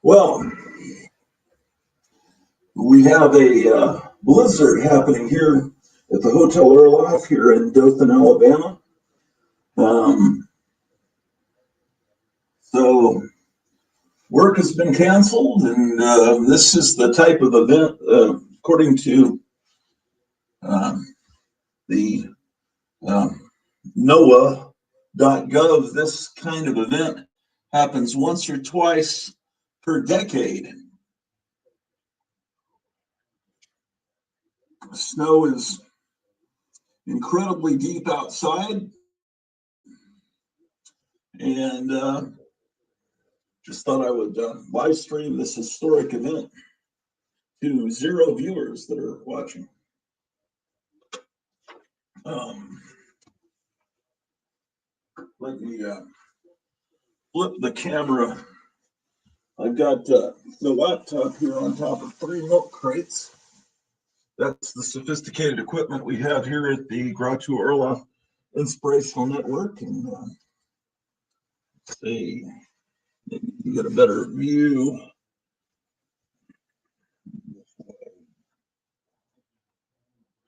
Well, we have a blizzard happening here at the Hotel Orloff here in Dothan, Alabama. So work has been canceled, and this is the type of event, according to the NOAA.gov, this kind of event happens once or twice per decade. Snow is incredibly deep outside, and just thought I would live stream this historic event to 0 viewers that are watching. Let me flip the camera. I've got the laptop here on top of 3 milk crates. That's the sophisticated equipment we have here at the Gratu Orloff Inspirational Network. And let's see, maybe you get a better view.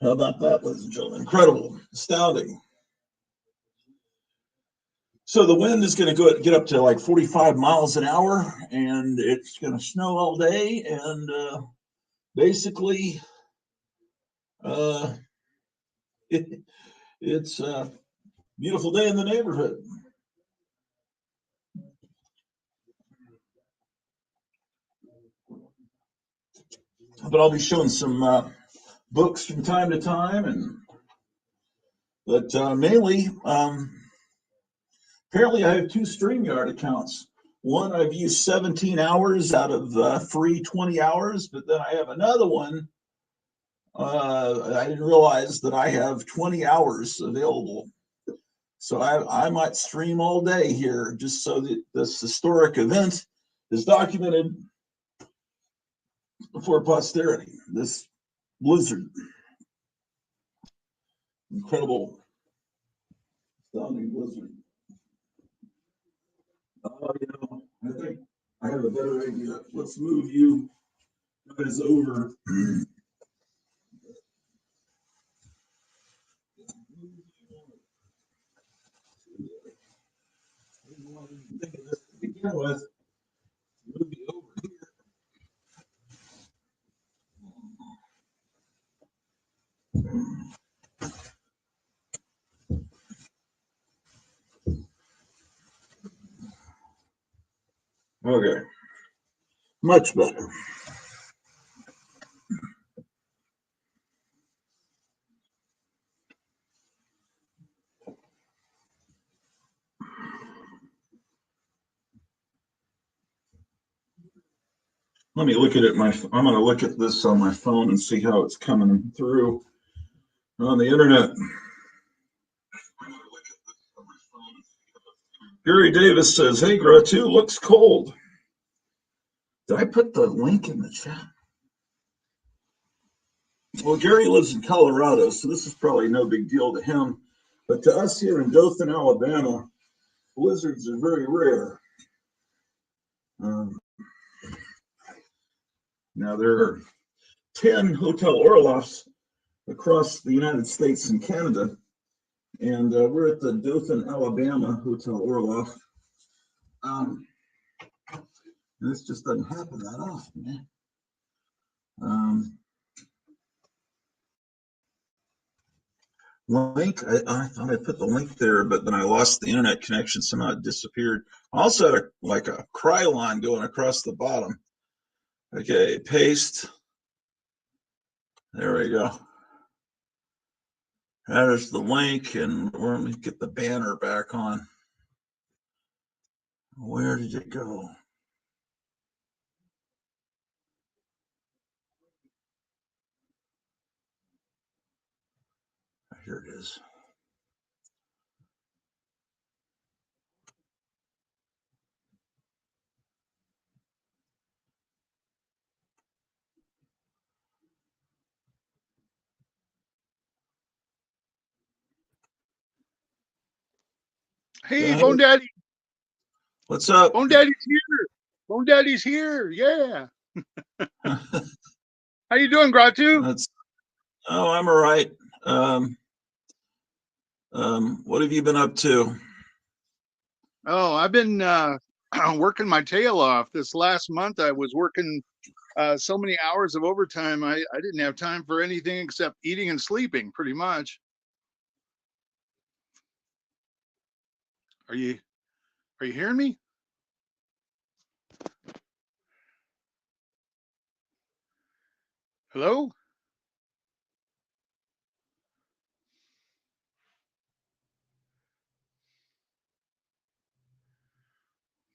How about that, ladies and gentlemen? Incredible, astounding. So the wind is going to get up to like 45 miles an hour, and it's going to snow all day. And basically, it's a beautiful day in the neighborhood. But I'll be showing some books from time to time, but mainly, apparently I have 2 StreamYard accounts. One I've used 17 hours out of free 20 hours, but then I have another one. I didn't realize that I have 20 hours available. So I might stream all day here just so that this historic event is documented for posterity. This blizzard. Incredible, astounding blizzard. I think I have a better idea. Let's move you guys over. To begin with, move you over here. Okay, much better. Let me look at it. I'm going to look at this on my phone and see how it's coming through on the internet. Gary Davis says, "Hey, Gratu, looks cold." Did I put the link in the chat? Well, Gary lives in Colorado, so this is probably no big deal to him. But to us here in Dothan, Alabama, blizzards are very rare. Now, there are 10 Hotel Orloffs across the United States and Canada, and we're at the Dothan, Alabama Hotel Orloff. This just doesn't happen that often, man. Link, I thought I put the link there, but then I lost the internet connection, somehow it disappeared. I also had a cry line going across the bottom. Okay, paste. There we go. There's the link, and let me get the banner back on. Where did it go? Here it is. Hey, Bone Daddy. What's up? Bone Daddy's here. Bone Daddy's here. Yeah. How you doing, Gratu? Oh, I'm all right. What have you been up to? Oh, I've been working my tail off. This last month, I was working so many hours of overtime. I didn't have time for anything except eating and sleeping, pretty much. Are you hearing me? Hello?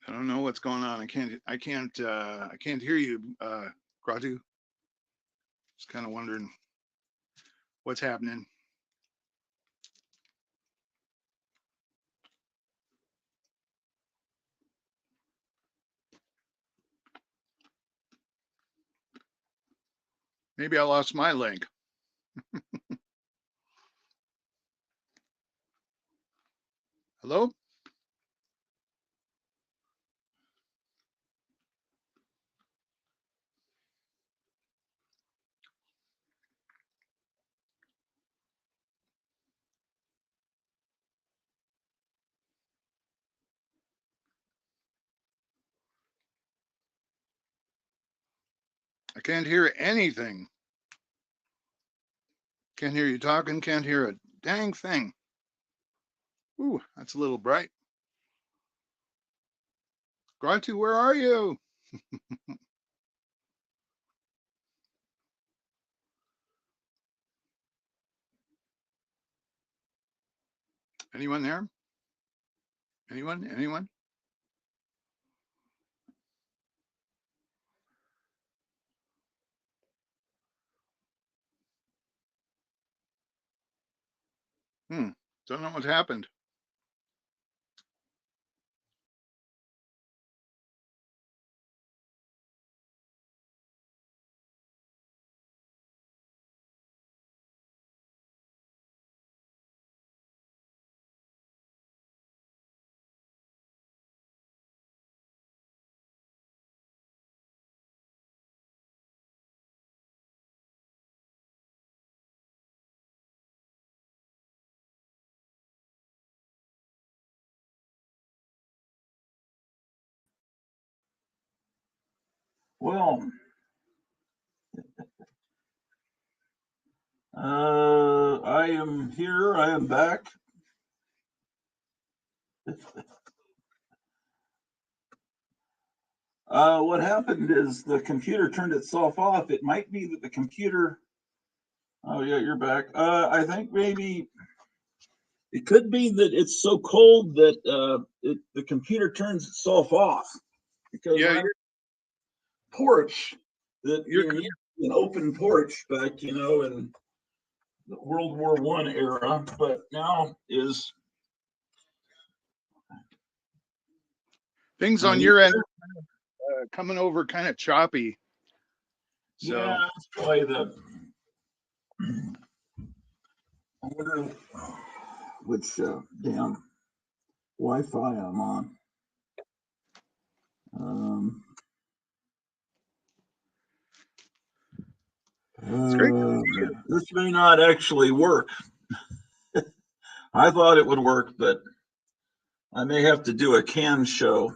I don't know what's going on. I can't hear you, Gratu. Just kind of wondering what's happening. Maybe I lost my link. Hello? I can't hear anything. Can't hear you talking. Can't hear a dang thing. Ooh, that's a little bright. Gratu, where are you? Anyone there? Anyone? Anyone? Don't know what happened. Well, I am here. I am back. What happened is the computer turned itself off. It might be that the computer. Oh yeah, you're back. I think maybe it could be that it's so cold that the computer turns itself off because Yeah, I'm porch that you're an open porch back in the World War I era, but now is things on your end coming over kind of choppy. So yeah, that's probably the. I wonder which damn Wi-Fi I'm on. it's great. This may not actually work. I thought it would work, but I may have to do a can show.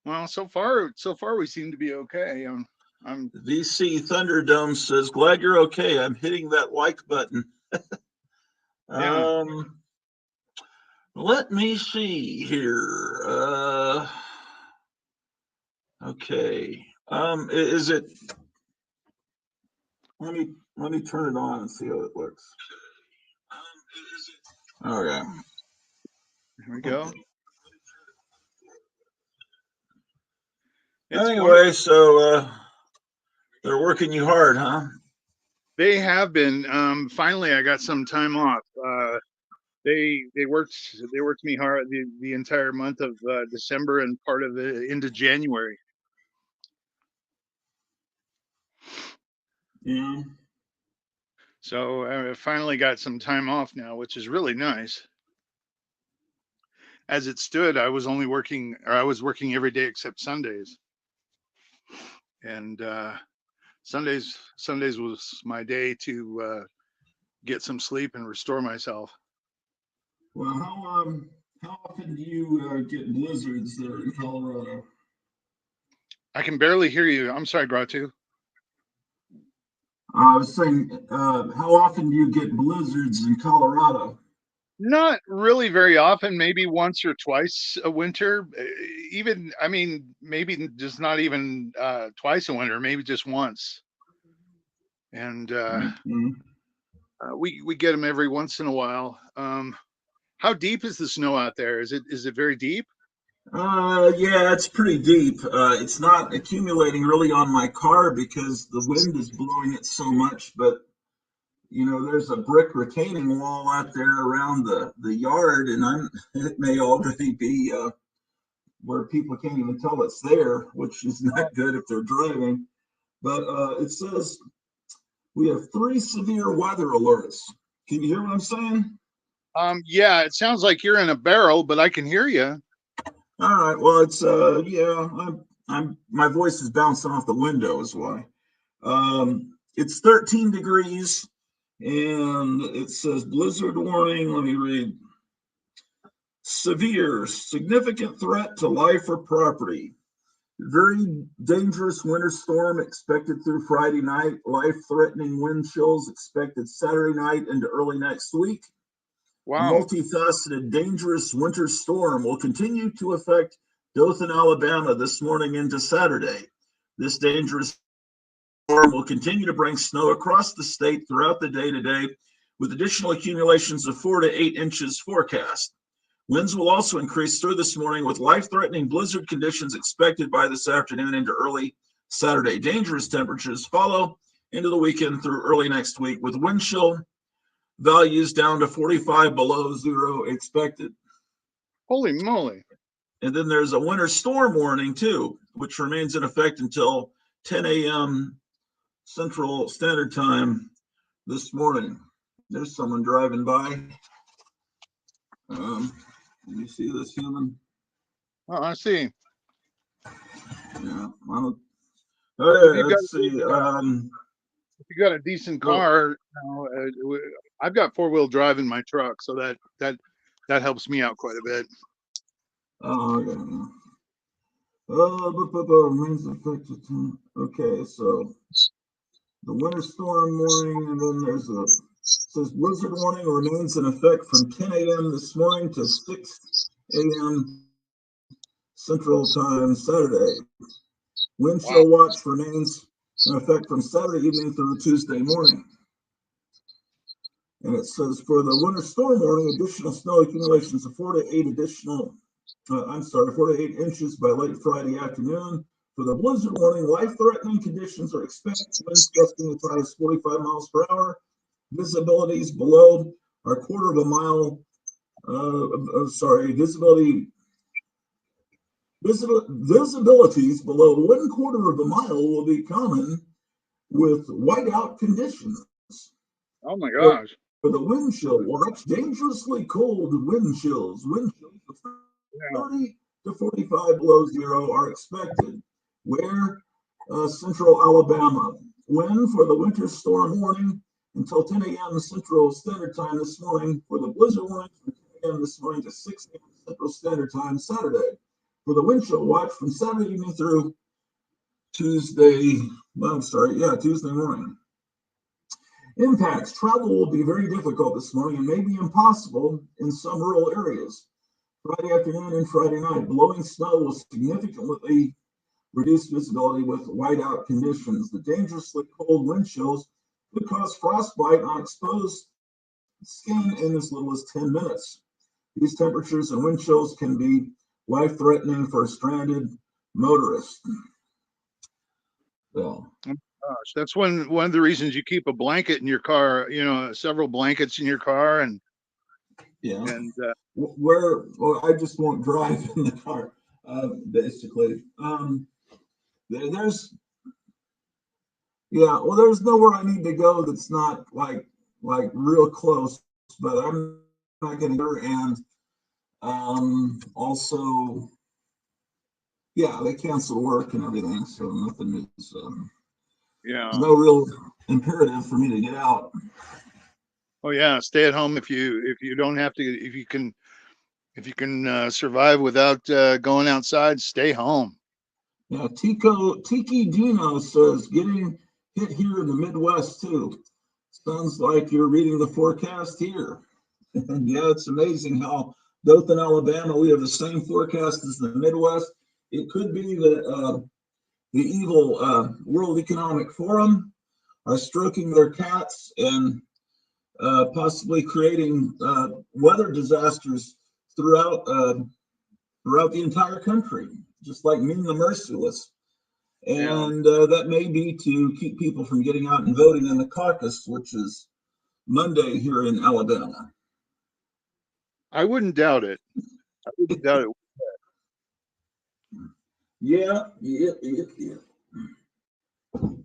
Well, so far we seem to be okay. I'm VC Thunderdome says, "Glad you're okay. I'm hitting that like button." yeah. Let me see here. Okay. Is it? Let me turn it on and see how it looks. Okay. Here we go. It's Anyway, so they're working you hard, huh? They have been. Finally, I got some time off. They worked me hard the entire month of December and part of the into January. Yeah. So I finally got some time off now, which is really nice. as it stood, I was only working, or I was working every day except Sundays. And Sundays was my day to get some sleep and restore myself. Well, how often do you get blizzards there in Colorado? I can barely hear you. I'm sorry, Gratu. I was saying, how often do you get blizzards in Colorado? Not really very often, maybe once or twice a winter. Even, I mean, maybe just not even twice a winter, maybe just once. And Mhm. we get them every once in a while. How deep is the snow out there? Is it very deep? Yeah, it's pretty deep. It's not accumulating really on my car because the wind is blowing it so much, but there's a brick retaining wall out there around the yard, and it may already be where people can't even tell it's there, which is not good if they're driving. But it says we have 3 severe weather alerts. Can you hear what I'm saying? Yeah, it sounds like you're in a barrel, but I can hear you. All right. Well, it's yeah. I'm my voice is bouncing off the window, is why. It's 13 degrees, and it says blizzard warning. Let me read. Severe, significant threat to life or property. Very dangerous winter storm expected through Friday night. Life-threatening wind chills expected Saturday night into early next week. A Wow. multifaceted, dangerous winter storm will continue to affect Dothan, Alabama this morning into Saturday. This dangerous storm will continue to bring snow across the state throughout the day today, with additional accumulations of 4 to 8 inches forecast. Winds will also increase through this morning with life-threatening blizzard conditions expected by this afternoon into early Saturday. Dangerous temperatures follow into the weekend through early next week, with wind chill values down to 45 below zero expected. Holy moly. And then there's a winter storm warning too, which remains in effect until 10 a.m. Central Standard Time this morning. There's someone driving by. You see this human? Oh, I see. Yeah. Well, If you've got let's see. if you got a decent Well, car, I've got 4-wheel drive in my truck, so that helps me out quite a bit. yeah. Remains affected. Okay, so the winter storm warning, and then there's a says blizzard warning remains in effect from 10 a.m. this morning to 6 a.m. Central Time Saturday. Wind Wow. chill watch remains in effect from Saturday evening through Tuesday morning. And it says for the winter storm warning, additional snow accumulations of 4 to 8 additional, 4 to 8 inches by late Friday afternoon. For the blizzard warning, life-threatening conditions are expected. Winds gusting as high as 45 miles per hour. Visibilities below are a quarter of a mile. Visibilities below 1/4 of a mile will be common with whiteout conditions. Oh my For gosh. the wind chill watch, dangerously cold wind chills. Wind chills of Yeah. 30 to 45 below zero are expected. Where central Alabama. Wind for the winter storm warning until 10 a.m. Central Standard Time this morning. For the blizzard warning from 10 a.m. this morning to 6 a.m. Central Standard Time Saturday. For the wind chill watch from Saturday evening through Tuesday morning. Impacts. Travel will be very difficult this morning and may be impossible in some rural areas. Friday afternoon and Friday night, blowing snow will significantly reduce visibility with whiteout conditions. The dangerously cold wind chills could cause frostbite on exposed skin in as little as 10 minutes. These temperatures and wind chills can be life-threatening for stranded motorists. So, Gosh, that's one of the reasons you keep a blanket in your car. Several blankets in your car, and yeah. and Well, I just won't drive in the car, basically. There's there's nowhere I need to go that's not like real close, but I'm not getting there. And Also, yeah, they canceled work and everything, so nothing is. Yeah. No real imperative for me to get out. Oh yeah. Stay at home if you don't have to. If you can survive without going outside, stay home. Yeah, Tiki Dino says getting hit here in the Midwest too. Sounds like you're reading the forecast here. And yeah, it's amazing how Dothan, Alabama, we have the same forecast as the Midwest. It could be that the evil World Economic Forum are stroking their cats and possibly creating weather disasters throughout throughout the entire country, just like Ming the Merciless. Yeah. And that may be to keep people from getting out and voting in the caucus, which is Monday here in Alabama. I wouldn't doubt it. I wouldn't doubt it. Yeah.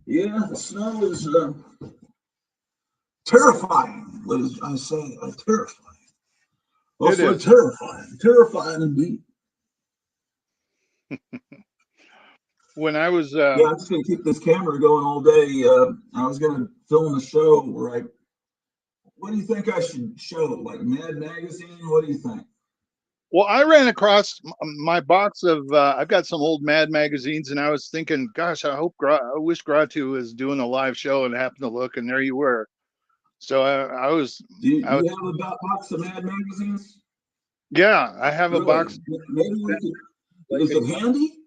Yeah, the snow is terrifying. What is I say? Terrifying. It Also is. terrifying. Terrifying indeed. When I was Yeah, I'm just gonna keep this camera going all day. I was gonna film a show where what do you think I should show? Like Mad Magazine? What do you think? well, I ran across my box of I've got some old Mad magazines, and I was thinking, gosh, I wish Gratu was doing a live show and happened to look, and there you were. So I was, Do you have a box of Mad magazines? yeah, I have a Really? box. Maybe we could. Like Is it handy?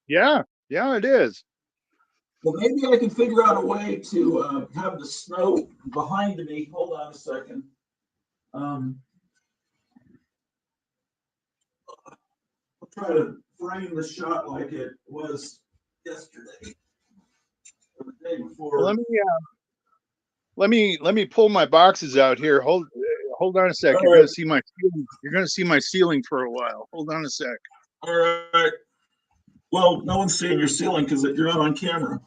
yeah, yeah, it is. Well, maybe I can figure out a way to have the snow behind me. Hold on a second. Um, I'll try to frame the shot like it was yesterday or the day Well, before. let me pull my boxes out here. Hold on a sec. All You're gonna right. see my ceiling. You're gonna see my ceiling for a while. Hold on a sec. All right. Well, no one's seeing your ceiling because you're not on camera.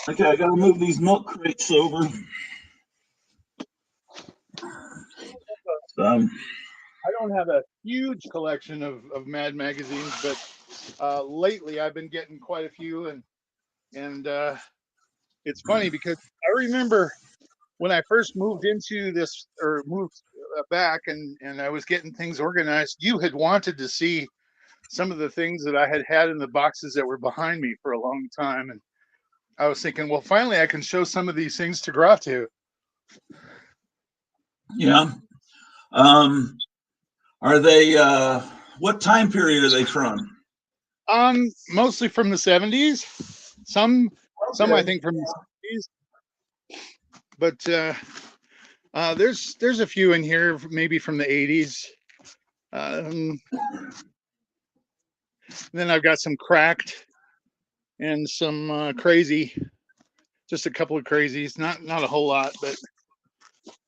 Okay, I got to move these milk crates over. I don't have a huge collection of Mad magazines, but lately I've been getting quite a few, and it's funny because I remember when I first moved into this or moved back, and I was getting things organized. You had wanted to see some of the things that I had had in the boxes that were behind me for a long time, and I was thinking, well, finally I can show some of these things to Gratu. Yeah. Um, are they? What time period are they from? Mostly from the 70s. Some I Okay. think from the 60s, but there's a few in here maybe from the 80s. Um, then I've got some cracked and some crazy, just a couple of crazies, not a whole lot, but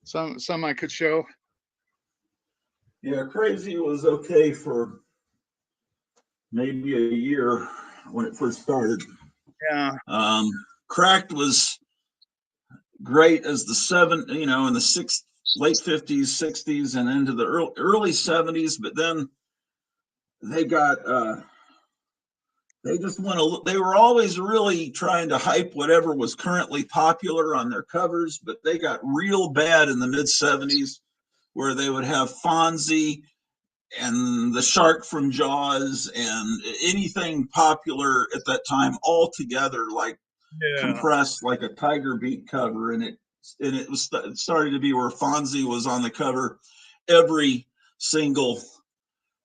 some I could show. Yeah, crazy was okay for maybe a year when it first started. Yeah. Um, Cracked was great as in the late 50s, 60s, and into the early 70s. But then they got they just went they were always really trying to hype whatever was currently popular on their covers, but they got real bad in the mid 70s where they would have Fonzie and the shark from Jaws and anything popular at that time all together, like Yeah. compressed like a Tiger Beat cover, and it started to be where Fonzie was on the cover every single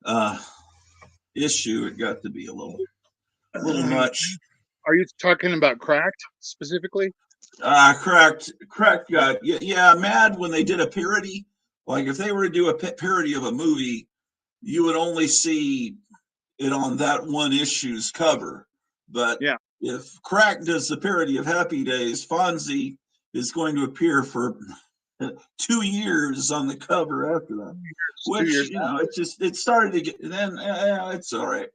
uh, issue. It got to be a little much. Are you talking about cracked specifically? Cracked got yeah mad when they did a parody. Like if they were to do a parody of a movie, you would only see it on that one issue's cover. But Yeah. if Crack does the parody of Happy Days, Fonzie is going to appear for 2 years on the cover after that. Two Which years. it started to get. Then it's all right.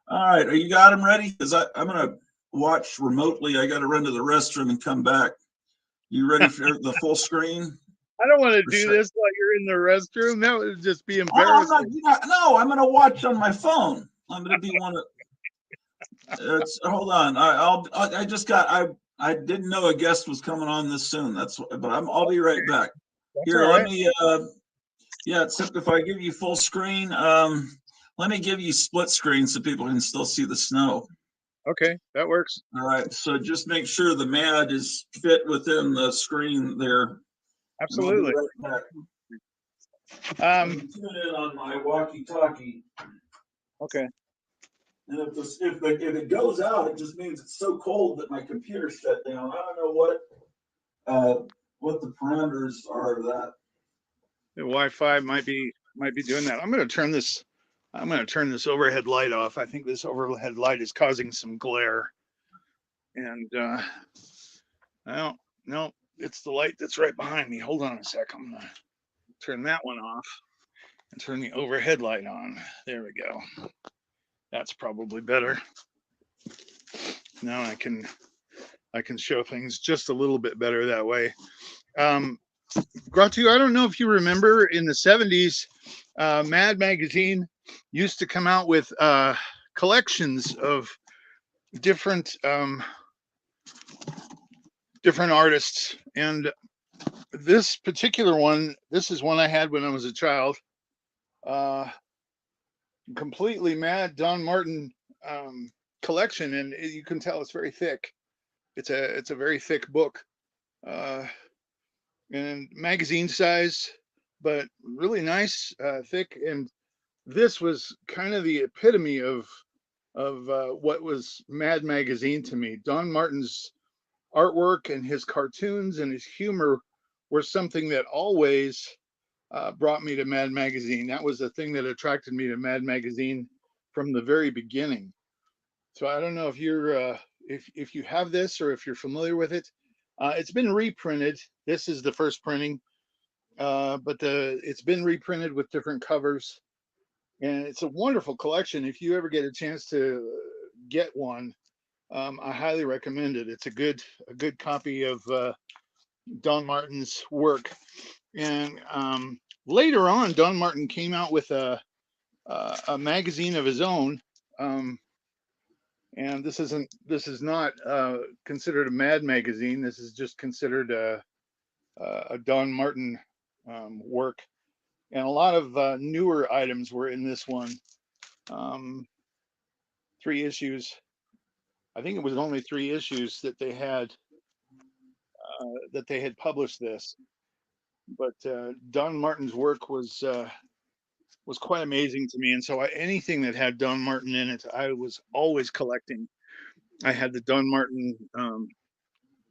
All right, you got them ready? Because I'm gonna watch remotely. I got to run to the restroom and come back. You ready for the full screen? I don't want to for do sure. this while you're in the restroom. That would just be Oh, I'm not. embarrassing. No, I'm gonna watch on my phone. I'm gonna be one of. It's hold on. I just got. I didn't know a guest was coming on this soon. But I'll be right back. That's Here, all let right. me. Yeah, except if I give you full screen. Let me give you split screen so people can still see the snow. Okay, that works. All right. So just make sure the MAD is fit within the screen there, and I'll be Absolutely. right back. Let Um, me tune in on my walkie-talkie. okay. And if it goes out, it just means it's so cold that my computer shut down. I don't know what the parameters are of that. The Wi-Fi might be doing that. I'm going to turn this overhead light off. I think this overhead light is causing some glare. And no, no, it's the light that's right behind me. Hold on a sec. I'm going to turn that one off and turn the overhead light on. There we go. That's probably better. Now I can show things just a little bit better that way. Gratu, I don't know if you remember in the 70s, Mad Magazine used to come out with collections of different different artists, and this particular one, this is one I had when I was a child. Uh, Completely Mad Don Martin collection, and you can tell it's very thick. It's a very thick book, uh, and magazine size, but really nice, thick. And this was kind of the epitome of what was Mad Magazine to me. Don Martin's artwork and his cartoons and his humor were something that always brought me to Mad Magazine. That was the thing that attracted me to Mad Magazine from the very beginning. So I don't know if you're if you have this or if you're familiar with it. It's been reprinted. This is the first printing, but it's been reprinted with different covers, and it's a wonderful collection. If you ever get a chance to get one, I highly recommend it. It's a good copy of Don Martin's work. And later on, Don Martin came out with a magazine of his own. Um, and this is not considered a Mad magazine. This is just considered a Don Martin work. And a lot of newer items were in this one. Um, 3 issues. I think it was only 3 issues that they had published this. But Don Martin's work was quite amazing to me, and so anything that had Don Martin in it, I was always collecting. I had the Don Martin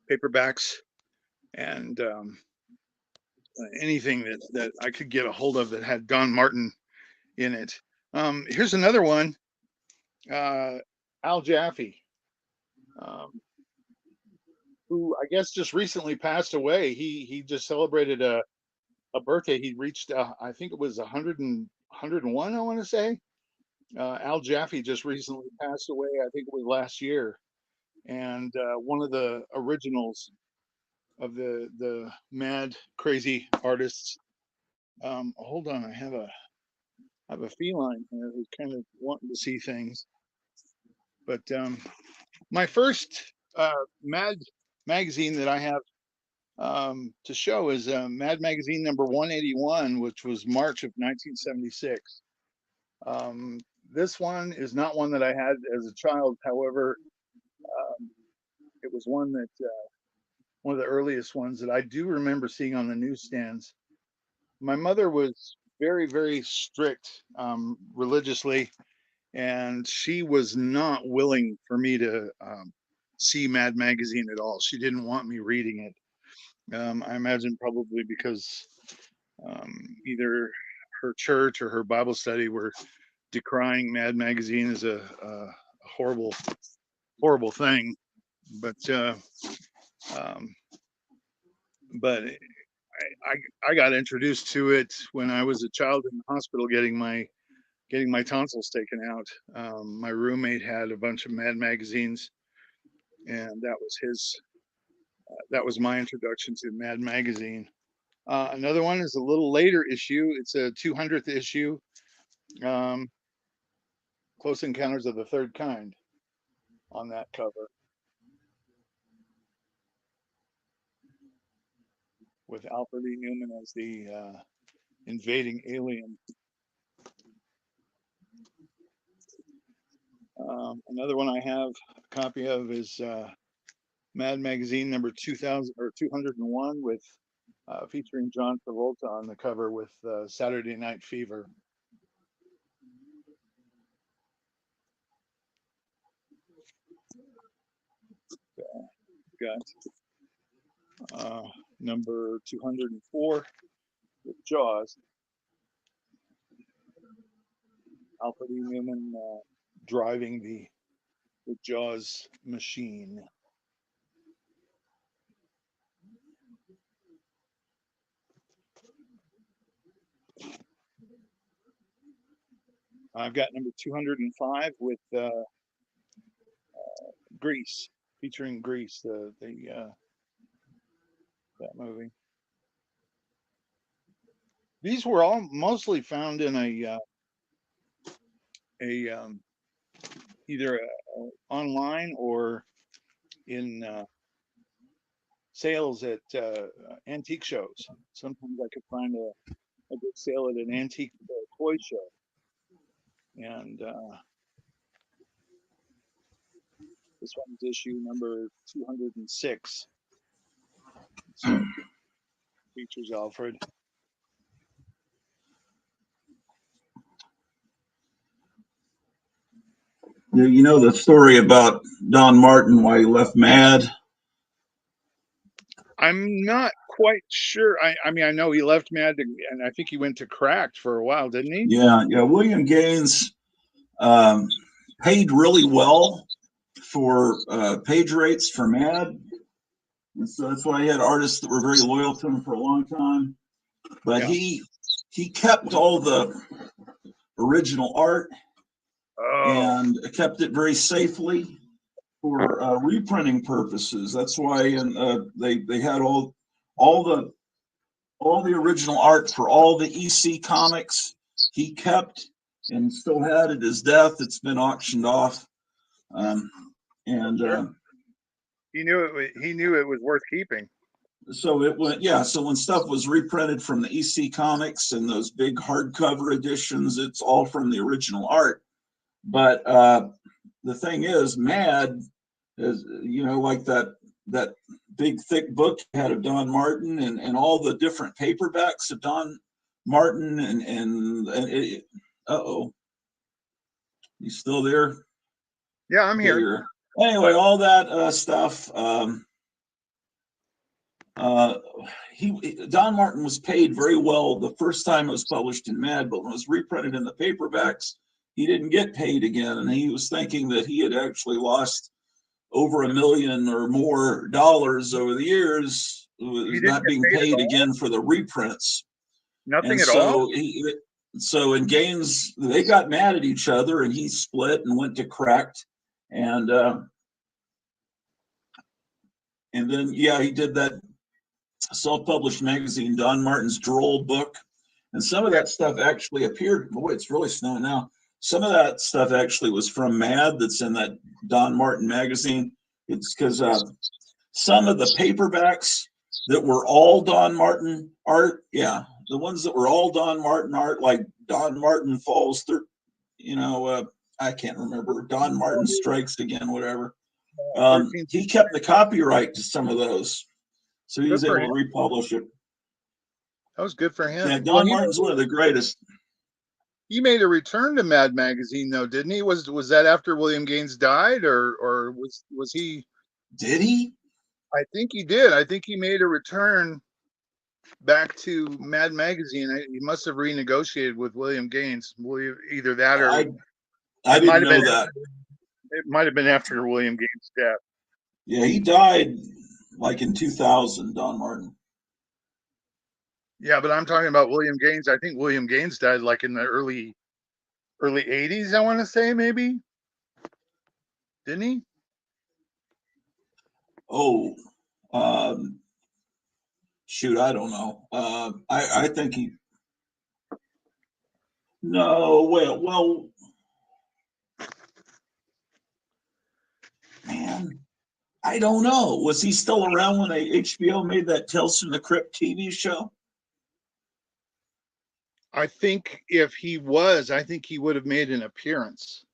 paperbacks, and anything that I could get a hold of that had Don Martin in it. Here's another one, uh, Al Jaffe, um, who I guess just recently passed away. He just celebrated a birthday. He reached I think it was 101. I want to say. Al Jaffe just recently passed away. I think it was last year, and one of the originals of the mad crazy artists. Hold on, I have a feline here who's kind of wanting to see things. But my first Mad magazine that I have to show is Mad Magazine number 181, which was March of 1976. Um, this one is not one that I had as a child. However, it was one of the earliest ones that I do remember seeing on the newsstands. My mother was very, very strict religiously, and she was not willing for me to see Mad Magazine at all. She didn't want me reading it. I imagine probably because either her church or her Bible study were decrying Mad Magazine as a horrible, horrible thing. But um, but I got introduced to it when I was a child in the hospital getting my tonsils taken out. My roommate had a bunch of Mad magazines, and that was my introduction to Mad magazine. Another one is a little later issue. It's a 200th issue, um, Close Encounters of the Third Kind on that cover with Alfred E. Newman as the invading alien. Another one I have a copy of is Mad Magazine number 2000 or 201 with featuring John Travolta on the cover with Saturday Night Fever. Got number 204 with Jaws. Alfred E. Newman driving the Jaws machine. I've got number 205 with Grease, featuring Grease, that movie. These were all mostly found in either online or in sales at antique shows. Sometimes I could find a good sale at an antique toy show, and this one's issue number 206. So features Alfred. You know the story about Don Martin, why he left Mad? I'm not quite sure. I mean, I know he left Mad, and I think he went to Cracked for a while, didn't he? Yeah. William Gaines paid really well for page rates for Mad. And so that's why he had artists that were very loyal to him for a long time. But Yeah. he kept all the original art and kept it very safely for reprinting purposes. That's why they had all the original art for all the EC comics he kept and still had at his death. It's been auctioned off. Sure. He knew it was worth keeping. So it went, yeah. So when stuff was reprinted from the EC Comics and those big hardcover editions, it's all from the original art. But the thing is, Mad is, like that big thick book had of Don Martin and all the different paperbacks of Don Martin and it, uh-oh, you still there? Yeah, I'm here. Anyway, all that stuff. Don Martin was paid very well the first time it was published in Mad, but when it was reprinted in the paperbacks, he didn't get paid again, and he was thinking that he had actually lost over $1 million or more dollars over the years, not being paid again for the reprints. Nothing at all. So in Gaines, they got mad at each other, and he split and went to Cracked, and then he did that self-published magazine, Don Martin's Droll Book, and some of that stuff actually appeared. Boy, it's really snowing now. Some of that stuff actually was from Mad. That's in that Don Martin magazine. It's because some of the paperbacks that were all Don Martin art, the ones that were all Don Martin art, like Don Martin Falls through, I can't remember. Don Martin Strikes Again, whatever. He kept the copyright to some of those. So he was able to republish it. That was good for him. Yeah, Don Martin's one of the greatest. He made a return to Mad Magazine, though, didn't he? Was that after William Gaines died, or was he? Did he? I think he did. I think he made a return back to Mad Magazine. He must have renegotiated with William Gaines. Either that or I didn't know that. It might have been after William Gaines' death. Yeah, he died like in 2000, Don Martin. Yeah, but I'm talking about William Gaines. I think William Gaines died like in the early 80s, I want to say, maybe. Didn't he? Oh, shoot, I don't know. I think he. No, well, man, I don't know. Was he still around when HBO made that Tales from the Crypt TV show? I think if he was, I think he would have made an appearance.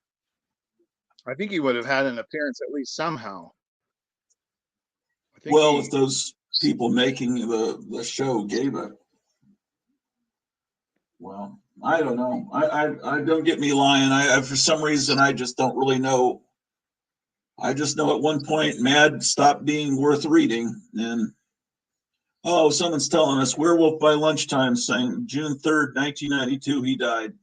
I think he would have had an appearance at least somehow. I think Well, if those people making the show gave it, well, I don't know. I don't get me lying. I for some reason I just don't really know. I just know at one point Mad stopped being worth reading, and oh, someone's telling us Werewolf by Lunchtime saying June 3rd, 1992, he died.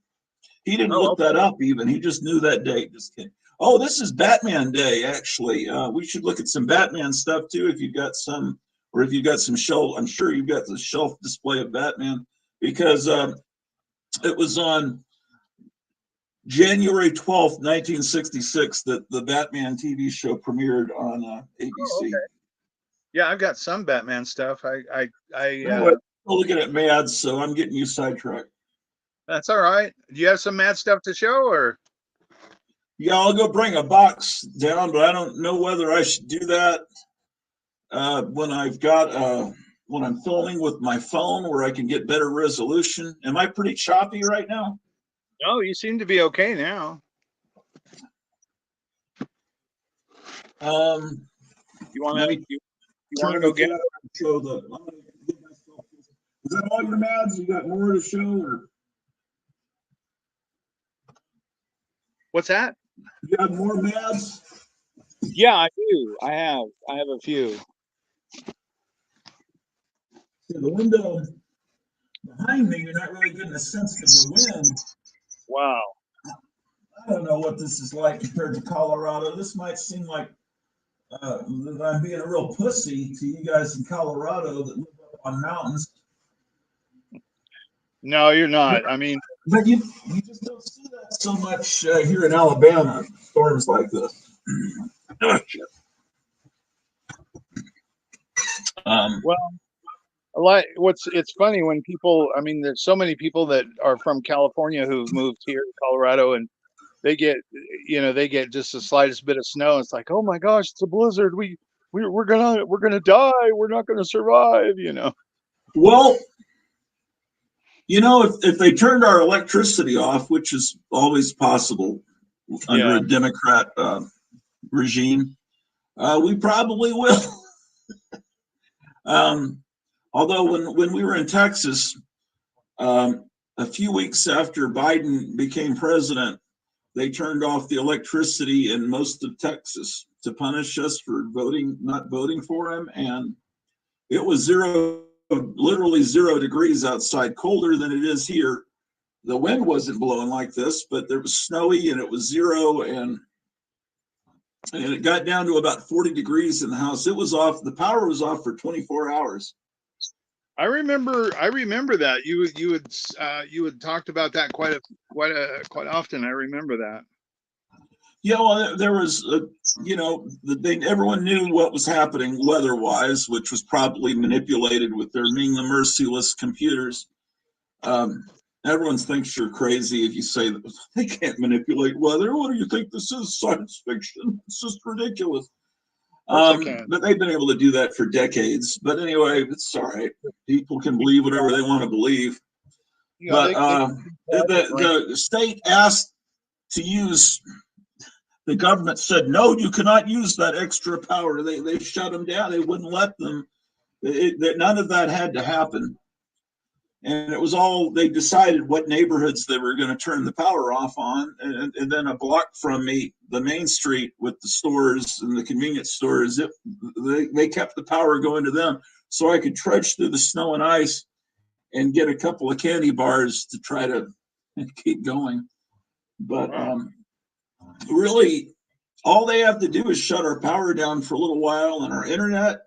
He didn't Oh, look that up even. He just knew that date. Just kidding. Oh, this is Batman Day, actually. We should look at some Batman stuff too if you've got some, or if you've got some shelf. I'm sure you've got the shelf display of Batman because it was on January 12th, 1966, that the Batman TV show premiered on Oh, ABC. okay. Yeah, I've got some Batman stuff. Anyway, we're looking at Mad, so I'm getting you sidetracked. That's all right. Do you have some Mad stuff to show, or? Yeah, I'll go bring a box down, but I don't know whether I should do that when I've got when I'm filming with my phone where I can get better resolution. Am I pretty choppy right now? No, you seem to be okay now. You want to? You want to go get? Show the. Is that all your Mads? You got more to show, or What's that? you got more Mads? Yeah, I do. I have a few. See, the window behind me, you're not really getting a sense of the wind. Wow. I don't know what this is like compared to Colorado. This might seem like that I'm being a real pussy to you guys in Colorado that live up on mountains. No, you're not. I mean, but you just don't see that so much here in Alabama. Storms like this. Oh, shit. well, it's funny when people. I mean, there's so many people that are from California who've moved here to Colorado, and they get just the slightest bit of snow. It's like, oh my gosh, it's a blizzard. We're gonna die. We're not gonna survive. Well, if they turned our electricity off, which is always possible under a Democrat regime, we probably will. Although when we were in Texas, a few weeks after Biden became president, they turned off the electricity in most of Texas to punish us for not voting for him. And it was literally 0 degrees outside, colder than it is here. The wind wasn't blowing like this, but there was snowy and it was 0. And it got down to about 40 degrees in the house. It was off. The power was off for 24 hours. I remember that you had talked about that quite often. I remember that. Yeah, well, there was, everyone knew what was happening weather-wise, which was probably manipulated with their mean the merciless computers. Everyone thinks you're crazy if you say that they can't manipulate weather. What do you think this is? Science fiction? It's just ridiculous. But they've been able to do that for decades. But anyway, it's all right. People can believe whatever they want to believe. But the state asked to use. The government said, no, you cannot use that extra power. They shut them down. They wouldn't let them. None of that had to happen. And it was all, they decided what neighborhoods they were going to turn the power off on. And then a block from me, the main street with the stores and the convenience stores, they kept the power going to them. So I could trudge through the snow and ice and get a couple of candy bars to try to keep going. But really, all they have to do is shut our power down for a little while and our internet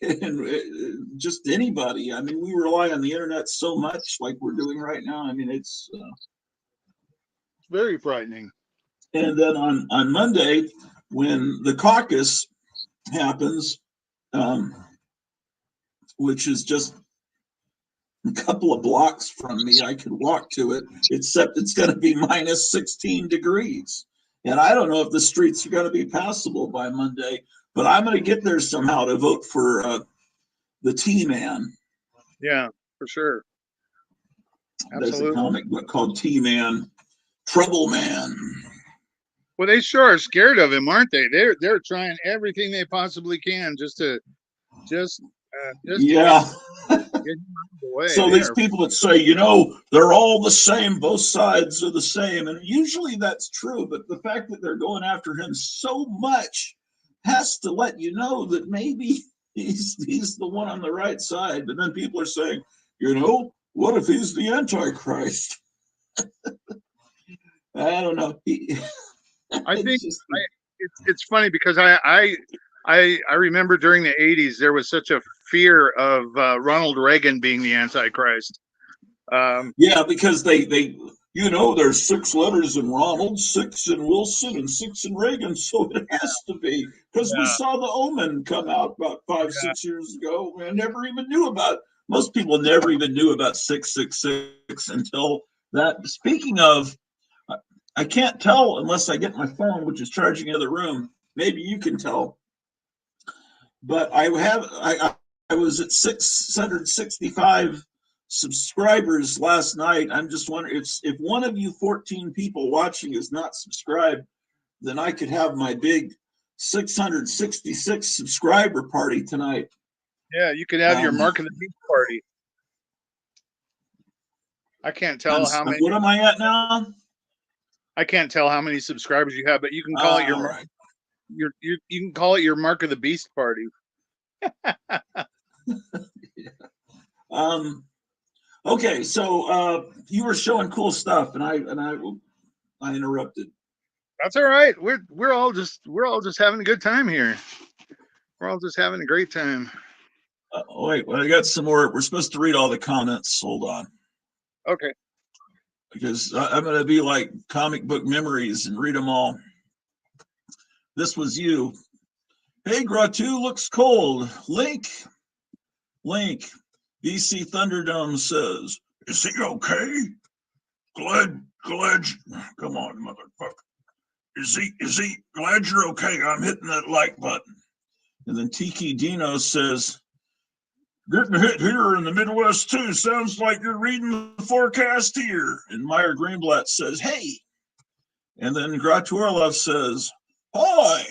and just anybody. I mean, we rely on the internet so much like we're doing right now. I mean, it's very frightening. And then on Monday, when the caucus happens, which is just a couple of blocks from me. I could walk to it, except it's going to be minus 16 degrees. And I don't know if the streets are going to be passable by Monday, but I'm going to get there somehow to vote for the T-Man. Yeah, for sure. There's a Absolutely. comic book called T-Man, Trouble Man. Well, they sure are scared of him, aren't they? They're trying everything they possibly can just to Yeah. get him out of the way. So They these are, people that say, they're all the same, both sides are the same, and usually that's true, but the fact that they're going after him so much has to let you know that maybe he's the one on the right side. But then people are saying, what if he's the Antichrist? I don't know. I think it's funny because I remember during the 80s there was such a fear of Ronald Reagan being the Antichrist. Yeah, because there's 6 letters in Ronald, 6 in Wilson, and 6 in Reagan, so it has to be. Because we Yeah. saw The Omen come out about 5, Yeah. 6 years ago. I never even knew about. Most people never even knew about 666 until that. Speaking of, I can't tell unless I get my phone, which is charging in the room. Maybe you can tell. But I was at 665 subscribers last night. I'm just wondering if one of you 14 people watching is not subscribed, then I could have my big 666 subscriber party tonight. Yeah, you could have your Mark of the Beast party. I can't tell how many. What am I at now? I can't tell how many subscribers you have, but you can call it right. you can call it your Mark of the Beast party. Okay, so you were showing cool stuff, and I interrupted. That's all right. We're all just having a good time here. We're all just having a great time. Wait, I got some more. We're supposed to read all the comments. Hold on. Okay. Because I'm going to be like comic book memories and read them all. This was you. Hey, Gratu looks cold. Link. BC Thunderdome says, is he okay? Glad. Come on, motherfucker. Is he glad you're okay? I'm hitting that like button. And then Tiki Dino says, getting hit here in the Midwest too. Sounds like you're reading the forecast here. And Meyer Greenblatt says, hey. And then Gratu Orloff says, hi.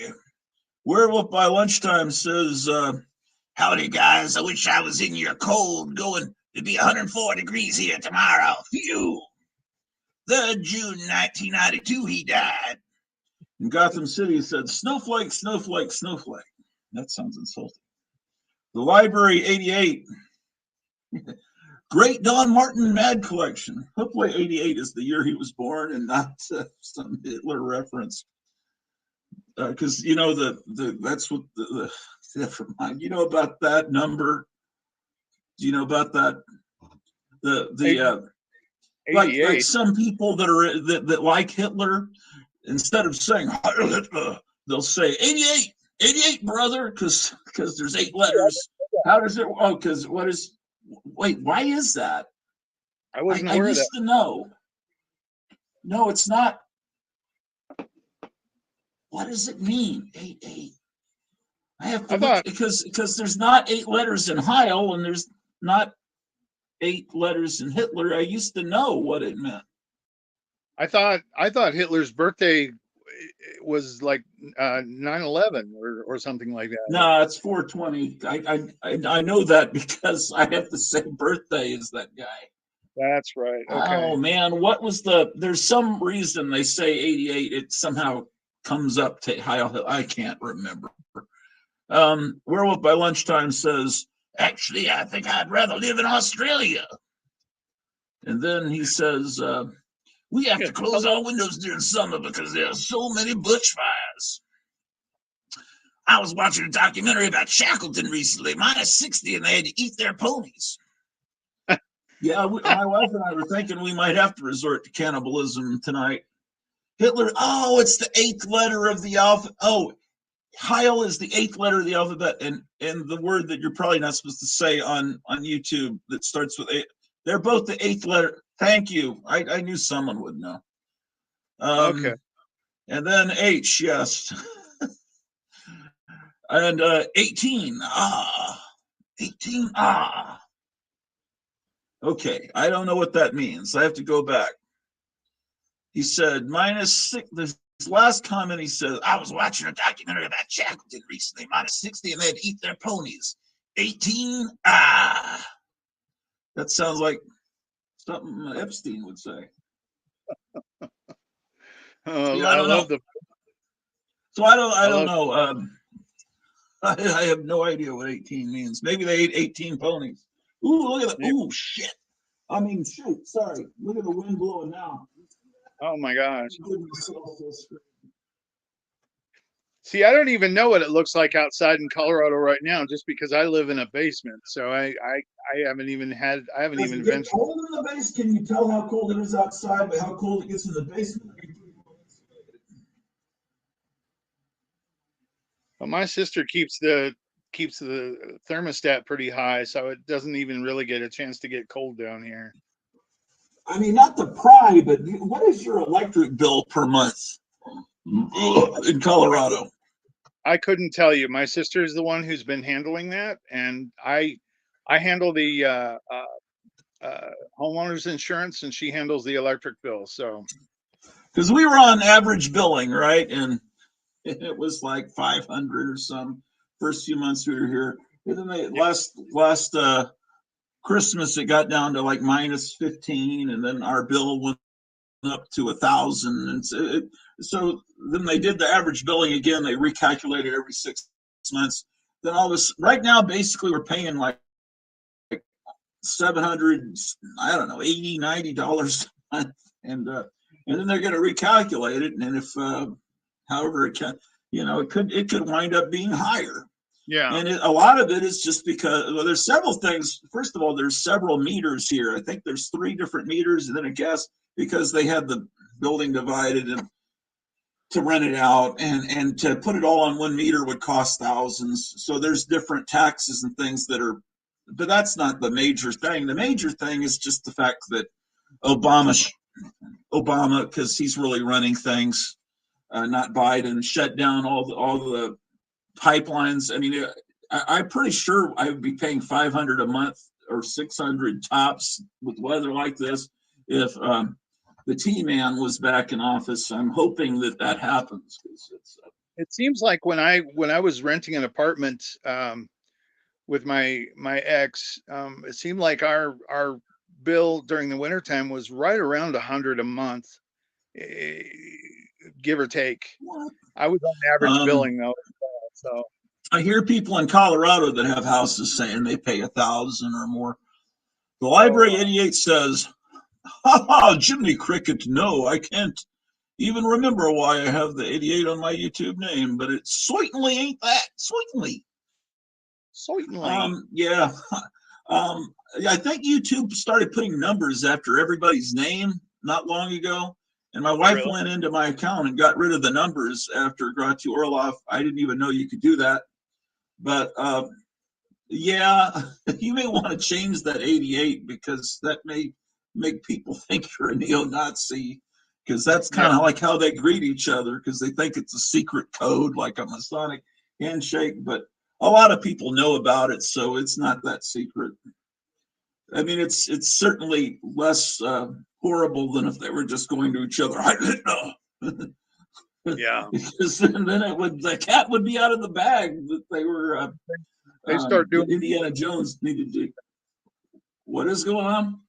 Werewolf by Lunchtime says, howdy guys. I wish I was in your cold going to be 104 degrees here tomorrow. Phew. The June 1992 he died. And Gotham City said, snowflake. That sounds insulting. The Library 88. Great Don Martin Mad Collection. Hopefully 88 is the year he was born and not some Hitler reference. Because that's what never mind. You know about that number? Do you know about that? Like some people that like Hitler, instead of saying Heil Hitler, they'll say 88 brother, because there's 8 letters. How does it? Oh, because what is? Wait, why is that? I wasn't aware of that. I used to know. No, it's not. What does it mean? 88. I have to look because there's not 8 letters in Heil and there's not 8 letters in Hitler. I used to know what it meant. I thought Hitler's birthday was like 9/11 or something like that. No, it's 420. I know that because I have the same birthday as that guy. That's right. Okay. Oh man, there's some reason they say 88. It somehow comes up to Heil. I can't remember. Werewolf by Lunchtime says, actually, I think I'd rather live in Australia. And then he says, we have to close our windows during summer because there are so many bushfires. I was watching a documentary about Shackleton recently, minus 60, and they had to eat their ponies. Yeah, my wife and I were thinking we might have to resort to cannibalism tonight. Hitler, it's the 8th letter of the alphabet. Oh, Heil is the 8th letter of the alphabet, and the word that you're probably not supposed to say on YouTube that starts with A. They're both the 8th letter. Thank you. I knew someone would know. Okay. And then H, yes. And 18. 18. Okay, I don't know what that means. I have to go back. He said -6. This last comment, he said, I was watching a documentary about Shackleton recently, -60, and they'd eat their ponies. 18. That sounds like something Epstein would say. Yeah, I don't know. So I don't know. I have no idea what 18 means. Maybe they ate 18 ponies. Ooh, look at that. Ooh, shit. I mean, shoot. Sorry. Look at the wind blowing now. Oh my gosh. See, I don't even know what it looks like outside in Colorado right now, just because I live in a basement. So I haven't even Does it get cold in the base? Can you tell how cold it is outside by how cold it gets in the basement? Well, my sister keeps the thermostat pretty high, so it doesn't even really get a chance to get cold down here. I mean, not to pry, but what is your electric bill per month in Colorado? I couldn't tell you. My sister is the one who's been handling that, and I handle the homeowners insurance, and she handles the electric bill. So, because we were on average billing, right, and it was like 500 or some first few months we were here, and then last Christmas it got down to like -15, and then our bill went up to 1,000, and so then they did the average billing again. They recalculated every 6 months. Then all this right now, basically, we're paying like 700, I don't know, $80-$90 a month, and then they're going to recalculate it, and if however it can, it could wind up being higher. yeah. And a lot of it is just because, well, there's several things. First of all, there's several meters here. I think there's 3 different meters, and then a gas, because they had the building divided and to rent it out, and to put it all on one meter would cost thousands. So there's different taxes and things that are, but that's not the major thing. The major thing is just the fact that Obama, because he's really running things, not Biden, shut down all the pipelines. I mean, I'm pretty sure I would be paying 500 a month or 600 tops with weather like this if the T-man was back in office. I'm hoping that happens. It seems like when I was renting an apartment with my ex, it seemed like our bill during the wintertime was right around 100 a month, give or take. What? I was on average billing though, so. I hear people in Colorado that have houses saying they pay 1,000 or more. The Library 88 says, "Ha ha, Jiminy Cricket, no, I can't even remember why I have the 88 on my YouTube name, but it certainly ain't that. Certainly." Yeah. I think YouTube started putting numbers after everybody's name not long ago. And my wife went into my account and got rid of the numbers after it got to Orloff. I didn't even know you could do that. But yeah, you may want to change that 88, because that may make people think you're a neo-Nazi, because that's kind of like how they greet each other, because they think it's a secret code like a Masonic handshake. But a lot of people know about it, so it's not that secret. I mean, it's certainly less horrible than if they were just going to each other. I didn't know. Yeah. Because then the cat would be out of the bag that they were. They start doing Indiana Jones needed to. What is going on?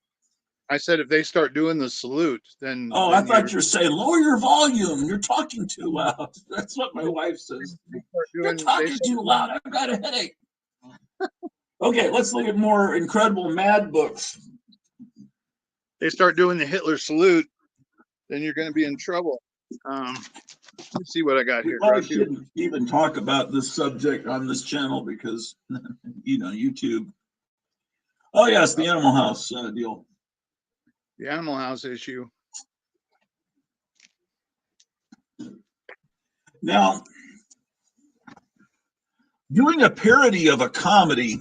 I said if they start doing the salute, then. Oh, I thought you were saying lower your volume. You're talking too loud. That's what my wife says. You're talking too loud. I've got a headache. Okay, let's look at more incredible mad books. They start doing the Hitler salute, then you're going to be in trouble. Let's see what I got here. I shouldn't even talk about this subject on this channel because, YouTube. Oh, yes, the Animal House deal. The Animal House issue. Now, doing a parody of a comedy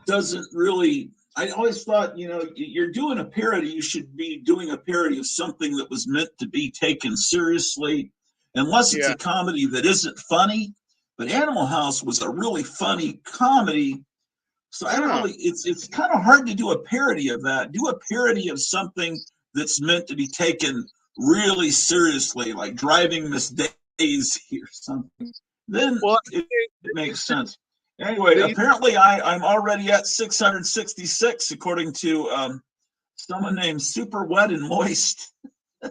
doesn't really. I always thought, you're doing a parody, you should be doing a parody of something that was meant to be taken seriously, unless it's Yeah. a comedy that isn't funny. But Animal House was a really funny comedy. So I don't Yeah. really, it's kind of hard to do a parody of that. Do a parody of something that's meant to be taken really seriously, like Driving Miss Daisy or something. Then Well, it they makes used to, sense. Anyway, they, apparently I'm already at 666, according to someone named Super Wet and Moist.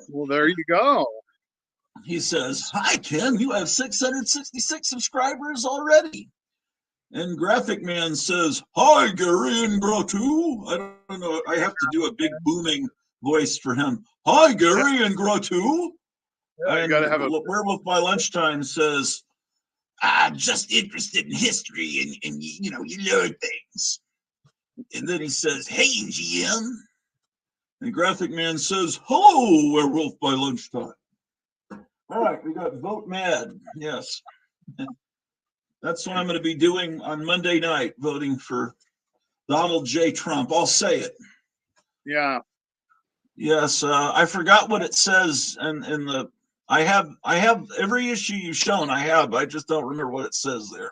well, there you go. He says, "Hi, Ken, you have 666 subscribers already." And Graphic Man says, "Hi, Gary and Grotu." I don't know. I have to do a big booming voice for him. "Hi, Gary and Grotu." Yeah, you And got to have a. Werewolf by Lunchtime says, "I'm just interested in history and you learn things." And then he says, "Hey, GM." And Graphic Man says, "Hello, Werewolf by Lunchtime." All right, we got Vote Mad. Yes. That's what I'm going to be doing on Monday night, voting for Donald J. Trump. I'll say it. Yeah. Yes, I forgot what it says in the. I have every issue you've shown. I just don't remember what it says there.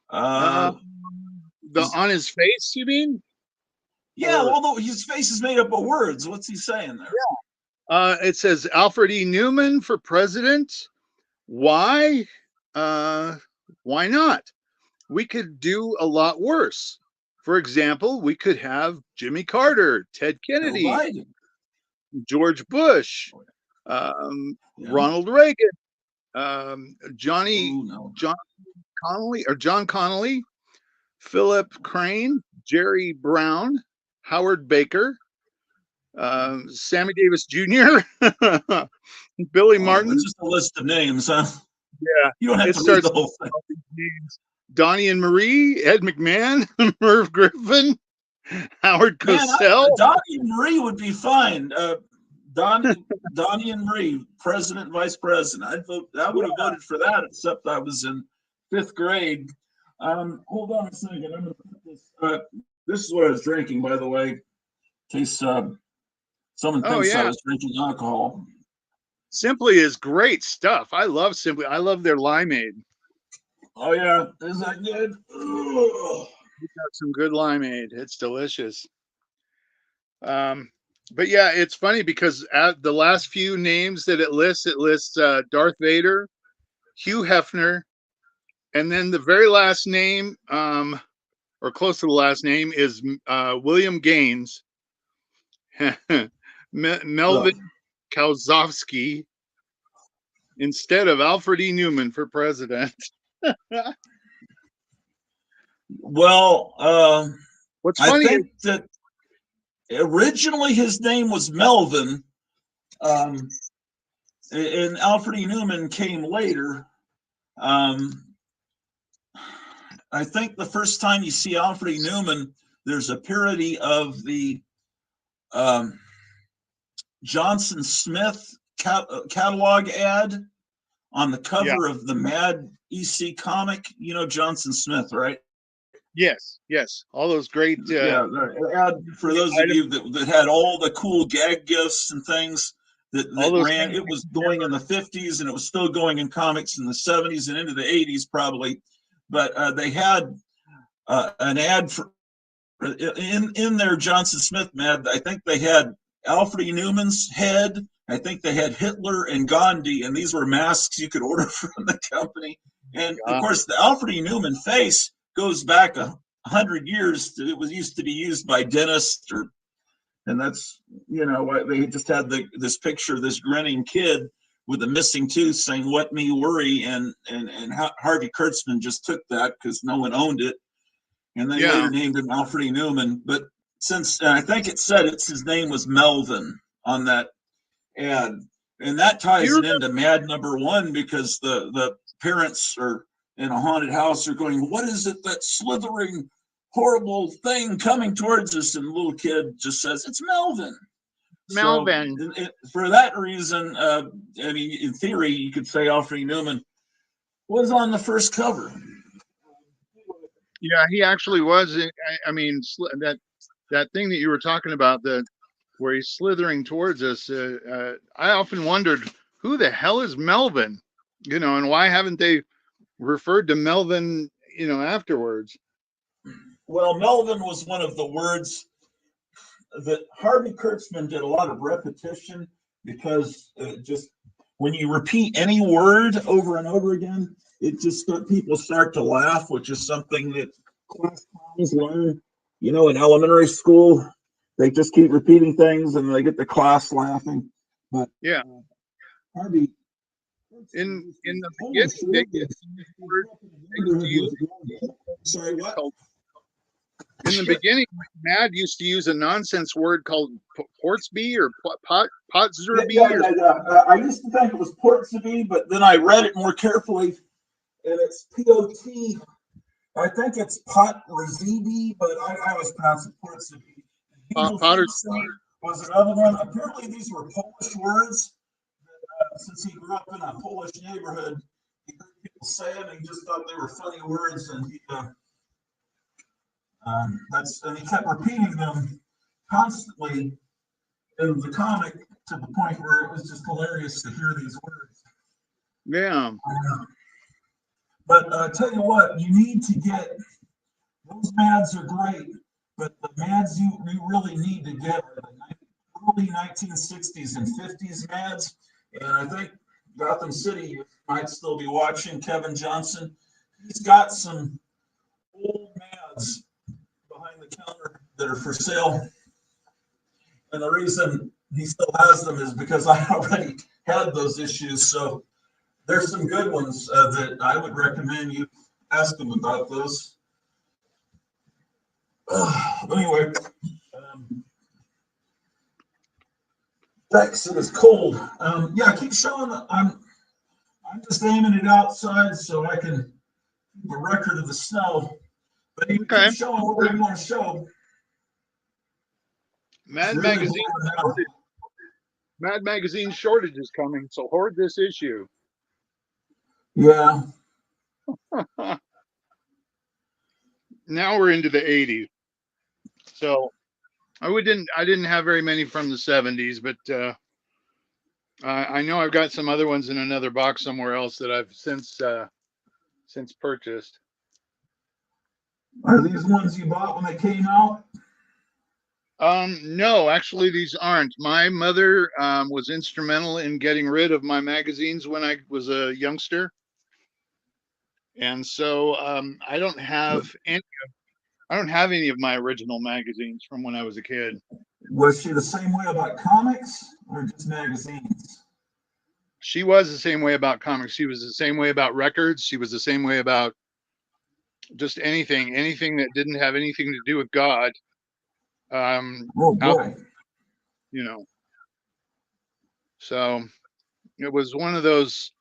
Uh, on his face, you mean? Yeah, although his face is made up of words. What's he saying there? Yeah. It says Alfred E. Newman for president. Why? Why not? We could do a lot worse. For example, we could have Jimmy Carter, Ted Kennedy, George Bush, Ronald Reagan, John Connolly, Philip Crane, Jerry Brown, Howard Baker, Sammy Davis Jr., Billy Martin. Just a list of names, huh? Yeah, you don't have to read the whole thing. Donnie and Marie, Ed McMahon, Merv Griffin, Howard Cosell. Donnie and Marie would be fine. Donnie and Marie, president, vice president. I'd vote. I would have voted for that, except I was in 5th grade. Hold on a second. I'm going to put this. This is what I was drinking, by the way, in case someone thinks I was drinking alcohol. Simply is great stuff. I love Simply. I love their limeade. Oh yeah, is that good? We got some good limeade. It's delicious. But yeah, it's funny because at the last few names that it lists Darth Vader, Hugh Hefner, and then the very last name, or close to the last name, is William Gaines, Melvin Kauzovsky, instead of Alfred E. Newman for president. Well, what's funny? I think that originally his name was Melvin, and Alfred E. Newman came later. I think the first time you see Alfred E. Newman, there's a parody of the Johnson Smith catalog ad on the cover of the Mad EC comic. You know Johnson Smith, right? Yes. All those great. The ad for those of you that had all the cool gag gifts and things that ran. It was going in the 50s and it was still going in comics in the 70s and into the 80s probably. But they had an ad for in their Johnson Smith ad. I think they had Alfred E. Newman's head. I think they had Hitler and Gandhi, and these were masks you could order from the company. And of course, the Alfred E. Newman face goes back 100 years. It was used to be used by dentists, and that's why they just had this picture of this grinning kid with a missing tooth saying "What me worry," and Harvey Kurtzman just took that because no one owned it, and they later named him Alfred E. Newman. But since I think it said his name was Melvin on that ad, and that ties it into Mad #1 because the parents are in a haunted house are going, "What is it, that slithering horrible thing coming towards us?" And the little kid just says, "It's Melvin." So, for that reason, I mean, in theory, you could say Alfred Newman was on the first cover. Yeah, he actually was. I mean, that thing that you were talking about, where he's slithering towards us. I often wondered who the hell is Melvin, and why haven't they referred to Melvin, afterwards? Well, Melvin was one of the words that Harvey Kurtzman did a lot of repetition, because just when you repeat any word over and over again, people start to laugh, which is something that class clowns learn. In elementary school, they just keep repeating things and they get the class laughing. But yeah, Harvey, in the beginning, they used to use sorry, what? In the beginning, Mad used to use a nonsense word called Portsby or Potserby. Yeah. I used to think it was Portsby, but then I read it more carefully, and it's P-O-T. I think it's Potserby, but I always pronounce it Portsby. Potter Was another one. Apparently, these were Polish words. Since he grew up in a Polish neighborhood, he heard people say them, and he just thought they were funny words, and he kept repeating them constantly in the comic, to the point where it was just hilarious to hear these words. Yeah. But tell you what, you need to get those Mads are great, but the Mads you really need to get are the early 1960s and 50s Mads. And I think Gotham City might still be watching. Kevin Johnson, he's got some old Mads behind the counter that are for sale. And the reason he still has them is because I already had those issues. So there's some good ones that I would recommend you ask them about those. Anyway, Texas is cold. Yeah, keep showing. I'm just aiming it outside so I can keep a record of the snow. But you Okay. keep showing what you want to show. Mad Really Magazine shortage is coming, so hoard this issue. Yeah. Now we're into the 80s. So I didn't have very many from the 70s, but I know I've got some other ones in another box somewhere else that I've since purchased. Are these ones you bought when they came out? No, actually, these aren't. My mother was instrumental in getting rid of my magazines when I was a youngster, and so I don't have any of my original magazines from when I was a kid. Was she the same way about comics or just magazines? She was the same way about comics. She was the same way about records. She was the same way about just anything that didn't have anything to do with God. Oh boy. So it was one of those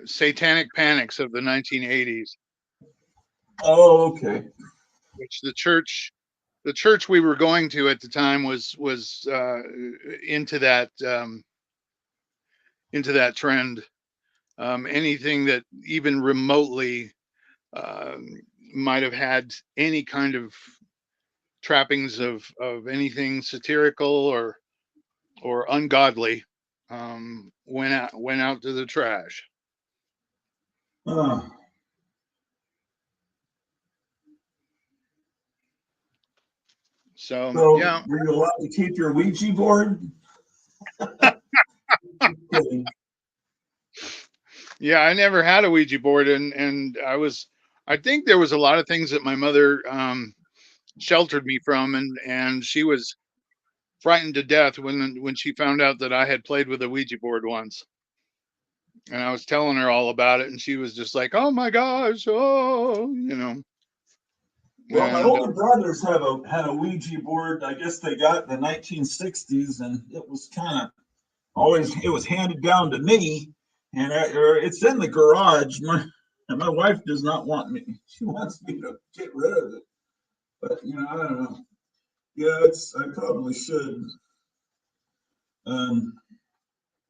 satanic panics of the 1980s. Oh, okay. Which the church we were going to at the time was into that trend. Anything that even remotely might have had any kind of trappings of anything satirical or ungodly went out to the trash. So yeah. Were you allowed to keep your Ouija board? Yeah, I never had a Ouija board, and I think there was a lot of things that my mother sheltered me from, and she was frightened to death when she found out that I had played with a Ouija board once. And I was telling her all about it, and she was just like, "Oh my gosh, oh." Well, my older brothers had a Ouija board. I guess they got in the 1960s, and it was kind of it was handed down to me, and it's in the garage. My wife does not want me. She wants me to get rid of it, but I don't know. Yeah, I probably should.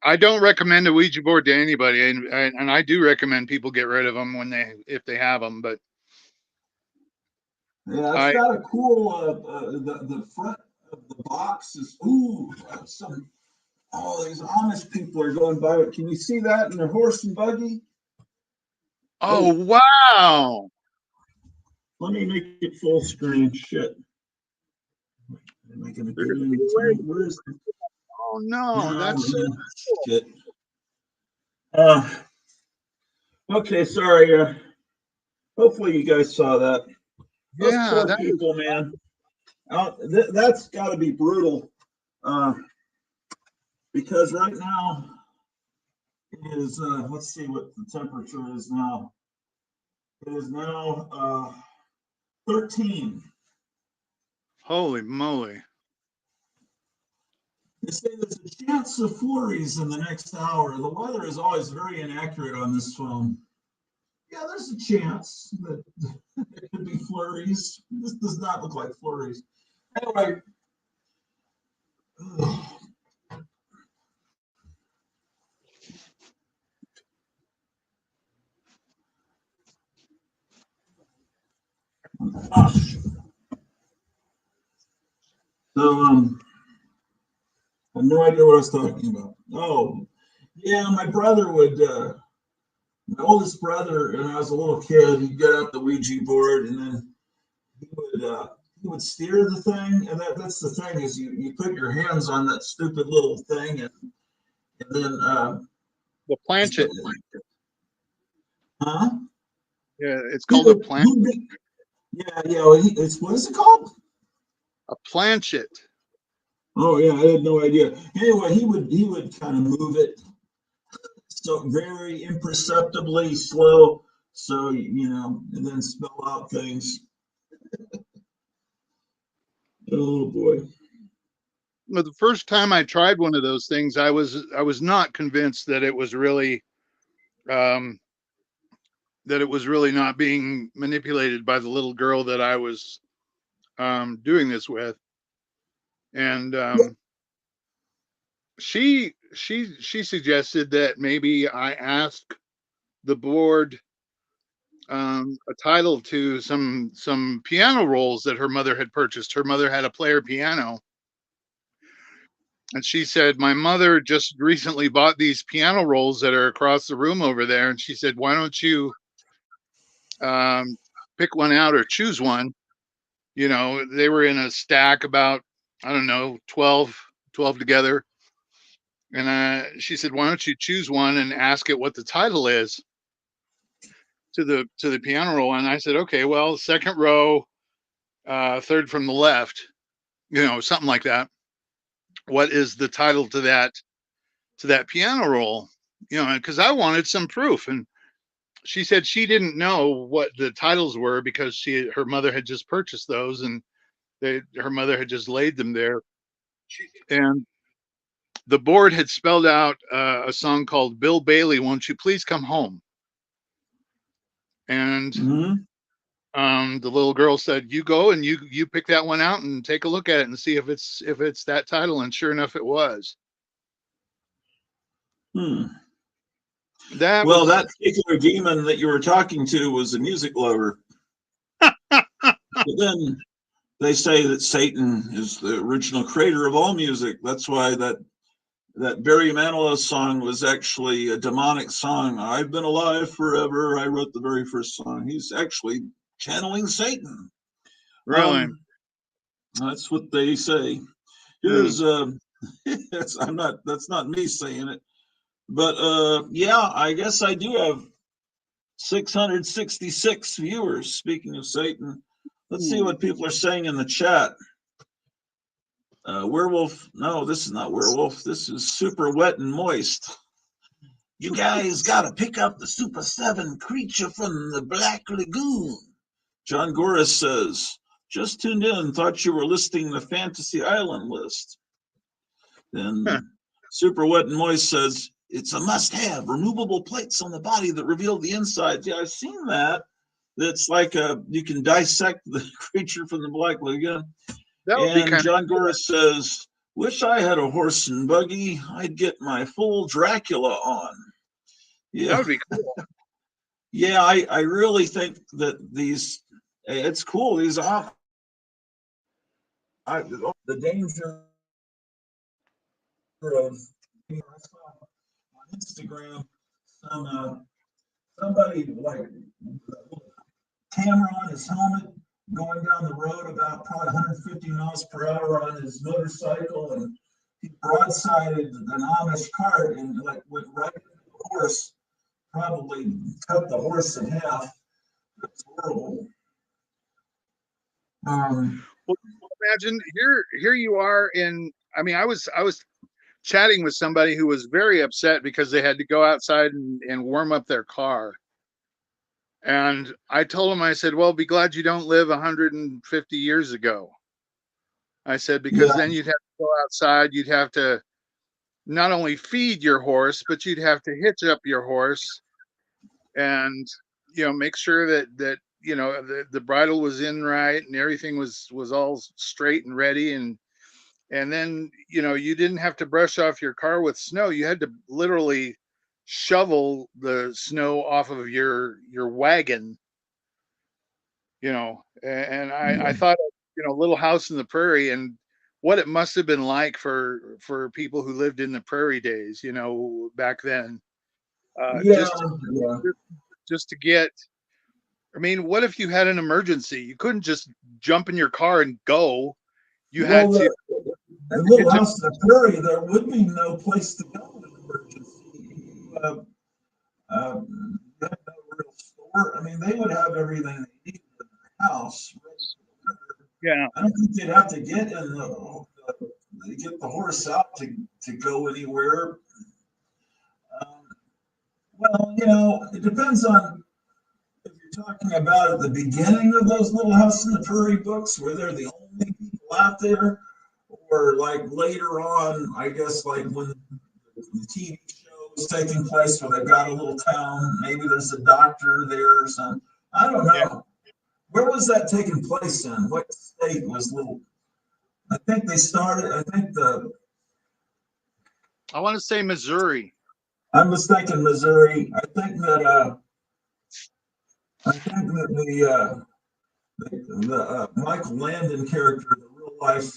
I don't recommend a Ouija board to anybody, and I do recommend people get rid of them if they have them. But Yeah, it's I got a cool. The front of the box is some. Oh, these Amish people are going by it. Can you see that in their horse and buggy? oh wow, Let me make it full screen. Shit. Am I going to they're get gonna in be time? away. Where is it? Oh no, No, that's so man. cool. Shit. Uh, okay, sorry. Hopefully you guys saw that. Those Yeah, poor that is people, man. That's got to be brutal. Uh, because right now it is. Let's see what the temperature is now. It is now 13. holy moly. They say there's a chance of flurries in the next hour. The weather is always very inaccurate on this phone. Yeah, there's a chance that it could be flurries. This does not look like flurries. Anyway, so I have no idea what I was talking about. Oh, yeah, my oldest brother, when I was a little kid, he'd get out the Ouija board and then he would steer the thing. And that's the thing is you put your hands on that stupid little thing and then The planchet. huh? Yeah, it's He called a would, plant. yeah. Well, it's what is it called? A planchet. Oh yeah, I had no idea. Anyway, he would kind of move it so very imperceptibly slow, so and then spell out things. Oh boy. Well, the first time I tried one of those things, I was not convinced that it was really um, not being manipulated by the little girl that I was doing this with, and she suggested that maybe I ask the board a title to some piano rolls that her mother had purchased. Her mother had a player piano, and she said my mother just recently bought these piano rolls that are across the room over there, and she said why don't you um, pick one out or choose one. They were in a stack about, I don't know, 12 together. And she said, why don't you choose one and ask it what the title is to the piano roll? And I said, okay, well, second row, third from the left, something like that. What is the title to that piano roll? Because I wanted some proof. And she said she didn't know what the titles were because her mother had just purchased those, and her mother had just laid them there. And the board had spelled out a song called Bill Bailey, Won't You Please Come Home? And Mm-hmm. the little girl said, you go and you pick that one out and take a look at it and see if it's that title. And sure enough, it was. That Well, was that particular demon that you were talking to was a music lover. But then they say that Satan is the original creator of all music. That's why that Barry Manilow song was actually a demonic song. I've been alive forever. I wrote the very first song. He's actually channeling Satan. really. That's what they say. Here's that's not me saying it. But yeah, I guess I do have 666 viewers. Speaking of Satan, let's see what people are saying in the chat. Werewolf, no, this is not werewolf. This is super wet and moist. You guys got to pick up the Super 7 creature from the Black Lagoon. John Goris says, just tuned in, thought you were listing the Fantasy Island list. Then Super Wet and Moist says, it's a must-have, removable plates on the body that reveal the inside. Yeah, I've seen that. That's like you can dissect the creature from the Black Lagoon. That would be And kind John Goris says, Wish I had a horse and buggy. I'd get my full Dracula on. That Yeah, would be cool. yeah. I really think that it's cool. The danger of I saw on Instagram somebody like camera on his helmet going down the road about probably 150 miles per hour on his motorcycle, and he broadsided an Amish cart and like went right into the horse, probably cut the horse in half. It's horrible. Well, imagine here you are in. I mean, I was chatting with somebody who was very upset because they had to go outside and warm up their car. And I told him, I said, well, be glad you don't live 150 years ago. I said, because Yeah, then you'd have to go outside, you'd have to not only feed your horse, but you'd have to hitch up your horse and make sure that the bridle was in right and everything was all straight and ready, and then you didn't have to brush off your car with snow. You had to literally shovel the snow off of your wagon, and I thought of, Little House in the Prairie and what it must have been like for people who lived in the prairie days, back then. yeah, Just yeah. just to get. I mean, what if you had an emergency? You couldn't just jump in your car and go. You Well, had to the get little to. house in the prairie, there would be no place to go in an emergency. They had no real store. I mean, they would have everything they needed in the house. Yeah. I don't think they'd have to get the horse out to go anywhere. Um, well, it depends on if you're talking about at the beginning of those Little House in the Prairie books, where they're the only people out there, or like later on, I guess, like when the TV show was taking place where they got a little town, maybe there's a doctor there or something. I don't Yeah. know. Where was that taking place in? What state was Little? I think they started. I want to say Missouri. I'm mistaken, Missouri. I think that the Michael Landon character, the real life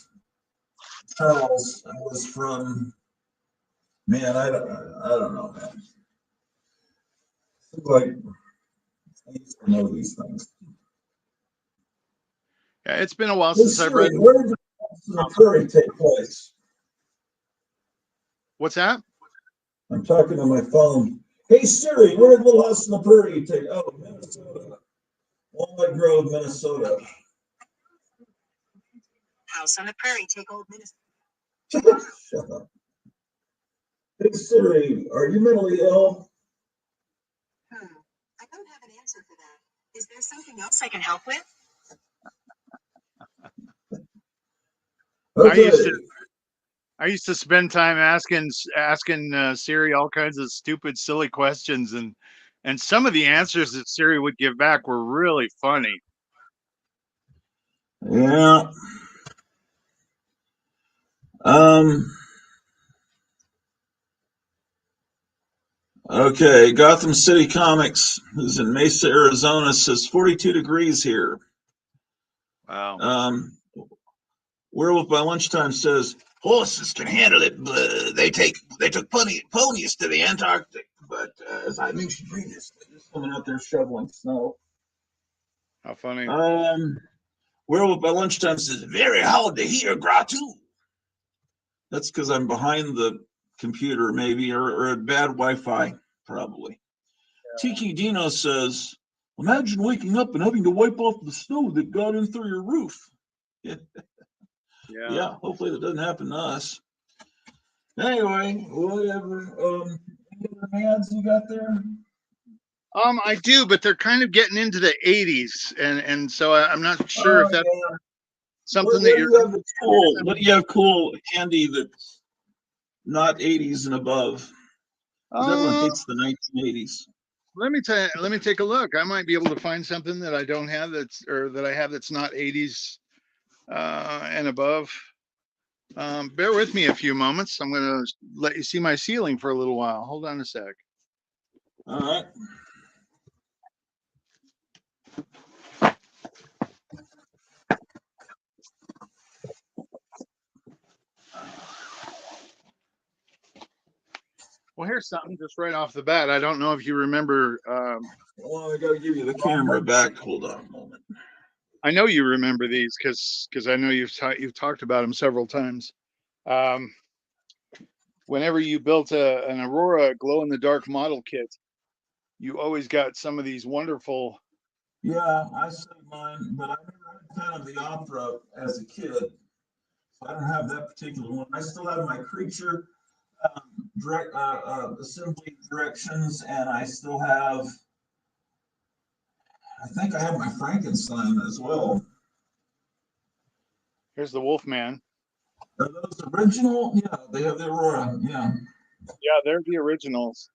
Charles, was from. Man, I don't know, man. Seems like I used to know these things. Yeah, it's been a while Hey since I've read. Siri, where did the Prairie take place? What's that? I'm talking on my phone. Hey Siri, where did Little House in the Prairie take? Oh, Minnesota, Walnut Grove, Minnesota. House on the Prairie, take old Minnesota. Shut up. Hey Siri, are you mentally ill? I don't have an answer for that. Is there something else I can help with? Okay. I used to spend time asking Siri all kinds of stupid, silly questions, and some of the answers that Siri would give back were really funny. Yeah. Um. Okay. Gotham City Comics, who's in Mesa, Arizona, says 42 degrees here. Wow. Werewolf by Lunchtime says horses can handle it, but they took ponies to the Antarctic. But as I mentioned previously, there's someone out there shoveling snow. How funny. Werewolf by Lunchtime says very hard to hear, Gratu. That's because I'm behind the computer, maybe, or a bad Wi-Fi, probably. Yeah. Tiki Dino says, imagine waking up and having to wipe off the snow that got in through your roof. Yeah, hopefully that doesn't happen to us. Anyway, whatever. Any other ads you got there? I do, but they're kind of getting into the 80s, and so I'm not sure if that's something that you're. What do you have cool handy that's not 80s and above? Everyone hates the 1980s. Let me take a look. I might be able to find something that I don't have that I have that's not 80s and above. Bear with me a few moments. I'm going to let you see my ceiling for a little while. Hold on a sec. All right. Well, here's something just right off the bat. I don't know if you remember. Well, I got to give you the camera back. Hold on a moment. I know you remember these because I know you've talked about them several times. Whenever you built an Aurora glow in the dark model kit, you always got some of these wonderful. Yeah, I saved mine, but I never had kind of the opera as a kid. So I don't have that particular one. I still have my creature assembly directions, and I still have. I think I have my Frankenstein as well. Here's the Wolfman. Are those original? Yeah, they have the Aurora. Yeah. Yeah, they're the originals.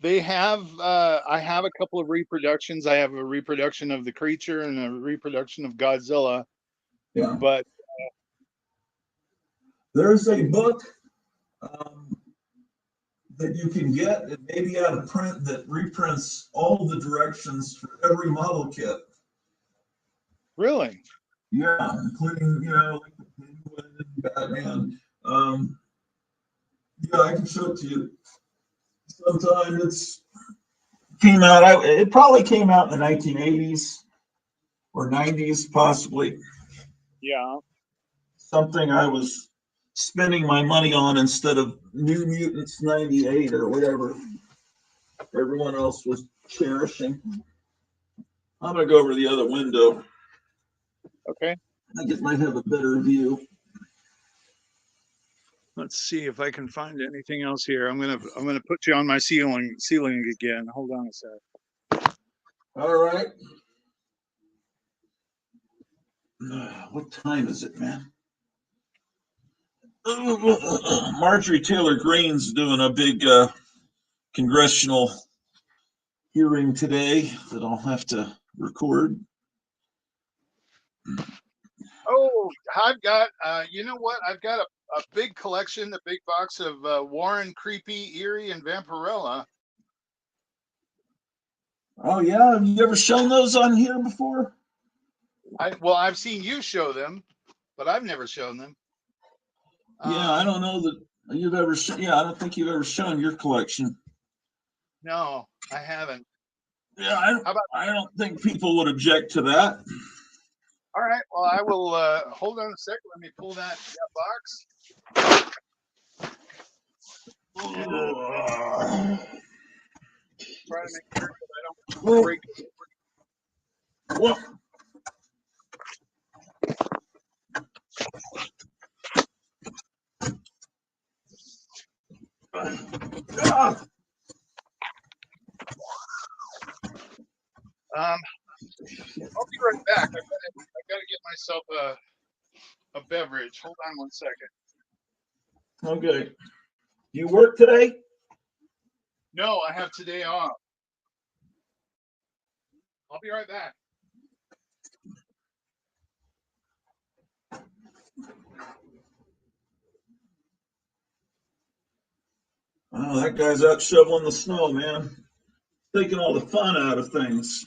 They have. I have a couple of reproductions. I have a reproduction of the creature and a reproduction of Godzilla. Yeah. But there's a book that you can get, it may be out of print, that reprints all the directions for every model kit. really, Yeah, including, like the Penguin and Batman. Yeah, I can show it to you sometime. It probably came out in the 1980s or 90s, possibly. yeah. Something I was spending my money on instead of New Mutants 98 or whatever everyone else was cherishing. I'm going to go over to the other window. Okay. I think it might have a better view. Let's see if I can find anything else here. I'm gonna put you on my ceiling again. Hold on a sec. All right. What time is it, man? Marjorie Taylor Greene's doing a big congressional hearing today that I'll have to record. Oh, I've got. You know what? I've got a big collection, a big box of Warren, Creepy, Eerie, and Vampirella. Oh yeah, have you ever shown those on here before? I've seen you show them, but I've never shown them. Yeah, I don't know that you've ever. Yeah, I don't think you've ever shown your collection. No, I haven't. Yeah, I don't think people would object to that. All right. Well, I will. Hold on a second. Let me pull that box. Try to make sure that I don't break it. Well, I'll be right back. I gotta get myself a beverage. Hold on one second. okay. You work today? No, I have today off. I'll be right back. Oh, that guy's out shoveling the snow, man. Taking all the fun out of things.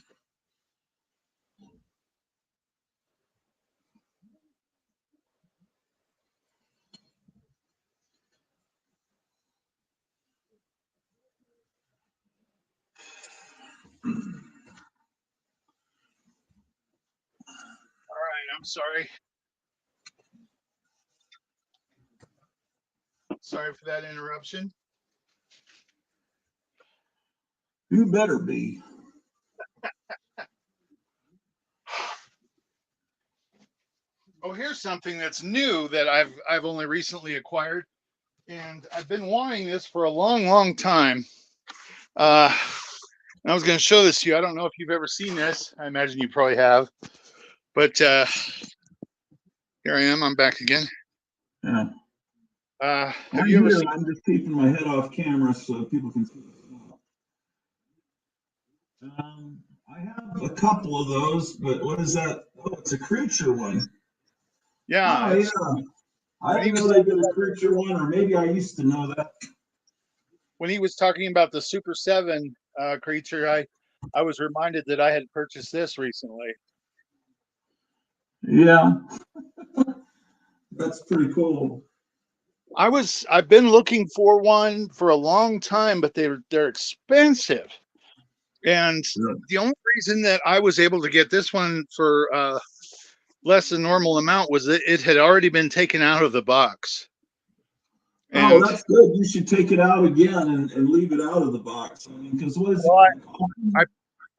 All right, I'm sorry. Sorry for that interruption. You better be. Oh, here's something that's new that I've only recently acquired, and I've been wanting this for a long time. I was going to show this to you. I don't know if you've ever seen this. I imagine you probably have, but here I am. I'm back again. Yeah. Have you ever seen? I'm just keeping my head off camera so people can see. I have a couple of those, but what is that? Oh, it's a creature one. Yeah. Oh, yeah. I When he didn't was know they did a creature one, or maybe I used to know that. when he was talking about the Super 7 creature, I was reminded that I had purchased this recently. Yeah, that's pretty cool. I've been looking for one for a long time, but they're expensive. And Yeah. the only reason that I was able to get this one for less than normal amount was that it had already been taken out of the box. Oh, And that's good. You should take it out again and leave it out of the box. I mean, because what is well, it?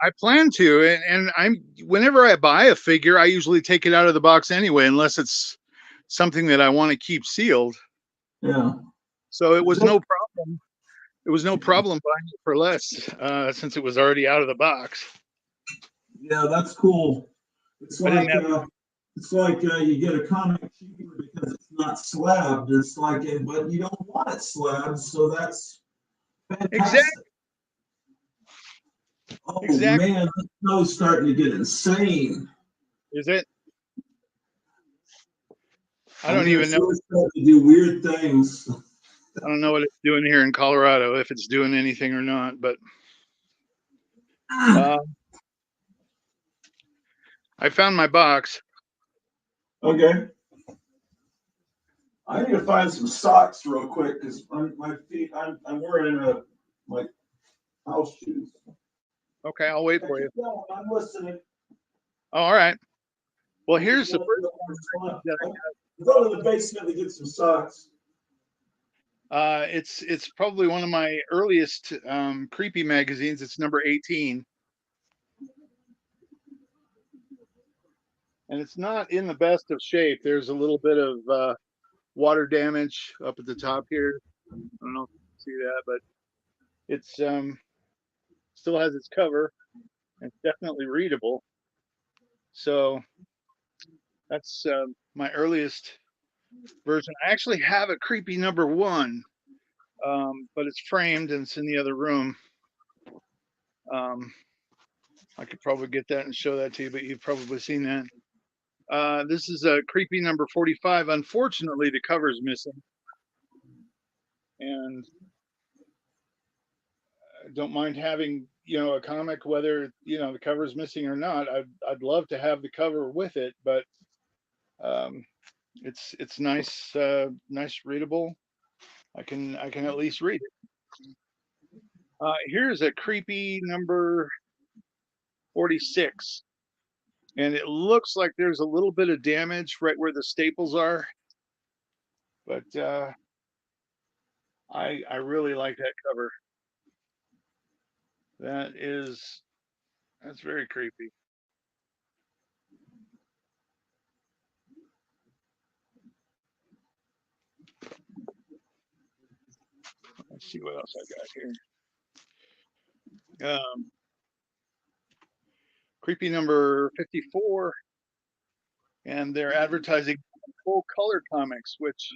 I plan to, and I'm whenever I buy a figure, I usually take it out of the box anyway, unless it's something that I want to keep sealed. Yeah. So it was no problem. It was no problem buying it for less since it was already out of the box. Yeah, that's cool. It's I didn't like have. you get a comic cheaper because it's not slabbed. It's like, but you don't want it slabbed, so that's Exactly. fantastic. Oh Exactly. man, this snow's starting to get insane. Is it? I I don't mean, even it's know. really starting to do weird things. I don't know what it's doing here in Colorado, if it's doing anything or not. But uh, I found my box. Okay. I need to find some socks real quick because my feet. I'm wearing my house shoes. Okay, I'll wait for you. No, I'm listening. Oh, all right. Well, I here's just the want first to one that go to the basement to get some socks. it's probably one of my earliest creepy magazines. It's number 18, and it's not in the best of shape. There's a little bit of water damage up at the top here. I don't know if you can see that, but it's still has its cover and it's definitely readable. So that's my earliest version. I actually have a creepy number 1, but it's framed and it's in the other room. Um, I could probably get that and show that to you, but you've probably seen that. This is a creepy number 45. Unfortunately, the cover's missing, and I don't mind having a comic, whether the cover's missing or not. I'd love to have the cover with it, but um, it's nice, nice readable. I can at least read it. Here's a creepy number 46. And it looks like there's a little bit of damage right where the staples are, but I really like that cover. That's very creepy. Let's see what else I got here. Creepy number 54, and they're advertising full color comics, which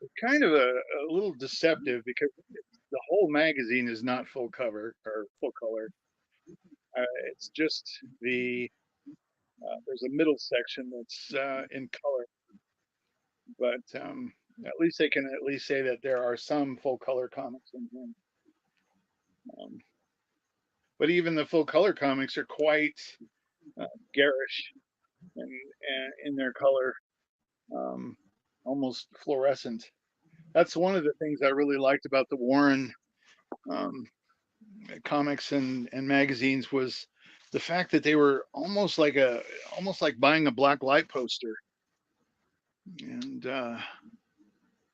is kind of a little deceptive because the whole magazine is not full cover or full color. It's just there's a middle section that's in color, but at least they can at least say that there are some full color comics in here. But even the full color comics are quite garish in their color, um, almost fluorescent. That's one of the things I really liked about the Warren um, comics and magazines was the fact that they were almost like buying a black light poster. And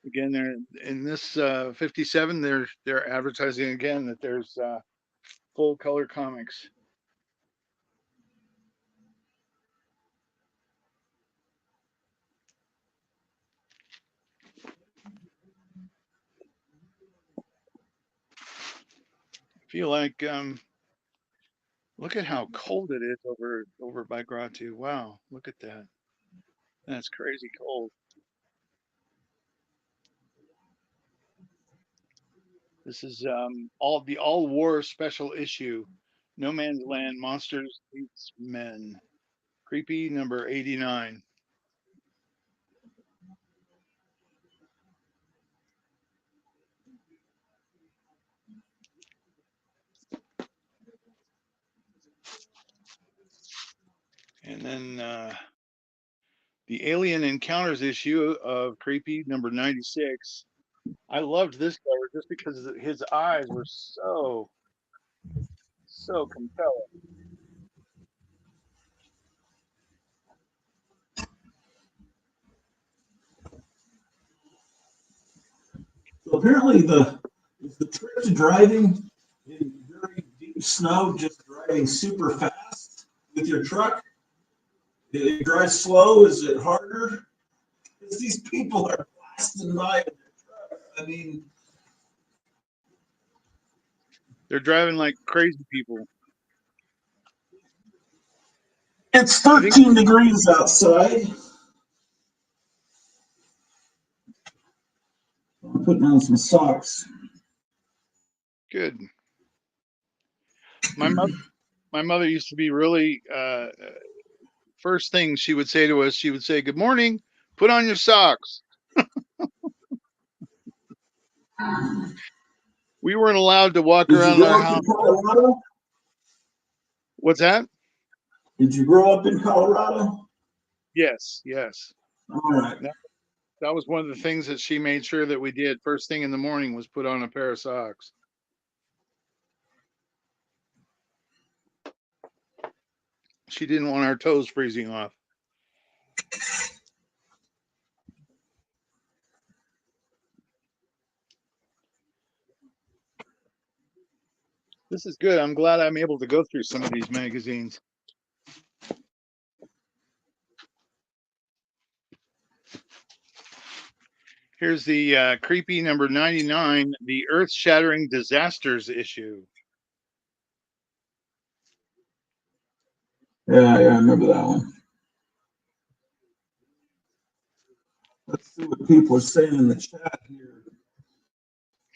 again, they're in this 57. They're advertising again that there's full color comics. I feel like look at how cold it is over by Gratu. Wow, look at that. That's crazy cold. This is all war special issue. No Man's Land Monsters Eats Men. Creepy number 89. And then the Alien Encounters issue of Creepy number 96. I loved this cover just because his eyes were so compelling. So apparently the trick to driving in very deep snow, just driving super fast with your truck. Did it drive slow? Is it harder? Because these people are blasting by in their trucks. I mean, they're driving like crazy people. it's 13 degrees outside. I'm putting on some socks. Good. My mother used to be really first thing she would say to us, she would say, "Good morning, put on your socks." We weren't allowed to walk Did you around grow our up house. in Colorado? What's that? Did you grow up in Colorado? Yes. All right. That was one of the things that she made sure that we did. First thing in the morning was put on a pair of socks. She didn't want our toes freezing off. This is good. I'm glad I'm able to go through some of these magazines. Here's the Creepy number 99, the Earth-Shattering Disasters issue. Yeah, I remember that one. Let's see what people are saying in the chat here.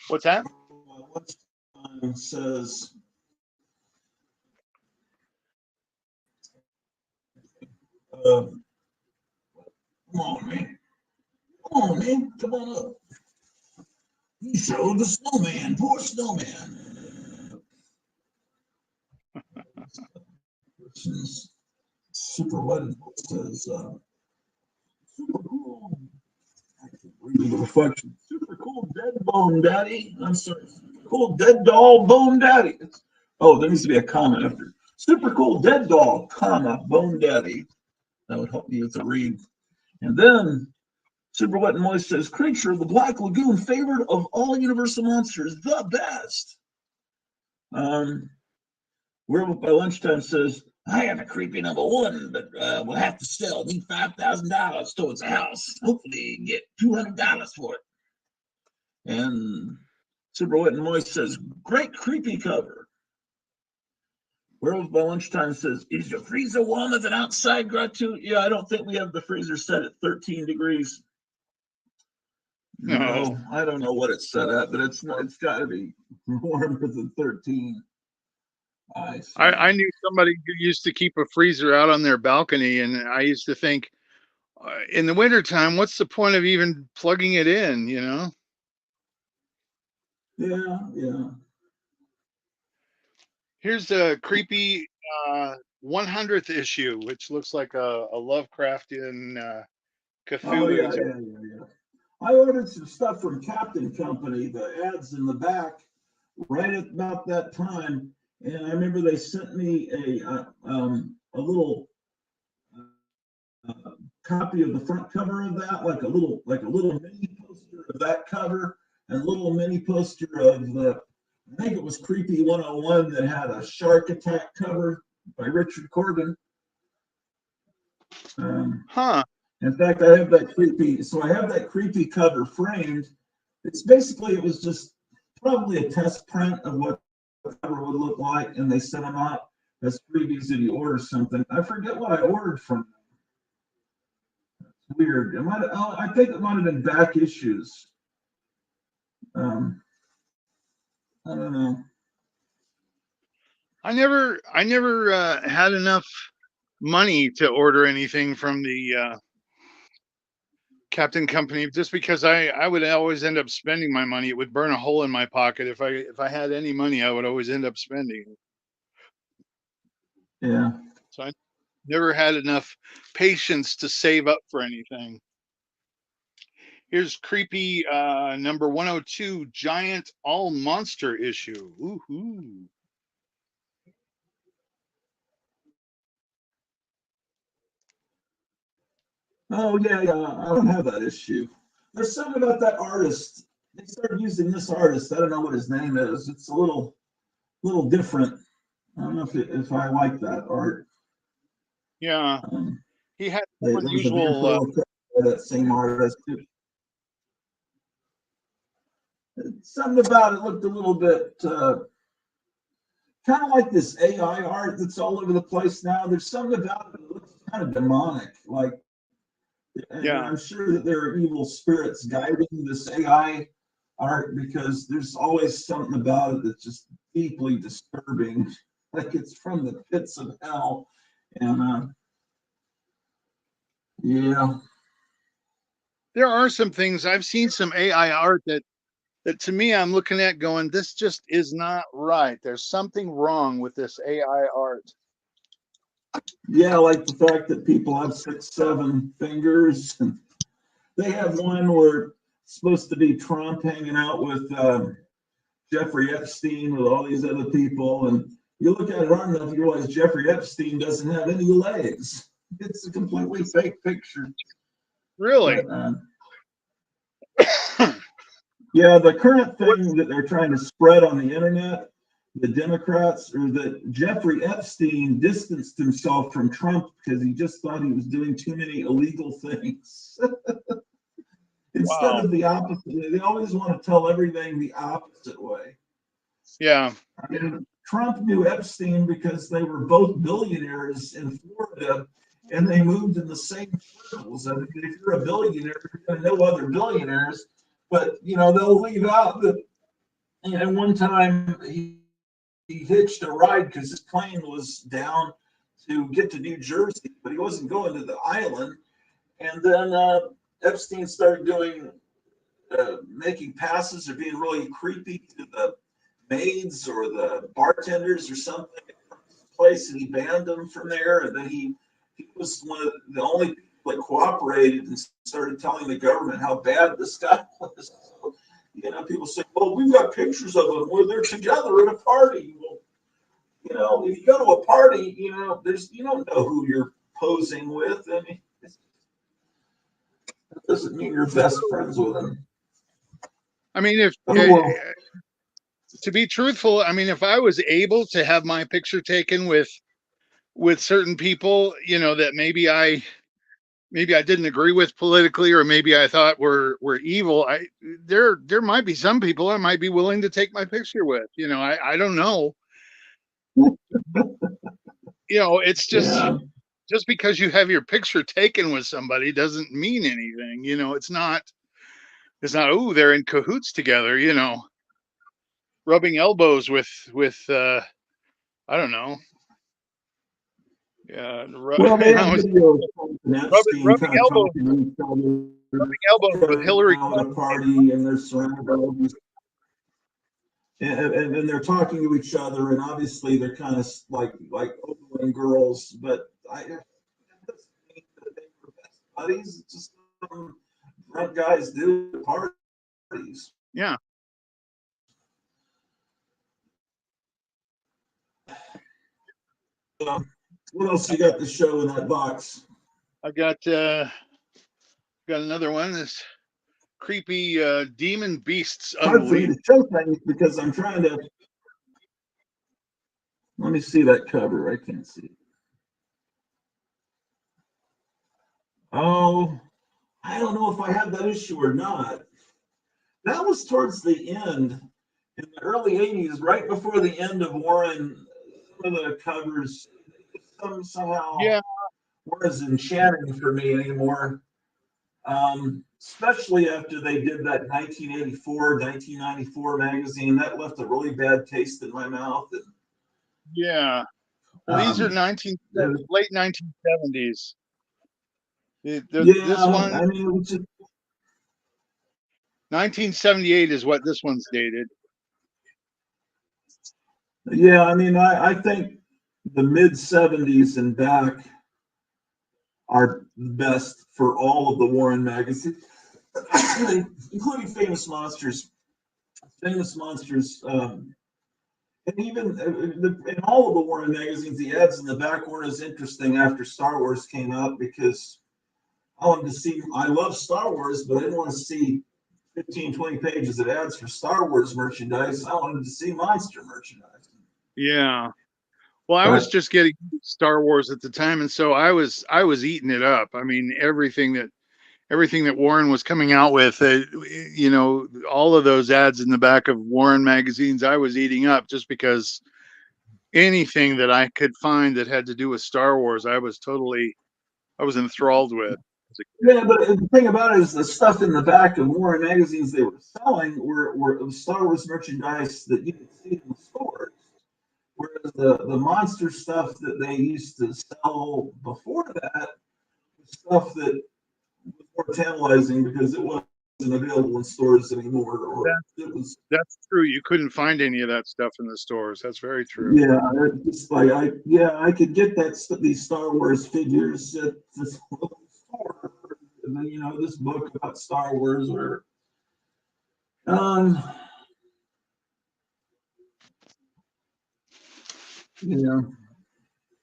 What's that? It says, come on, man. Come on, man. Come on up. You showed the snowman. Poor snowman. Super wedding says, super cool. Reading the reflection. Super cool dead bone daddy. I'm sorry. Cool dead doll bone daddy. Oh, there needs to be a comment after. Super cool dead doll, comma, bone daddy. That would help me with the read. And then Super Wet and Moist says, Creature of the Black Lagoon, favorite of all Universal monsters, the best. Werewolf by Lunchtime says, I have a creepy number one, but we'll have to sell. Need $5,000 towards a house. Hopefully get $200 for it. And Super Wet and Moist says, great creepy cover. Werewolf by Lunchtime says, is your freezer warmer than outside, Gratu? Yeah, I don't think we have the freezer set at 13 degrees. No, I don't know what it's set at, but it's got to be warmer than 13. I knew somebody who used to keep a freezer out on their balcony, and I used to think, in the wintertime, what's the point of even plugging it in, you know? Yeah. Here's a creepy 100th issue, which looks like a Lovecraftian Cthulhu. Yeah. I ordered some stuff from Captain Company, the ads in the back, right at about that time, and I remember they sent me a little copy of the front cover of that, like a little mini poster of that cover, and a little mini poster of I think it was Creepy 101 that had a shark attack cover by Richard Corgan. In fact, I have that creepy cover framed. It was just probably a test print of what the cover would look like, and they sent them out as freebies if you order something. I forget what I ordered from them. It's weird. I think it might have been back issues. I don't know. I never had enough money to order anything from the Captain Company, just because I would always end up spending my money. It would burn a hole in my pocket. If I had any money, I would always end up spending. Yeah. So Never had enough patience to save up for anything. Here's creepy number 102, giant all monster issue. Woohoo. Oh yeah, yeah. I don't have that issue. There's something about that artist. They started using this artist. I don't know what his name is. It's a little different. I don't know if I like that art. Yeah, Um, he had there was a unusual. beautiful that same artist. Something about it looked a little bit kind of like this AI art that's all over the place now. There's something about it that looks kind of demonic. Like, and Yeah, I'm sure that there are evil spirits guiding this AI art because there's always something about it that's just deeply disturbing. Like it's from the pits of hell. And yeah. there are some things I've seen some AI art that to me I'm looking at going, this just is not right. There's something wrong with this AI art. Yeah, like the fact that people have 6, 7 fingers. They have one where it's supposed to be Trump hanging out with Jeffrey Epstein with all these other people. And you look at it hard enough, you realize Jeffrey Epstein doesn't have any legs. It's a completely fake picture. Really? But, yeah, the current thing that they're trying to spread on the internet, the Democrats, are that Jeffrey Epstein distanced himself from Trump because he just thought he was doing too many illegal things. Instead Wow. of the opposite, they always want to tell everything the opposite way. Yeah. I mean, Trump knew Epstein because they were both billionaires in Florida and they moved in the same circles. I mean, if you're a billionaire, you're going to know other billionaires, but they'll leave out that. And one time he hitched a ride because his plane was down to get to New Jersey, but he wasn't going to the island. And then Epstein started making passes or being really creepy to the maids or the bartenders or something place, and he banned them from there. And then he was one of the only people that cooperated and started telling the government how bad this guy was. So, people say, "Well, we've got pictures of them where they're together at a party." Well, if you go to a party, you don't know who you're posing with. I mean, that doesn't mean you're best friends with them. I mean, if Oh, well. to be truthful, I mean, if I was able to have my picture taken with certain people, that maybe I didn't agree with politically, or maybe I thought were evil, there might be some people I might be willing to take my picture with. I don't know. It's just because you have your picture taken with somebody doesn't mean anything. It's not, oh, they're in cahoots together, rubbing elbows with I don't know. Yeah, Well, they have videos of Epstein rubbing kind of elbows, talking to each other with Hillary at a Clinton. party, and they're surrounded by all these, and they're talking to each other, and obviously they're kind of like ogling girls, but that doesn't mean that they were best buddies. It's just some drunk guys do at parties. Yeah. What else you got to show in that box? I got another one. This creepy demon beasts Hard for me unleashed. to show things because I'm trying to. Let me see that cover. I can't see it. Oh, I don't know if I have that issue or not. That was towards the end, in the early 80s, right before the end of Warren. Some of the covers somehow Yeah. weren't as enchanting for me anymore. Especially after they did that 1994 magazine. That left a really bad taste in my mouth. And, Yeah. Well, these are late 1970s. This one, I mean, it was just, 1978 is what this one's dated. yeah, I mean, I think the mid 70s and back, are the best for all of the Warren magazines, including Famous Monsters. Famous Monsters, and even in all of the Warren magazines, the ads in the back weren't as interesting after Star Wars came out because I wanted to see, I love Star Wars, but I didn't want to see 15, 20 pages of ads for Star Wars merchandise. I wanted to see monster merchandise. Yeah. Well, I was But just getting Star Wars at the time, and so I was eating it up. I mean, everything that Warren was coming out with, all of those ads in the back of Warren magazines, I was eating up just because anything that I could find that had to do with Star Wars, I was enthralled with. yeah, but the thing about it is the stuff in the back of Warren magazines they were selling were Star Wars merchandise that you could see in the stores. Whereas the monster stuff that they used to sell before that was stuff that was more tantalizing because it wasn't available in stores anymore, or it was. That's true. You couldn't find any of that stuff in the stores. That's very true. Yeah, just like I could get these Star Wars figures at this local store, and then this book about Star Wars, or um, you know,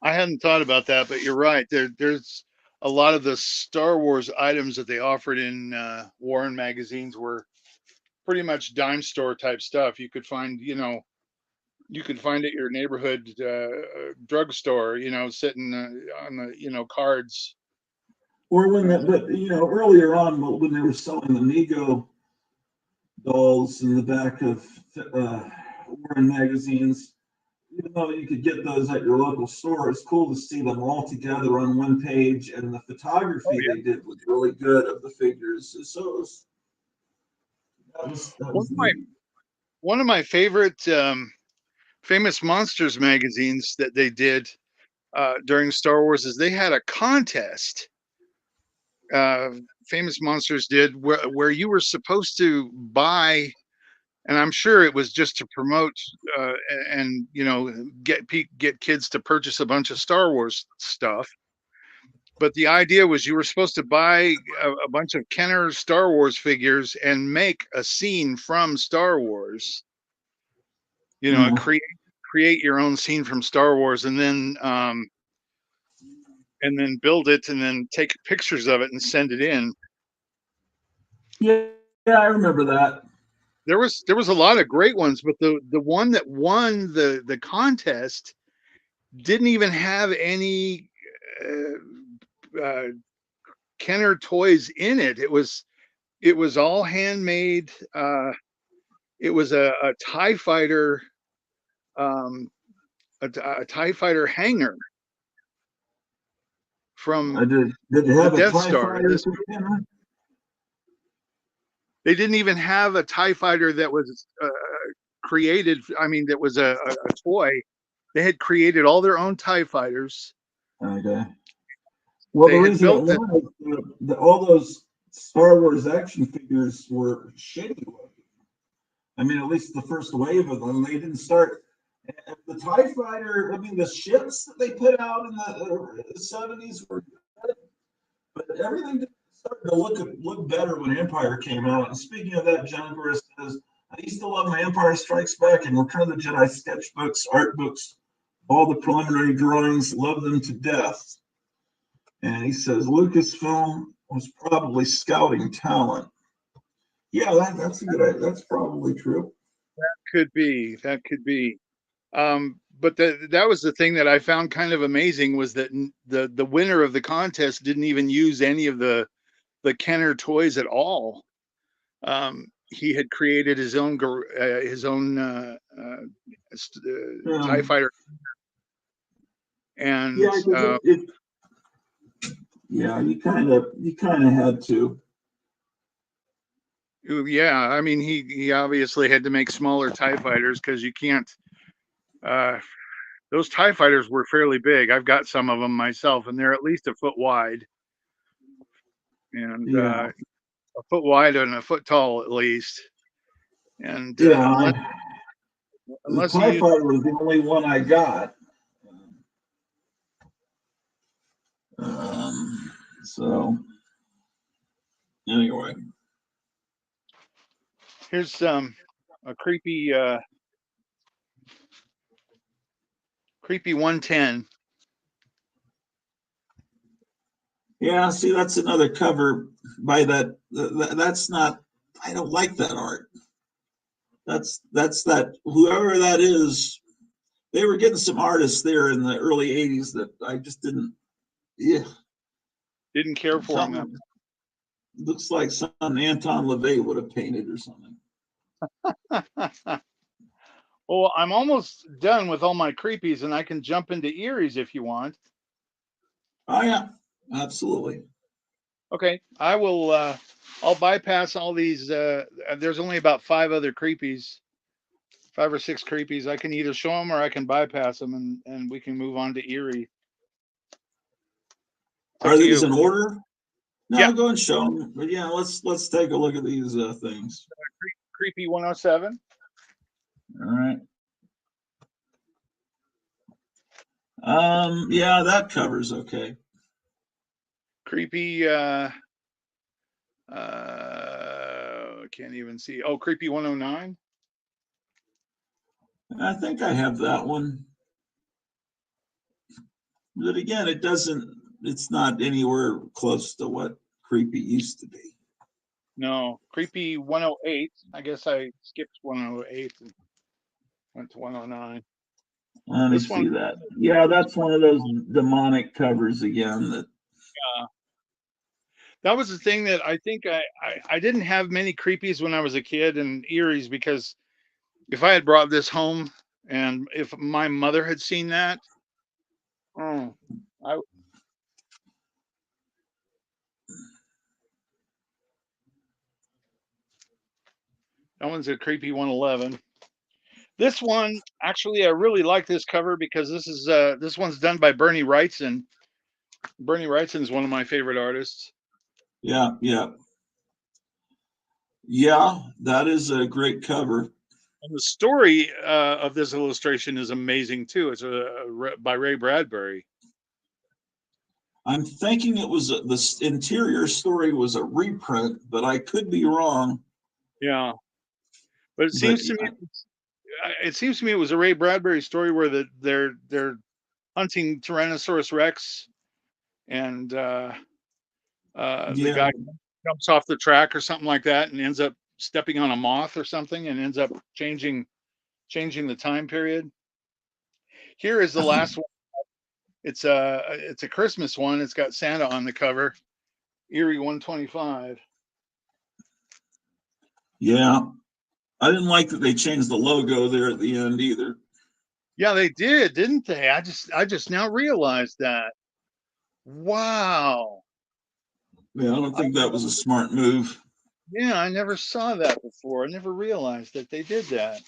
I hadn't thought about that, but you're right. There's a lot of the Star Wars items that they offered in Warren magazines were pretty much dime store type stuff. You could find at your neighborhood drugstore, sitting on the, cards. or when that, but earlier on when they were selling the Mego dolls in the back of Warren magazines. Even though you could get those at your local store, it's cool to see them all together on one page, and the Oh photography yeah. they did was really good of the figures. So that One was of my neat. one of my favorite Famous Monsters magazines that they did during Star Wars is they had a contest. Uh, Famous Monsters did where you were supposed to buy, and I'm sure it was just to promote and get kids to purchase a bunch of Star Wars stuff. But the idea was you were supposed to buy a bunch of Kenner Star Wars figures and make a scene from Star Wars. Yeah, Create your own scene from Star Wars, and then build it, and then take pictures of it and send it in. yeah, yeah. I remember that. There was a lot of great ones, but the one that won the contest didn't even have any uh, Kenner toys in it. It was all handmade. It was a TIE fighter, um, a TIE fighter hangar I from did. Did you the have a Death TIE Star. fighter for dinner? They didn't even have a TIE fighter that was created. I mean, that was a toy. They had created all their own TIE fighters. Okay. Well, the They had reason it built them. was all those Star Wars action figures were shitty looking. I mean, at least the first wave of them, they didn't start. The TIE fighter, I mean, the ships that they put out in the 70s were good, but everything started to look better when Empire came out. And speaking of that, John Gora says, I used to love my Empire Strikes Back and Return of the Jedi sketchbooks, art books, all the preliminary drawings, love them to death. And he says Lucasfilm was probably scouting talent. Yeah, that's a good idea. That's probably true. Could be. That could be. But that was the thing that I found kind of amazing, was that the winner of the contest didn't even use any of the Kenner toys at all. He had created his own TIE Um, fighter, and yeah, yeah, you kind of had to. yeah, I mean, he obviously had to make smaller TIE fighters because you can't. Uh, those TIE fighters were fairly big. I've got some of them myself, and they're at least a foot wide, and Yeah, a foot wide and a foot tall at least. And yeah. The unless you TIE use, fighter was the only one I got. So anyway, Here's a creepy creepy 110. yeah. See, that's another cover by that. That's not. I don't like that art. That's that. Whoever that is, they were getting some artists there in the early '80s that I just didn't. Yeah, Didn't care for him. something looks like something Anton LaVey would have painted or something. Well, I'm almost done with all my creepies, and I can jump into Eries if you want. Oh yeah, absolutely. Okay, I will. I'll bypass all these. There's only about 5 or 6 creepies. I can either show them or I can bypass them, and we can move on to Erie. It's up Are to these you. in order? No, Yeah. go and show them. But yeah, let's take a look at these things. Creepy 107. All right. Yeah, that covers okay. Creepy. Can't even see. Oh, creepy 109. I think I have that one. But again, it doesn't. It's not anywhere close to what creepy used to be. No, creepy 108. I guess I skipped 108 and went to 109. Let me This one, see that. Yeah, that's one of those demonic covers again. that was the thing that I think I didn't have many creepies when I was a kid and Eries, because if I had brought this home and if my mother had seen that, oh, I, that one's a creepy 111. This one, actually, I really like this cover because this one's done by Bernie Wrightson. Bernie Wrightson is one of my favorite artists. Yeah, yeah, yeah. That is a great cover. And the story of this illustration is amazing too. It's by Ray Bradbury. I'm thinking it was the interior story was a reprint, but I could be wrong. Yeah, but But it seems to me it was a Ray Bradbury story where they're hunting Tyrannosaurus Rex, and the yeah, guy jumps off the track or something like that and ends up stepping on a moth or something and ends up changing the time period. Here is the last one. It's a Christmas one. It's got Santa on the cover. Erie 125. yeah. I didn't like that they changed the logo there at the end either. Yeah, they did, didn't they? I just now realized that. Wow. Yeah, I don't think that was a smart move. Yeah, I never saw that before. I never realized that they did that.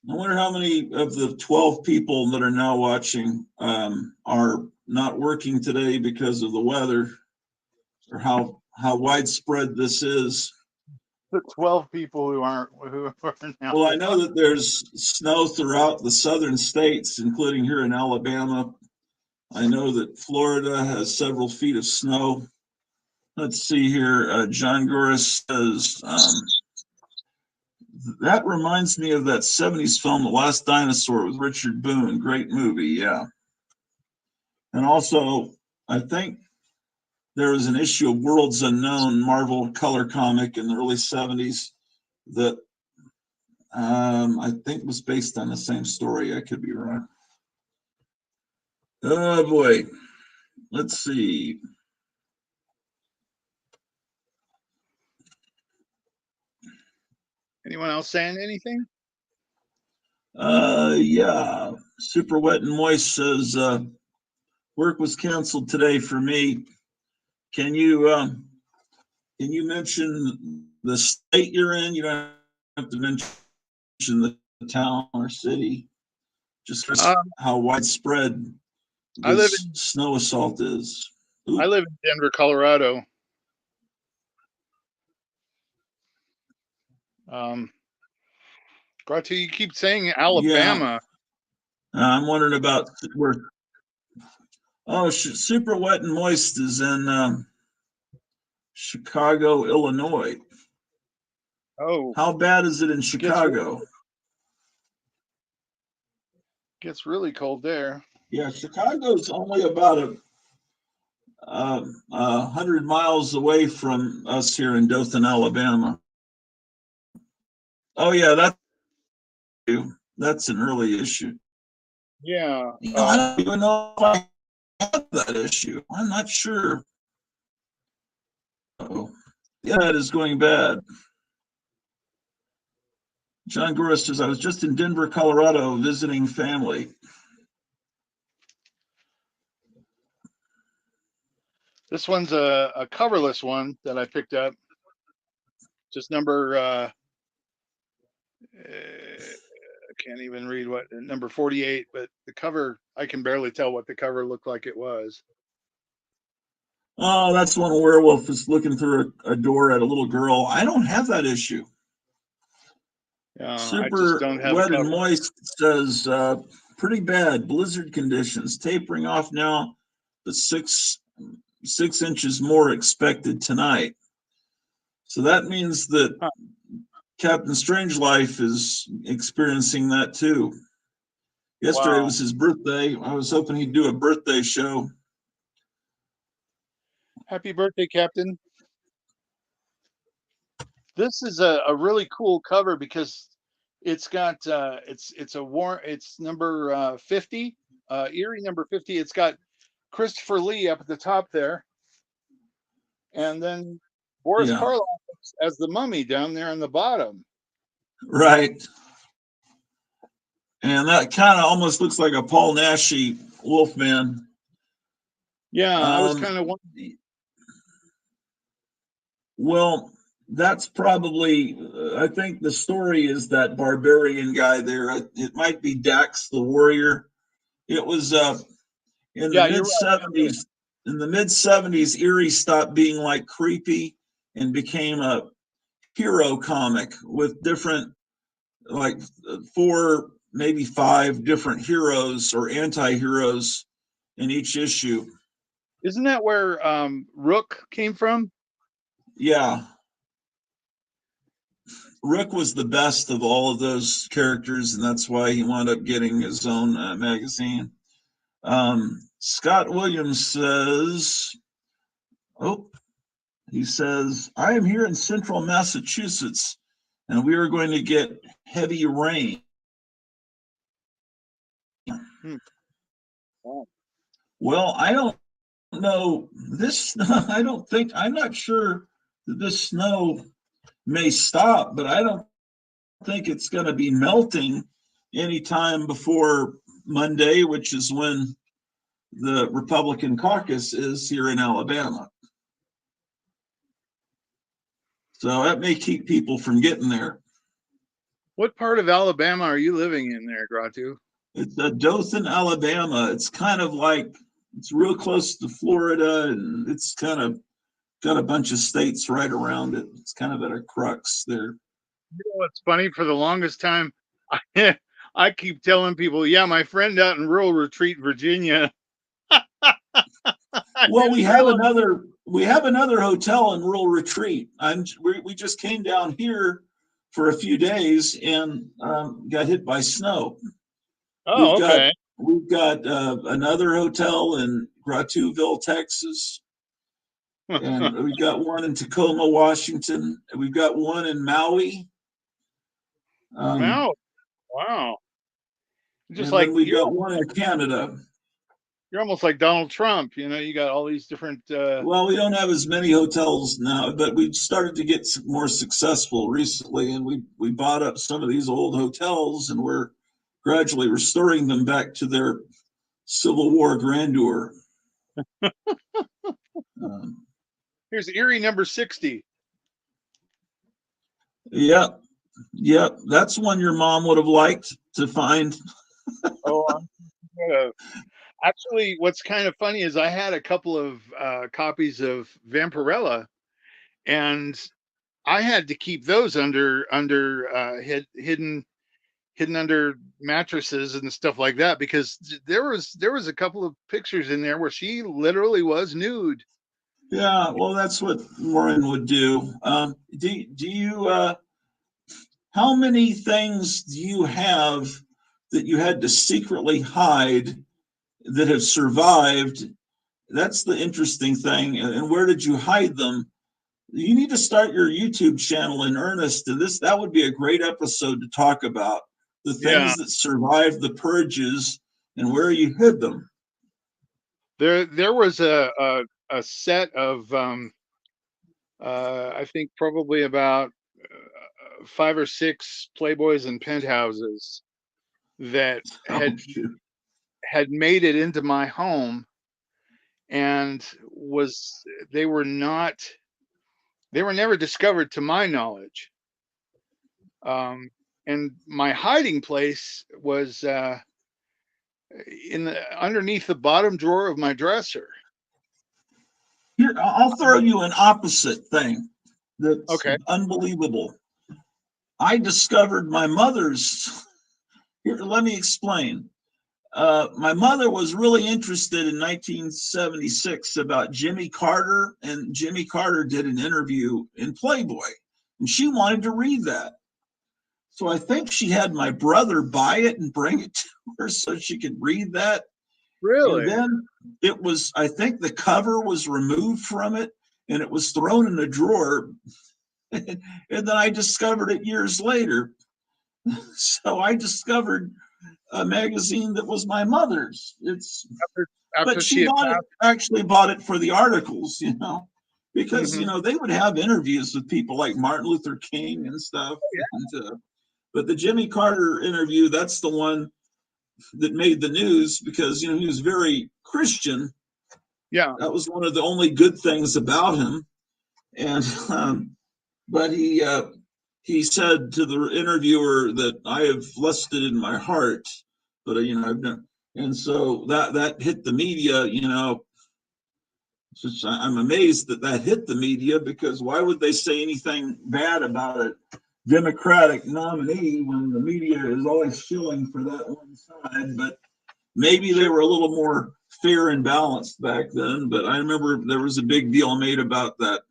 I wonder how many of the 12 people that are now watching are not working today because of the weather, or how widespread this is. The 12 people who are now. Well, I know that there's snow throughout the southern states, including here in Alabama. I know that Florida has several feet of snow. Let's see here. John Goris says, that reminds me of that 70s film, The Last Dinosaur, with Richard Boone. Great movie, yeah. And also, I think there was an issue of Worlds Unknown, Marvel color comic in the early 70s that I think was based on the same story. I could be wrong. Oh boy. Let's see. Anyone else saying anything? Yeah. Super Wet and Moist says work was canceled today for me. Can you mention the state you're in? You don't have to mention the town or city. Just how widespread this snow assault is. I live in Denver, Colorado. Gratu, you keep saying Alabama. Yeah. I'm wondering about where. Oh, Super Wet and Moist is in Chicago, Illinois. Oh, How bad is it in gets Chicago? gets really cold there. Yeah, Chicago's only about 100 miles away from us here in Dothan, Alabama. Oh yeah, that's an early issue. Yeah. I don't even know if I have that issue. I'm not sure. Oh, yeah, it is going bad. John Gura says, I was just in Denver, Colorado visiting family. This one's a coverless one that I picked up. Just number I can't even read what number 48, but the cover, I can barely tell what the cover looked like it was. Oh, that's when a werewolf is looking through a door at a little girl. I don't have that issue. I just Super don't have a wet and cover. moist says pretty bad blizzard conditions, tapering off now, but 6 inches more expected tonight. So that means that Huh. Captain Strangelife is experiencing that too. Yesterday Wow. was his birthday. I was hoping he'd do a birthday show. Happy birthday, Captain. This is a really cool cover because it's got it's number 50, Erie number 50. It's got Christopher Lee up at the top there, and then Boris Yeah, Karloff as the mummy down there on the bottom. right. And that kind of almost looks like a Paul Nashy Wolfman. Yeah, I was kind of wondering. Well, that's probably, I think the story is that barbarian guy there. It might be Dax the Warrior. It was in the Yeah, you're mid right. 70s. In the mid 70s, Erie stopped being like creepy and became a hero comic with different, like 4, maybe 5 different heroes or anti heroes in each issue. Isn't that where Rook came from? Yeah. Rook was the best of all of those characters, and that's why he wound up getting his own magazine. Scott Williams says, oh, he says, I am here in central Massachusetts, and we are going to get heavy rain. Hmm. Oh. Well, I don't know. This, I'm not sure that this snow may stop, but I don't think it's going to be melting anytime before Monday, which is when the Republican caucus is here in Alabama. So that may keep people from getting there. What part of Alabama are you living in there, Gratu? It's Dothan, Alabama. It's kind of like, it's real close to Florida, and it's kind of got a bunch of states right around it. It's kind of at a crux there. You know what's funny? For the longest time, I keep telling people, yeah, my friend out in Rural Retreat, Virginia. Well, we have another hotel in Rural Retreat. We just came down here for a few days and got hit by snow. Oh, okay. We've got another hotel in Gratuville, Texas, and we've got one in Tacoma, Washington. We've got one in Maui. Wow. Wow. Just And then like we've got one in Canada. you're almost like Donald Trump. You know, you got all these different. Well, we don't have as many hotels now, but we've started to get more successful recently, and we bought up some of these old hotels, and we're gradually restoring them back to their Civil War grandeur. Um, Here's Erie number 60. Yep, yep, that's one your mom would have liked to find. Oh, actually, what's kind of funny is I had a couple of copies of Vampirella, and I had to keep those under hidden under mattresses and stuff like that because there was a couple of pictures in there where she literally was nude. Yeah, well, that's what Lauren would do. Do you how many things do you have that you had to secretly hide that have survived? That's the interesting thing. And where did you hide them? You need to start your YouTube channel in earnest. And that would be a great episode to talk about the Yeah, things that survived the purges and where you hid them. there was a set of I think probably about 5 or 6 Playboys and penthouses that Oh, shoot. had made it into my home, and was they were not they were never discovered to my knowledge. Um, and my hiding place was in the underneath the bottom drawer of my dresser. Here, I'll throw you an opposite thing that's Okay. unbelievable. I discovered my mother's. Here, let me explain. My mother was really interested in 1976 about Jimmy Carter, and Jimmy Carter did an interview in Playboy, and she wanted to read that. So I think she had my brother buy it and bring it to her so she could read that. And Really? then it was, I think the cover was removed from it and it was thrown in a drawer. And then I discovered it years later. So I discovered a magazine that was my mother's. After But after she she had bought it, passed. actually bought it for the articles, because, Hmm. they would have interviews with people like Martin Luther King and stuff. And, but the Jimmy Carter interview, that's the one that made the news because, he was very Christian. Yeah. That was one of the only good things about him. And, but he said to the interviewer that I have lusted in my heart, but I've done, and so that hit the media. I'm amazed that hit the media because why would they say anything bad about a Democratic nominee when the media is always shilling for that one side? But maybe they Sure. were a little more fair and balanced back then. But I remember there was a big deal made about that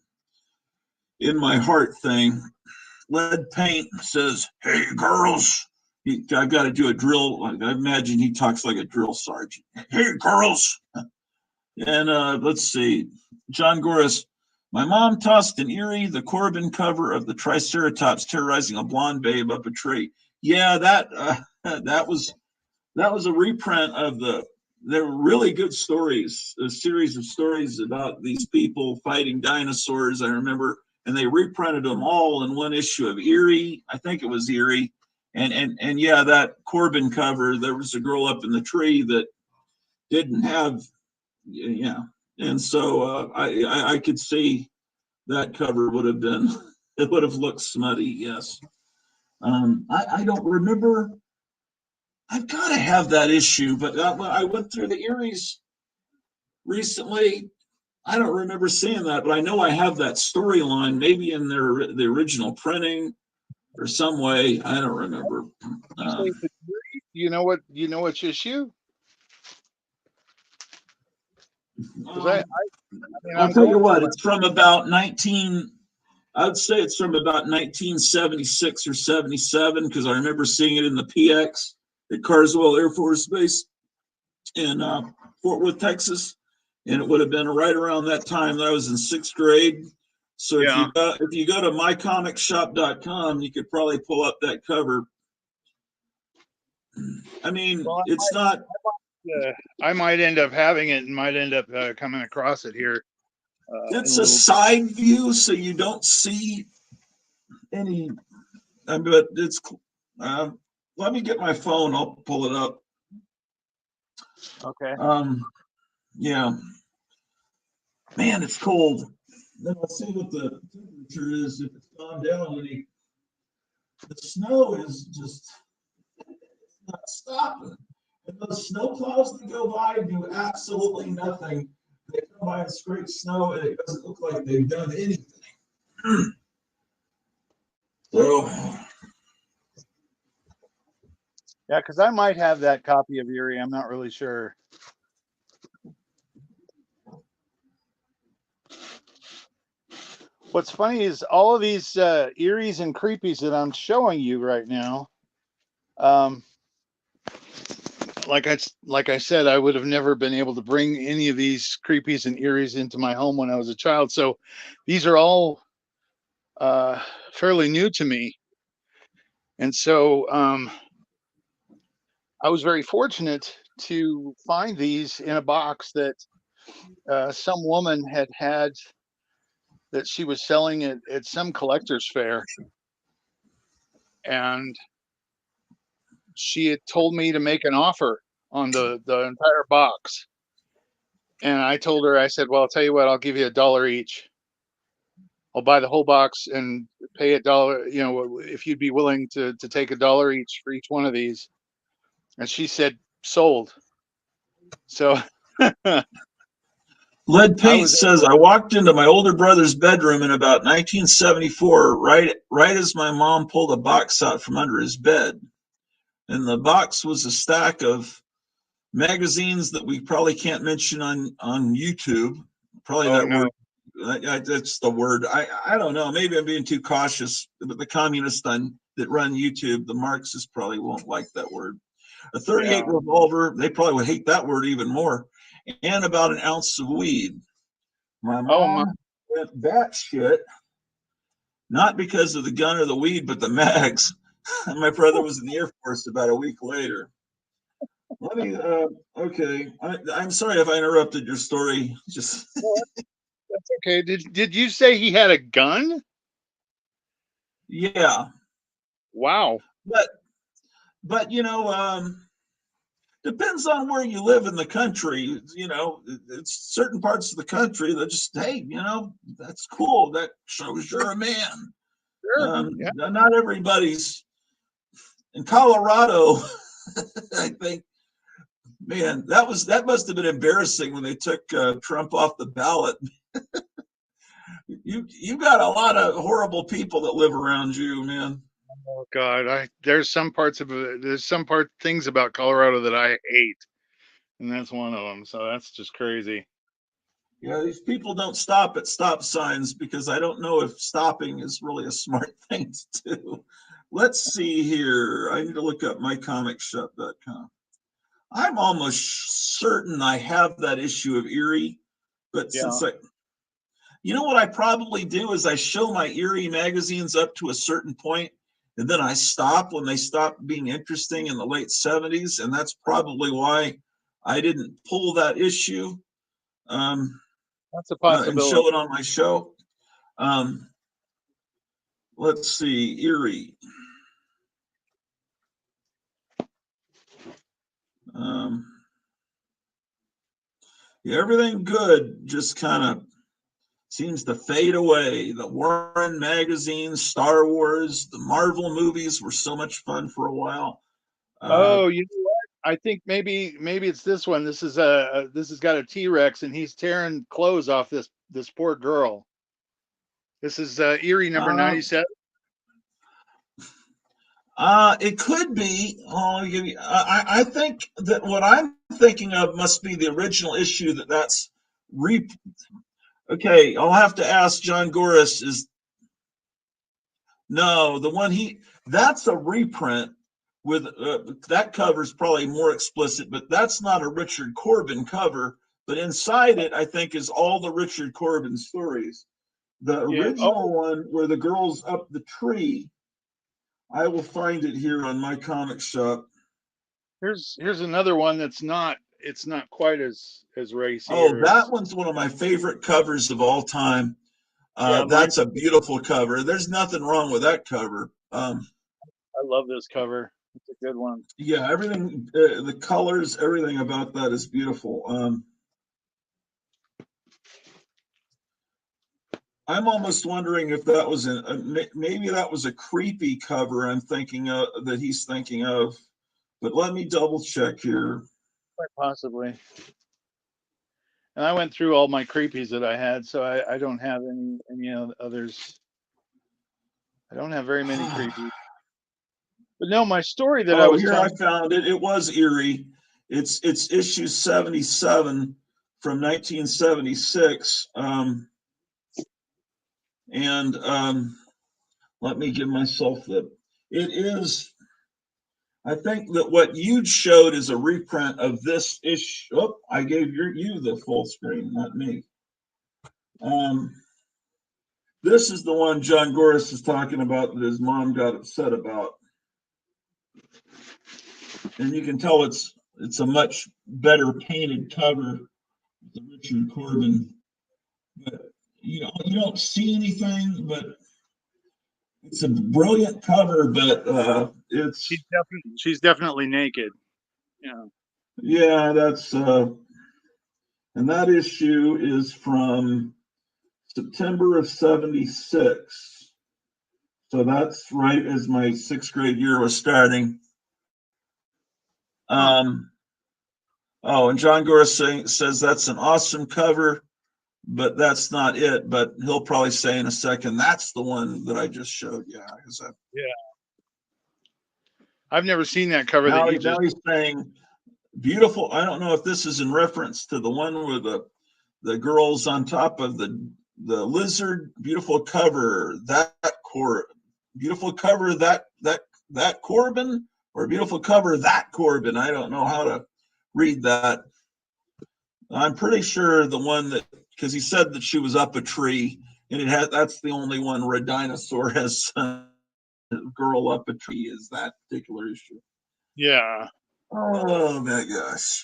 in my heart thing. Lead Paint says, "Hey girls." I've got to do a drill. I imagine he talks like a drill sergeant. "Hey girls." And let's see. John Goris, my mom tossed in Erie the Corbin cover of the Triceratops terrorizing a blonde babe up a tree. Yeah, that was a reprint of there were really good stories, a series of stories about these people fighting dinosaurs. I remember, and they reprinted them all in one issue of Erie. I think it was Erie. And yeah, that Corbin cover, there was a girl up in the tree that didn't have, yeah. And so I could see that cover would have been, it would have looked smutty. Yes. I don't remember. I've got to have that issue, but when I went through the Eries recently, I don't remember seeing that, but I know I have that storyline, maybe in the original printing or some way. I don't remember. You say it's a jury? You know which issue? Because Um, I mean, I'll I'm tell you going what, to it's from about 19. I'd say it's from about 1976 or 77 because I remember seeing it in the PX at Carswell Air Force Base in Fort Worth, Texas, and it would have been right around that time that I was in 6th grade. So if Yeah. you go to mycomicshop.com, you could probably pull up that cover. I mean, Well, it's not. I might end up having it and might end up coming across it here in a It's a little. side view, so you don't see any. But it's. Uh, Let me get my phone. I'll pull it up. Okay. Um, yeah, man, it's cold. Then I'll see what the temperature is if it's gone down any. The snow is just not stopping. And those snow plows that go by do absolutely nothing. They come by and scrape snow, and it doesn't look like they've done anything. So, Yeah, because I might have that copy of Erie. I'm not really sure. what's funny is all of these eeries and creepies that I'm showing you right now. Um, like I said, I would have never been able to bring any of these creepies and eeries into my home when I was a child. So these are all fairly new to me. And so I was very fortunate to find these in a box that some woman had that she was selling at some collector's fair. And she had told me to make an offer on the entire box. And I told her, I said, well, I'll tell you what, I'll give you $1 each. I'll buy the whole box and pay $1, if you'd be willing to take $1 each for each one of these. And she said, sold. So Lead I Paint was says, I walked into my older brother's bedroom in about 1974, right as my mom pulled a box out from under his bed. And the box was a stack of magazines that we probably can't mention on YouTube. Probably oh that no. word. That's the word. I don't know. Maybe I'm being too cautious. But the communists that run YouTube, the Marxists probably won't like that word. A 38 Yeah. revolver. They probably would hate that word even more. And about an ounce of weed. My Oh my. mom went batshit, not because of the gun or the weed, but the mags. My brother was in the Air Force about a week later. Let me, okay. I'm sorry if I interrupted your story. Just That's okay. Did you say he had a gun? yeah, Wow. but depends on where you live in the country. It's certain parts of the country that just, hey, that's cool. That shows you're a man. Sure. Yeah. Not everybody's in Colorado. I think, man, that must have been embarrassing when they took Trump off the ballot. You got a lot of horrible people that live around you, man. Oh God. There's some things about Colorado that I hate. And that's one of them. So that's just crazy. Yeah, these people don't stop at stop signs because I don't know if stopping is really a smart thing to do. Let's see here. I need to look up mycomicshop.com. I'm almost certain I have that issue of Erie, but Yeah. what I probably do is I show my Erie magazines up to a certain point, and then I stop when they stop being interesting in the late 70s, and that's probably why I didn't pull that issue. That's a And possibility. show it on my show. Let's see, Erie. Yeah, everything good just kind of seems to fade away. The Warren magazines, Star Wars, the Marvel movies were so much fun for a while. Oh, you know what? I think maybe it's this one. This has got a T-Rex and he's tearing clothes off this poor girl. This is Erie number 97. It could be. I think that what I'm thinking of must be the original issue. That's okay. I'll have to ask John Goris. No, that's a reprint with that cover is probably more explicit, but that's not a Richard Corbin cover. But inside it, I think, is all the Richard Corbin stories. The Yeah. original one where the girl's up the tree, I will find it here on my comic shop. Here's another one that's not it's not quite as racy Oh, or that as one's one of my favorite covers of all time. yeah, mine. That's a beautiful cover. There's nothing wrong with that cover. I love this cover. It's a good one. Yeah, everything, the colors, everything about that is beautiful. I'm almost wondering if that was maybe that was a creepy cover I'm thinking of that he's thinking of, but let me double check here. Quite possibly. And I went through all my creepies that I had, so I don't have any others. I don't have very many creepies. But no, my story that I Oh, was here I telling. found it. It was Erie. It's issue 77 from 1976. And let me give myself the. It is. I think that what you showed is a reprint of this issue. Oh, I gave you the full screen, not me. This is the one John Goris is talking about that his mom got upset about, and you can tell it's a much better painted cover, the Richard Corbin. But you don't see anything, but it's a brilliant cover. But it's She's definitely naked. Yeah. yeah, that's and that issue is from September of '76. So that's right as my sixth grade year was starting. Oh, and John Goris says that's an awesome cover, but that's not it. But he'll probably say in a second, that's the one that I just showed. Yeah. Yeah. I've never seen that cover Now, that you just. now he's saying beautiful. I don't know if this is in reference to the one with the girls on top of the lizard. Beautiful cover, beautiful cover that Corbin, or beautiful cover that Corbin. I don't know how to read that. I'm pretty sure the one that, because he said that she was up a tree, and that's the only one where a dinosaur has a girl up a tree, is that particular issue. Yeah. Oh my gosh.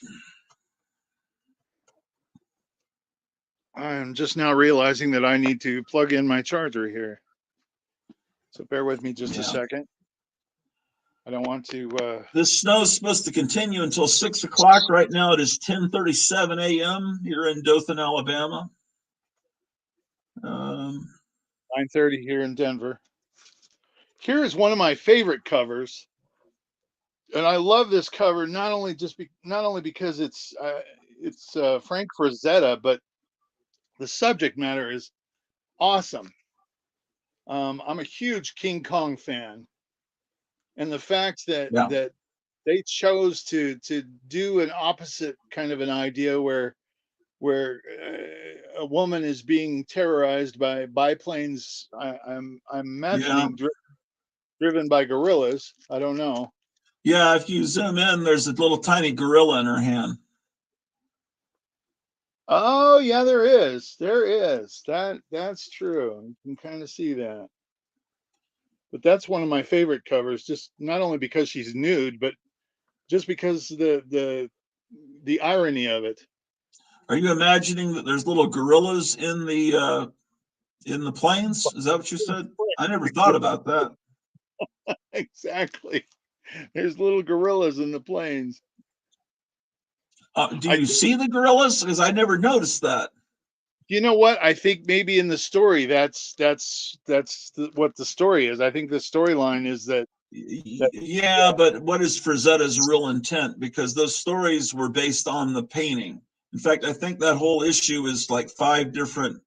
I'm just now realizing that I need to plug in my charger here. So bear with me just a second. I don't want to. This snow is supposed to continue until 6 o'clock. Right now it is 10:37 a.m. here in Dothan, Alabama. 9:30 here in Denver. Here is one of my favorite covers, and I love this cover not only because it's Frank Frazetta, but the subject matter is awesome. I'm a huge King Kong fan, and the fact that they chose to do an opposite kind of an idea where a woman is being terrorized by biplanes. I'm imagining driven by gorillas. I don't know. Yeah, if you zoom in, there's a little tiny gorilla in her hand. Oh yeah, there is. That's true. You can kind of see that. But that's one of my favorite covers, just not only because she's nude, but just because the irony of it. Are you imagining that there's little gorillas in the planes? Is that what you said? I never thought about that. Exactly. There's little gorillas in the planes. Do you see the gorillas? Because I never noticed that. You know what? I think maybe in the story, that's what the story is. I think the storyline is that. Yeah, but what is Frazetta's real intent? Because those stories were based on the painting. In fact, I think that whole issue is like 5 different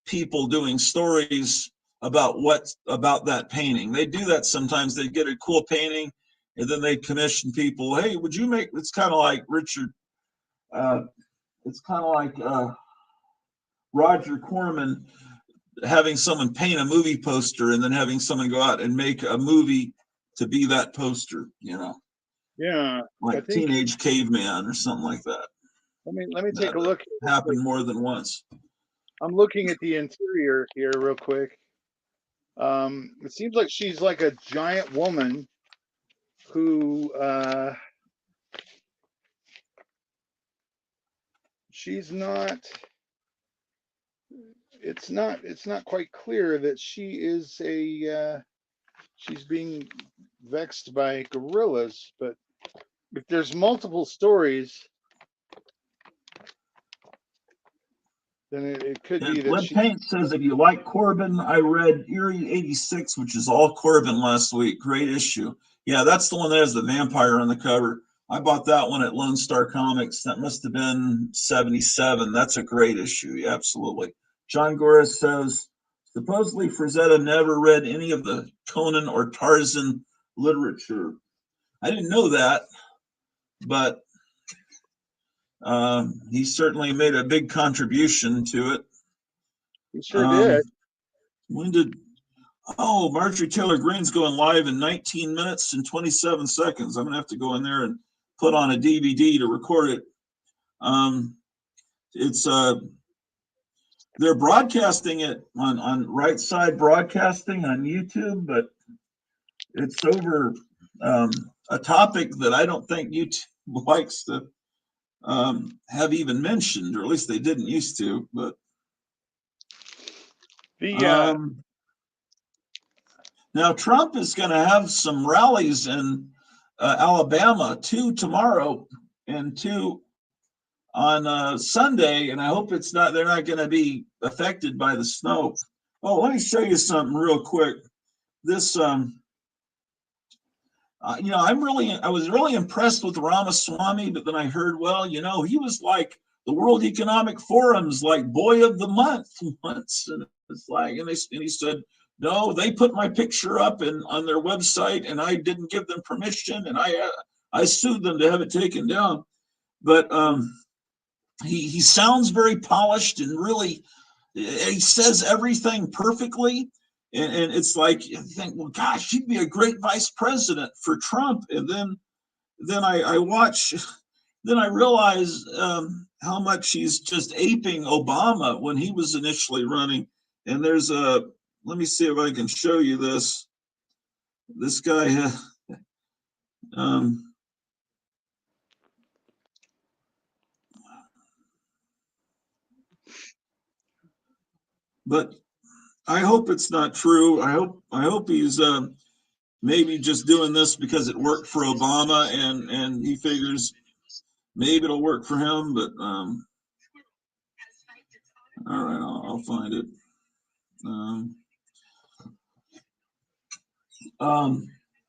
people doing stories about that painting. They do that sometimes. They get a cool painting, and then they commission people. Hey, would you make? It's kind of like Richard. It's kind of like Roger Corman having someone paint a movie poster and then having someone go out and make a movie to be that poster. Yeah, like Teenage Caveman or something like that. Let me take a look. Happened more than once. I'm looking at the interior here real quick. It seems like she's like a giant woman who she's not. It's not quite clear that she is she's being vexed by gorillas, but if there's multiple stories, then it could be that Lead Paint says, if you like Corbin, I read Erie 86, which is all Corbin last week. Great issue. Yeah, that's the one that has the vampire on the cover. I bought that one at Lone Star Comics. That must have been 77. That's a great issue. Yeah, absolutely. John Goris says, supposedly Frazetta never read any of the Conan or Tarzan literature. I didn't know that, but he certainly made a big contribution to it. he sure did. When did? Oh, Marjorie Taylor Greene's going live in 19 minutes and 27 seconds. I'm gonna have to go in there and put on a DVD to record it. It's they're broadcasting it on Right Side Broadcasting on YouTube, but it's over a topic that I don't think YouTube likes to have even mentioned, or at least they didn't used to. But now Trump is going to have some rallies in Alabama, 2 tomorrow and 2 on Sunday, and I hope they're not going to be affected by the snow. Oh, let me show you something real quick. This I was really impressed with Ramaswamy, but then I heard, well, he was like the World Economic Forum's like Boy of the Month once, and it's like, and he said, no, they put my picture up on their website, and I didn't give them permission, and I sued them to have it taken down. But he sounds very polished, and really, he says everything perfectly. And it's like, you think, well, gosh, he'd be a great vice president for Trump. And then I watch, then I realize how much he's just aping Obama when he was initially running. And let me see if I can show you this. This guy, but I hope it's not true. I hope he's maybe just doing this because it worked for Obama, and he figures maybe it'll work for him. But all right, I'll find it.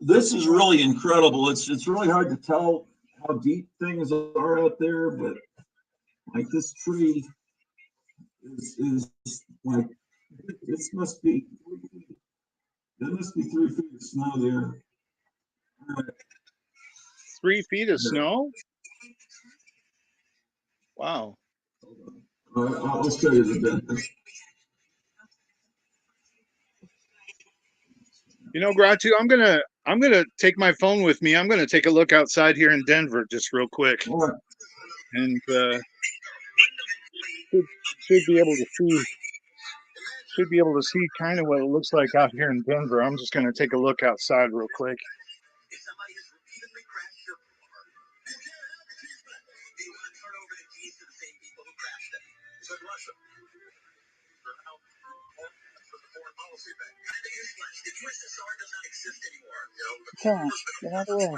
This is really incredible. It's really hard to tell how deep things are out there, but like this tree is like, there must be 3 feet of snow there. 3 feet of snow? Wow. I'll show you the bit. Gratu, I'm gonna take my phone with me. I'm gonna take a look outside here in Denver just real quick, Right. and should be able to see kind of what it looks like out here in Denver. I'm just gonna take a look outside real quick. Yeah, get out of the way.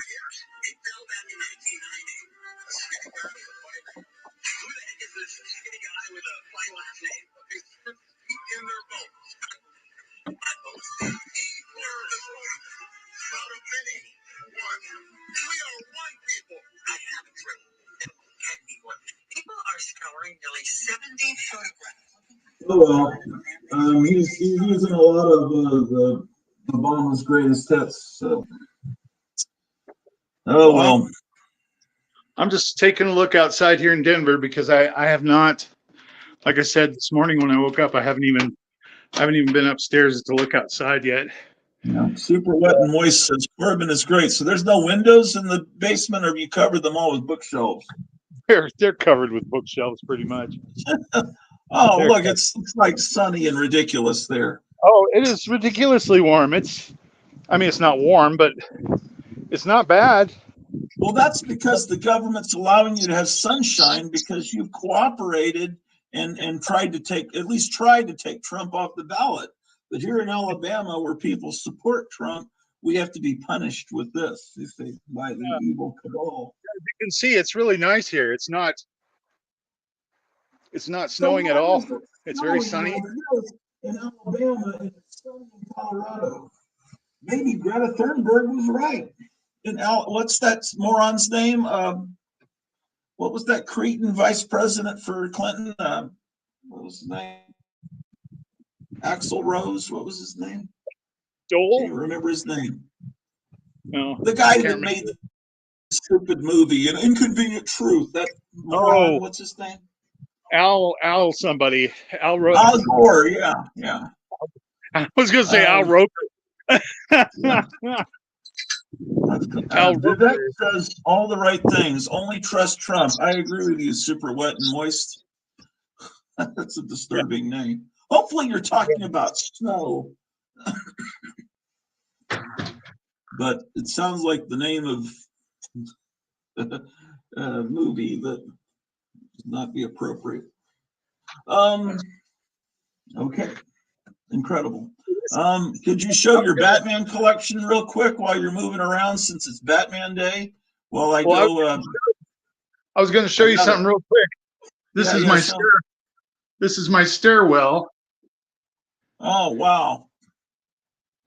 People are scouring nearly 70 photographs. Oh well, he's using a lot of the Obama's greatest hits. So, well. I'm just taking a look outside here in Denver because I have not, like I said this morning when I woke up, I haven't even been upstairs to look outside yet. Yeah, super wet and moist says Corbin is great. So there's no windows in the basement, or have you covered them all with bookshelves? They're covered with bookshelves pretty much. Oh, look, it's like sunny and ridiculous there. Oh, it is ridiculously warm. It's not warm, but it's not bad. Well, that's because the government's allowing you to have sunshine because you've cooperated and tried to take Trump off the ballot. But here in Alabama, where people support Trump, we have to be punished with this by the evil cabal. You can see it's really nice here. It's not snowing at all. It's very sunny. In Alabama and it's sunny in Colorado. Maybe Greta Thunberg was right. What's that moron's name? What was that cretin vice president for Clinton? What was his name? Axl Rose. What was his name? Dole? Can't remember his name. No. The guy that made the stupid movie, An Inconvenient Truth. That moron. What's his name? Al somebody. Al Rose. Al Gore. Yeah. I was gonna say Al Roker. Yeah. Al Vivek Roker. says all the right things. Only trust Trump. I agree with you. Super wet and moist. That's a disturbing name. Hopefully, you're talking about snow. But it sounds like the name of a movie that would not be appropriate. Okay, incredible. Could you show your Batman collection real quick while you're moving around, since it's Batman Day? While I Well, go, I was going to show you something real quick. This is my this is my stairwell, Oh wow!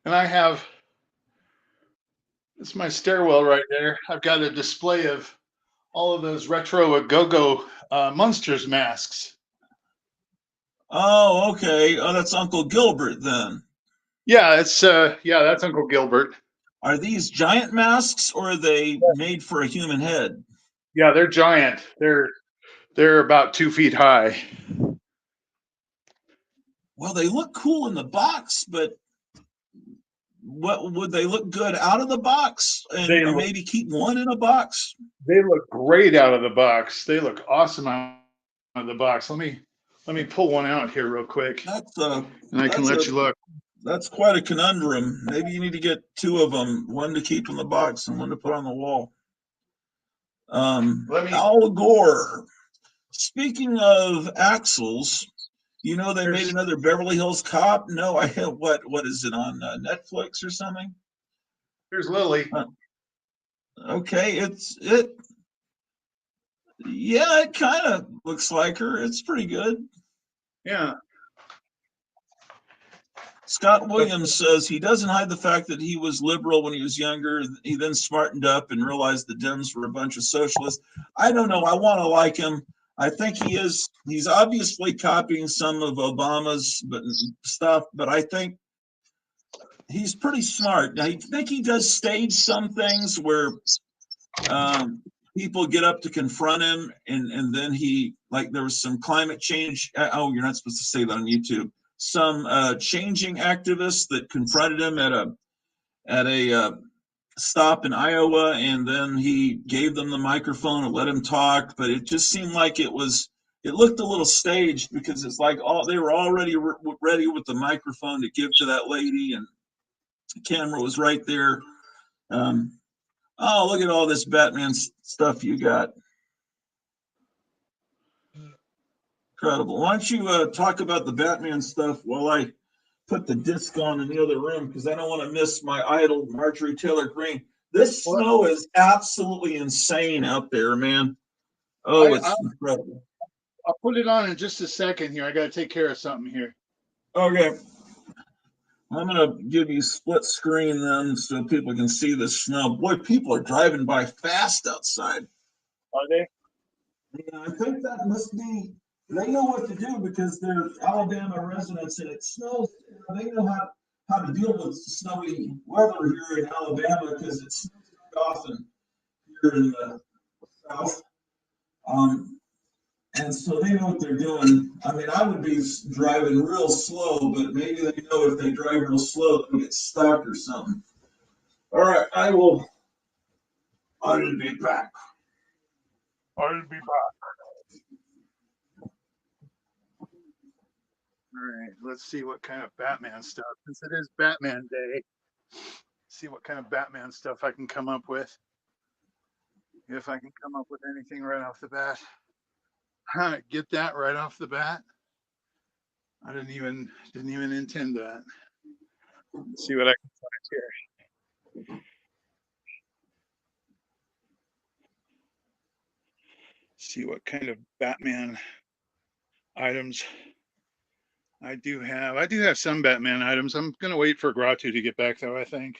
and I have it's my stairwell right there. I've got a display of all of those retro go-go Munsters masks. Oh, okay. Oh, that's Uncle Gilbert then. Yeah, it's yeah, that's Uncle Gilbert. Are these giant masks, or are they made for a human head? Yeah, they're giant. They're about 2 feet high. Well, they look cool in the box, but what would they look good out of the box? And maybe keep one in a box? They look great out of the box. They look awesome out of the box. Let me pull one out here real quick. And I can let you look. That's quite a conundrum. Maybe you need to get two of them, one to keep in the box and one to put on the wall. Al Gore. Speaking of axles, you know they made another Beverly Hills Cop. No, I have what is it on Netflix or something? Here's Lily. Okay, yeah, it kind of looks like her. It's pretty good. Yeah. Scott Williams says he doesn't hide the fact that he was liberal when he was younger. He then smartened up and realized the Dems were a bunch of socialists. I don't know. I want to like him. I think he is. He's obviously copying some of Obama's stuff, but I think he's pretty smart. I think he does stage some things where people get up to confront him, and then he, like, there was some climate change. Oh, you're not supposed to say that on YouTube. Some changing activists that confronted him at a stop in Iowa, and then he gave them the microphone and let him talk. But it just seemed like it looked a little staged, because it's like they were already ready with the microphone to give to that lady, and the camera was right there. Oh, look at all this Batman stuff you got. Incredible. Why don't you talk about the Batman stuff while I put the disc on in the other room, because I don't want to miss my idol, Marjorie Taylor Greene. This snow is absolutely insane out there, man. Oh, it's incredible. I'll put it on in just a second here. I got to take care of something here. Okay. I'm going to give you split screen then so people can see the snow. Boy, people are driving by fast outside. Are they? Yeah, I think that must be, they know what to do because they're Alabama residents and it snows. They know how to deal with snowy weather here in Alabama because it snows often here in the South. And so they know what they're doing. I mean, I would be driving real slow, but maybe they know if they drive real slow, they'll get stuck or something. All right, I will be back. I'll be back. All right, let's see what kind of Batman stuff, since it is Batman Day, see what kind of Batman stuff I can come up with. If I can come up with anything right off the bat. Get that right off the bat. I didn't even intend that. Let's see what I can find here. See what kind of Batman items I do have. I do have some Batman items. I'm gonna wait for Gratu to get back though, I think.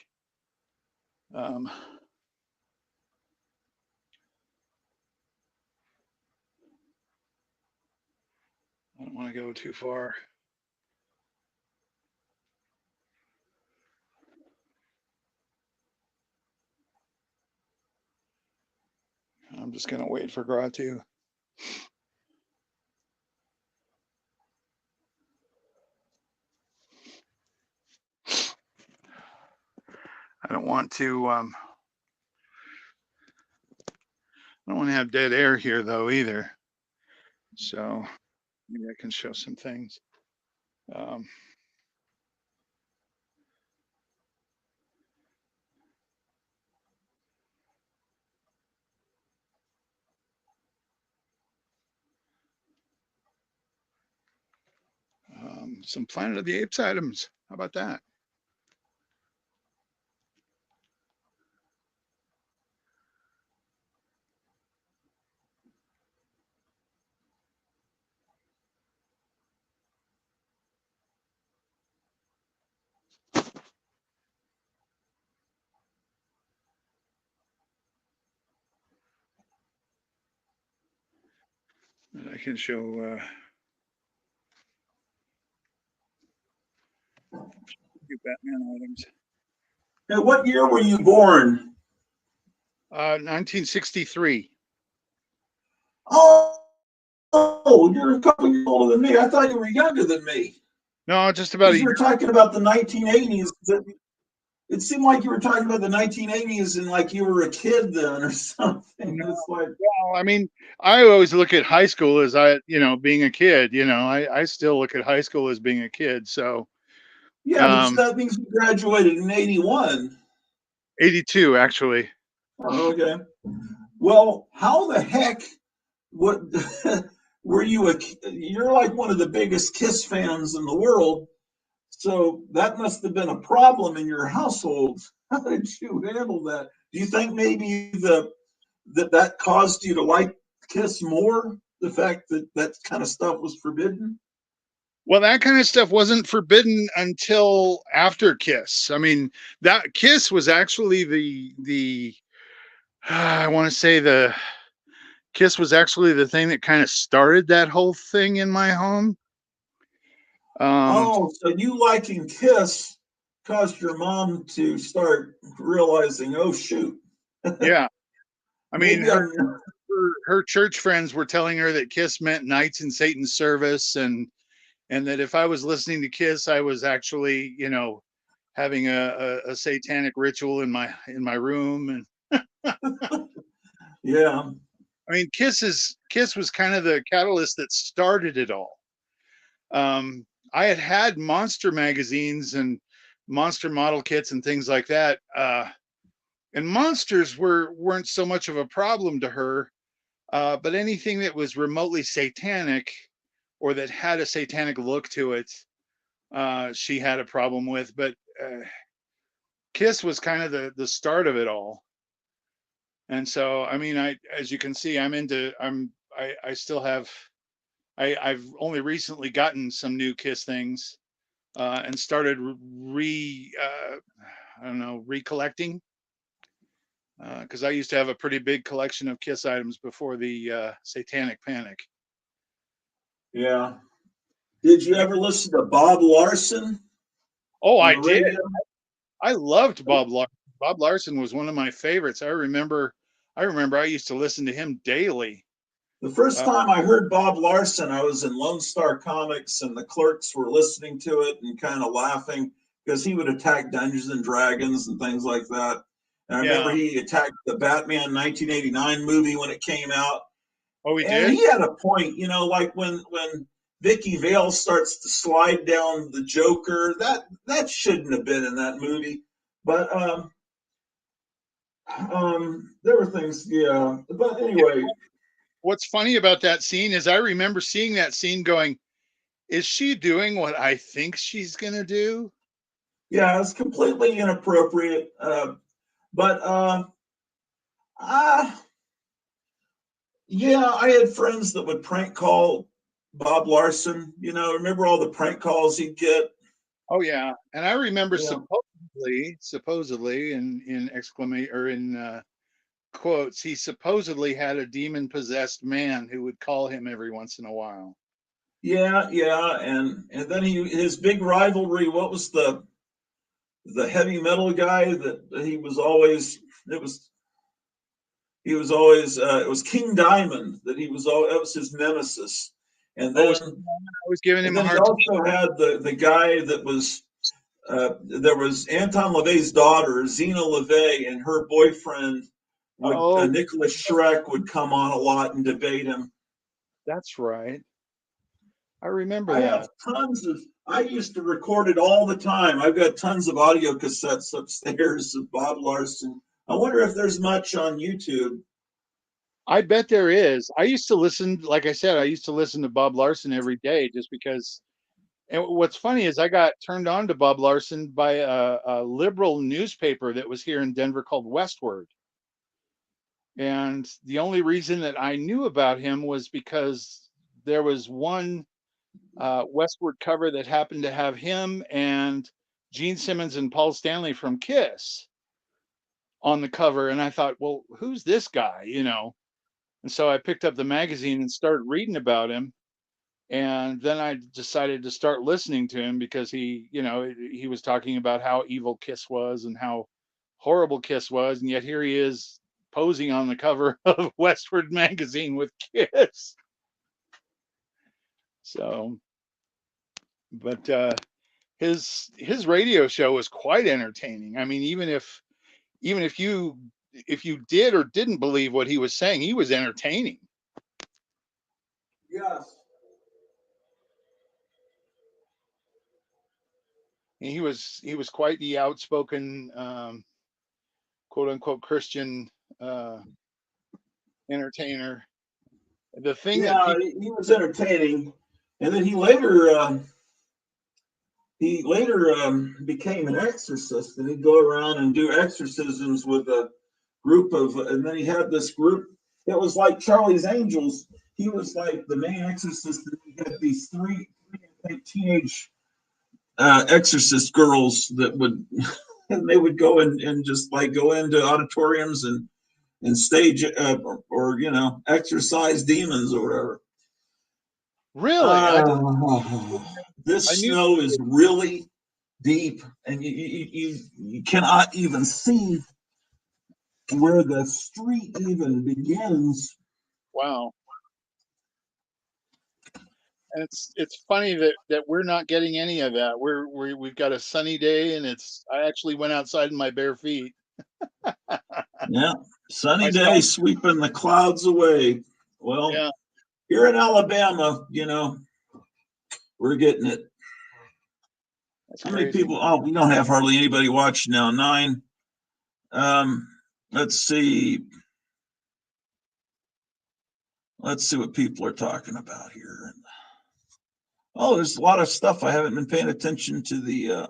I don't want to go too far. I'm just gonna wait for Gratu. I don't want to have dead air here though either. So maybe I can show some things. Some Planet of the Apes items. How about that? And I can show Batman items. Now, what year were you born? 1963. Oh, you're a couple years older than me. I thought you were younger than me. No, just about Because a you were talking about the 1980s. It seemed like you were talking about the 1980s and like you were a kid then or something. No, It's like, well, I mean, I always look at high school as being a kid. I still look at high school as being a kid. So yeah, but that means you graduated in 81. 82 actually. Oh, okay. Well, how the heck what were you you're like one of the biggest Kiss fans in the world. So that must have been a problem in your household. How did you handle that? Do you think maybe that caused you to like Kiss more? The fact that that kind of stuff was forbidden? Well, that kind of stuff wasn't forbidden until after Kiss. I mean, that Kiss was actually the I want to say the Kiss was actually the thing that kind of started that whole thing in my home. Oh, so you liking Kiss caused your mom to start realizing, oh shoot. Yeah. I mean, Maybe her church friends were telling her that Kiss meant Knights in Satan's Service, and that if I was listening to Kiss, I was actually, having a satanic ritual in my room. And yeah. I mean, Kiss was kind of the catalyst that started it all. I had Monster magazines and Monster model kits and things like that. And Monsters weren't so much of a problem to her, but anything that was remotely satanic or that had a satanic look to it, she had a problem with. But Kiss was kind of the start of it all. And so, I mean, as you can see, I still have, I've only recently gotten some new Kiss things, and started recollecting, because I used to have a pretty big collection of Kiss items before the Satanic Panic. Yeah. Did you ever listen to Bob Larson? Oh, I did. I loved Bob Larson. Bob Larson was one of my favorites. I remember I used to listen to him daily. The first time I heard Bob Larson, I was in Lone Star Comics, and the clerks were listening to it and kind of laughing because he would attack Dungeons and Dragons and things like that. And I remember he attacked the Batman 1989 movie when it came out. Oh, he and did? He had a point, like when Vicky Vale starts to slide down the Joker, that shouldn't have been in that movie. But there were things, yeah. But anyway. What's funny about that scene is I remember seeing that scene going, is she doing what I think she's going to do? Yeah, it's completely inappropriate. Yeah, I had friends that would prank call Bob Larson. Remember all the prank calls he'd get? Oh yeah, and I remember supposedly in exclamation or in quotes, he supposedly had a demon possessed man who would call him every once in a while. Yeah, and then his big rivalry. What was the heavy metal guy that he was always? It was King Diamond that that was his nemesis. And then I was giving him a hard time. He also had the guy that was there was Anton LaVey's daughter, Zena LaVey, and her boyfriend would Oh, Nicholas Schreck would come on a lot and debate him. that's right. I remember I that. have tons of. I used to record it all the time. I've got tons of audio cassettes upstairs of Bob Larson. I wonder if there's much on YouTube. I bet there is. I used to listen, like I said, I used to listen to Bob Larson every day just because. And what's funny is I got turned on to Bob Larson by a liberal newspaper that was here in Denver called Westward. And the only reason that I knew about him was because there was one Westward cover that happened to have him and Gene Simmons and Paul Stanley from Kiss on the cover. And I thought, well, who's this guy? And so I picked up the magazine and started reading about him. And then I decided to start listening to him because he was talking about how evil Kiss was and how horrible Kiss was. And yet here he is posing on the cover of Westward magazine with Kiss. So, but his radio show was quite entertaining. I mean, even if you did or didn't believe what he was saying, he was entertaining. Yes. And he was quite the outspoken quote unquote Christian entertainer. The thing that Yeah, people he was entertaining, and then he later became an exorcist, and he'd go around and do exorcisms with a group of, and then he had this group. It was like Charlie's Angels. He was like the main exorcist, and he had these three I think, teenage exorcist girls that would, and they would go and just like go into auditoriums and stage or exorcise demons or whatever. really Uh, I this knew snow is really deep, and you cannot even see where the street even begins. wow. And it's funny that we're not getting any of that. We've got a sunny day and I actually went outside in my bare feet. Yeah, sunny My day son, sweeping the clouds away. Well, yeah, here in Alabama, we're getting it. that's How many crazy. people? Oh, we don't have hardly anybody watching now. 9. Um, let's see. Let's see what people are talking about here. Oh, there's a lot of stuff I haven't been paying attention to. The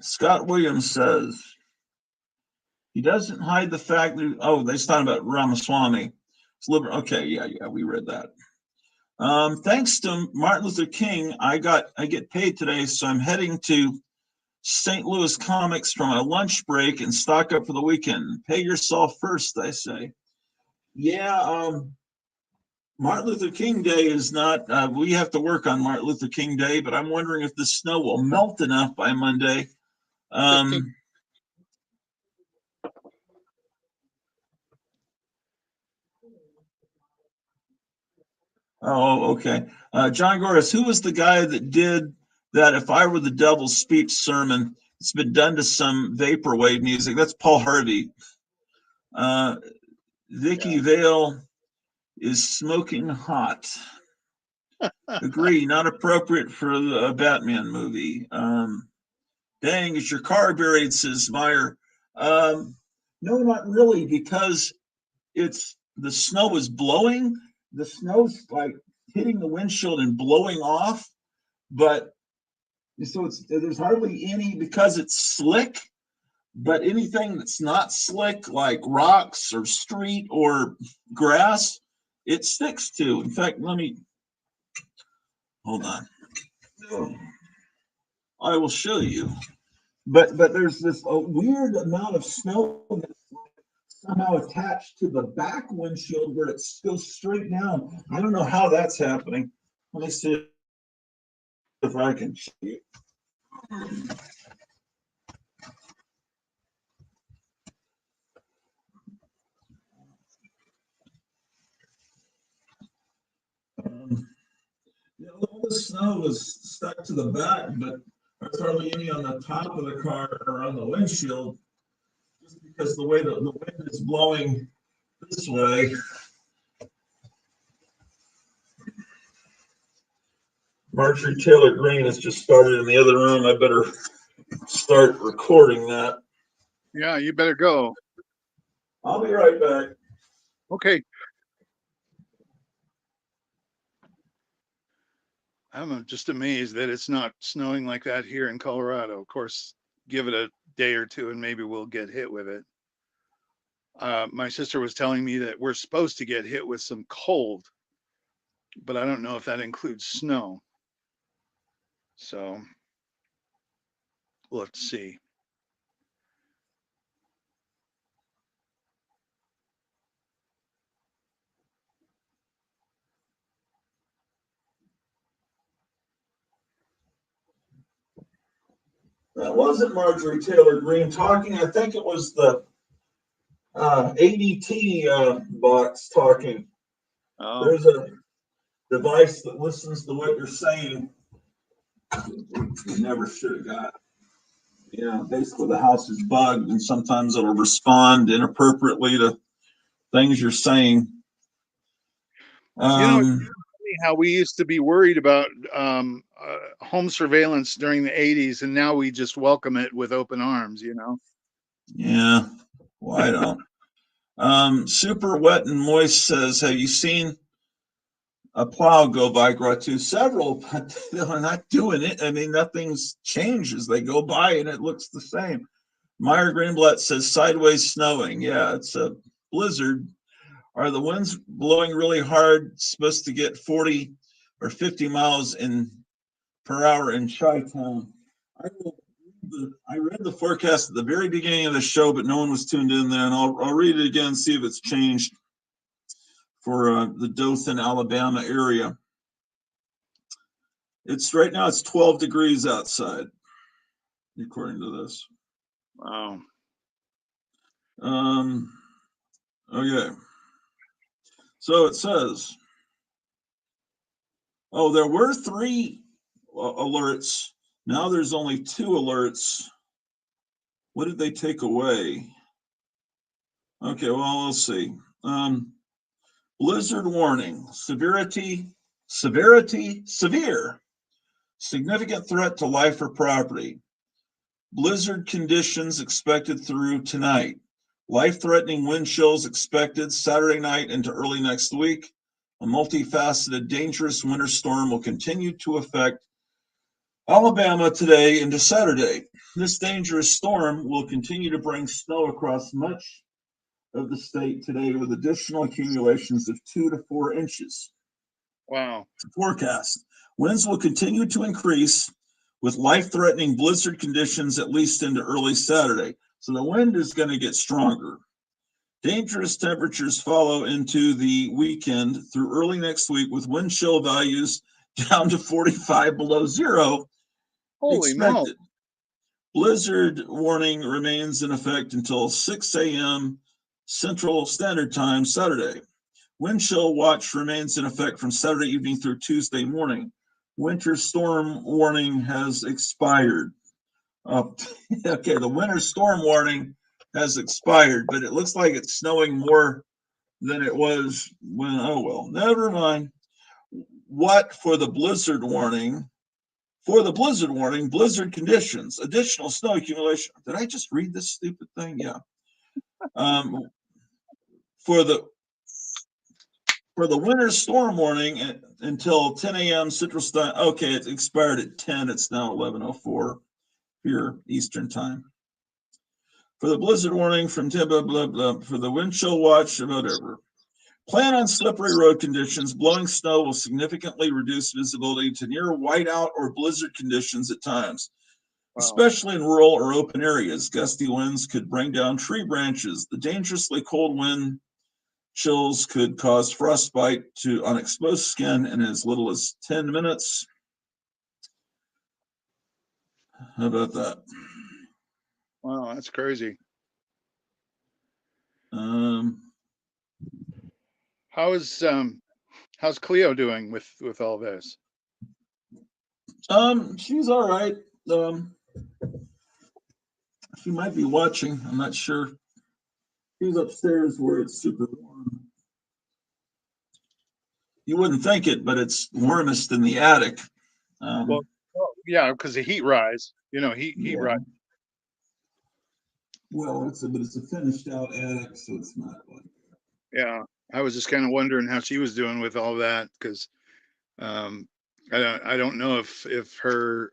Scott Williams says he doesn't hide the fact that. Oh, they're talking about Ramaswamy. It's okay, yeah, we read that. Thanks to Martin Luther King, I get paid today, so I'm heading to St. Louis Comics for my lunch break and stock up for the weekend. Pay yourself first, I say. Yeah, Martin Luther King Day is not, we have to work on Martin Luther King Day, but I'm wondering if the snow will melt enough by Monday. 15. Oh, okay. John Goris, who was the guy that did that If I Were the Devil's Speech sermon? It's been done to some vaporwave music. That's Paul Harvey. Vicky Yeah. Vale is smoking hot. Agree, not appropriate for a Batman movie. Dang, is your car buried, says Meyer. No, not really, because the snow is blowing. The snow's like hitting the windshield and blowing off, but so there's hardly any because it's slick. But anything that's not slick, like rocks or street or grass, it sticks to. In fact, let me hold on. I will show you. But there's this weird amount of snow that's somehow attached to the back windshield where it goes straight down. I don't know how that's happening. Let me see if I can show you. The the snow was stuck to the back, but there's hardly any on the top of the car or on the windshield, just because the way the wind is blowing this way. Marjorie Taylor Greene has just started in the other room. I better start recording that. Yeah, you better go. I'll be right back. Okay. I'm just amazed that it's not snowing like that here in Colorado. Of course, give it a day or two and maybe we'll get hit with it. My sister was telling me that we're supposed to get hit with some cold, but I don't know if that includes snow. So we'll have to see. That wasn't Marjorie Taylor Greene talking. I think it was the ADT box talking. Oh, There's a device that listens to what you're saying. We never should have got. Yeah, basically the house is bugged, and sometimes it'll respond inappropriately to things you're saying. it's funny how we used to be worried about home surveillance during the 80s, and now we just welcome it with open arms, Yeah, well, I don't. Super Wet and Moist says, have you seen a plow go by Gratu? Several, but they're not doing it. I mean, nothing's changed as they go by, and it looks the same. Meyer Greenblatt says, sideways snowing. Yeah, it's a blizzard. Are the winds blowing really hard, supposed to get 40 or 50 miles per hour in Chi-Town? I read the forecast at the very beginning of the show, but no one was tuned in there, and I'll read it again, see if it's changed for the Dothan, Alabama area. It's right now it's 12 degrees outside, according to this. Wow. Okay. So it says, oh, there were 3 alerts. Now there's only 2 alerts. What did they take away? Okay, well, let's see. Blizzard warning, severe, significant threat to life or property. Blizzard conditions expected through tonight. Life-threatening wind chills expected Saturday night into early next week. A multifaceted, dangerous winter storm will continue to affect Alabama today into Saturday. This dangerous storm will continue to bring snow across much of the state today with additional accumulations of 2 to 4 inches. Wow. Forecast. Winds will continue to increase with life-threatening blizzard conditions at least into early Saturday. So the wind is going to get stronger. Dangerous temperatures follow into the weekend through early next week with wind chill values down to 45 below zero. Holy moly. Blizzard warning remains in effect until 6 a.m. Central Standard Time Saturday. Wind chill watch remains in effect from Saturday evening through Tuesday morning. Winter storm warning has expired. Okay, the winter storm warning has expired, but it looks like it's snowing more than it was when, oh well, never mind. What for the blizzard warning? For the blizzard warning, blizzard conditions, additional snow accumulation. Did I just read this stupid thing? Yeah. For the winter storm warning until 10 a.m. Central Time. Okay, it expired at 10. It's now 11:04 here Eastern Time. For the blizzard warning from 10 blah blah blah. For the wind chill watch, whatever. Plan on slippery road conditions. Blowing snow will significantly reduce visibility to near whiteout or blizzard conditions at times, especially in rural or open areas. Gusty winds could bring down tree branches. The dangerously cold wind chills could cause frostbite on exposed skin in as little as 10 minutes. How about that? Wow, that's crazy. How's Cleo doing with all this? She's all right. Um, she might be watching. I'm not sure. She's upstairs where it's super warm. You wouldn't think it, but it's warmest in the attic. Well, yeah, because the heat rise. You know, heat Yeah. rise. Well, but it's a finished out attic, so it's not like. Yeah, I was just kind of wondering how she was doing with all that because I don't know if her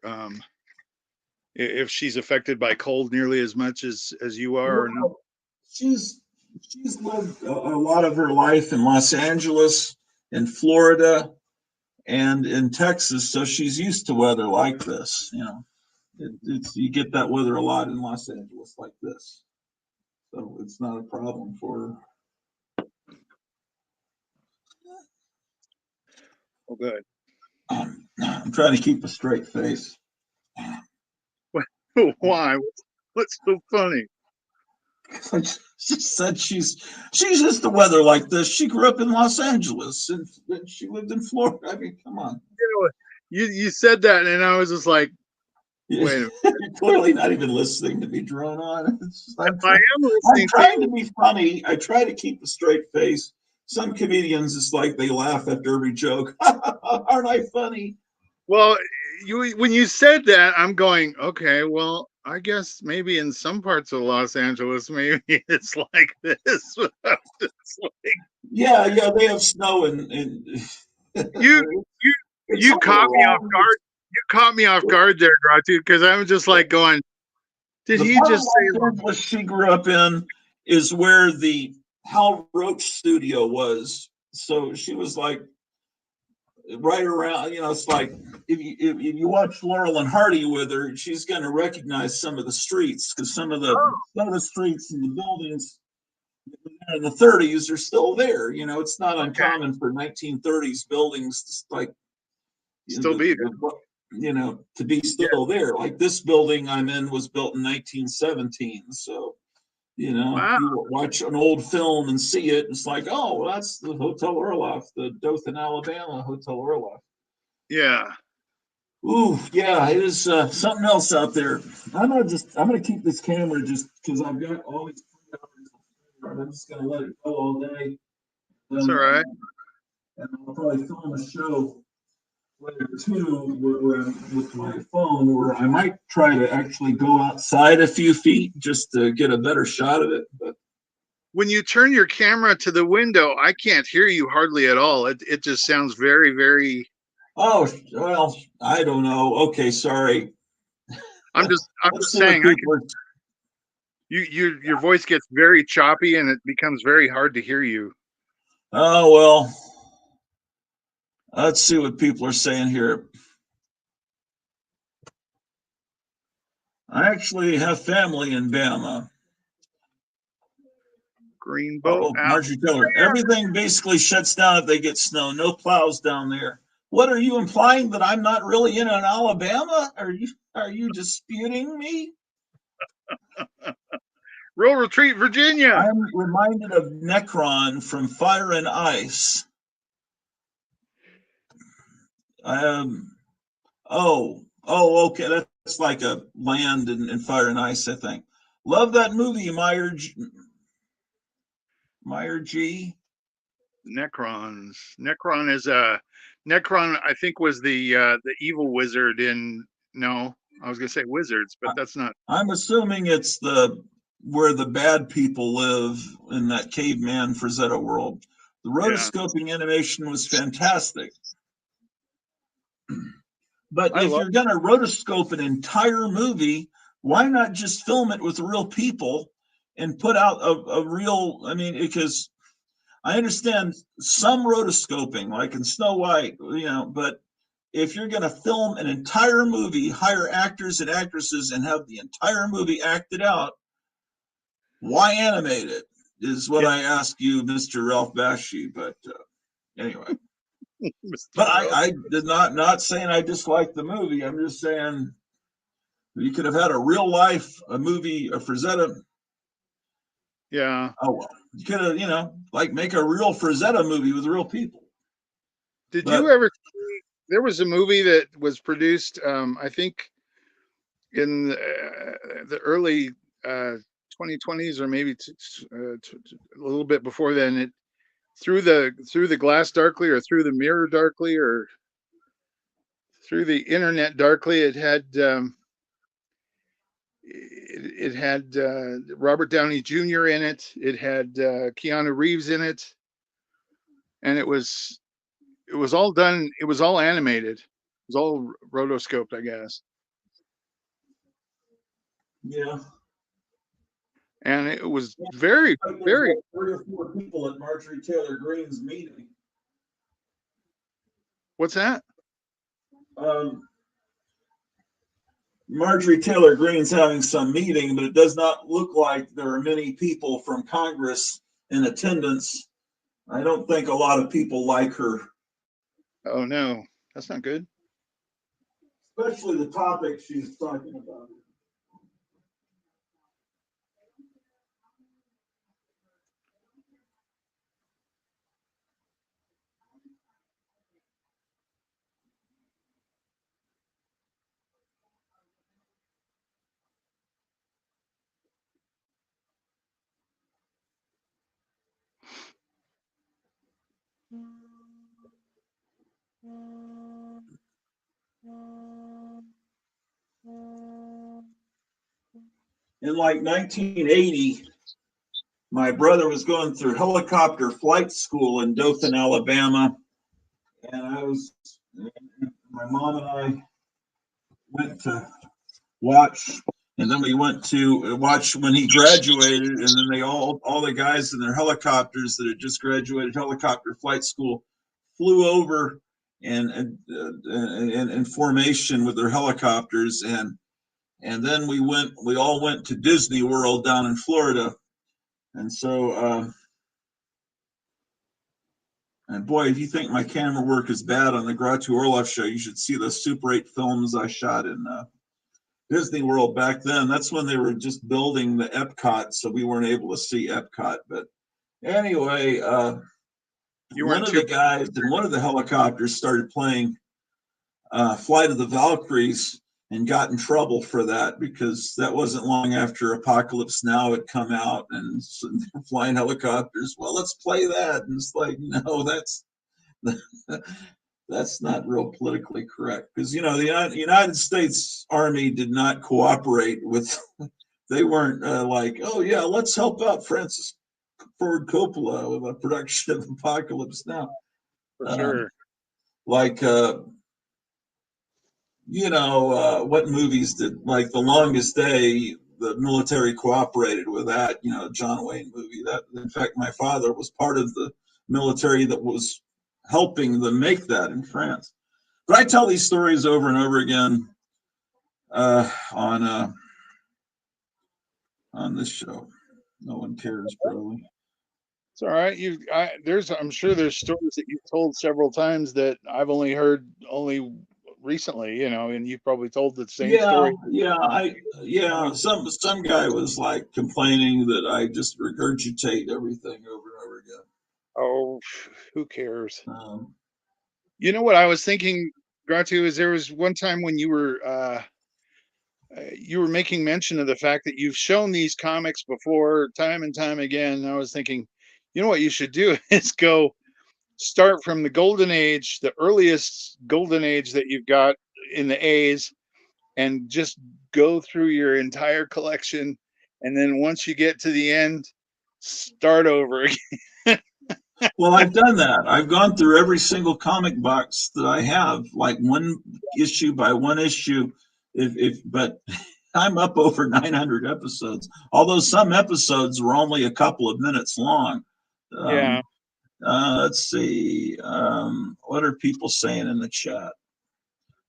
if she's affected by cold nearly as much as you are or not. Well, she's lived a lot of her life in Los Angeles, in Florida, and in Texas, so she's used to weather like this. You know, it's you get that weather a lot in Los Angeles like this, so it's not a problem for her. Oh, good. I'm trying to keep a straight face. Why? What's so funny? She said she's used to weather like this. She grew up in Los Angeles and she lived in Florida. I mean, come on. You said that, and I was just like, wait a minute. You're clearly not even listening to me drone on. I'm listening. trying to be funny. I try to keep a straight face. Some comedians, it's like they laugh after every joke. Aren't I funny? Well, when you said that, I'm going, okay, well, I guess maybe in some parts of Los Angeles, maybe it's like this. It's like, Yeah, they have snow and you caught me off guard. You caught me off guard there, Gratu, because I was just like going, did the he part just of say Los Angeles she grew up in is where the Hal Roach studio was. So she was like right around, it's like if you watch Laurel and Hardy with her, she's going to recognize some of the streets because some of the streets and the buildings in the 30s are still there. It's not uncommon for 1930s buildings to still be there? To be still there. Like this building I'm in was built in 1917. So, Wow. you watch an old film and see it, it's like, oh, that's the Hotel Orloff, the Dothan, Alabama Hotel Orloff. Yeah. Ooh, yeah, it is something else out there. I'm going to keep this camera just because I've got all these. I'm just going to let it go all day. That's all right. And I'll probably film a show later too with my phone, or I might try to actually go outside a few feet just to get a better shot of it. But when you turn your camera to the window, I can't hear you hardly at all. It just sounds very, very. Oh, well, I don't know. Okay, sorry. I'm just saying. Your voice gets very choppy and it becomes very hard to hear you. Oh, well, let's see what people are saying here. I actually have family in Bama. Greenboat. Marjorie Taylor. Everything basically shuts down if they get snow. No plows down there. What are you implying, that I'm not really in an Alabama? Are you disputing me? Rural Retreat, Virginia. I'm reminded of Necron from Fire and Ice. Okay. That's like a land in Fire and Ice, I think. Love that movie, Meyer G. Necrons. Necron is Necron, I think, was the evil wizard in. No, I was gonna say wizards, but that's not. I'm assuming it's where the bad people live in that caveman Frazetta world. The rotoscoping animation was fantastic. But if you're going to rotoscope an entire movie, why not just film it with real people and put out a real, because I understand some rotoscoping, like in Snow White, but if you're going to film an entire movie, hire actors and actresses and have the entire movie acted out, why animate it? Is what I ask you, Mr. Ralph Bakshi. But anyway. But I did not saying I dislike the movie. I'm just saying you could have had a real life, a movie, a Frazetta. Yeah. Oh, well, you could have, like make a real Frazetta movie with real people. Did you ever see there was a movie that was produced, I think, in the early 2020s, or maybe a little bit before then. It through the glass darkly, or through the mirror darkly, or through the internet darkly. It had Robert Downey Jr. in it. It had Keanu Reeves in it, and it was all done. It was all animated. It was all rotoscoped, I guess. Yeah. And it was very, very. Like 3 or 4 people at Marjorie Taylor Greene's meeting. What's that? Marjorie Taylor Greene's having some meeting, but it does not look like there are many people from Congress in attendance. I don't think a lot of people like her. Oh no, that's not good. Especially the topic she's talking about. In like 1980, my brother was going through helicopter flight school in Dothan, Alabama, and my mom and I went to watch, and then we went to watch when he graduated, and then all the guys in their helicopters that had just graduated helicopter flight school flew over and in formation with their helicopters, and then we all went to Disney World down in Florida. And so and boy, if you think my camera work is bad on the Gratu Orloff show, you should see the Super 8 films I shot in Disney World back then. That's when they were just building the Epcot, so we weren't able to see Epcot. But anyway, one of the guys in one of the helicopters started playing Flight of the Valkyries and got in trouble for that, because that wasn't long after Apocalypse Now had come out, and so flying helicopters. Well, let's play that. And it's like, no, that's not real politically correct, because the United States Army did not cooperate with. They weren't like, oh yeah, let's help out Francis Ford Coppola with a production of Apocalypse Now. For sure. What movies did, like The Longest Day, the military cooperated with that, John Wayne movie. That, in fact, my father was part of the military that was helping them make that in France. But I tell these stories over and over again on this show. No one cares, probably. It's all right. I'm sure there's stories that you've told several times that I've only heard recently, and you've probably told the same story. Some guy was like complaining that I just regurgitate everything over and over again. Oh, who cares? You know what I was thinking, Gratu, is there was one time when you were making mention of the fact that you've shown these comics before, time and time again. And I was thinking, what you should do is go start from the golden age, the earliest golden age that you've got in the A's, and just go through your entire collection. And then once you get to the end, start over again. Well, I've done that. I've gone through every single comic box that I have, like one issue by one issue. But I'm up over 900 episodes, although some episodes were only a couple of minutes long. Yeah. Let's see. What are people saying in the chat?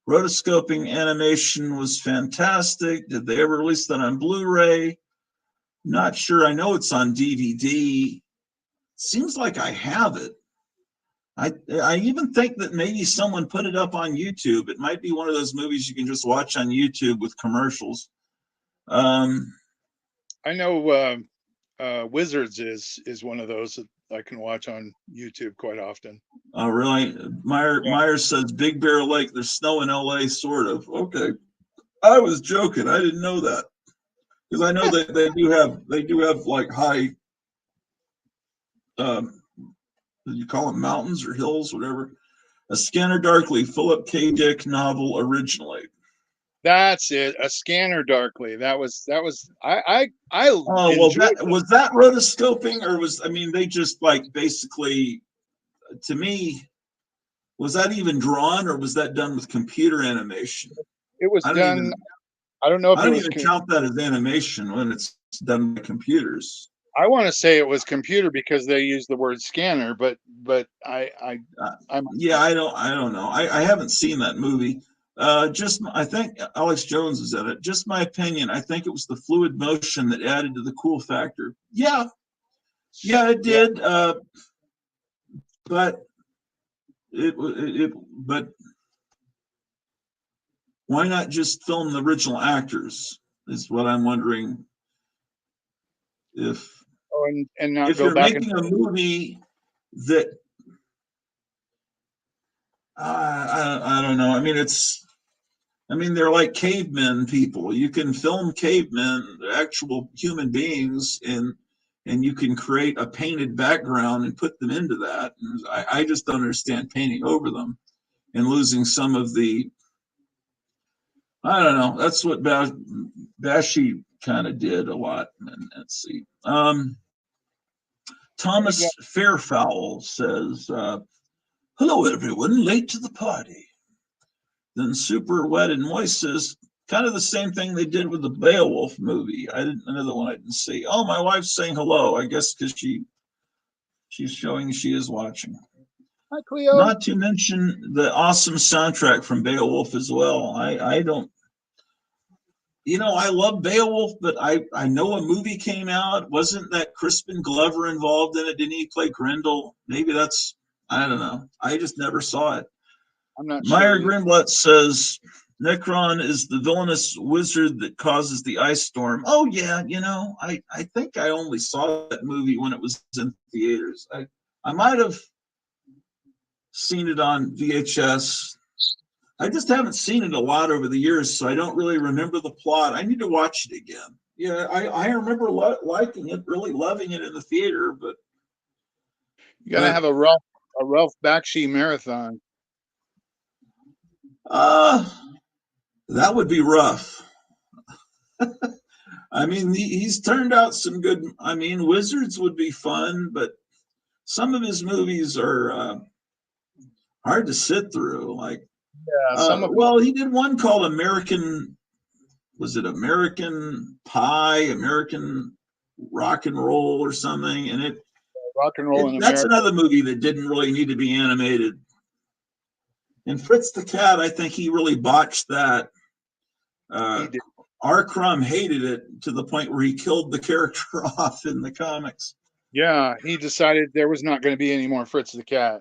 Rotoscoping animation was fantastic. Did they ever release that on Blu-ray? Not sure. I know it's on DVD. Seems like I have it. I even think that maybe someone put it up on YouTube. It might be one of those movies you can just watch on YouTube with commercials. I know Wizards is one of those that I can watch on YouTube quite often. Oh, really? Myers says Big Bear Lake. There's snow in LA, sort of. Okay, I was joking. I didn't know that because I know that they do have like high. You call them mountains or hills, whatever. A Scanner Darkly, Philip K. Dick novel originally. That's it. A Scanner Darkly. That was I Oh, well, enjoyed that was that rotoscoping, or was, I mean, they just like basically, to me, was that even drawn, or was that done with computer animation? it was I don't done. even I don't know if I it don't was. even count that as animation when it's done by computers. I want to say it was computer because they use the word scanner, but I'm Yeah, I don't know. I haven't seen that movie. Just I think Alex Jones is in it. Just my opinion. I think it was the fluid motion that added to the cool factor. Yeah, it did. But but why not just film the original actors? Is what I'm wondering. If and not if go you're back and making a movie that I don't know. I mean, they're like cavemen people. You can film cavemen, actual human beings, and you can create a painted background and put them into that. And I just don't understand painting over them and losing some of the. I don't know. That's what Bashi kind of did a lot. And let's see. Thomas Fairfowl says, "Hello, everyone. Late to the party." Then Super Wet and Moist says, kind of the same thing they did with the Beowulf movie. Another one I didn't see. Oh, my wife's saying hello. I guess because she's showing she is watching. Hi, Cleo. Not to mention the awesome soundtrack from Beowulf as well. I don't, I love Beowulf, but I know a movie came out. Wasn't that Crispin Glover involved in it? Didn't he play Grendel? Maybe that's, I don't know. I just never saw it. I'm not Meyer sure. Grimblatt says Necron is the villainous wizard that causes the ice storm. Oh yeah, I think I only saw that movie when it was in theaters. I might have seen it on VHS. I just haven't seen it a lot over the years, so I don't really remember the plot. I need to watch it again. Yeah, I remember liking it, really loving it in the theater, but You gotta have a Ralph Bakshi marathon. That would be rough. I mean, he's turned out some good. I mean, Wizards would be fun, but some of his movies are hard to sit through. Like, well, he did one called American. Was it American Pie, American Rock and Roll, or something? And Rock and Roll in that's America. another movie that didn't really need to be animated. And Fritz the Cat, I think he really botched that. He did. R. Crumb hated it to the point where he killed the character off in the comics. Yeah, he decided there was not going to be any more Fritz the Cat.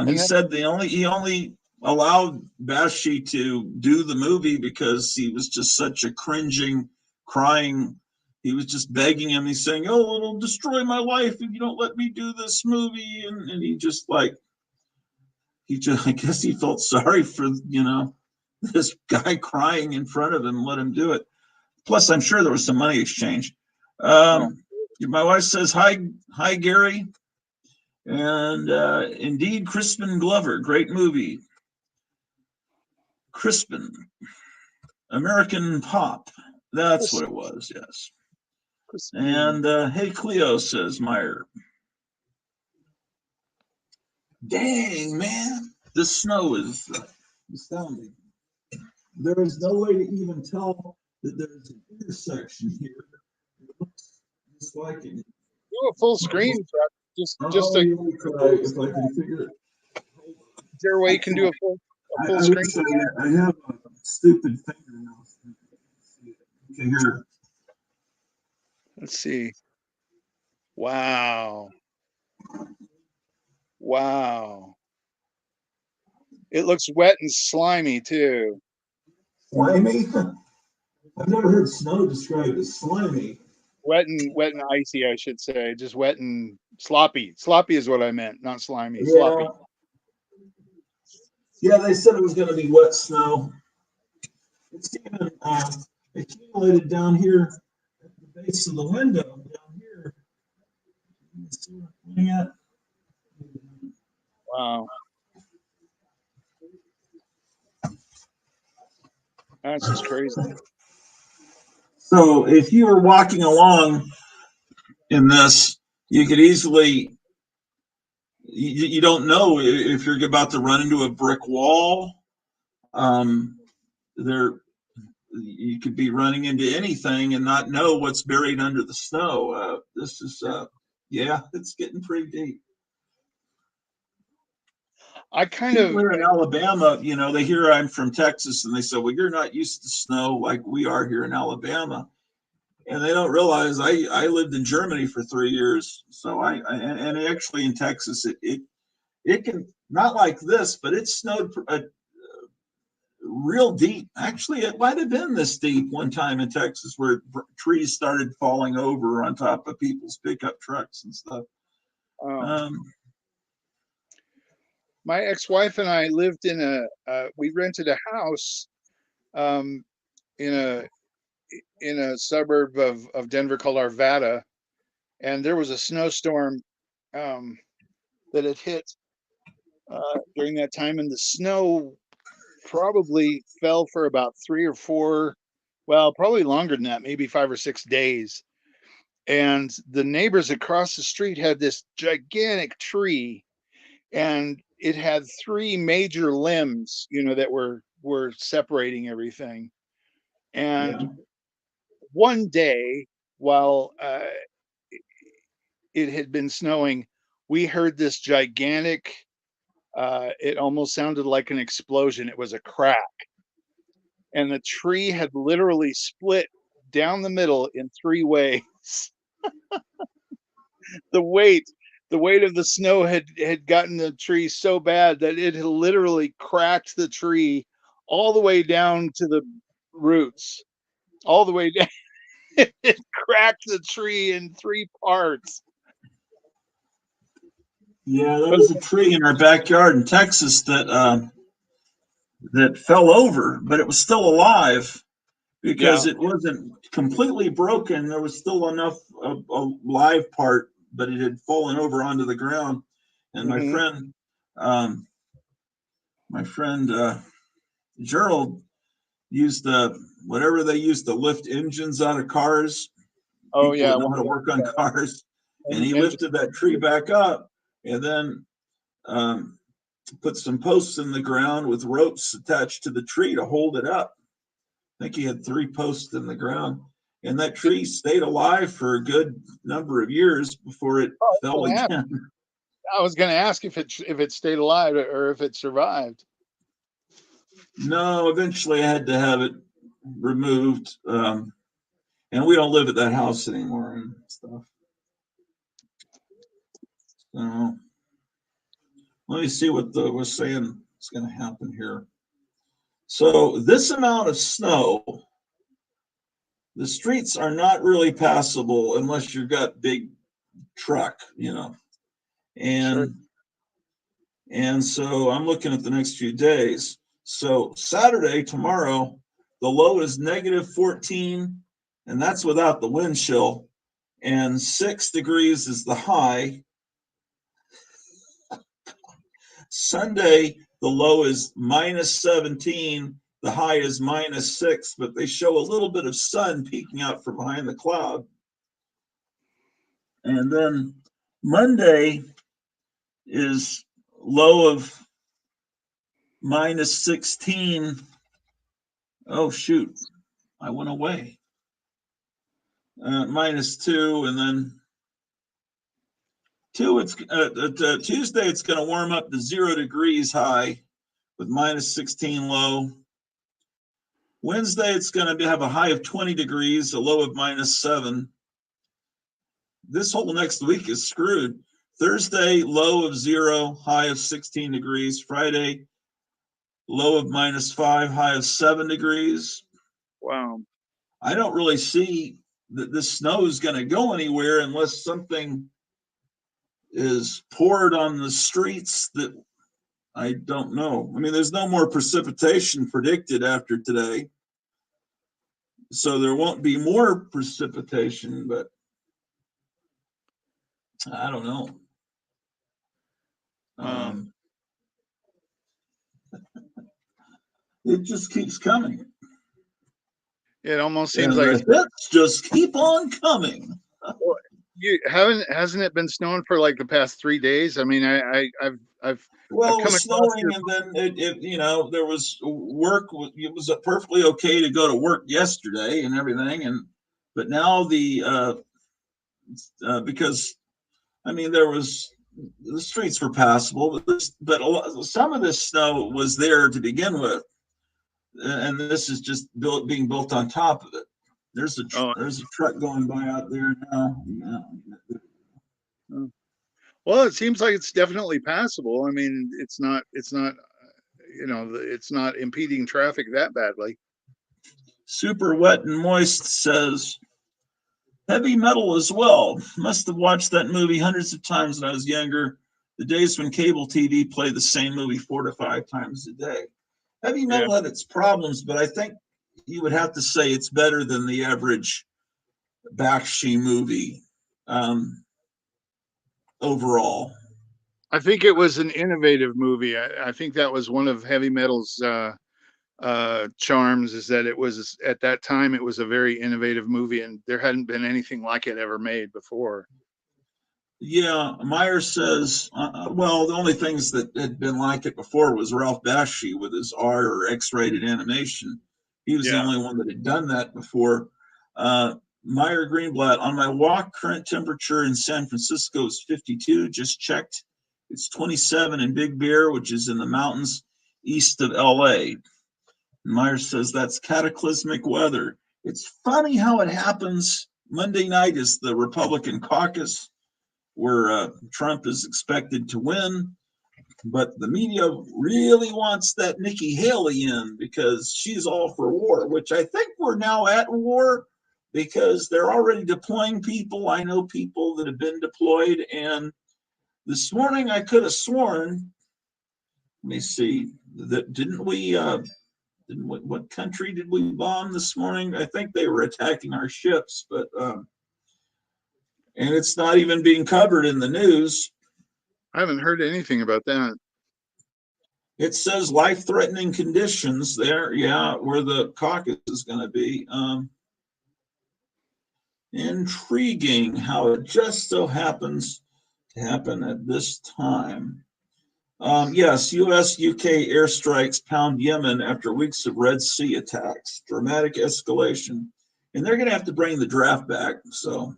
He said he only allowed Bashi to do the movie because he was just such a cringing, crying. He was just begging him. He's saying, "Oh, it'll destroy my life if you don't let me do this movie." And he just like, I guess he felt sorry for this guy crying in front of him. Let him do it. Plus, I'm sure there was some money exchange. My wife says, hi, Gary. And indeed, Crispin Glover, great movie. Crispin, American Pop. That's what it was, yes. Crispin. And hey, Cleo, says Meyer. Dang, man. The snow is astounding. There is no way to even tell that there's an intersection here. It looks just like it. Do a full screen. Just if I can figure it. Is there a way you can do a full screen? I have a stupid fingernail. Okay, here. Let's see. Wow. Wow. It looks wet and slimy too. Slimy? I've never heard snow described as slimy. wet and icy, I should say. Just wet and sloppy. Sloppy is what I meant, not slimy. Yeah. Sloppy. Yeah, they said it was going to be wet snow. It's even accumulated down here at the base of the window down here. You can see what I'm pointing at. Wow. That's just crazy. So if you were walking along in this, you could easily, you don't know if you're about to run into a brick wall. There, you could be running into anything and not know what's buried under the snow. This is, yeah, it's getting pretty deep. I kind People of, here in Alabama, you know, they hear I'm from Texas and they say, well, you're not used to snow like we are here in Alabama. And they don't realize I lived in Germany for 3 years. So and actually in Texas, it can, not like this, but it snowed real deep. Actually, it might have been this deep one time in Texas where trees started falling over on top of people's pickup trucks and stuff. My ex-wife and I lived in we rented a house um, in a suburb of Denver called Arvada, and there was a snowstorm that had hit during that time, and the snow probably fell for about 3 or 4, well, probably longer than that, maybe 5 or 6 days. And the neighbors across the street had this gigantic tree, and it had 3 major limbs, that were separating everything. And Yeah. one day, while it had been snowing, we heard this gigantic, it almost sounded like an explosion. It was a crack. And the tree had literally split down the middle in 3 ways. The weight, the weight of the snow had gotten the tree so bad that it had literally cracked the tree all the way down to the roots, all the way down. It cracked the tree in 3 parts. Yeah, there But was a tree in our backyard in Texas that fell over, but it was still alive because yeah, it wasn't completely broken. There was still enough of a live part, but it had fallen over onto the ground. And hmm um, my friend Gerald used whatever they used to lift engines out of cars. oh People yeah, that know how to work on cars, and he and lifted that tree back up, and then put some posts in the ground with ropes attached to the tree to hold it up. I think he had 3 posts in the ground, and that tree stayed alive for a good number of years before it fell again. I was going to ask if it stayed alive or if it survived. No, eventually I had to have it removed, and we don't live at that house anymore and stuff. So let me see what was saying is going to happen here. So this amount of snow, the streets are not really passable unless you've got big truck, Sure. and so I'm looking at the next few days. So Saturday, tomorrow, the low is -14, and that's without the wind chill, and 6 degrees is the high. Sunday, the low is -17, the high is -6, but they show a little bit of sun peeking out from behind the cloud. And then Monday is low of -16. Oh, shoot. I went away. -2. And then Tuesday, it's going to warm up to 0 degrees high with -16 low. Wednesday, it's going to have a high of 20 degrees, a low of -7. This whole next week is screwed. Thursday, low of 0, high of 16 degrees. Friday, low of -5, high of 7 degrees. Wow. I don't really see the snow is going to go anywhere unless something is poured on the streets that I don't know. I mean, there's no more precipitation predicted after today, so there won't be more precipitation, but I don't know. It just keeps coming. It almost seems And like the hits just keep on coming. hasn't it been snowing for like the past 3 days? I mean, I've Well, it come was across snowing, your, and then there was work. It was perfectly okay to go to work yesterday and everything, but now because I mean the streets were passable, but some of this snow was there to begin with, and this is just being built on top of it. There's a truck going by out there now. well, it seems like it's definitely passable. I mean, it's not it's not impeding traffic that badly. Super Wet and Moist says heavy metal as well. Must have watched that movie hundreds of times when I was younger. The days when cable TV played the same movie 4 to 5 times a day. Heavy metal had its problems, but I think you would have to say it's better than the average Bakshi movie overall. I think it was an innovative movie. I think that was one of heavy metal's charms, is that it was at that time it was a very innovative movie, and there hadn't been anything like it ever made before. Yeah, Meyer says, well, the only things that had been like it before was Ralph Bakshi with his R or X-rated animation. He was the only one that had done that before. Meyer Greenblatt, on my walk, current temperature in San Francisco is 52. Just checked. It's 27 in Big Bear, which is in the mountains east of LA. Meyer says that's cataclysmic weather. It's funny how it happens. Monday night is the Republican caucus, where Trump is expected to win, but the media really wants that Nikki Haley in because she's all for war, which I think we're now at war because they're already deploying people. I know people that have been deployed, and this morning I could have sworn, let me see, that didn't we, what country did we bomb this morning? I think they were attacking our ships, but and it's not even being covered in the news. I haven't heard anything about that. It says life-threatening conditions there, where the caucus is going to be. Intriguing how it just so happens to happen at this time. Yes, U.S.-UK airstrikes pound Yemen after weeks of Red Sea attacks. Dramatic escalation. And they're going to have to bring the draft back, so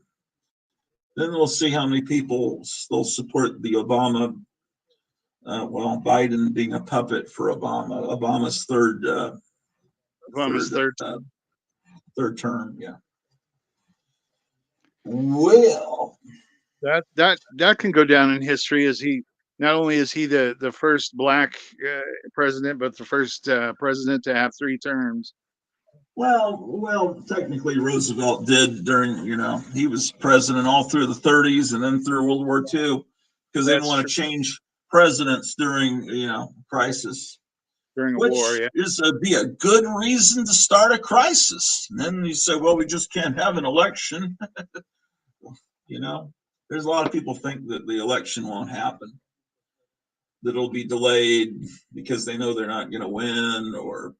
then we'll see how many people still support the Obama, Biden being a puppet for Obama's third term. Yeah. Well, that can go down in history as he not only is he the first black president, but the first president to have 3 terms. Well, technically Roosevelt did during, he was president all through the 30s and then through World War II because they didn't want to change presidents during, crisis. During a Which war, yeah. is be a good reason to start a crisis. And then you say, well, we just can't have an election. There's a lot of people think that the election won't happen, that it'll be delayed because they know they're not going to win, or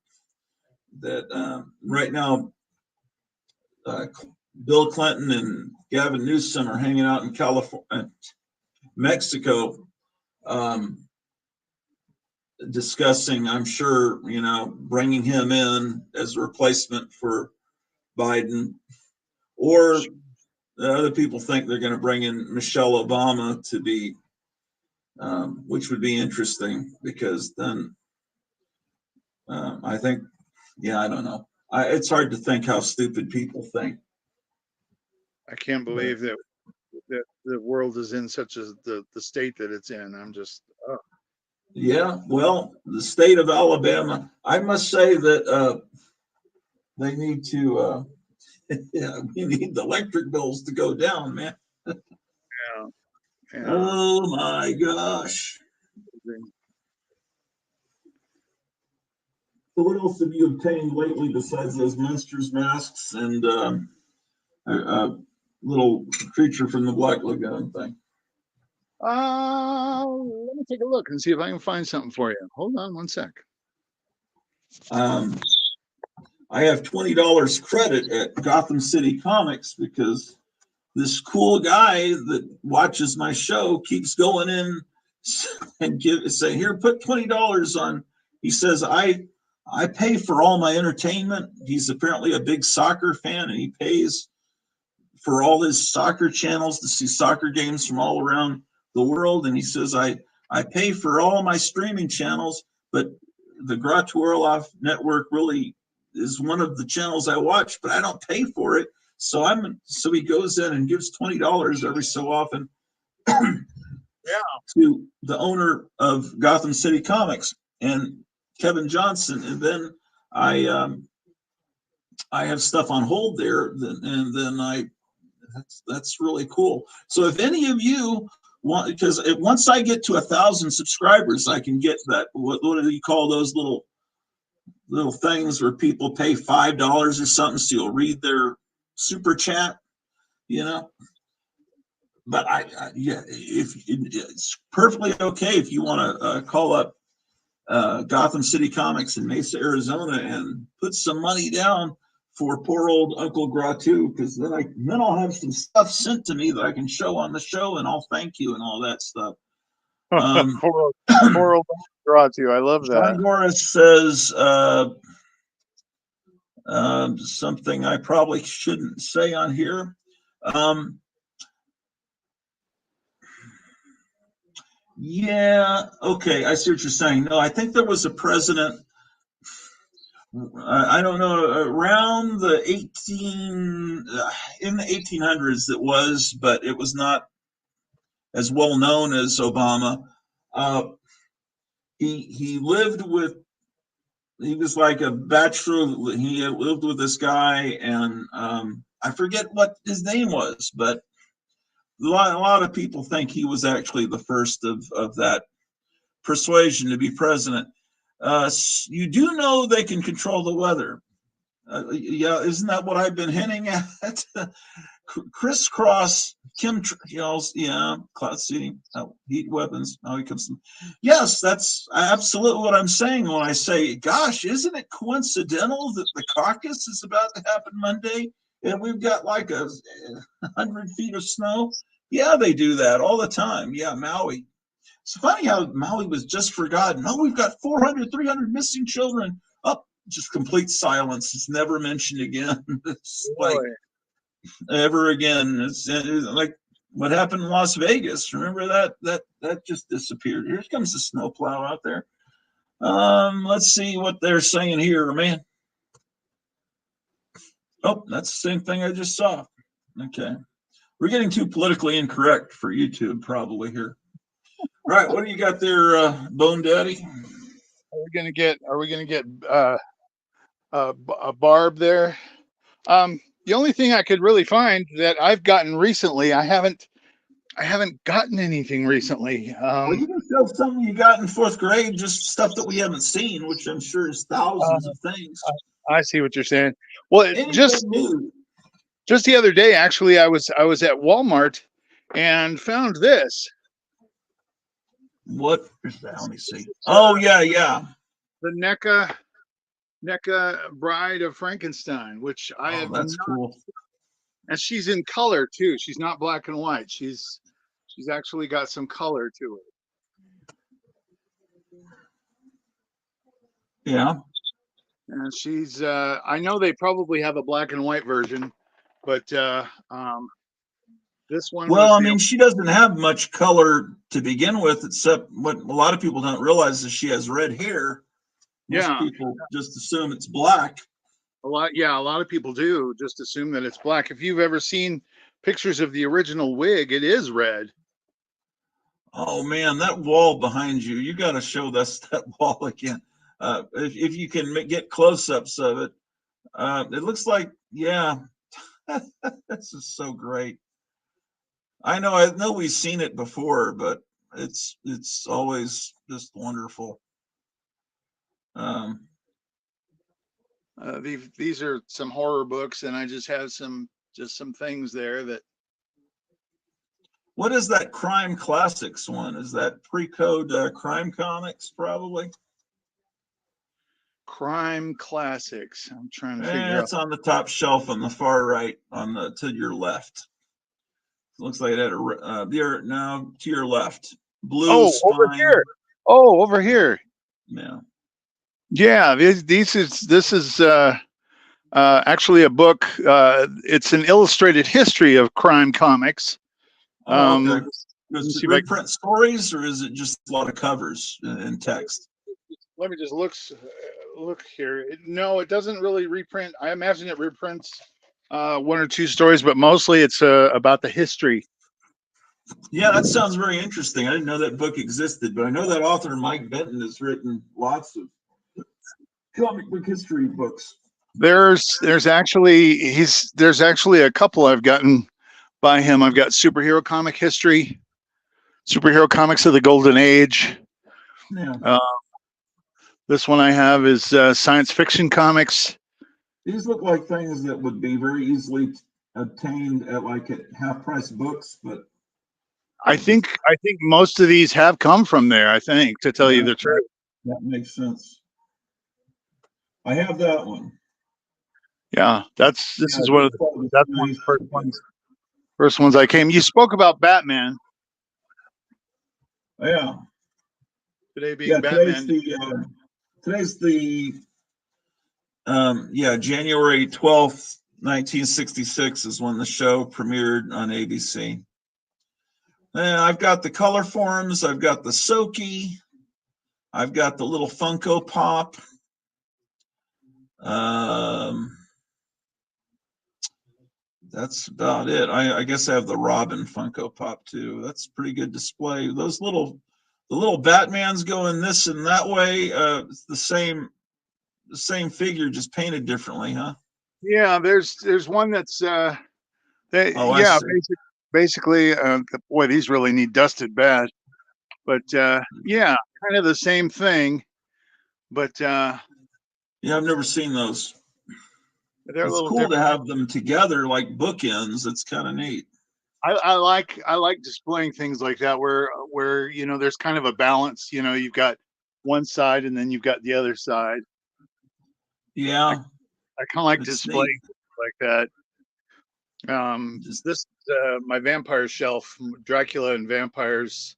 that right now Bill Clinton and Gavin Newsom are hanging out in California, Mexico, discussing, I'm sure, bringing him in as a replacement for Biden, or other people think they're going to bring in Michelle Obama to be, which would be interesting because then I think, I don't know. It's hard to think how stupid people think. I can't believe that the world is in such the state that it's in. I'm just. Yeah, well, the state of Alabama, I must say that they need to Yeah, we need the electric bills to go down, man. Yeah. Yeah. Oh my gosh. So what else have you obtained lately besides those monsters masks and a little creature from the Black Lagoon thing? Let me take a look and see if I can find something for you. Hold on one sec. I have $20 credit at Gotham City Comics because this cool guy that watches my show keeps going in and say, here, put $20 on. He says, I pay for all my entertainment. He's apparently a big soccer fan, and he pays for all his soccer channels to see soccer games from all around the world. And he says, I pay for all my streaming channels, but the Orloff network really is one of the channels I watch, but I don't pay for it. So he goes in and gives $20 every so often to the owner of Gotham City Comics and Kevin Johnson. And then I have stuff on hold there, and then that's really cool. So if any of you want, because once I get to 1,000 subscribers, I can get that. What do you call those little things where people pay $5 or something so you'll read their super chat, you know? But yeah, if it's perfectly okay if you want to call up Gotham City Comics in Mesa, Arizona, and put some money down for poor old Uncle Gratu, because then I'll have some stuff sent to me that I can show on the show, and I'll thank you and all that stuff. Poor old Gratu. I love that. John Morris says something I probably shouldn't say on here. Yeah, okay, I see what you're saying. No, I think there was a president, I don't know, around the in the 1800s it was, but it was not as well known as Obama. He was like a bachelor. He had lived with this guy, and I forget what his name was, but a lot of people think he was actually the first of that persuasion to be president. You do know they can control the weather. Yeah, isn't that what I've been hinting at? Crisscross chemtrails, yeah, cloud seeding, heat weapons. Now he comes. Yes, that's absolutely what I'm saying when I say, gosh, isn't it coincidental that the caucus is about to happen Monday and we've got like 100 feet of snow? Yeah, they do that all the time. Yeah, Maui. It's funny how Maui was just forgotten. Oh, we've got 400, 300 missing children. Oh, just complete silence. It's never mentioned again. It's like ever again. It's like what happened in Las Vegas. Remember that just disappeared. Here comes the snowplow out there. Let's see what they're saying here, man. Oh, that's the same thing I just saw. Okay. We're getting too politically incorrect for YouTube probably here. Right, what do you got there, Bone Daddy? Are we gonna get a Barb there? The only thing I could really find that I've gotten recently, I haven't gotten anything recently. Well, you can show something you got in 4th grade, just stuff that we haven't seen, which I'm sure is thousands of things. I see what you're saying. Well, just the other day, actually, I was at Walmart and found this. What is that? Let me see. Oh yeah. The NECA Bride of Frankenstein, which I have. That's cool. And she's in color too. She's not black and white. She's actually got some color to it. Yeah. And she's I know they probably have a black and white version, but this one. Well, I mean, she doesn't have much color to begin with, except what a lot of people don't realize is she has red hair. Most people just assume it's black. A lot of people do just assume that it's black. If you've ever seen pictures of the original wig, it is red. Oh man, that wall behind you! You got to show us that wall again. If you can get close-ups of it, it looks like, yeah. This is so great. I know we've seen it before, but it's always just wonderful. These are some horror books, and I just have some things there that. What is that Crime Classics one? Is that pre-code crime comics, probably? Crime Classics. I'm trying to figure out. It's on the top shelf on the far right, to your left. It looks like it had no, to your left. Blue spine. Over here. Oh, over here. Yeah. Yeah, this is actually a book. It's an illustrated history of crime comics. Okay. Does it reprint stories, or is it just a lot of covers and text? Let me just look here. No, it doesn't really reprint. I imagine it reprints one or two stories, but mostly it's about the history. Yeah, that sounds very interesting. I didn't know that book existed, but I know that author Mike Benton has written lots of comic book history books. There's actually a couple I've gotten by him. I've got superhero comic history, superhero comics of the Golden Age. Yeah. This one I have is science fiction comics. These look like things that would be very easily obtained at half-price books, but I think most of these have come from there. I think, to tell you the truth. That makes sense. I have that one. Yeah, this is one of the first ones I came. You spoke about Batman. Yeah. Today being Batman. Today's the January 12th, 1966 is when the show premiered on ABC. And I've got the color forms, I've got the Soaky, I've got the little Funko Pop. That's about it. I guess I have the Robin Funko Pop too. That's a pretty good display. The little Batmans going this and that way. It's the same figure, just painted differently, huh? Yeah, there's one that's basically boy, these really need dusted bad. But yeah, kind of the same thing. But yeah, I've never seen those. They're it's cool to have them together like bookends. It's kind of neat. I like displaying things like that where there's kind of a balance. You've got one side and then you've got the other side. Yeah, I kind of like displaying like that. This my vampire shelf, Dracula and vampires.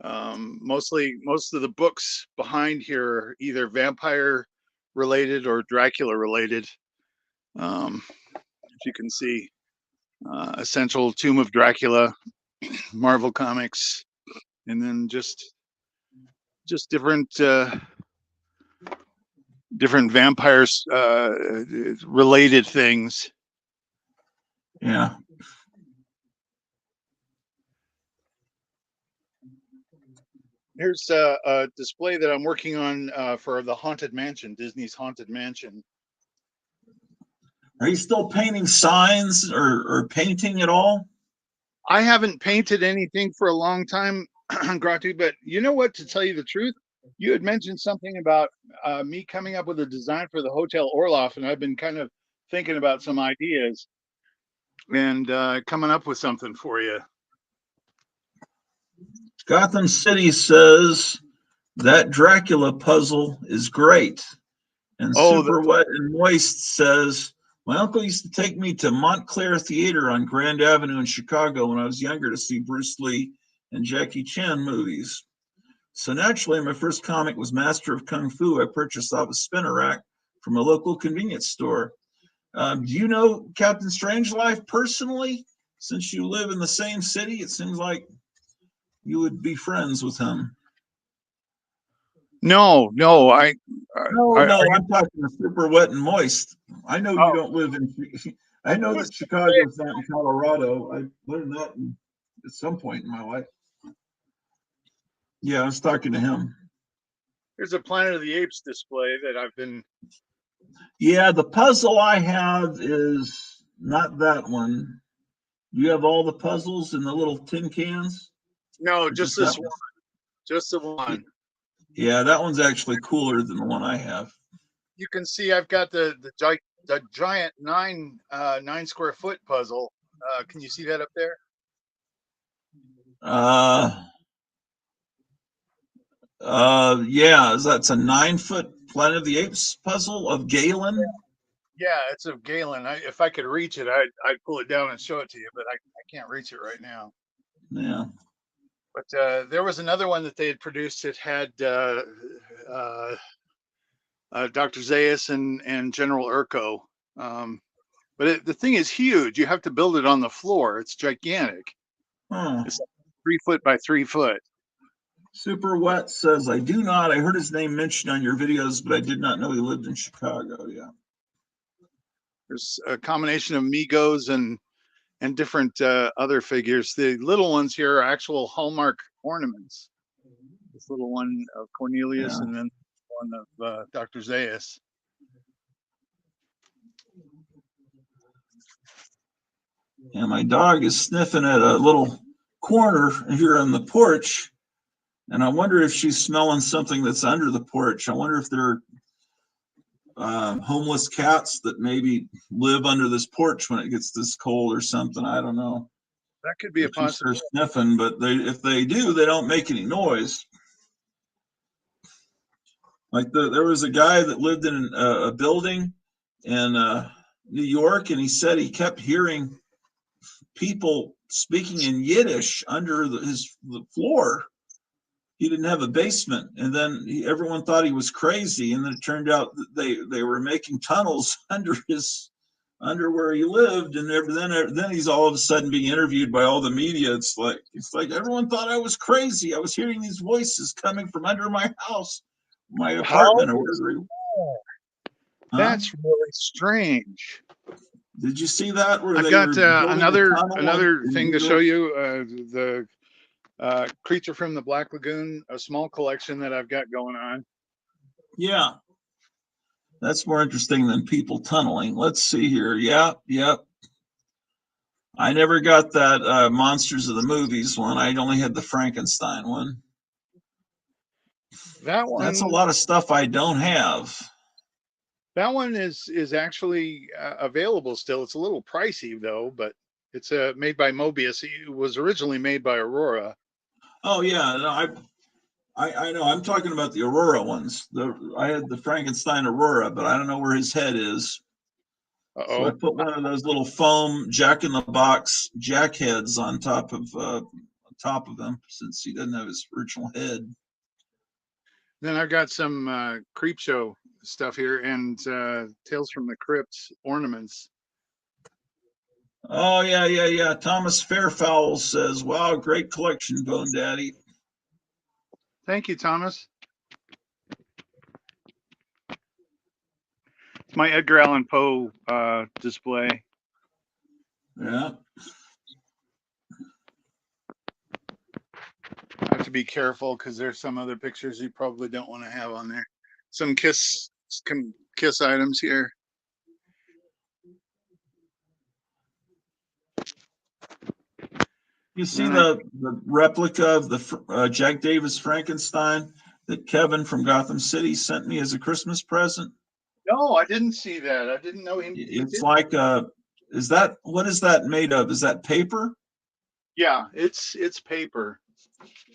Most of the books behind here are either vampire related or Dracula related. As you can see, Essential Tomb of Dracula, Marvel Comics, and then just different vampires related things. Yeah. Here's a display that I'm working on for the Haunted Mansion, Disney's Haunted Mansion. Are you still painting signs or painting at all? I haven't painted anything for a long time, Gratu, but you know what, to tell you the truth, you had mentioned something about me coming up with a design for the Hotel Orloff, and I've been kind of thinking about some ideas and coming up with something for you. Gotham City says that Dracula puzzle is great. And Super Wet and Moist says, my uncle used to take me to Montclair Theater on Grand Avenue in Chicago when I was younger to see Bruce Lee and Jackie Chan movies. So naturally, my first comic was Master of Kung Fu. I purchased off a spinner rack from a local convenience store. Do you know Captain Strangelife personally? Since you live in the same city, it seems like you would be friends with him. No, I'm talking to Super Wet and Moist. I know you don't live in. I know that Chicago's not in Colorado. I learned that at some point in my life. Yeah, I was talking to him. There's a Planet of the Apes display that I've been. Yeah, the puzzle I have is not that one. You have all the puzzles in the little tin cans? No, Or just that this one. Just the one. Yeah, that one's actually cooler than the one I have. You can see I've got the giant 9 square foot puzzle. Can you see that up there? Yeah, that's a 9-foot Planet of the Apes puzzle of Galen. Yeah, it's of Galen. If I could reach it, I'd pull it down and show it to you, but I can't reach it right now. Yeah. But there was another one that they had produced that had Dr. Zaius and General Urko. But the thing is huge. You have to build it on the floor. It's gigantic. It's like 3 foot by 3 foot. Super Wet says, I do not. I heard his name mentioned on your videos, but I did not know he lived in Chicago. Yeah. There's a combination of Migos and different other figures. The little ones here are actual Hallmark ornaments. This little one of Cornelius and then one of Dr. Zaius. Yeah, my dog is sniffing at a little corner here on the porch, and I wonder if she's smelling something that's under the porch. I wonder if there are homeless cats that maybe live under this porch when it gets this cold or something. I don't know. That could be a possibility. They're sniffing, but if they do, they don't make any noise. Like there was a guy that lived in a building in New York, and he said he kept hearing people speaking in Yiddish under the floor. He didn't have a basement, and then everyone thought he was crazy, and then it turned out that they were making tunnels under where he lived, and then he's all of a sudden being interviewed by all the media. It's like everyone thought I was crazy. I was hearing these voices coming from under my house, my apartment, or whatever. That's really strange. Did you see that? Where I've got another thing to show you. The Creature from the Black Lagoon, a small collection that I've got going on. Yeah. That's more interesting than people tunneling. Let's see here. Yep. I never got that Monsters of the Movies one. I only had the Frankenstein one. That one. That's a lot of stuff I don't have. That one is actually available still. It's a little pricey though, but it's made by Mobius. It was originally made by Aurora. Oh yeah, no, I know. I'm talking about the Aurora ones. I had the Frankenstein Aurora, but I don't know where his head is. Uh-oh. So I put one of those little foam Jack-in-the-Box jack heads on top of him, since he doesn't have his original head. Then I've got some Creepshow stuff here and Tales from the Crypt ornaments. Oh yeah. Thomas Fairfowl says, "Wow, great collection, Bone Daddy." Thank you, Thomas. It's my Edgar Allan Poe display. Yeah. I have to be careful because there's some other pictures you probably don't want to have on there. Some kiss items here. You see the replica of the Jack Davis Frankenstein that Kevin from Gotham City sent me as a Christmas present? No, I didn't see that. I didn't know him. It's like what is that made of? Is that paper? Yeah, it's paper.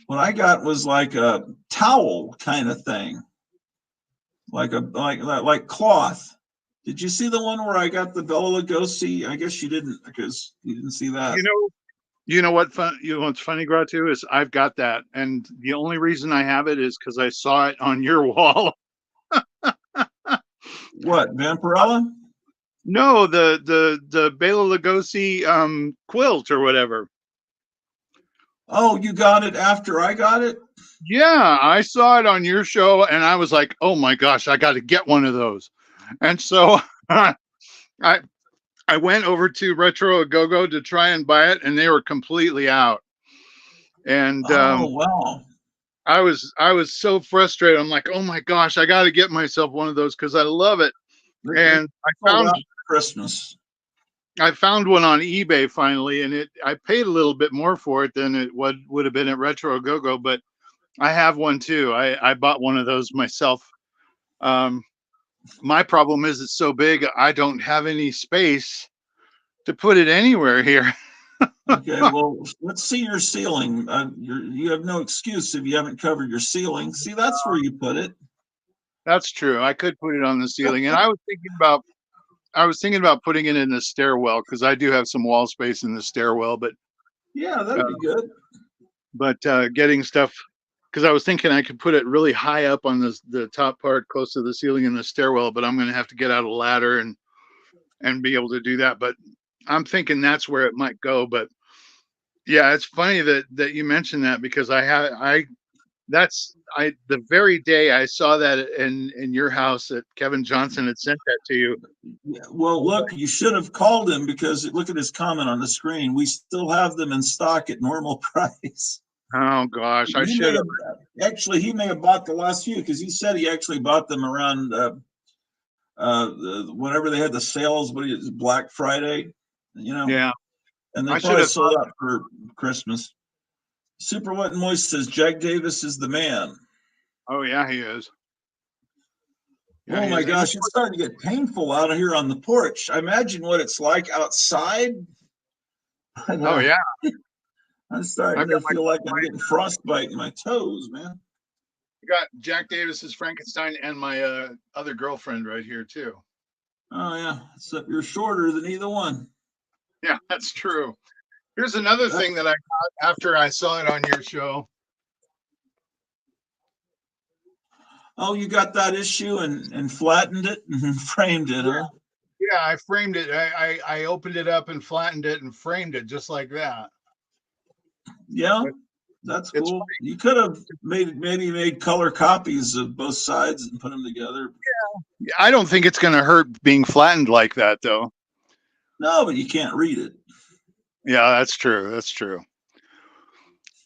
What I got was like a towel kind of thing, like cloth. Did you see the one where I got the Bela Lugosi? I guess you didn't, because you didn't see that. You know what's funny, Gratu, is I've got that, and the only reason I have it is because I saw it on your wall. What, Vampirella? No, the Bela Lugosi quilt or whatever. Oh, you got it after I got it? Yeah, I saw it on your show, and I was like, "Oh my gosh, I got to get one of those." And so I went over to Retro Agogo to try and buy it, and they were completely out. And wow. I was so frustrated. I'm like, oh my gosh, I got to get myself one of those because I love it. And I found Christmas. I found one on eBay finally, and I paid a little bit more for it than it would have been at Retro Go-Go, but I have one too. I bought one of those myself. Um, my problem is it's so big, I don't have any space to put it anywhere here. Okay, well, let's see your ceiling. You have no excuse if you haven't covered your ceiling. See, that's where you put it. That's true. I could put it on the ceiling, and I was thinking about putting it in the stairwell because I do have some wall space in the stairwell, Yeah, uh, that'd be good. getting stuff because I was thinking I could put it really high up on the top part, close to the ceiling in the stairwell, but I'm going to have to get out a ladder and be able to do that. But I'm thinking that's where it might go. But yeah, it's funny that you mentioned that because the very day I saw that in your house that Kevin Johnson had sent that to you. Yeah, well, look, you should have called him because look at his comment on the screen. We still have them in stock at normal price. Oh gosh, I He should may have. have actually he may have bought the last few because he said he actually bought them around whenever they had the sales, but it's Black Friday, you know, Yeah, and they I should probably have. sold out for Christmas. Super Wet and Moist says Jack Davis is the man. Oh yeah, he is. Yeah, Oh he my is. gosh, it's starting to get painful out here on the porch. I imagine what it's like outside. But, Oh yeah, I'm starting I've got to feel like I'm getting frostbite in my toes, man. Jack Davis's Frankenstein and my other girlfriend right here too. Oh yeah, except you're shorter than either one. Yeah, that's true. Here's another thing that I got after I saw it on your show. Oh, you got that issue and flattened it and framed it, huh? Yeah, I framed it. I opened it up and flattened it and framed it just like that. Yeah, that's It's cool. You could have maybe made color copies of both sides and put them together. I don't think it's going to hurt being flattened like that, though. No, but you can't read it. Yeah, that's true. That's true.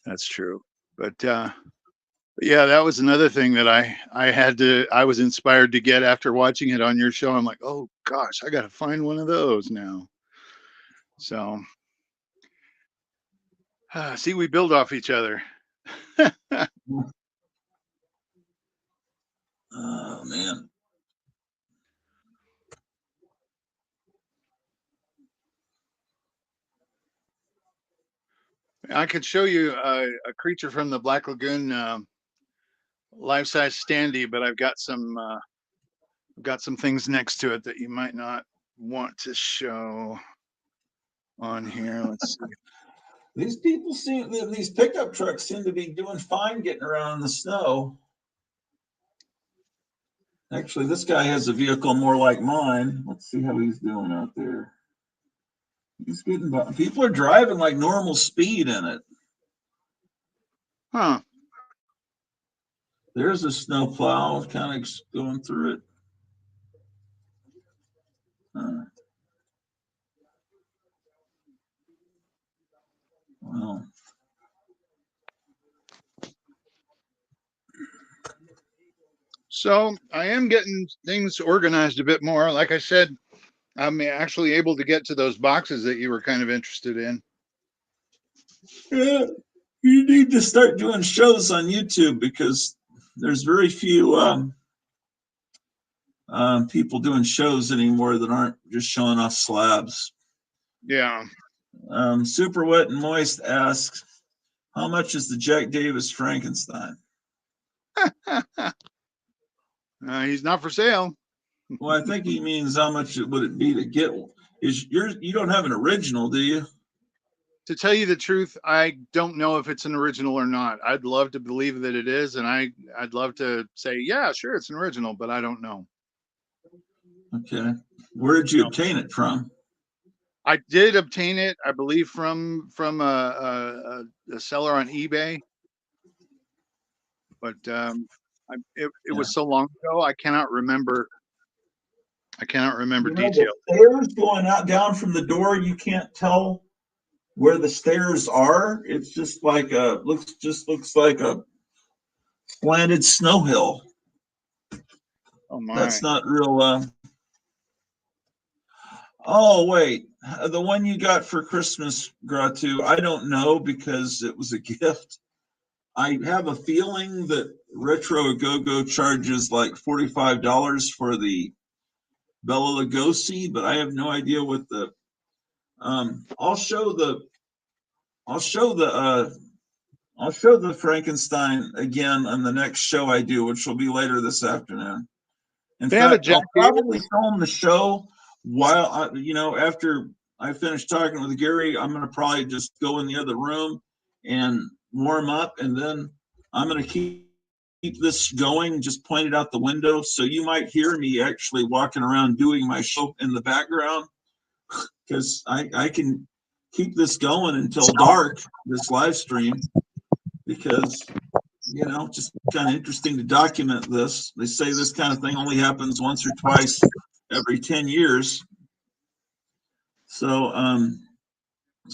That's true. But yeah, that was another thing that I was inspired to get after watching it on your show. I'm like, oh gosh, I got to find one of those now. So, see, we build off each other. Oh man. I could show you a creature from the Black Lagoon life-size standee, but I've got some things next to it that you might not want to show on here. Let's see. These pickup trucks seem to be doing fine getting around in the snow. Actually, this guy has a vehicle more like mine. Let's see how he's doing out there. He's getting by. People are driving like normal speed in it. Huh. There's a snow plow kind of going through it. Well, So I am getting things organized a bit more. Like I said, I'm actually able to get to those boxes that you were kind of interested in. yeah, you need to start doing shows on YouTube because there's very few people doing shows anymore that aren't just showing off slabs. Yeah. Super Wet and Moist asks, how much is the Jack Davis Frankenstein? He's not for sale. Well, I think he means how much would it be to get? You don't have an original, do you? To tell you the truth, I don't know if it's an original or not. I'd love to believe that it is, and I'd love to say, yeah, sure, it's an original, but I don't know. Okay. Where did you obtain it from? I did obtain it, I believe, from a seller on eBay, but it was so long ago, I cannot remember. Details. The stairs going out down from the door, you can't tell where the stairs are. It's just like looks like a slanted snow hill. Oh my! That's not real. Oh wait, The one you got for Christmas, Gratu, I don't know because it was a gift. I have a feeling that Retro Go-Go charges like $45 for the Bela Lugosi, but I have no idea what the I'll show the Frankenstein again on the next show I do, which will be later this afternoon. In They have a fact, Jack I'll probably Davis. film the show while after I finish talking with Gary, I'm going to probably just go in the other room and warm up, and then I'm going to keep this going, just point it out the window. So you might hear me actually walking around doing my show in the background because I can keep this going until dark, this live stream, because just kind of interesting to document this. They say this kind of thing only happens once or twice every 10 years. So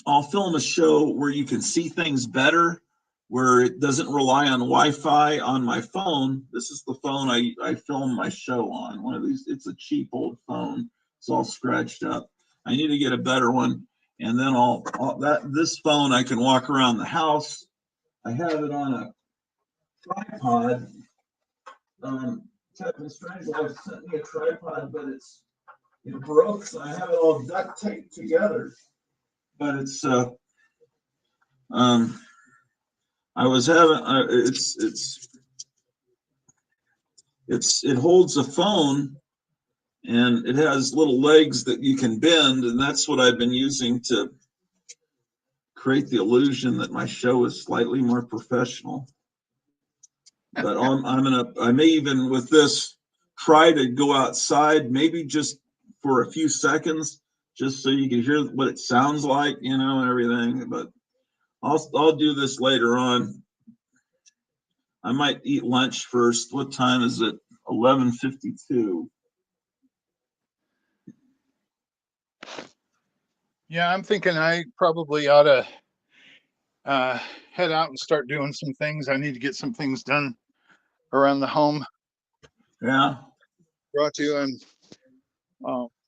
I'll film a show where you can see things better, where it doesn't rely on Wi-Fi on my phone. This is the phone I film my show on. One of these, it's a cheap old phone. It's all scratched up. I need to get a better one. And then this phone, I can walk around the house. I have it on a tripod. Captain Strangelove sent me a tripod, but it broke, so I have it all duct taped together. But it's I was having it holds a phone, and it has little legs that you can bend, and that's what I've been using to create the illusion that my show is slightly more professional. But I may even with this try to go outside, maybe just for a few seconds, just so you can hear what it sounds like, and everything. But I'll do this later on. I might eat lunch first. What time is it? 11:52. Yeah, I'm thinking I probably ought to head out and start doing some things. I need to get some things done around the home. Yeah. Brought to you and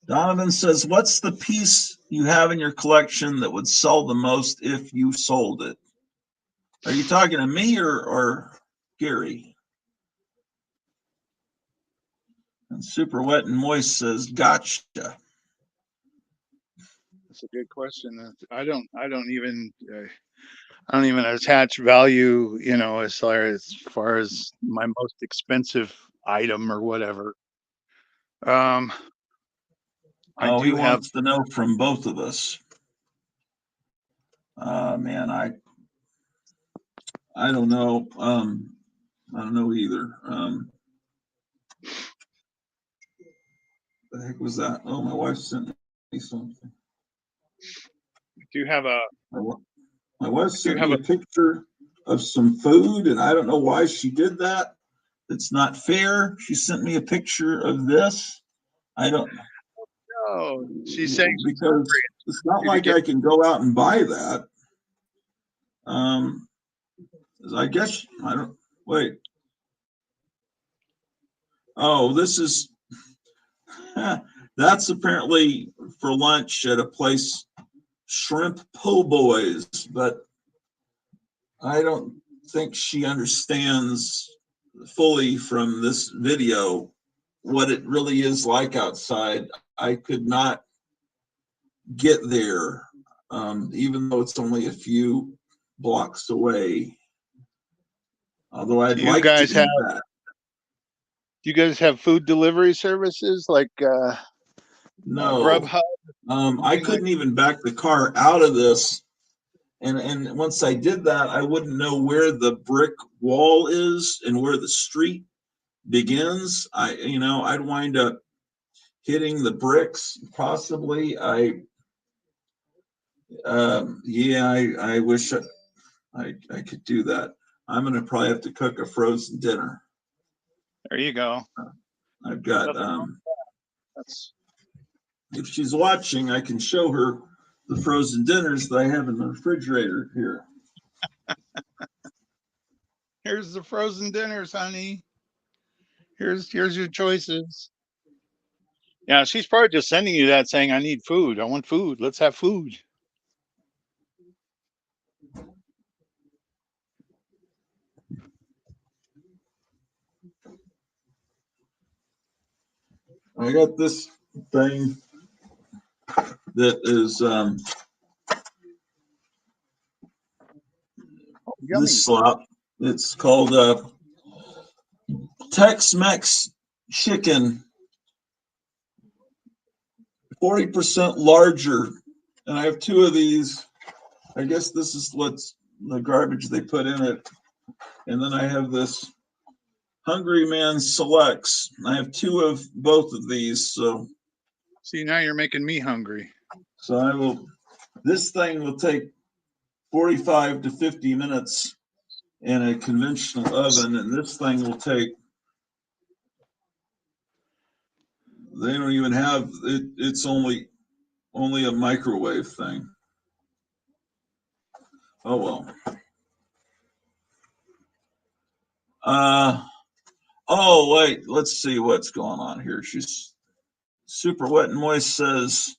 Donovan says, "What's the piece you have in your collection that would sell the most if you sold it?" Are you talking to me or Gary? And Super Wet and Moist says, "Gotcha." that's a good question. I don't even attach value, as far as my most expensive item or whatever. I Oh, he do have. wants to know from both of us. Man, I don't know. I don't know either. The heck was that? Oh, my wife sent me something. Do have a. My wife sent have me a picture of some food, and I don't know why she did that. It's not fair. She sent me a picture of this. I don't Oh, she's saying she's because it's not like I can go out and buy that. I guess I don't wait. Oh, this is that's apparently for lunch at a place, Shrimp Po' Boys, but I don't think she understands fully from this video what it really is like outside. I could not get there, even though it's only a few blocks away. Although I'd like to eat that. Do you guys have food delivery services like No. Grubhub? I couldn't even back the car out of this. And once I did that, I wouldn't know where the brick wall is and where the street begins. I'd wind up hitting the bricks possibly. I wish I could do that. I'm gonna probably have to cook a frozen dinner. There you go. I've got if she's watching, I can show her the frozen dinners that I have in the refrigerator here. Here's the frozen dinners, honey. Here's your choices. Yeah, she's probably just sending you that saying, I need food. I want food. Let's have food. I got this thing that is Oh, yummy. this slop. It's called Tex-Mex chicken, 40% larger. And I have two of these. I guess this is what's the garbage they put in it. And then I have this Hungry Man Selects. I have two of both of these. See, now you're making me hungry. So I will, this thing will take 45 to 50 minutes in a conventional oven, and this thing will take, they don't even have it, it's only a microwave thing. Oh well. Oh wait, let's see what's going on here. She's super wet and moist says,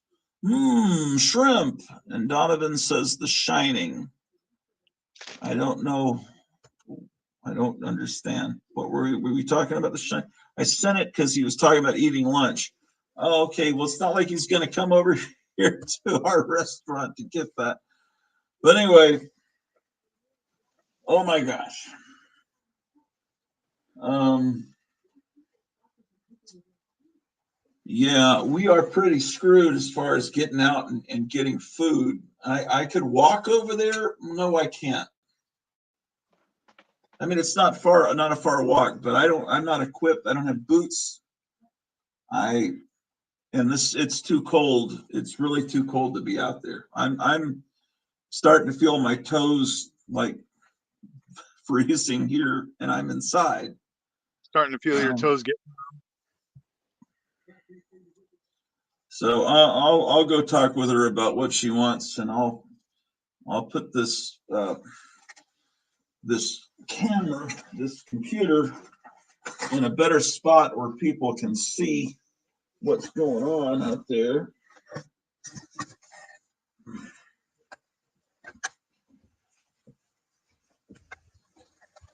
shrimp. And Donovan says The Shining. I don't know. I don't understand. What were we talking about? The Shining? I sent it because he was talking about eating lunch. Oh, okay. Well, it's not like he's going to come over here to our restaurant to get that. But anyway, oh my gosh. Yeah, we are pretty screwed as far as getting out and getting food. I could walk over there. No, I can't. I mean, it's not a far walk, but I'm not equipped. I don't have boots. It's too cold. It's really too cold to be out there. I'm starting to feel my toes like freezing here, and I'm inside. Starting to feel your toes get. So I'll go talk with her about what she wants, and I'll put this this camera, this computer, in a better spot where people can see what's going on out there.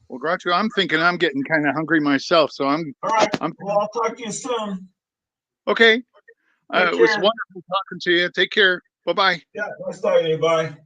Well, Groucho, I'm thinking I'm getting kind of hungry myself, so all right. Well, I'll talk to you soon. Okay. It was wonderful talking to you. Take care. Bye-bye. Yeah, nice talking to you. Bye.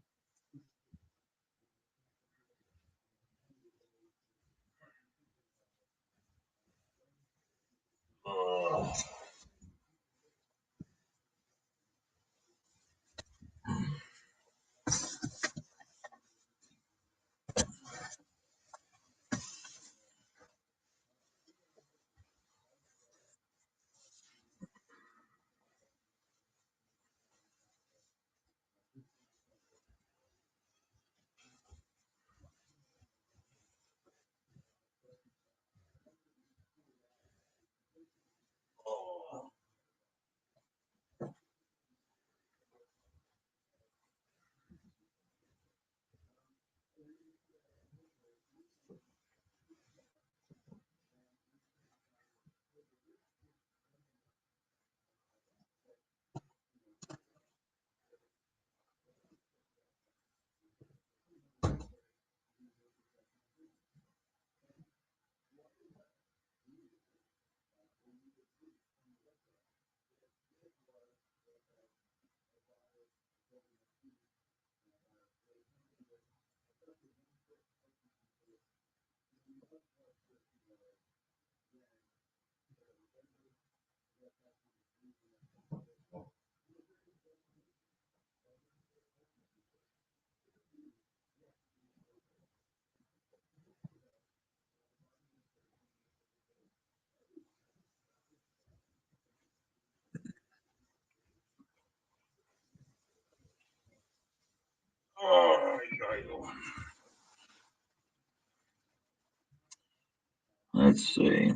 Let's see.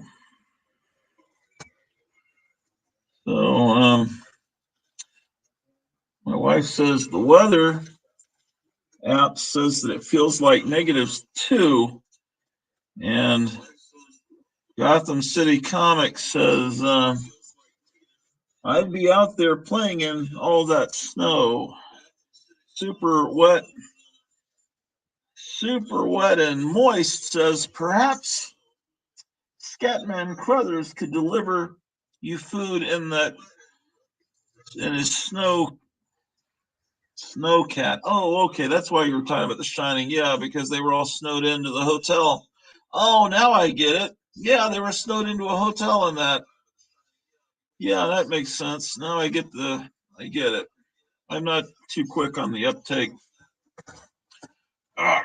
So, my wife says the weather app says that it feels like -2, and Gotham City Comics says I'd be out there playing in all that snow. Super wet and moist, says perhaps Scatman Crothers could deliver you food in his snowcat. Oh, okay, that's why you were talking about The Shining. Yeah, because they were all snowed into the hotel. Oh, now I get it. Yeah, they were snowed into a hotel in that. Yeah, that makes sense. Now I get it. I'm not too quick on the uptake. Ah,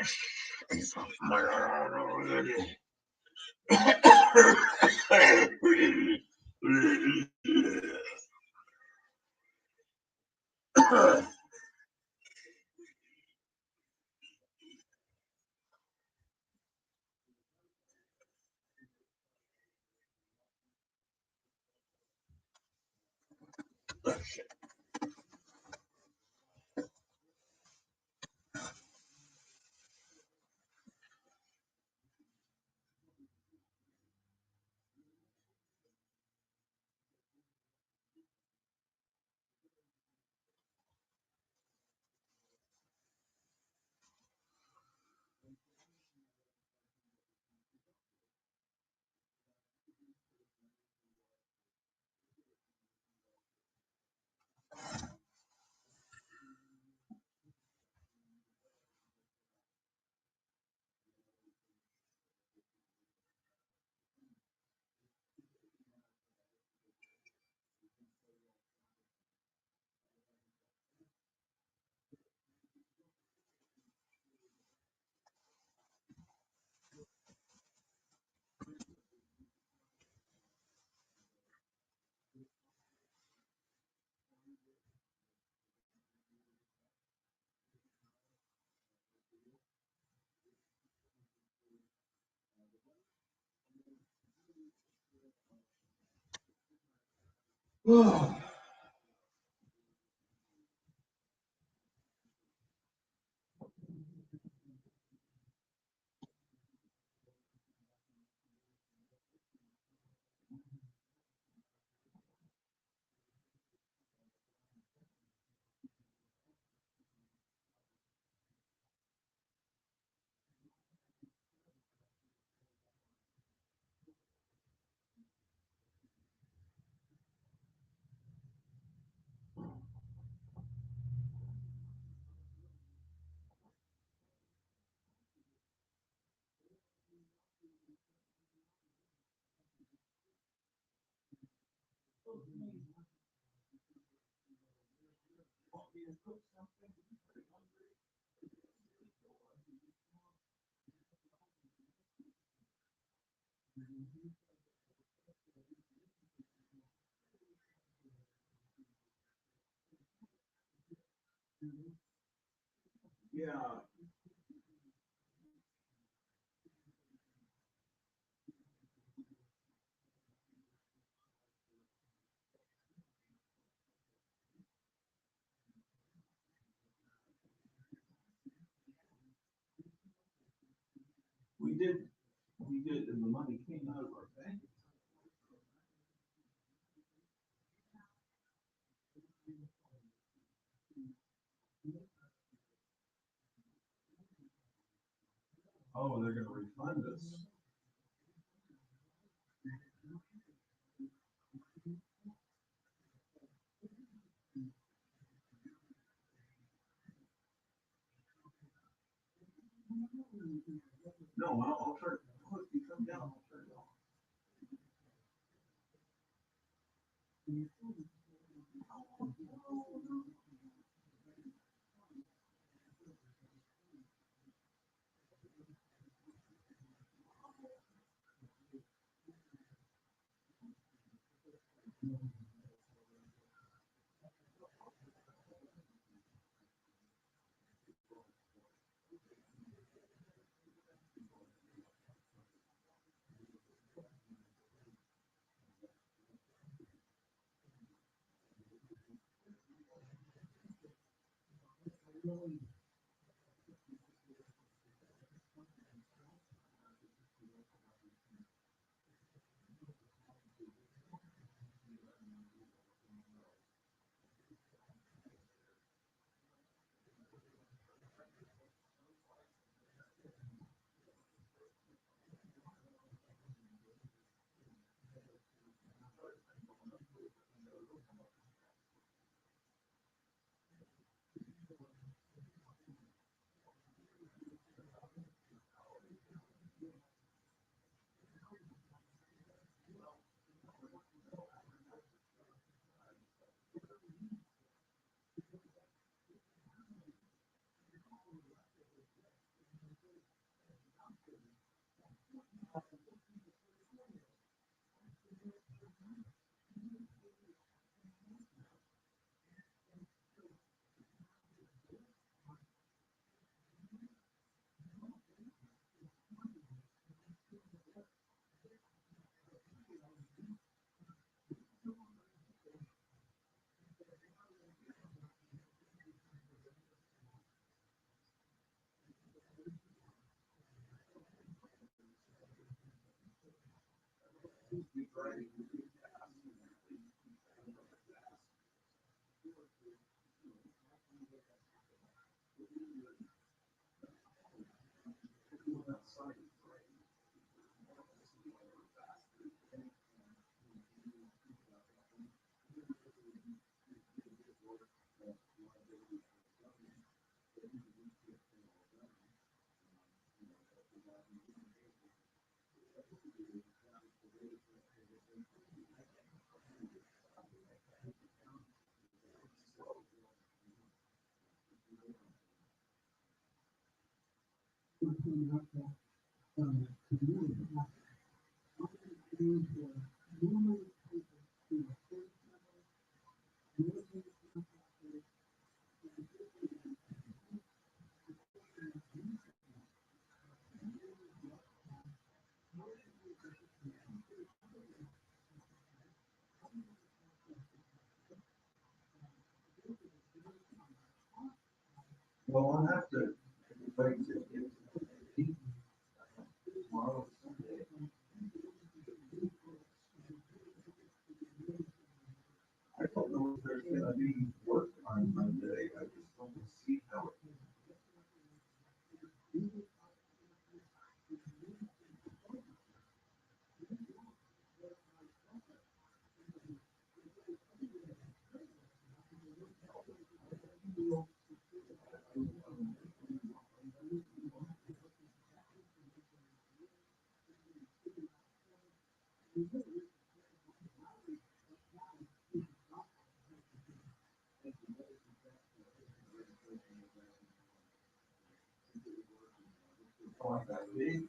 Yeah. We did, and the money came out of our bank. Oh, they're gonna refund us. No, I'll try, if you come down, I'll turn it off. Well, I'll have to, like, tomorrow, Sunday. I don't know if there's gonna be work on Monday, I just don't see how it. Like that,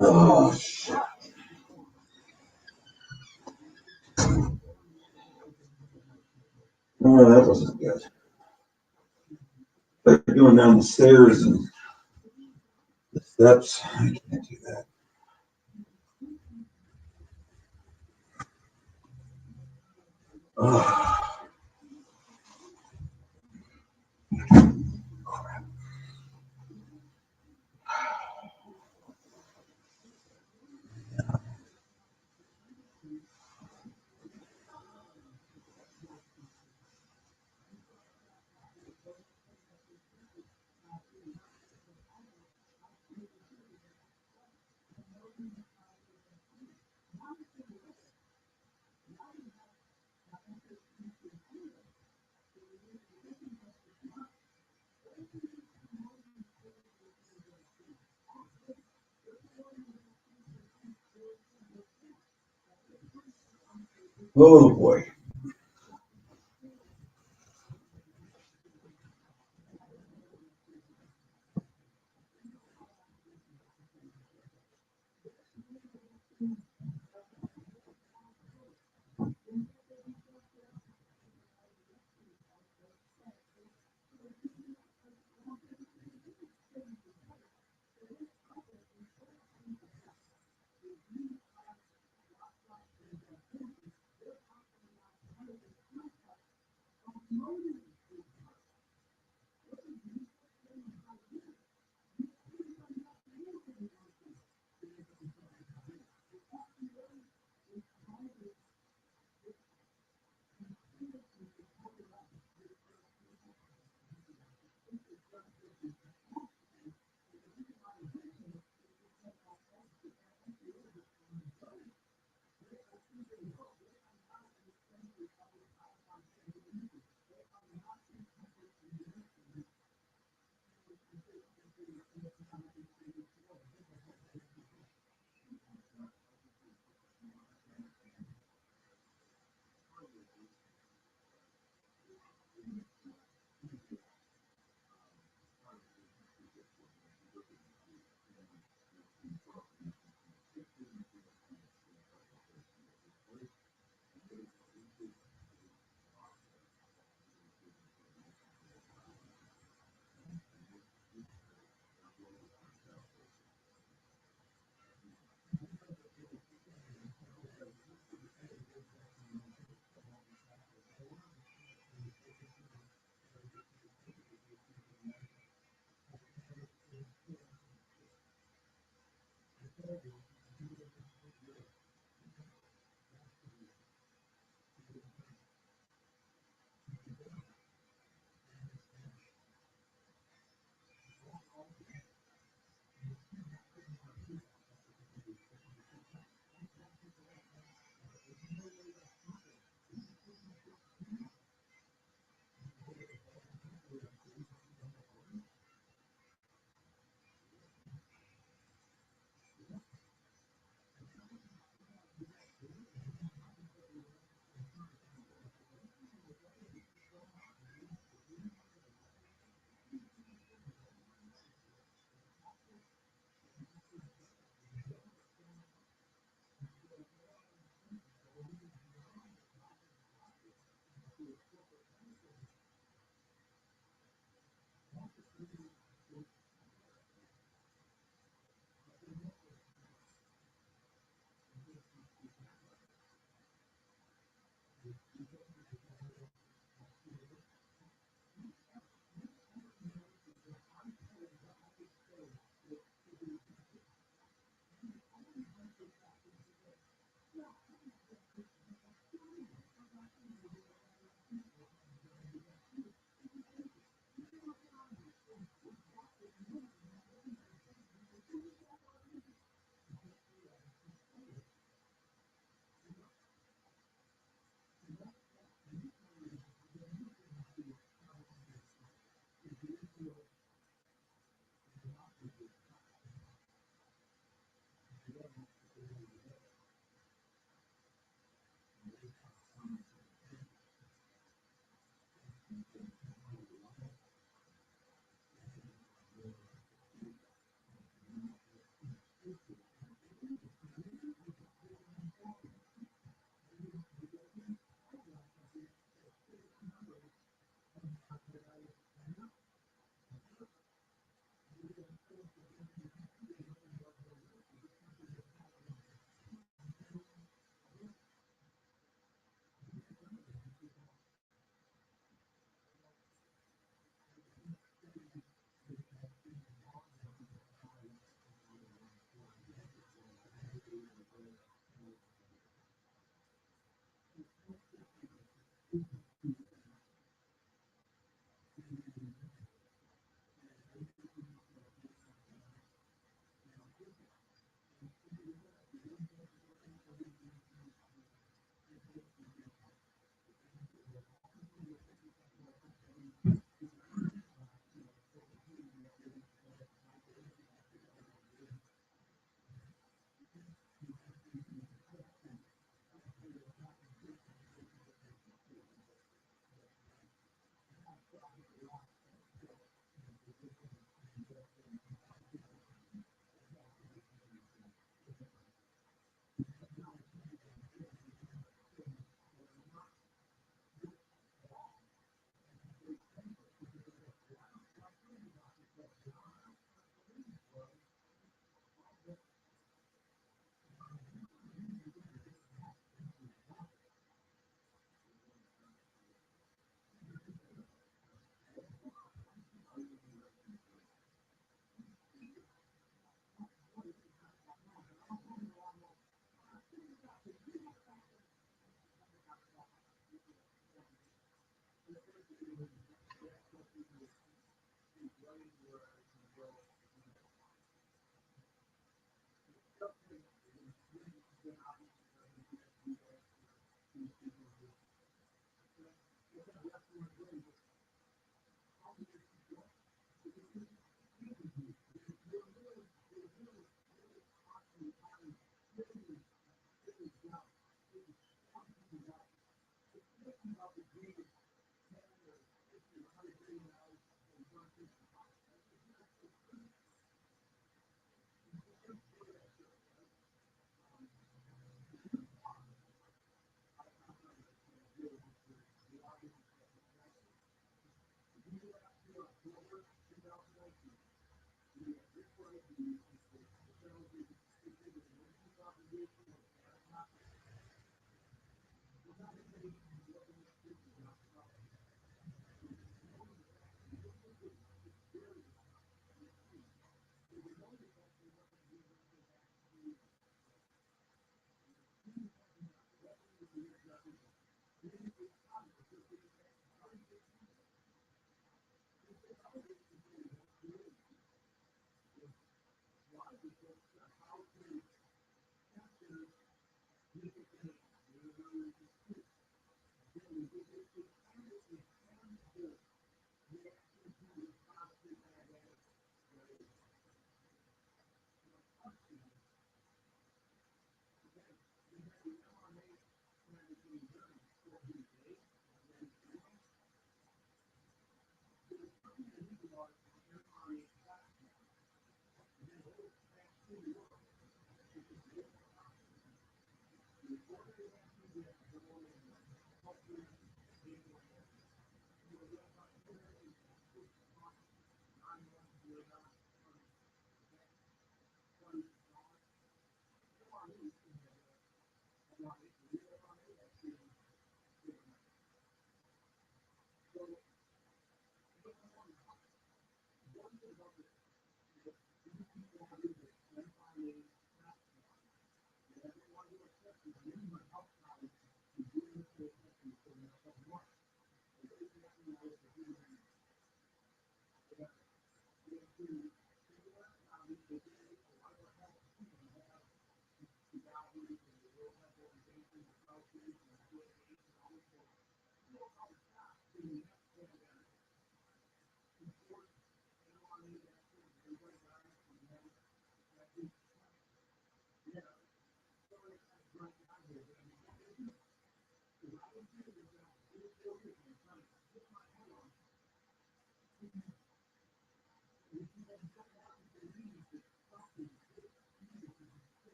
Oh, oh, that wasn't good. Like going down the stairs and the steps. I can't do that. Oh, oh boy.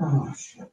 Oh, shit.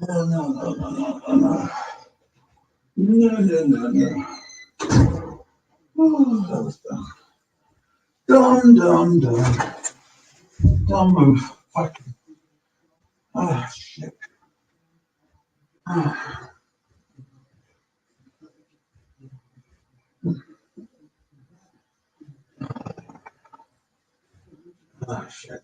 Oh, no, no, no, no, no, no. No, no, no, no. Oh, that was dumb. Dumb, dumb, dumb. Dumb move. Fuck. Ah, shit. Ah, ah, shit.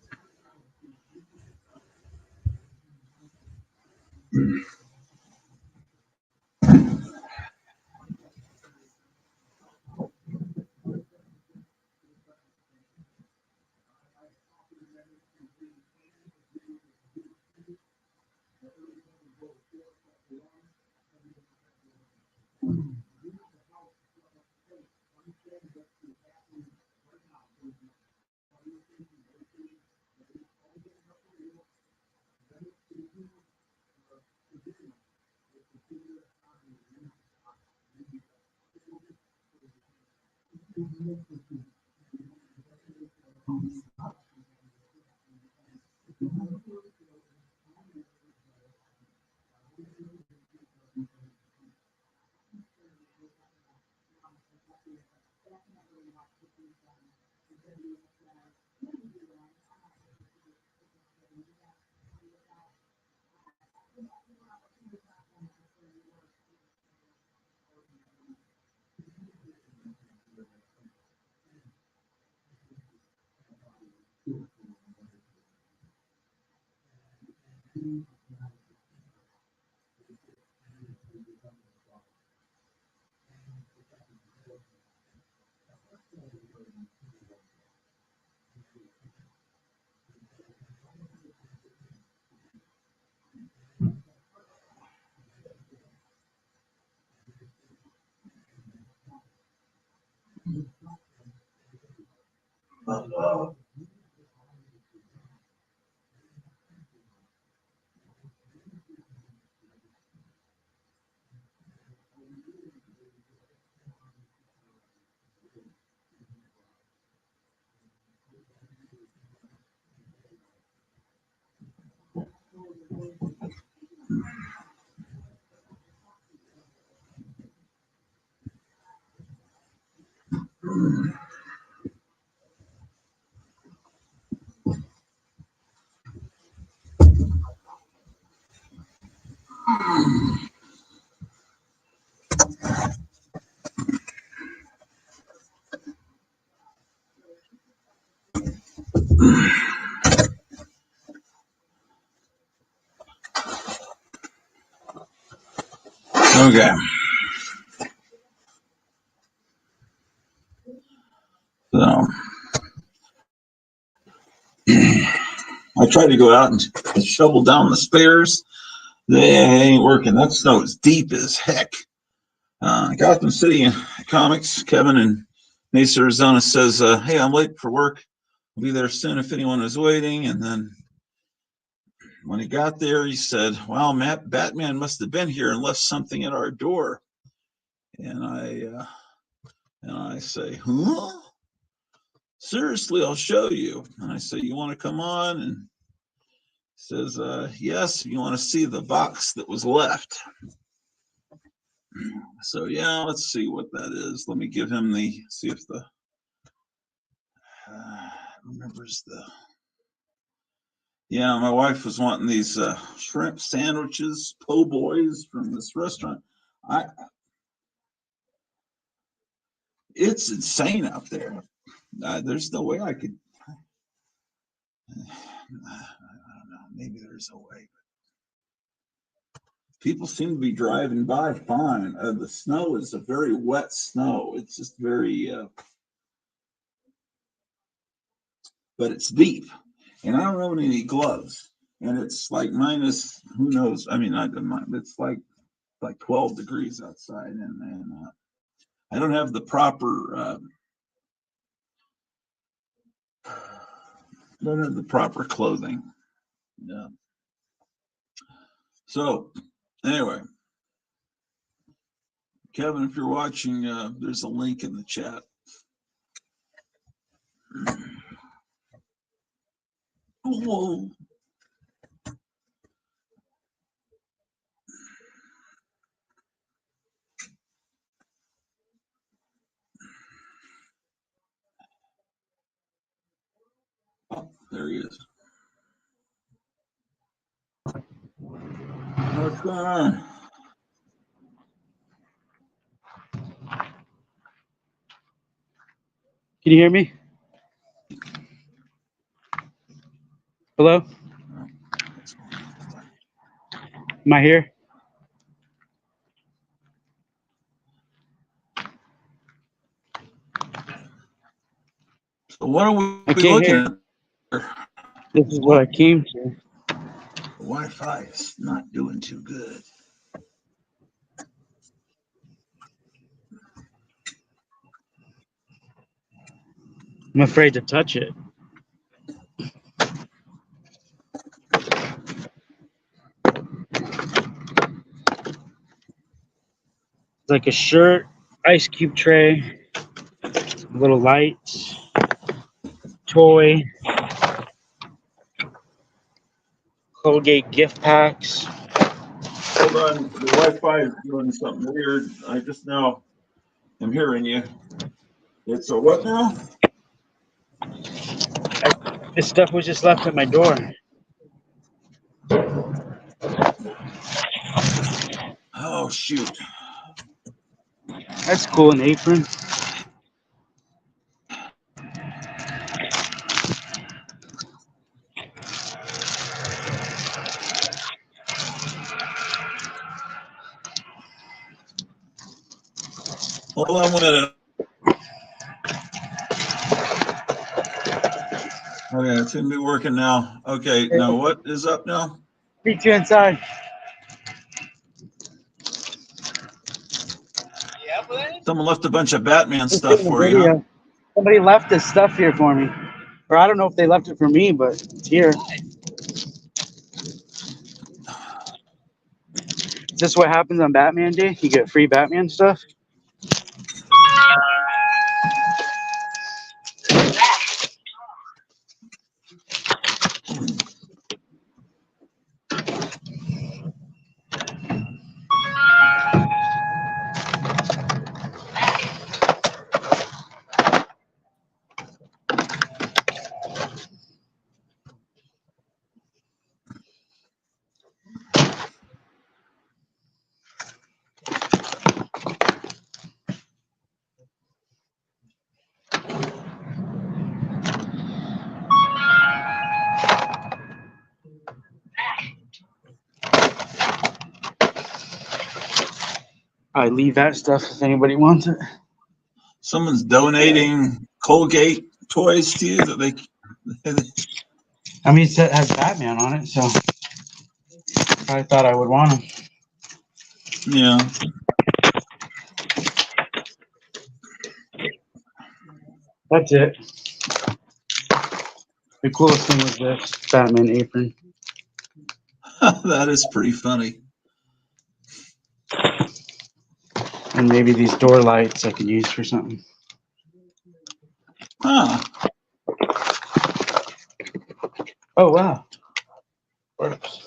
Okay. So I tried to go out and shovel down the stairs. They ain't working. That snow is deep as heck. Gotham City Comics, Kevin in Mesa, Arizona says, hey, I'm late for work. I'll be there soon if anyone is waiting. And then when he got there, he said, well, Batman must have been here and left something at our door. And I say, huh? Seriously, I'll show you. And I say, you want to come on? And he says, yes, you want to see the box that was left. So yeah, let's see what that is. Let me give him see if the remembers the. Yeah, my wife was wanting these shrimp sandwiches, po' boys from this restaurant. It's insane out there. There's no way I could. I don't know. Maybe there's a way. People seem to be driving by fine. The snow is a very wet snow. It's just very, but it's deep. And I don't own any gloves. And it's like minus, who knows? I mean, it's like 12 degrees outside. And I don't have the proper, clothing. Yeah. So anyway, Kevin, if you're watching, there's a link in the chat. Oh, there he is. What's going on? Can you hear me? Hello? Am I here? So what are I we can't looking hear. at? This is what I came to. The Wi-Fi is not doing too good. I'm afraid to touch it. It's like a shirt, ice cube tray, little lights, toy, Colgate gift packs. Hold on, the Wi-Fi is doing something weird. I just now am hearing you. It's a what now? This stuff was just left at my door. Oh shoot. That's cool, an apron. Hold on 1 minute. Okay, it seems to be working now. Okay, now what is up now? Meet you inside. Someone left a bunch of Batman Just stuff doing a for you, huh? video. Somebody left this stuff here for me. Or I don't know if they left it for me, but it's here. Is this what happens on Batman Day? You get free Batman stuff? I leave that stuff if anybody wants it. Someone's donating Colgate toys to you that they. I mean, it has Batman on it, so I thought I would want them. Yeah. That's it. The coolest thing was this Batman apron. That is pretty funny. And maybe these door lights I could use for something. Huh. Oh, wow. Works.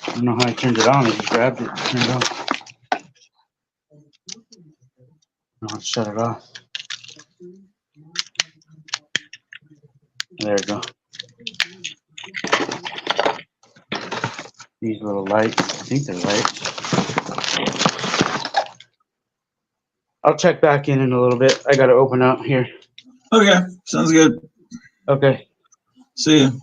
I don't know how I turned it on. I just grabbed it and turned it on. No, I'll shut it off. There we go. These little lights. I think they're lights. I'll check back in a little bit. I got to open out here. Okay. Sounds good. Okay. See you.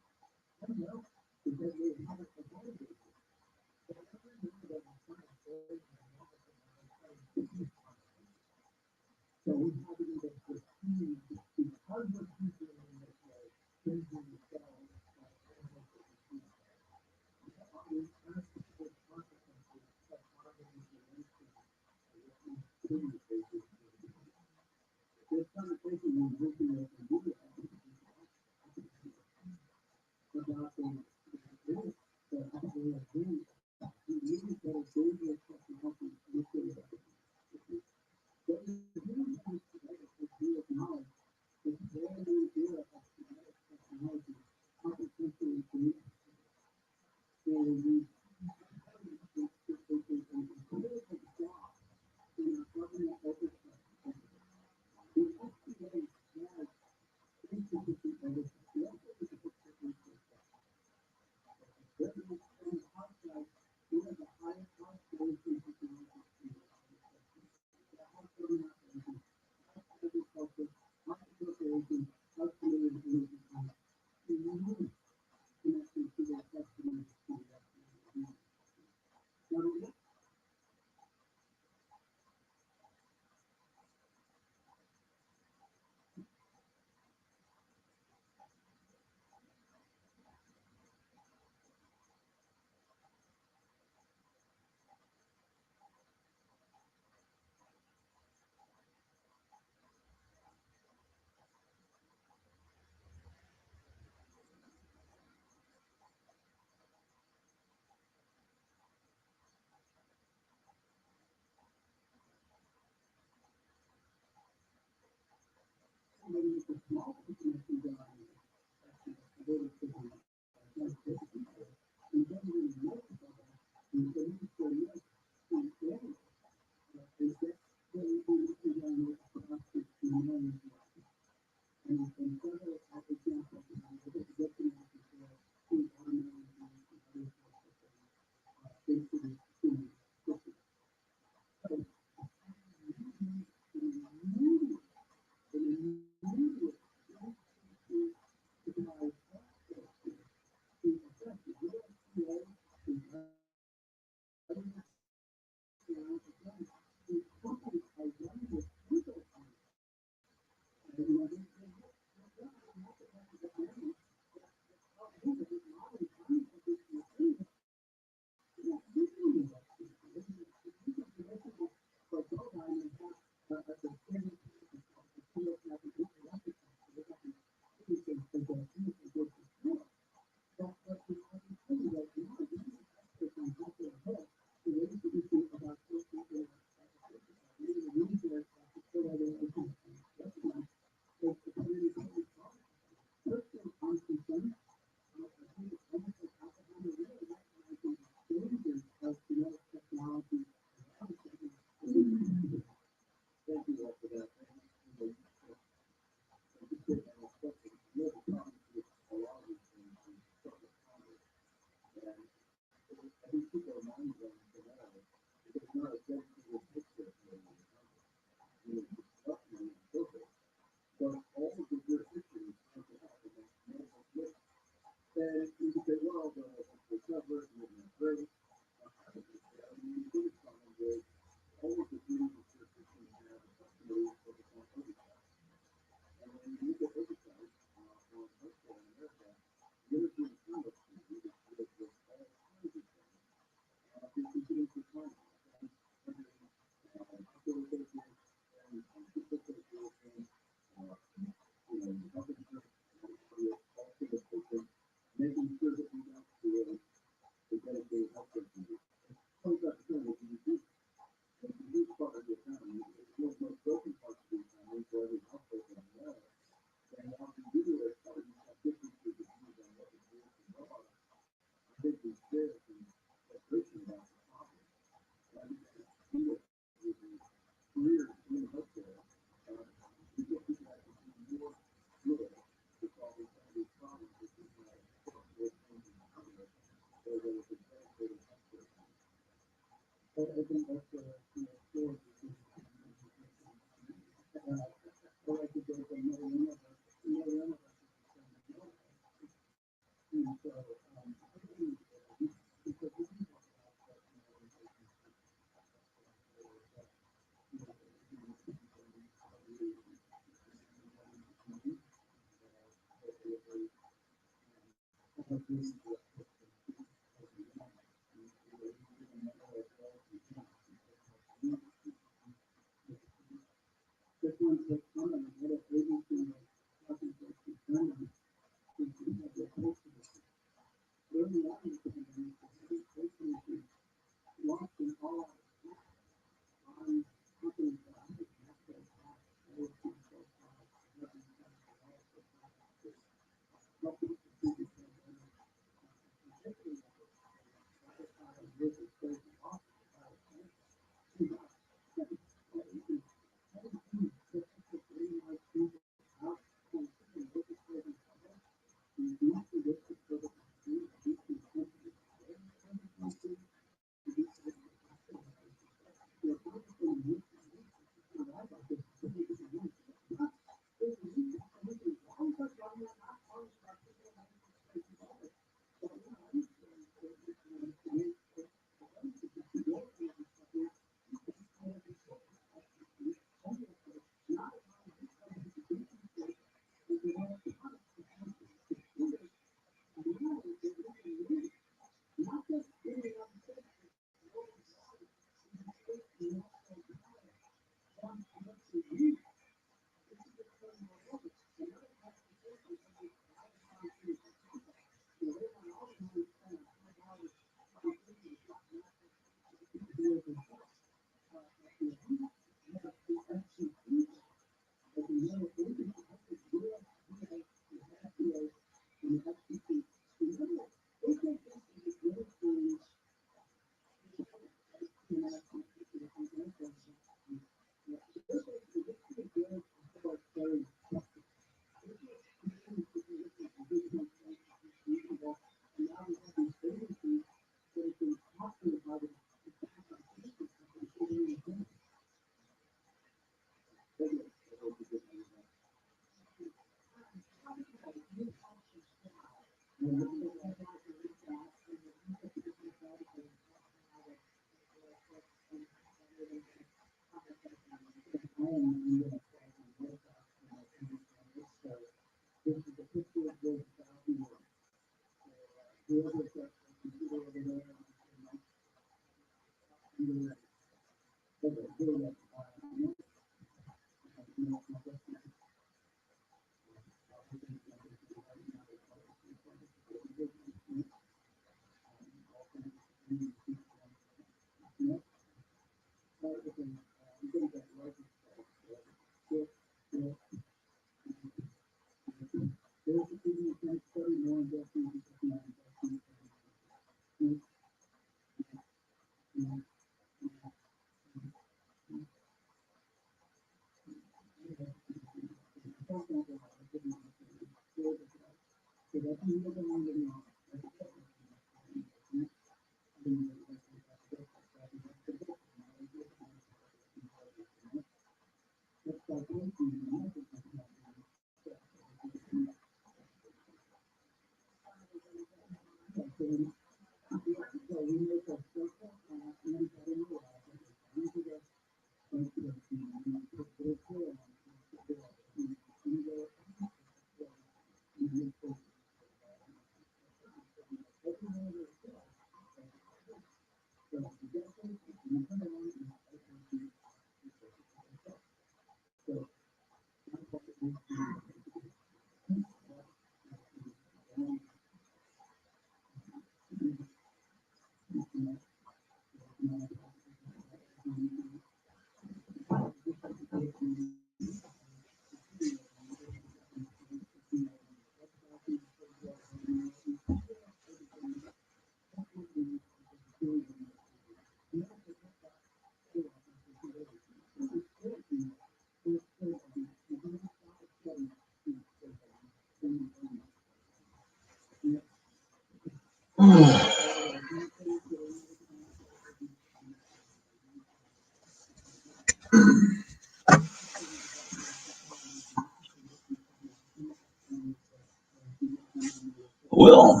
Well,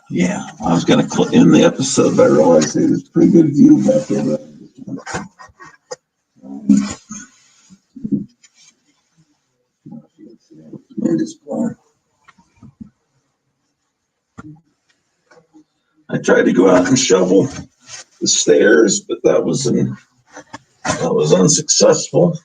yeah, I was going to end the episode, but I realized it was a pretty good view back there. I tried to go out and shovel the stairs, but that was unsuccessful.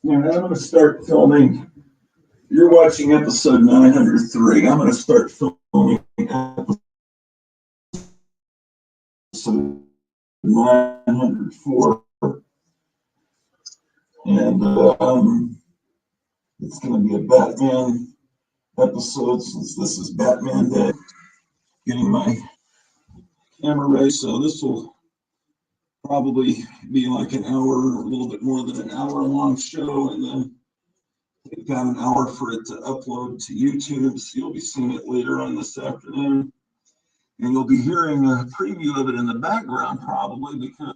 And I'm going to start filming. You're watching episode 903. I'm going to start filming episode 904. And it's going to be a Batman episode since this is Batman Day. Getting my camera ready, so this will probably be like an hour, a little bit more than an hour long show, and then take about an hour for it to upload to YouTube. So you'll be seeing it later on this afternoon, and you'll be hearing a preview of it in the background probably because.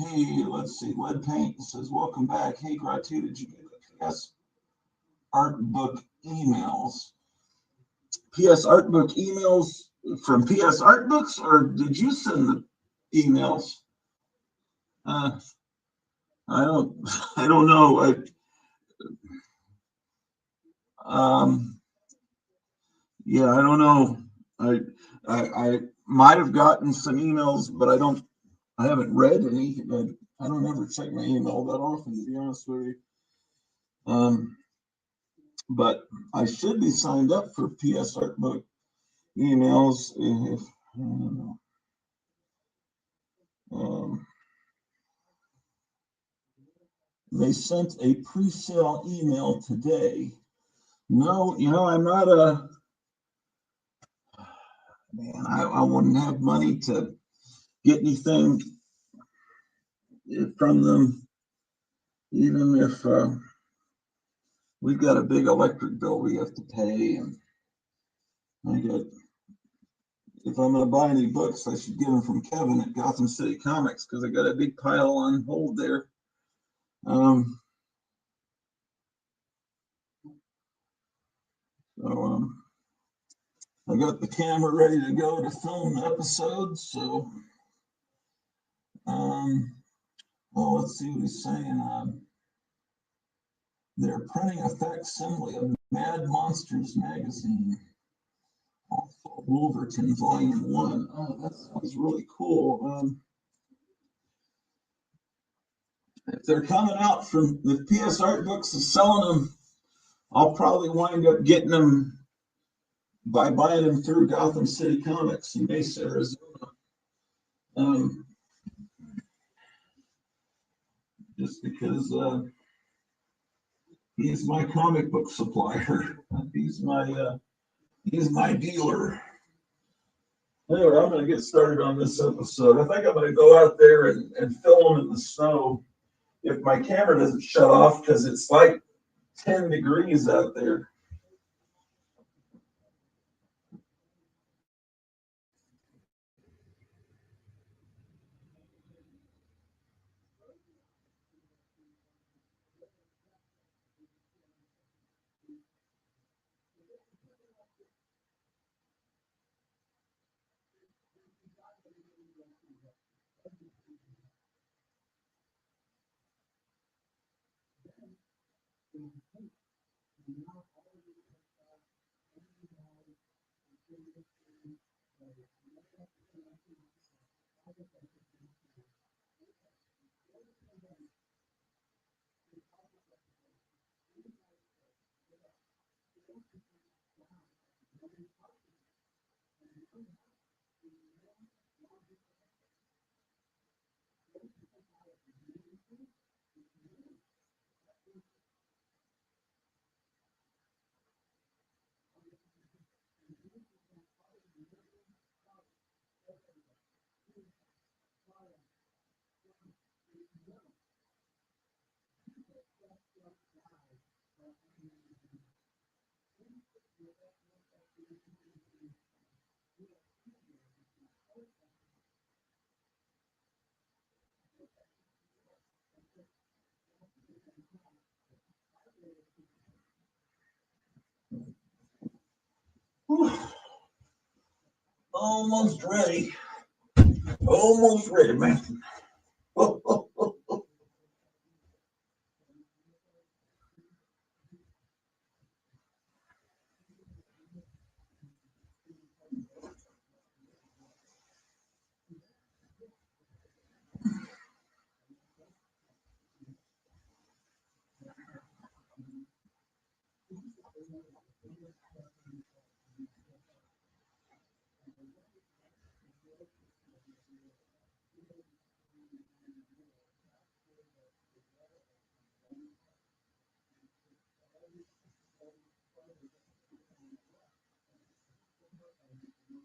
Hey, let's see. Lead Paint says, "Welcome back. Hey, Gratu, did you get the PS Art Book emails? PS Art Book emails from PS Art Books, or did you send the emails?" I don't, I don't know. Yeah, I don't know. I might have gotten some emails, but I haven't read any. I don't ever check my email that often, to be honest with you. But I should be signed up for PS Art Book emails if, I don't know. They sent a pre-sale email today. No, I'm not man, I wouldn't have money to get anything from them, even if we've got a big electric bill we have to pay, and if I'm going to buy any books, I should get them from Kevin at Gotham City Comics because I got a big pile on hold there. So I got the camera ready to go to film episodes. So let's see what he's saying. They're printing a facsimile of Mad Monsters magazine. Also, Wolverton Volume 1. Oh, that sounds really cool. If they're coming out from the PS Art Books and selling them, I'll probably wind up getting them by buying them through Gotham City Comics in Mesa, Arizona. Just because he's my comic book supplier. He's my dealer. Anyway, I'm going to get started on this episode. I think I'm going to go out there and film in the snow if my camera doesn't shut off because it's like 10 degrees out there. Whew. Almost ready. Almost ready, man.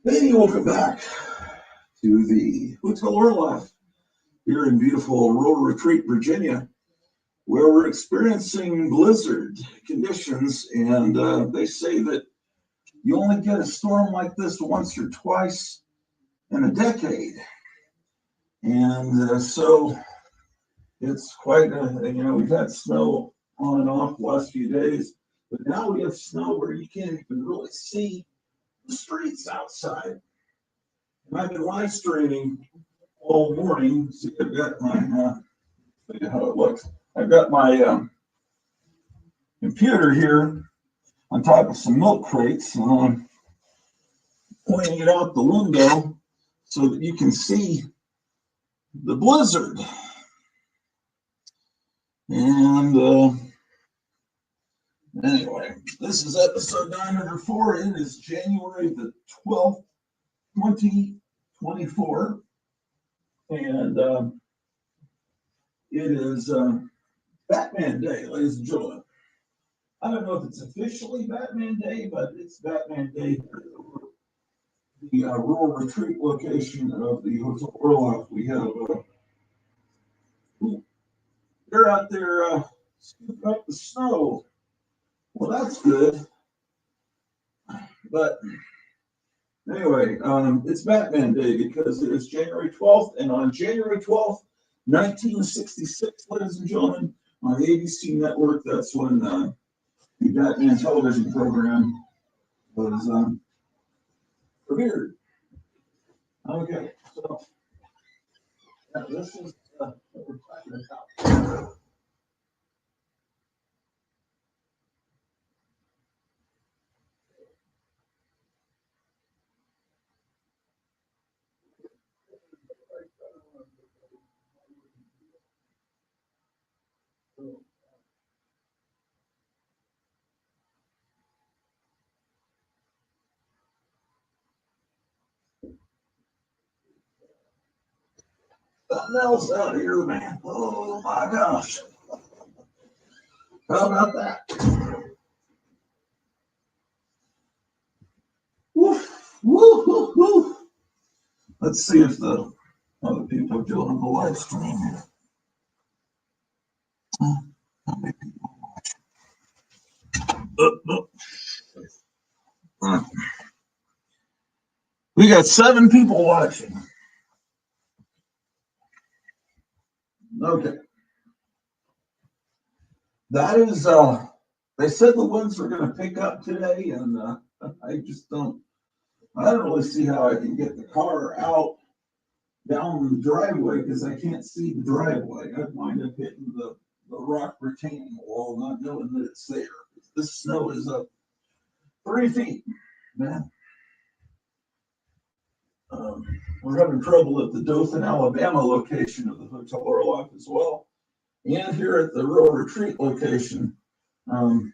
Hey, welcome back to the Hotel Orloff here in beautiful Rural Retreat, Virginia, where we're experiencing blizzard conditions. And they say that you only get a storm like this once or twice in a decade. And so it's quite we've had snow on and off the last few days, but now we have snow where you can't even really see the streets outside. And I've been live streaming all morning. See, I've got my, show you how it looks. I've got my computer here on top of some milk crates, and I'm pointing it out the window so that you can see the blizzard. And anyway, this is episode 904. It is January the 12th, 2024. And it is Batman Day, ladies and gentlemen. I don't know if it's officially Batman Day, but it's Batman Day for the rural retreat location of the Hotel Orloff. We have, they're out there scooping up the snow. Well, that's good. But anyway, it's Batman Day because it is January 12th, and on January 12th, 1966, ladies and gentlemen, on the ABC network, that's when the Batman television program was premiered. Okay, so yeah, this is what we're talking about. Something else out here, man. Oh my gosh. How about that? Woof, woo, woo, woo. Let's see if the other people are doing the live stream here. How many people watching? We got 7 people watching. Okay. That is, they said the winds were going to pick up today, and I don't really see how I can get the car out down the driveway because I can't see the driveway. I'd wind up hitting the rock retaining wall, not knowing that it's there. This snow is up 3 feet, man. We're having trouble at the Dothan, Alabama location of the Hotel Orloff as well. And here at the Rural Retreat location. Oh,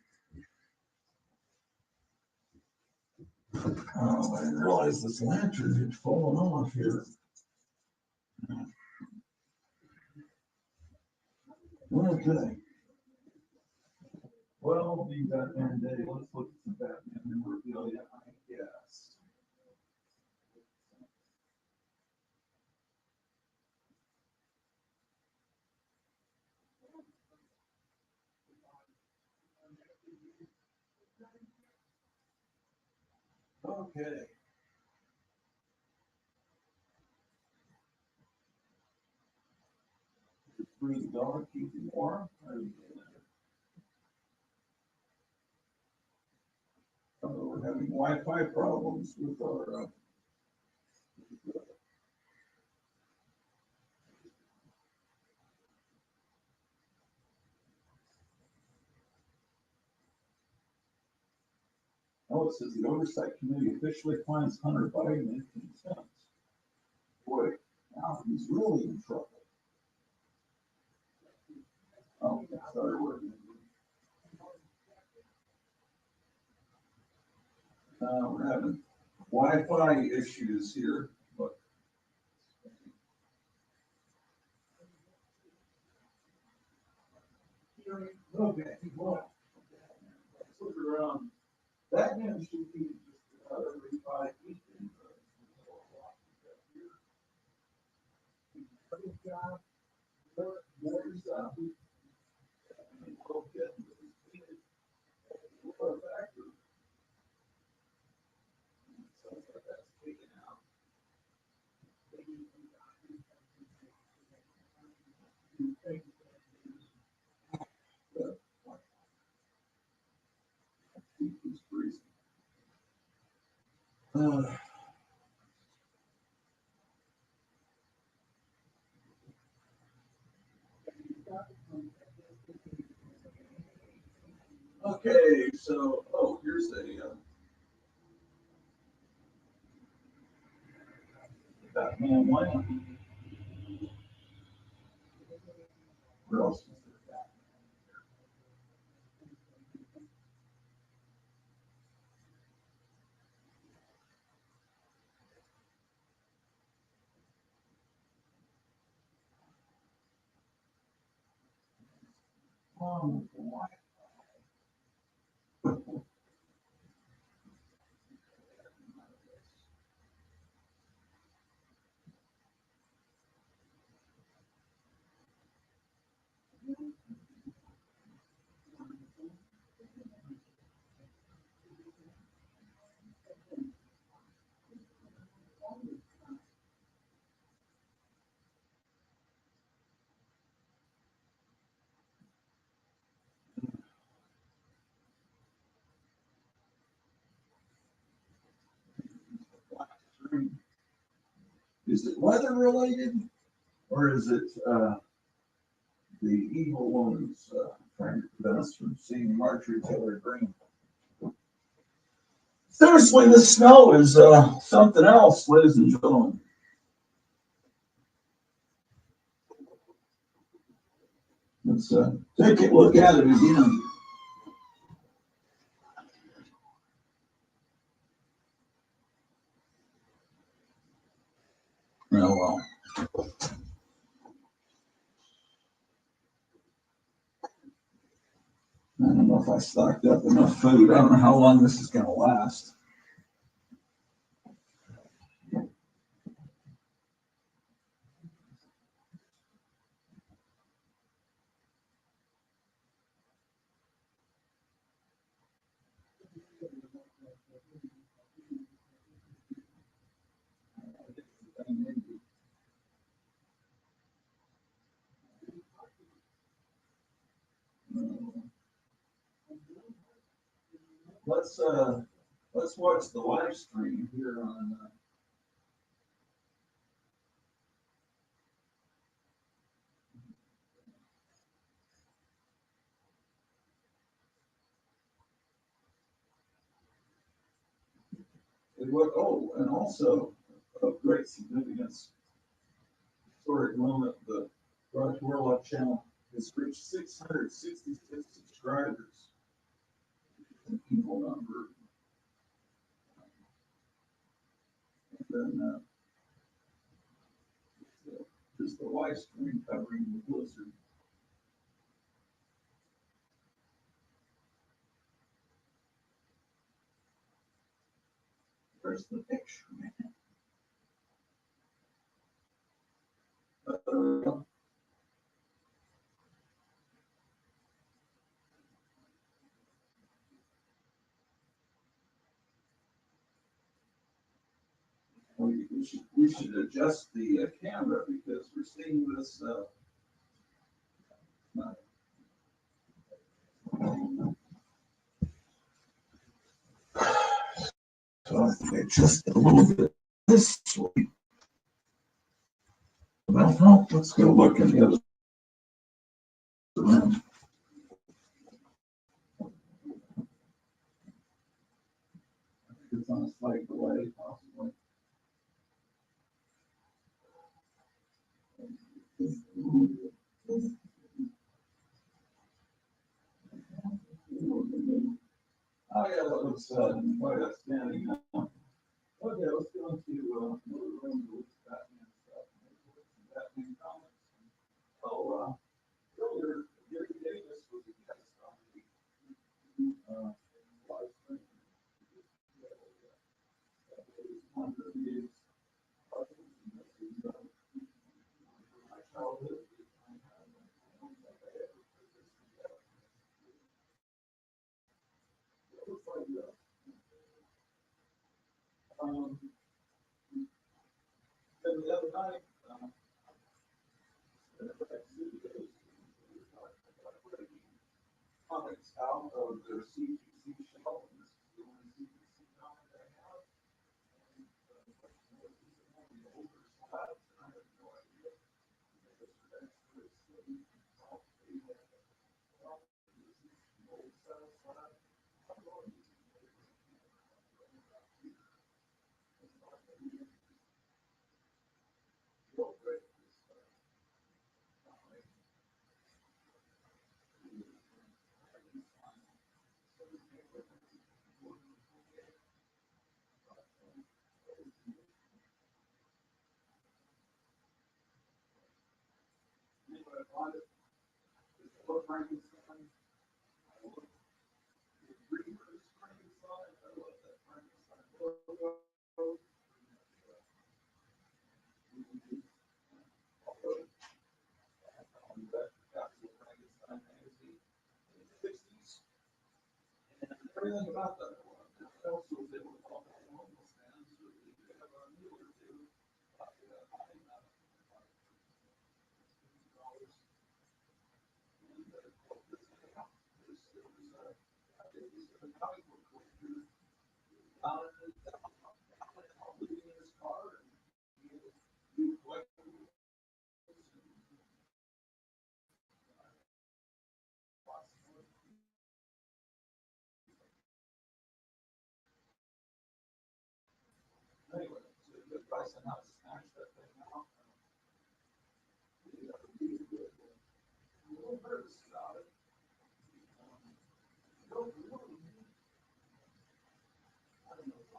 I didn't realize this lantern had fallen off here. Okay. Well, the Batman Day. Let's look at the Batman memorabilia, I guess. Okay. Free the dog, keep him warm. We're having Wi-Fi problems with our. Oh, it says the Oversight Committee officially finds Hunter Biden in contempt. Boy, now he's really in trouble. Oh, it started working. We're having Wi-Fi issues here, but. Okay, well, let's look around. That man should be just about every 5 feet. Okay, so, here's that man lamp. Where else is there? Why? Is it weather related, or is it the evil ones trying to prevent us from seeing Marjorie Taylor Greene? Seriously, the snow is something else, ladies and gentlemen. Let's take a look at it again. Oh well. I don't know if I stocked up enough food. I don't know how long this is going to last. Let's watch the live stream here on. And also of great significance, historic moment, the Orloff channel has reached 666 subscribers. The people number. And then just the live stream covering the blizzard. Where's the picture, man? There we go. We should adjust the camera because we're seeing this. So I think just a little bit this way. Well, no, let's go look in the other room. It's on a slight delay, possibly. Oh yeah, that looks It's quite outstanding. Okay, let's go into another room to look at Batman stuff. Batman comics. Oh, earlier, Gary Davis was a guest on the live stream. One of these my childhood. Then the other night, comics out of their CGC shelf. And this is the only CGC comic I have. And one of the older slabs, and I have no idea. Old style slab. Everything about that one. I also was able to talk to local fans who have a meal or two. Anyway, it's a good price on how to smash that thing out. A little nervous about it. I don't know.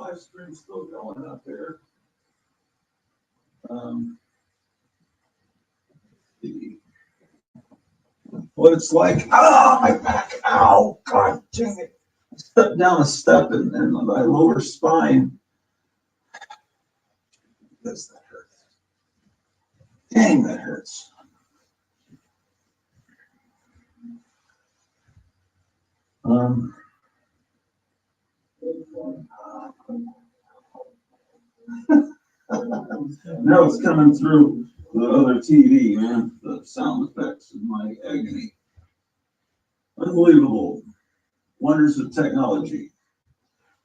live stream still going up there. What it's like. Ah, my back. Ow, God dang it. I stepped down a step and my lower spine. Does that hurt? Dang, that hurts. Now it's coming through the other TV, man. The sound effects of my agony. Unbelievable. Wonders of technology.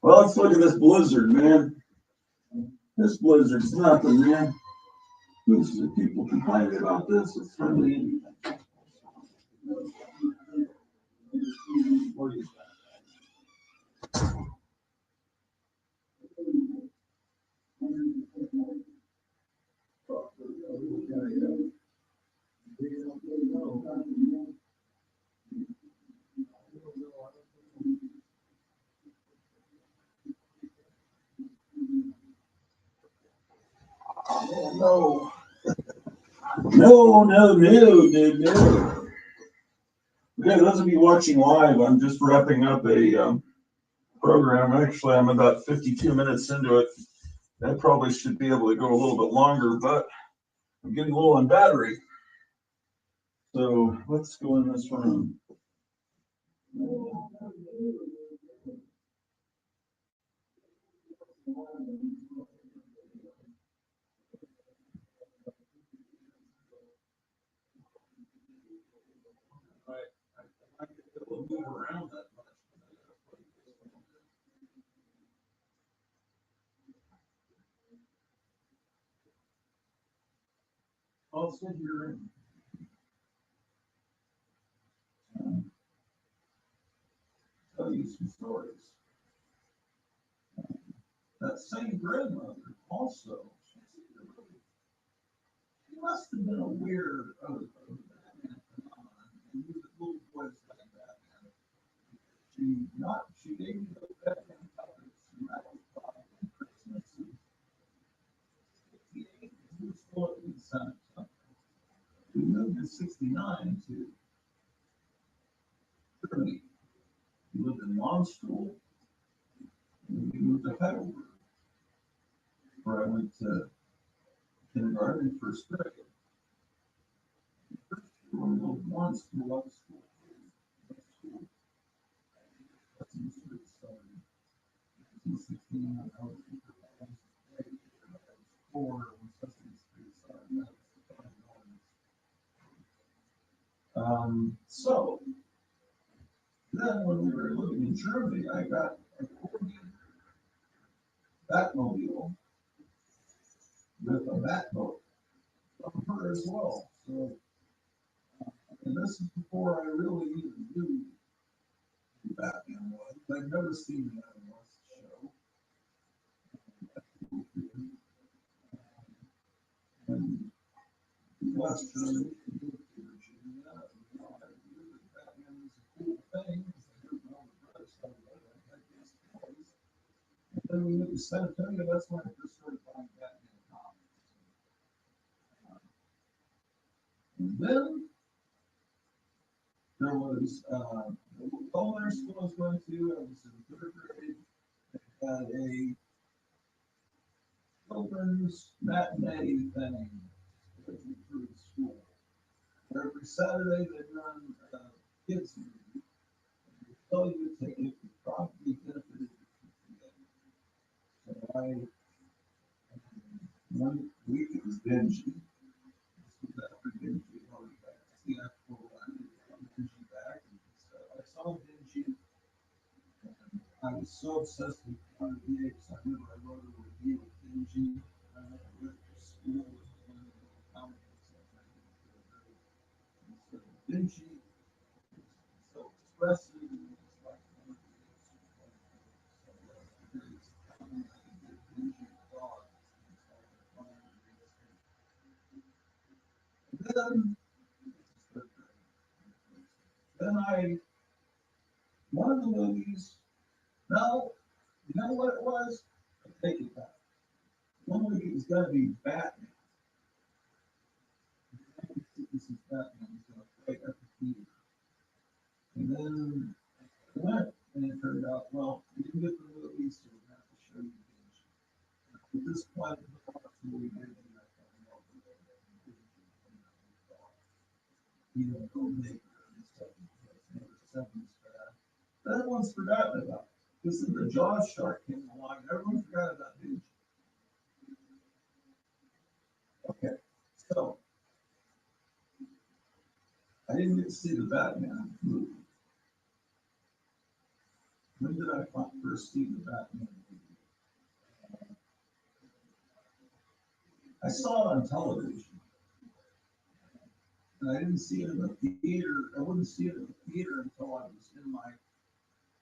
Well, let's look at this blizzard, man. This blizzard's nothing, man. Most of the people complaining about this. It's hardly anything. What do you No. No. Okay, those of you watching live, I'm just wrapping up a program. Actually, I'm about 52 minutes into it. I probably should be able to go a little bit longer, but I'm getting low on battery. So let's go in this room. I'll sit here and tell you some stories. That same grandmother also, she must have been aware of the Batman phenomenon and knew that little boys like Batman. She gave me those Batman comics, and that was probably Christmas of 68. He was still at least something. We moved in 69 to Germany. We lived in law school, and we moved to Heidelberg, where I went to kindergarten and first grade. First year, we lived law school. That's in the started. In 16, I was four when Sesame Street started. So then when we were living in Germany, I got a Batmobile with a Batboat from her as well. So, and this is before I really even knew who Batman was. I'd never seen the Adam West show. And West Germany, Virginia, Batman was a cool thing. I didn't know the brother stuff about it. I had these toys. And then we moved to San Antonio. That's when I first started buying Batman comics. And then there was the culinary school I was going to. I was in third grade. They had a children's matinee thing through the school. Every Saturday they run a kids movie. They tell you to take it, you probably benefited from it. So one week it was Benji. This was after Benji already back. That's the actual one. Benji back. And so I saw Benji. And I was so obsessed with Connor VX. I remember I wrote a review of Benji with school. Comic books. And so Benji is so expressive. It's like one of the greatest comics that Benji thought. Then one of the movies, no, you know what it was? take it back. One week it was gonna be Batman. This is Batman. He's gonna fight at the theater. And then I went, and it turned out, well, we didn't get the movie, so we're gonna have to show you the image. At this point, we did, and I thought, well, you know, go make and stuff. Number 7 is bad. But everyone's forgotten about it. This is the Jaws shark came along, and everyone forgot about Ninja. Okay, so I didn't get to see the Batman movie. When did I first see the Batman movie? I saw it on television. And I didn't see it in the theater. I wouldn't see it in the theater until I was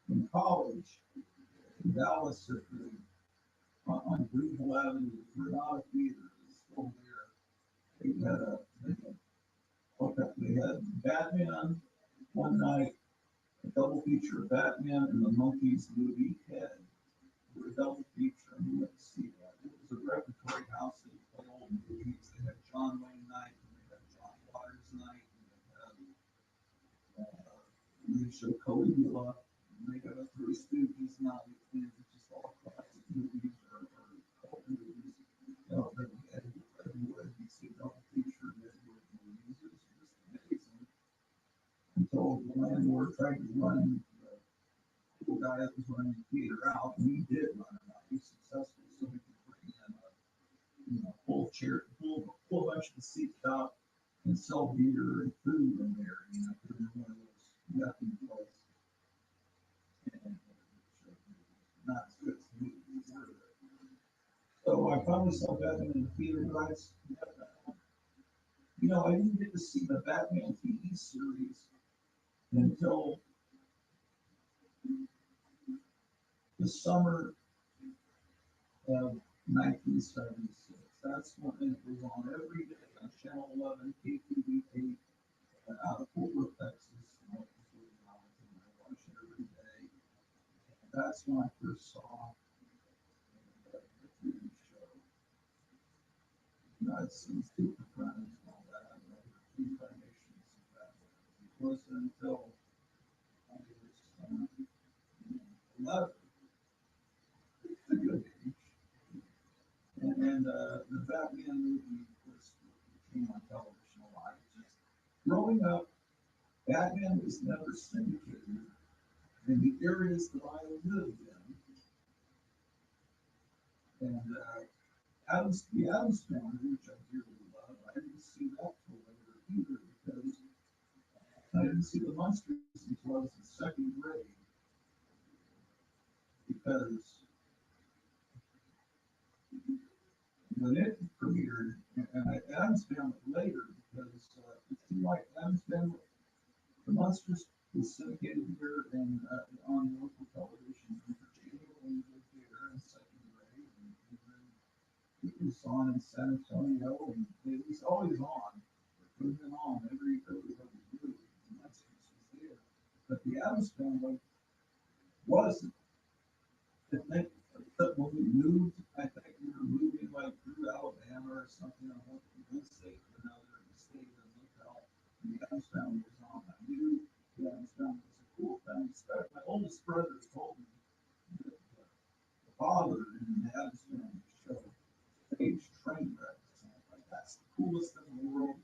in college in Dallas at the, on Greenville Avenue. The Granada Theater is still there. They had Batman one night, a double feature of Batman and the Monkees movie Head. A double feature, and we went to see that. It was a repertory house. They played old movies. They had John Wayne night, and they had John Waters night, and they showed Caligula, and they got a Three Stooges night, and it's just all classic movies or old movies. You know, then we had Redwood, you see double feature Redwood movies. It was just amazing. Until the landlord tried to run the guy that was running the theater out, and he did run it out. He was successful, so we could bring in a, you know, full bunch of the seats out and sell beer and food in there. You know, because one of those nothing places. And not as good as the movies were. So I finally saw Batman in the theater, guys. You know, I didn't get to see the Batman TV series until the summer of 1976. That's when it was on every day on Channel 11, KTV8, out of Fort Worth, Texas. And I watched it every day. And that's when I first saw the TV show. You know, I'd seen Super Friends and all that, and other incarnations of that. It wasn't until I was 11, a good age. And the Batman movie was came on television a lot. Just growing up, Batman was never syndicated in the areas that I lived in. And the Addams Family, which I dearly love, I didn't see that till later either because I didn't see the Monsters until I was in second grade. Because when it premiered, and Addams Family later, because it seemed like Addams Family, the Monsters was syndicated here and on local television in Virginia when we lived there in second grade, and then it was on in San Antonio, and it was always on. It was on every blue. The Monsters was there, but the Addams Family wasn't. I think that when we moved, I think we were moving like through Alabama or something. I went from one state to another and stayed in a motel. And the Adams Family was on. I knew the Adams Family was a cool family. My oldest brother told me that the father in the Adams Family show staged train wrecks. And I was like, that's the coolest thing in the world.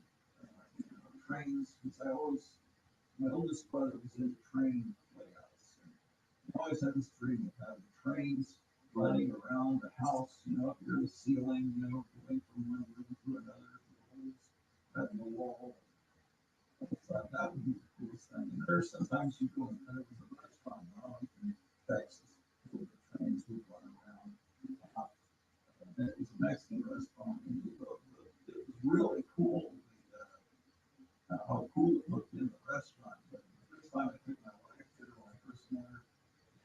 You know, trains, because my oldest brother was in the train layouts. I always had this dream of having trains running around the house, you know, up near the ceiling, you know, going from one room to another, cutting the wall. I thought that would be the coolest thing. And there's sometimes you go and there was a restaurant in Texas where the trains would run around. And it was a Mexican restaurant, and it was really cool. How cool it looked in the restaurant. But the first time I took my wife there when I first met her,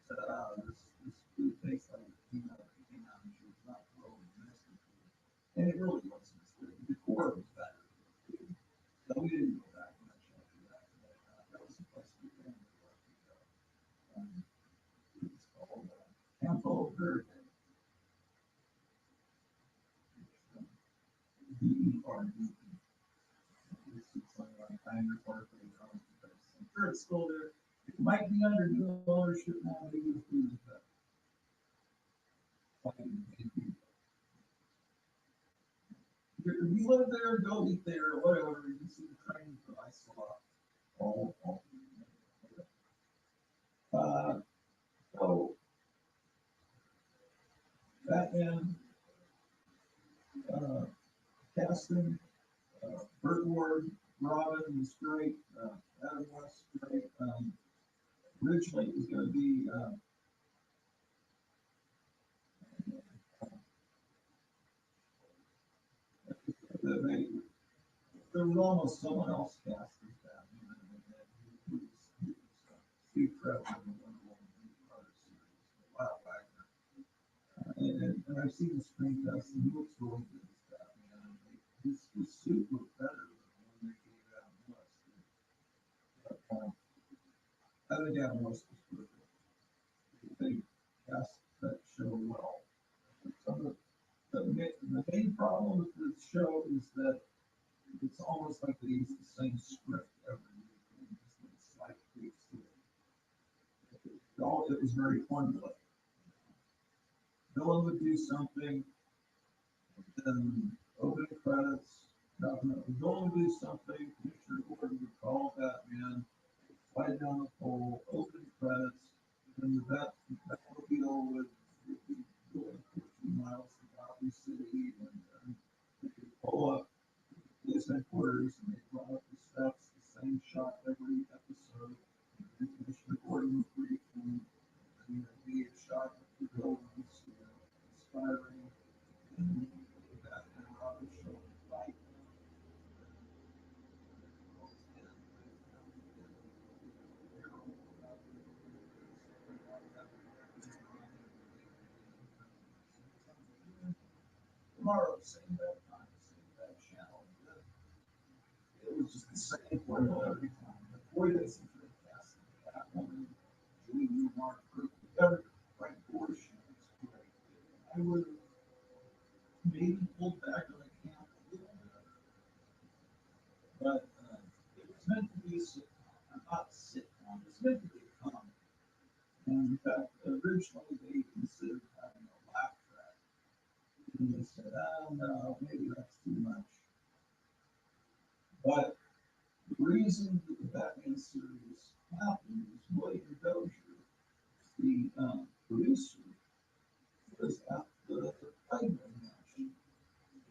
said, this food tastes like it came out of a can, and she was not throwing Mexican food. And it really wasn't as good. The decor was better. So we didn't go back much after that. But, that was the place we family loved to go. it's still there. It might be under new ownership now, maybe it's being better. If you live there, go eat there, or whatever, you can see the trains that I saw. All. So, Batman, casting, Burt Ward, Robin was great, Adam West was great. Originally it was going to be, they, there was almost someone else cast as Batman, and Steve Trevor in the Wonder Woman Carter series a while back. And I've seen the screen test, and he looks really good as Batman. His suit looked better than the one they gave Adam West. But, I think Adam West was perfect. They cast that show well. The main problem with this show is that it's almost like they use the same script every week. And just with slight tweaks to it. It was very formulaic. Villain would do something, then opening credits. No, villain would do something. Commissioner Gordon would call Batman, fly down the pole, opening credits, and the Batmobile would be going 14 miles to Gotham City, and they could pull up police headquarters, and they'd run up the steps, the same shot every episode. And Commissioner Gordon would brief them, and there'd be a shot of the villains, inspiring, and Batman and Robin show up to fight. Tomorrow, same bad time, same bad channel. It was just the same formula every time. The boy that's fantastic. That woman, Julie Newmar, every Frank Gorshin was great. I would have maybe pulled back on the camp a little bit, but it was meant to be a sitcom, not a sitcom. It was meant to be a comedy. And in fact, originally they considered having a laugh track. And they said, oh no, maybe that's too much. But the reason that the Batman series happened is William Dozier, the producer, was at the Playboy Mansion.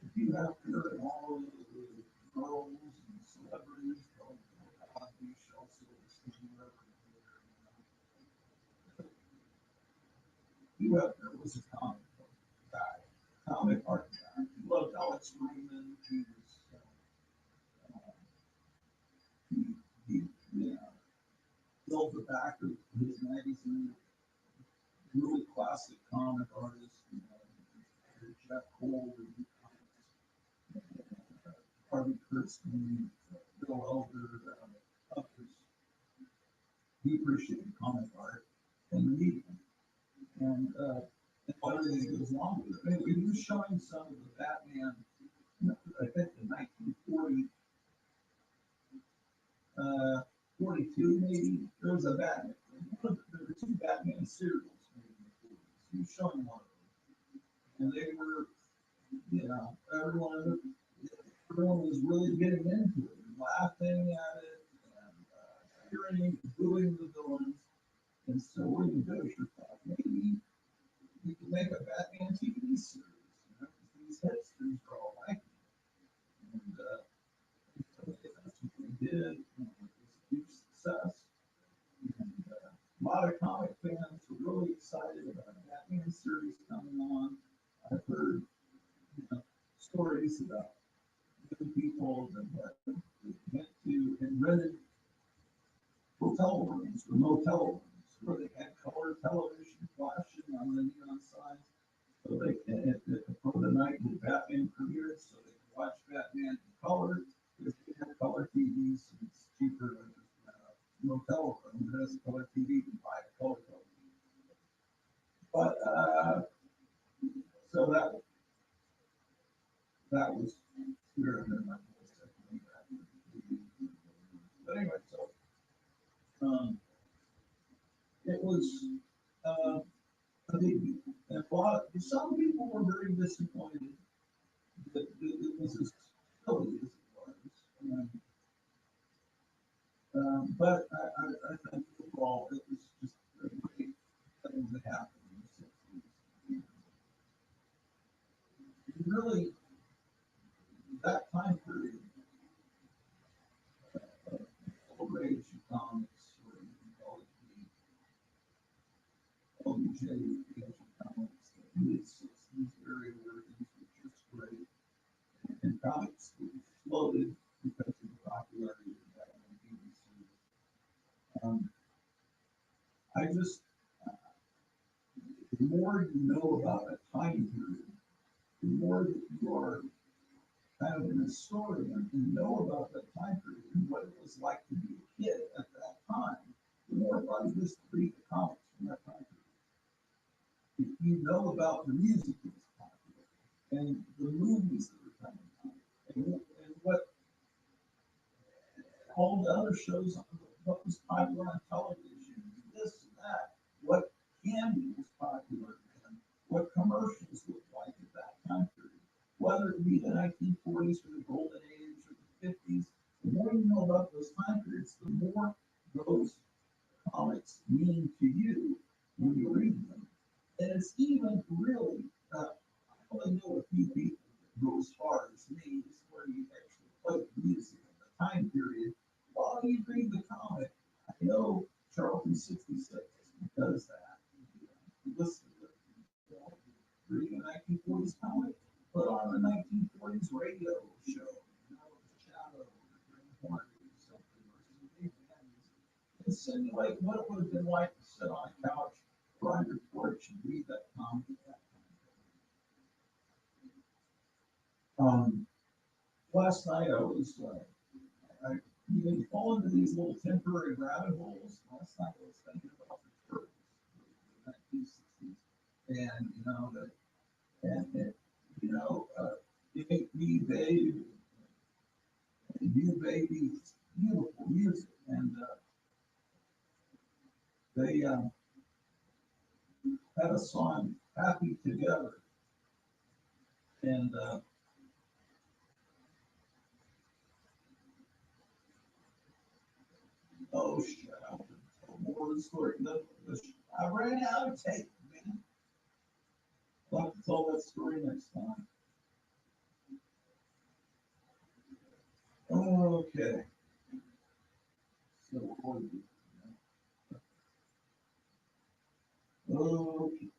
If you have heard all of the girls and celebrities, Cosby, Shel Silverstein, whoever, you have there was a comic book guy, comic art guy. He loved Alex Raymond. He was he filled the back of his magazine. Really classic comic artist, Jeff Cole, Harvey Kurtzman, Bill Elder, others. He appreciated comic art and the medium, and everything that goes along with it. He was showing some of the Batman, I think the 1940, 42 maybe. There was a Batman. There were two Batman serials made in the 40s. He was showing one of them, and they were, everyone was really getting into it, and laughing at it, and cheering, booing the villains. And so William Dozier thought maybe we could make a Batman TV series, these hipsters are all like it. And so that's what they did. It was a huge success. And a lot of comic fans were really excited about a Batman series coming on. I've heard stories about people that went to and rented hotel rooms or motel rooms where they had color television flashing on the neon signs. So they for the night the Batman premiered, so they could watch Batman in color. If they had color TVs, it's cheaper than a motel room that has a color TV. You buy a color television. But so that was weird. But anyway, so was a big deal. And some people were very disappointed that it was as silly as it was. But I think overall it was just a great thing that happened in the 60s. And really, that time period, celebration comics, or you can call it the LBJ comics, the mid-60s area where things were just great. And comics exploded because of the popularity of that on BBC. I just, the more you know about a time period, the more that you are kind of an historian and know about that time period and what it was like to be a kid at that time, the more fun it is to read the comics from that time period. If you know about the music that was popular and the movies that were coming out and what all the other shows, what was popular on television, this and that, what candy was popular then, what commercials looked like at that time period, whether it be the 1940s or the golden age or the 50s. The more you know about those time periods, the more those comics mean to you when you read them. And it's even really, I only know a few people that go as far as me, is where you actually play the music of the time period while you read the comic. I know Charlton 66 does that. You listen to it. You know, reading a 1940s comic, put on a 1940s radio show. You know, the Shadow or Green Hornet or something, or some big bands, and simulate what it would have been like to sit on a couch or on your porch and read that comic at that time. Last night I was, you fall into these little temporary rabbit holes. Last night I was thinking about the Turtles, the 1960s, and you know and you know, Make Me Babe, and You Baby, it's beautiful music, and they had a song Happy Together, and oh shut up, more of the story. I ran out of tape, man. I'll have to tell that story next time. Okay. So what do we do? Okay.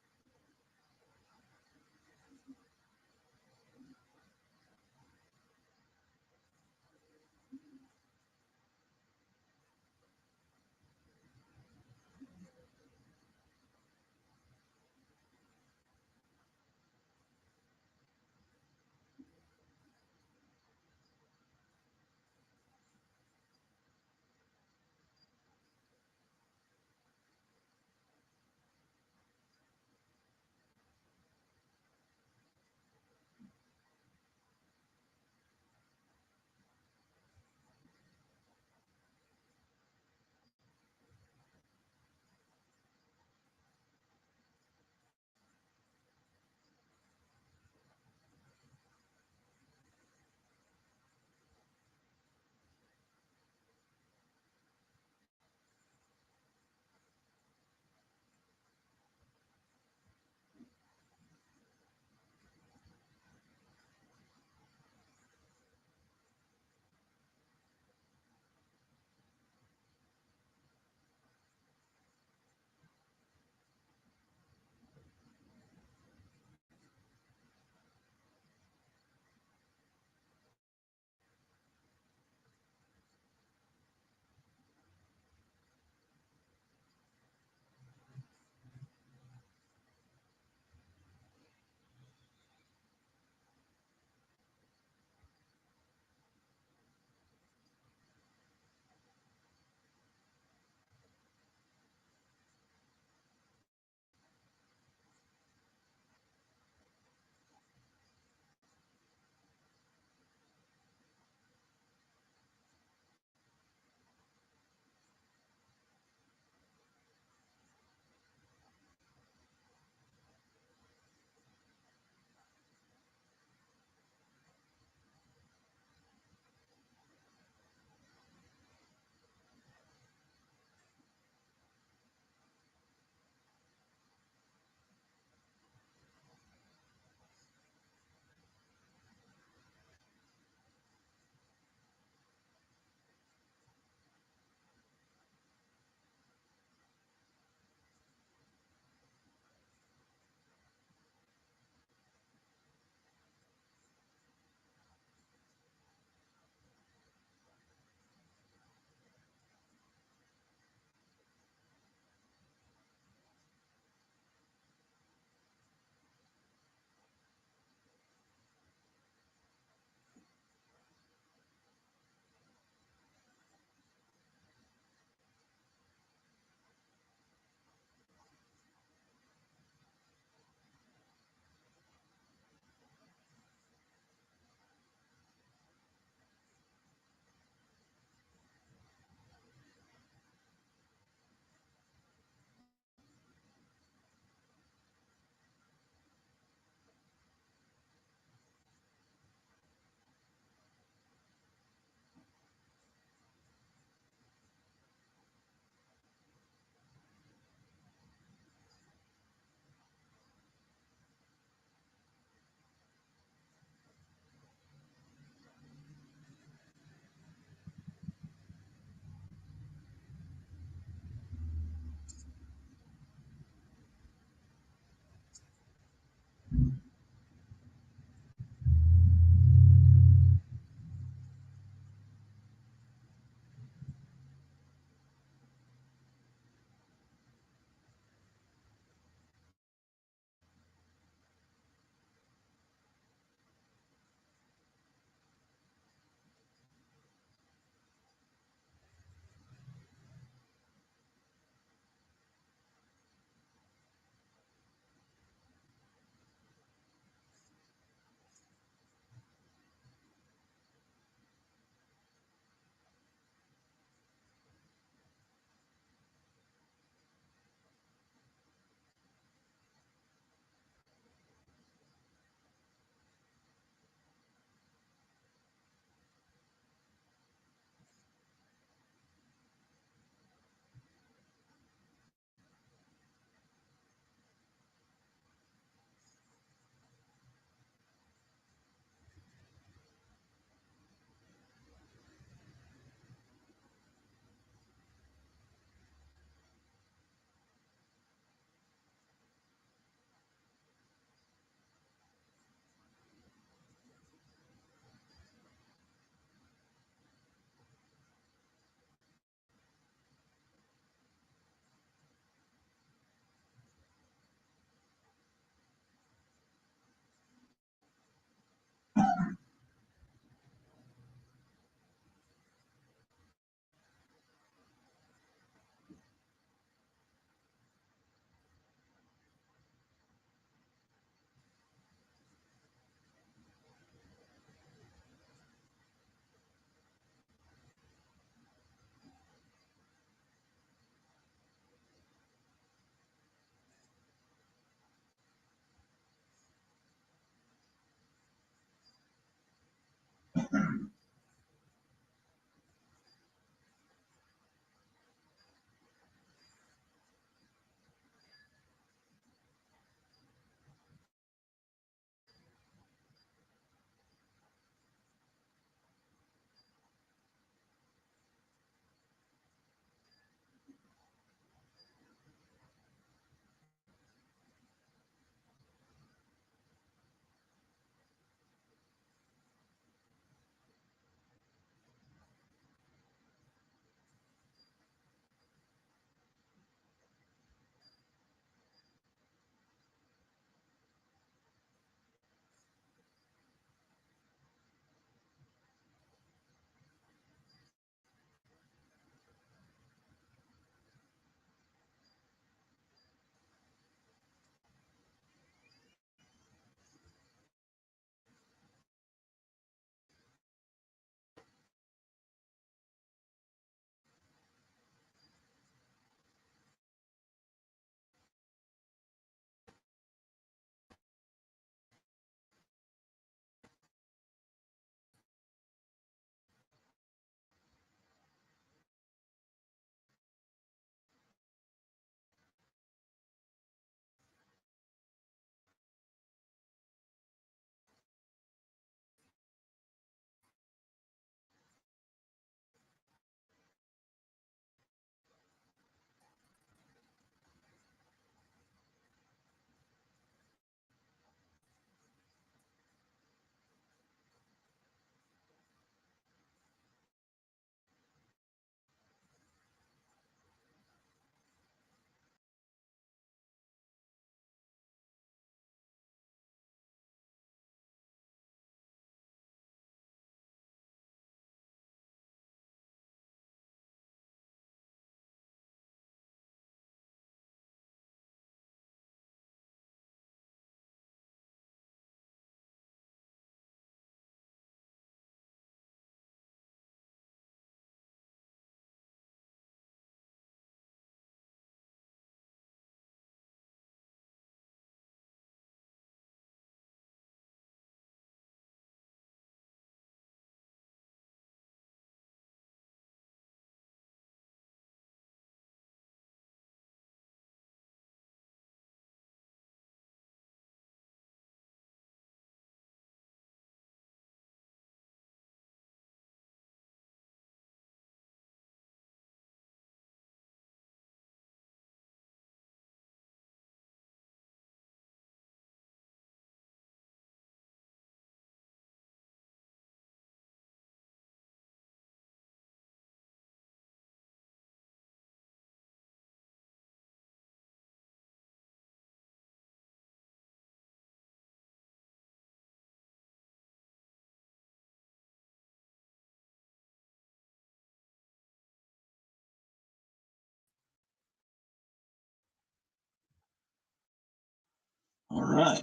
All right.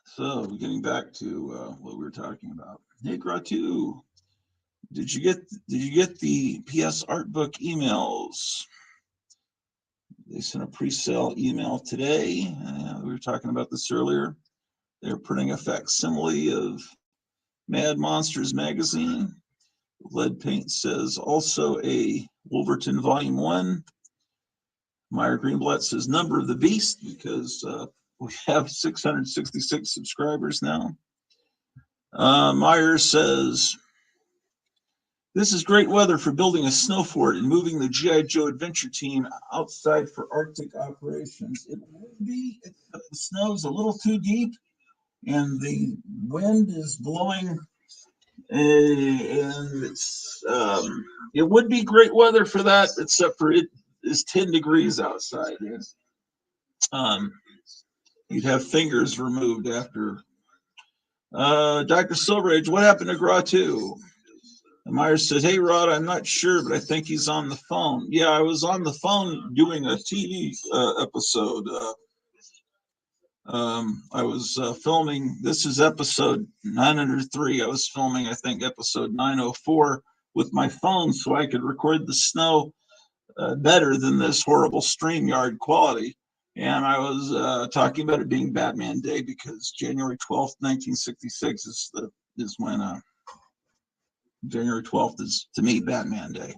So getting back to what we were talking about. Hey, Gratu, did you get the PS art book emails? They sent a pre-sale email today. We were talking about this earlier. They're printing a facsimile of Mad Monsters magazine. Lead paint says also a Wolverton Volume 1. Meyer Greenblatt says Number of the Beast because we have 666 subscribers now. Meyer says, this is great weather for building a snow fort and moving the G.I. Joe adventure team outside for Arctic operations. It would be, except the snow is a little too deep and the wind is blowing, and it would be great weather for that, except for it is 10 degrees outside. You'd have fingers removed after. Dr. Silverage, what happened to Gratu? And Myers says, hey, Rod, I'm not sure, but I think he's on the phone. Yeah, I was on the phone doing a TV episode. I was filming, this is episode 903. I was filming, I think, episode 904 with my phone so I could record the snow better than this horrible StreamYard quality. And I was talking about it being Batman Day because January 12th, 1966 is when January 12th is, to me, Batman Day.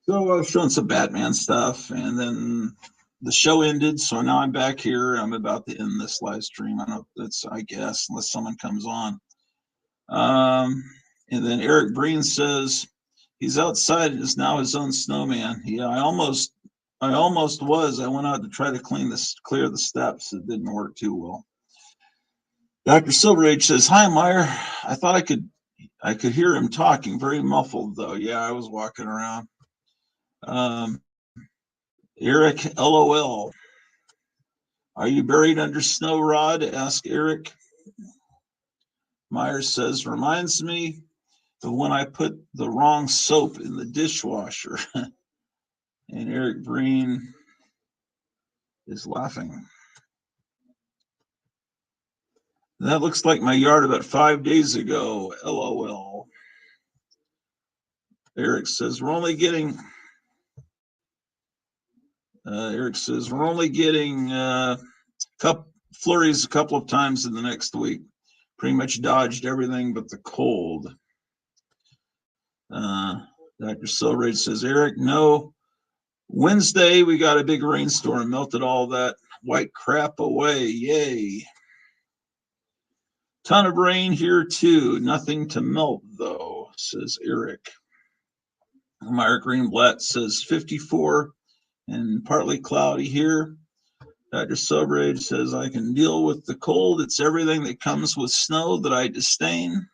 So I was showing some Batman stuff, and then the show ended. So now I'm back here. I'm about to end this live stream. I don't know, that's, I guess, unless someone comes on. And then Eric Breen says he's outside and is now his own snowman. Yeah, I almost was. I went out to try to clear the steps. It didn't work too well. Dr. Silverage says, hi, Meyer. I thought I could hear him talking, very muffled though. Yeah, I was walking around. Eric, LOL. Are you buried under snow, Rod? Asked Eric. Myers says, reminds me of when I put the wrong soap in the dishwasher. And Eric Breen is laughing. That looks like my yard about 5 days ago, LOL. Eric says, we're only getting flurries a couple of times in the next week. Pretty much dodged everything but the cold. Dr. Silverage says, Eric, no. Wednesday, we got a big rainstorm, melted all that white crap away. Yay. Ton of rain here too. Nothing to melt though, says Eric. Meyer Greenblatt says 54 and partly cloudy here. Dr. Silverage says, I can deal with the cold. It's everything that comes with snow that I disdain.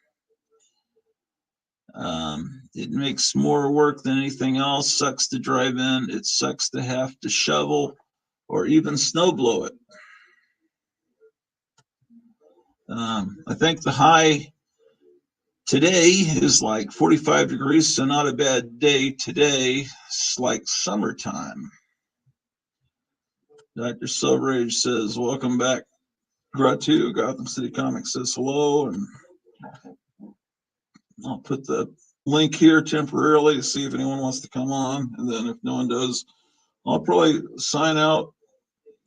It makes more work than anything else. Sucks to drive in. It sucks to have to shovel or even snow blow it. I think the high today is like 45 degrees, so not a bad day today. It's like summertime. Dr. Silverage says, welcome back. Gratu, Gotham City Comics says hello, and I'll put the link here temporarily to see if anyone wants to come on, and then if no one does, I'll probably sign out.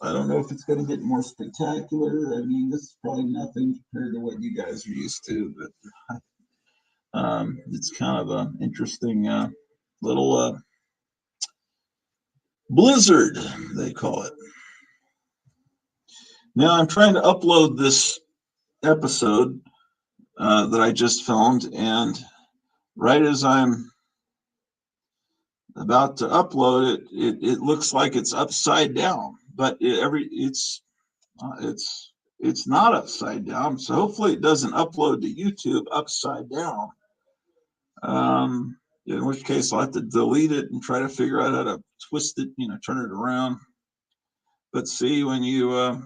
I don't know if it's going to get more spectacular. I mean, this is probably nothing compared to what you guys are used to, but it's kind of an interesting little blizzard, they call it. Now I'm trying to upload this episode that I just filmed, and right as I'm about to upload it, it looks like it's upside down, but it's not upside down. So hopefully it doesn't upload to YouTube upside down. In which case I'll have to delete it and try to figure out how to twist it, turn it around. But see, when you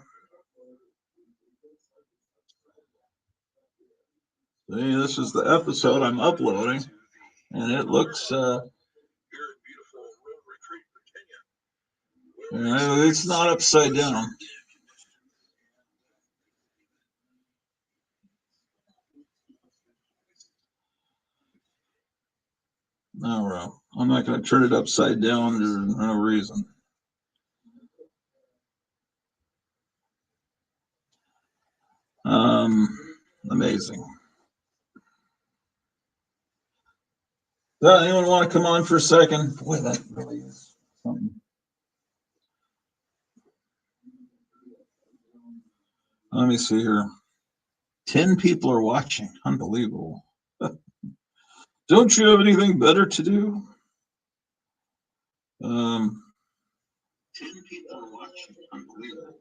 see, this is the episode I'm uploading, and it looks it's not upside down. No, well, I'm not going to turn it upside down. There's no reason. Amazing. Anyone want to come on for a second? Boy, that really is something. Let me see here. 10 people are watching. Unbelievable. Don't you have anything better to do? 10 people are watching. Unbelievable.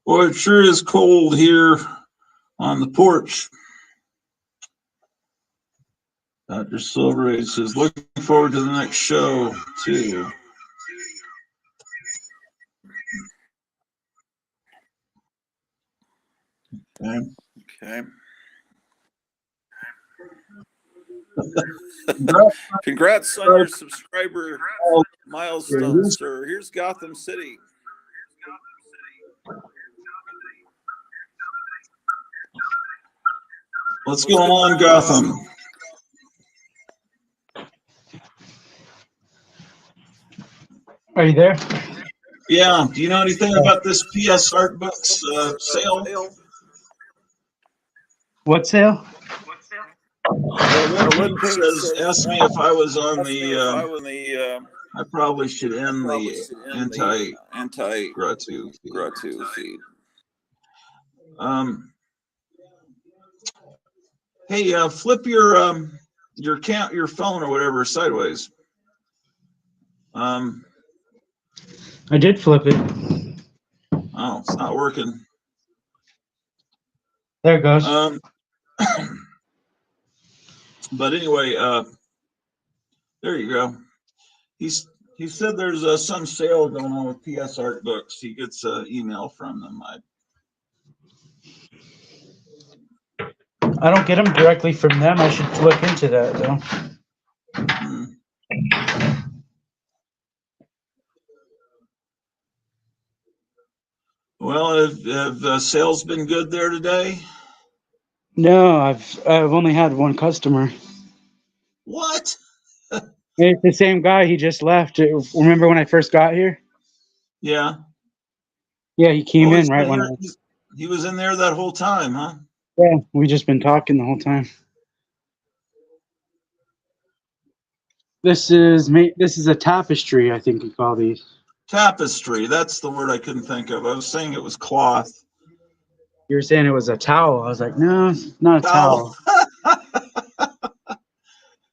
Boy, it sure is cold here on the porch. Dr. Silver says, looking forward to the next show, too. Okay. Congrats on your subscriber milestone, sir. Here's Gotham City. What's going on, Gotham? Are you there? Yeah. Do you know anything about this PS Art Books sale? What sale? One page says, ask me if I was on the, I probably should end the anti-gratu feed. Hey, flip your phone or whatever sideways. I did flip it. Oh, it's not working. There it goes. But anyway, there you go. He said there's some sale going on with PS Art Books. He gets an email from them. I don't get them directly from them. I should look into that, though. Well, have sales been good there today? No, I've only had one customer. What? It's the same guy. He just left. Remember when I first got here? Yeah. Yeah, he came in right when he was in there that whole time, huh? Yeah, we just been talking the whole time. This is a tapestry, I think you call these. Tapestry. That's the word I couldn't think of. I was saying it was cloth. You were saying it was a towel. I was like, no, it's not a towel.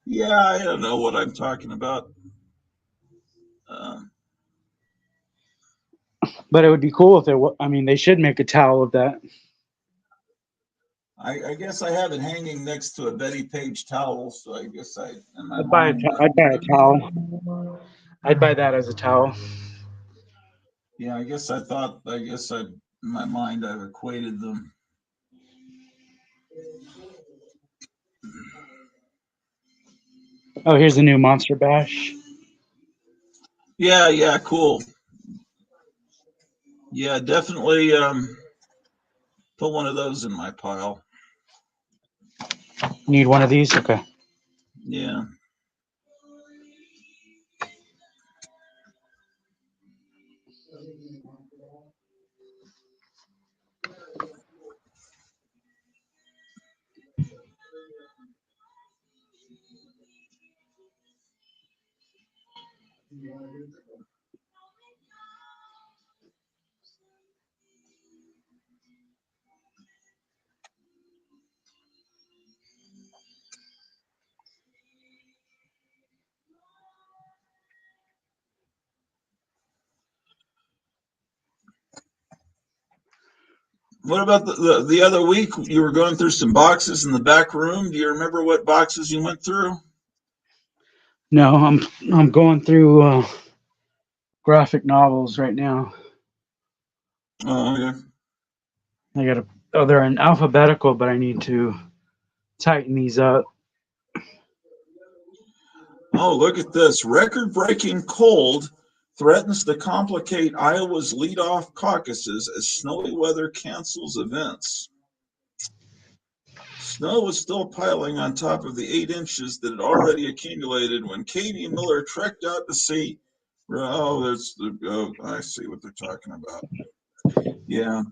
Yeah, I don't know what I'm talking about. But it would be cool if they should make a towel of that. I guess I have it hanging next to a Betty Page towel, so I guess I'd buy a towel. I'd buy that as a towel. Yeah, I guess in my mind I've equated them. Oh, here's the new Monster Bash. Yeah, cool. Yeah, definitely put one of those in my pile. Need one of these? Okay. Yeah. What about the other week? You were going through some boxes in the back room. Do you remember what boxes you went through? No, I'm going through graphic novels right now. Oh, okay. I gotta. Oh, they're in alphabetical, but I need to tighten these up. Oh, look at this. Record-breaking cold threatens to complicate Iowa's leadoff caucuses as snowy weather cancels events. Snow was still piling on top of the 8 inches that had already accumulated when Katie Miller trekked out to see. Oh, I see what they're talking about. Yeah.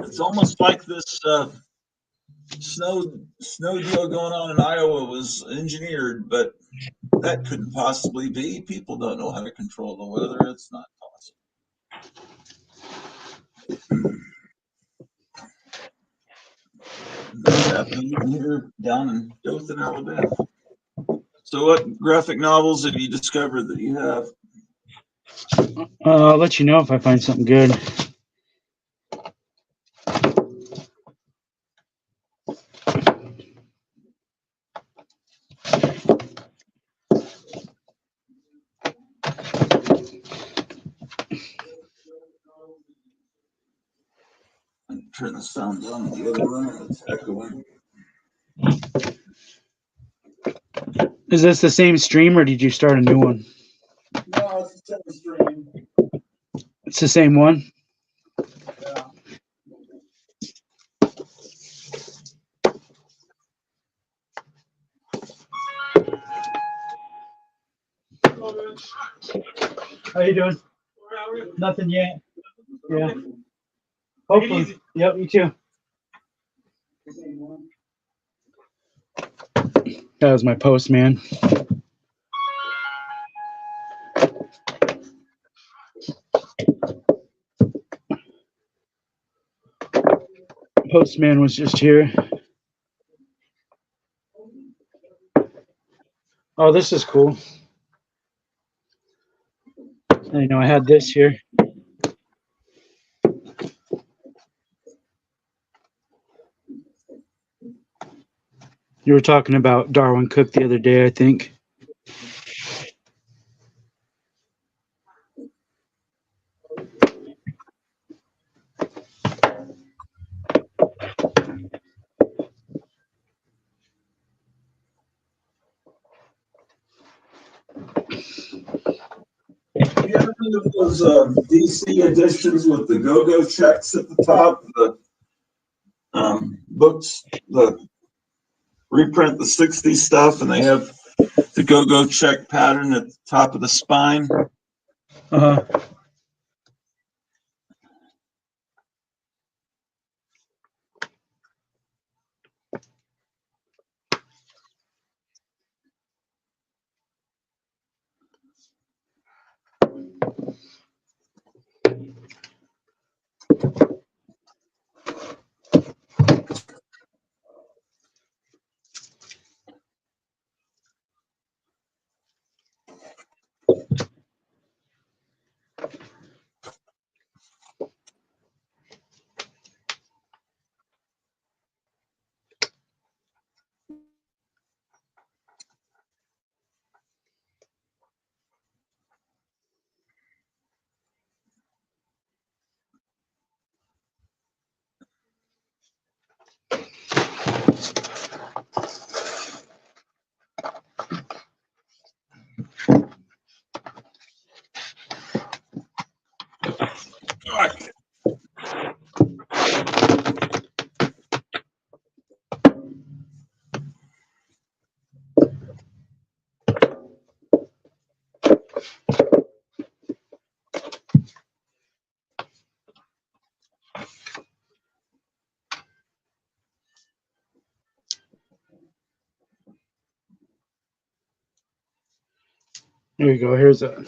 It's almost like this snow deal going on in Iowa was engineered, but that couldn't possibly be. People don't know how to control the weather. It's not possible. That's happening even here down in Dothan, Alabama. So what graphic novels have you discovered that you have? I'll let you know if I find something good. Turn the sound down in the other room. It's echoing. Is this the same stream or did you start a new one? No, it's the same stream. It's the same one? Yeah. How you doing? Nothing yet. Yeah. Hopefully. Yep, you too. That was my postman. Postman was just here. Oh, this is cool. I didn't know I had this here. You were talking about Darwin Cook the other day, I think. You ever think of those DC editions with the go-go checks at the top? The books, the reprint the 60s stuff, and they have the go-go check pattern at the top of the spine. Uh-huh. Here you go. Here's a.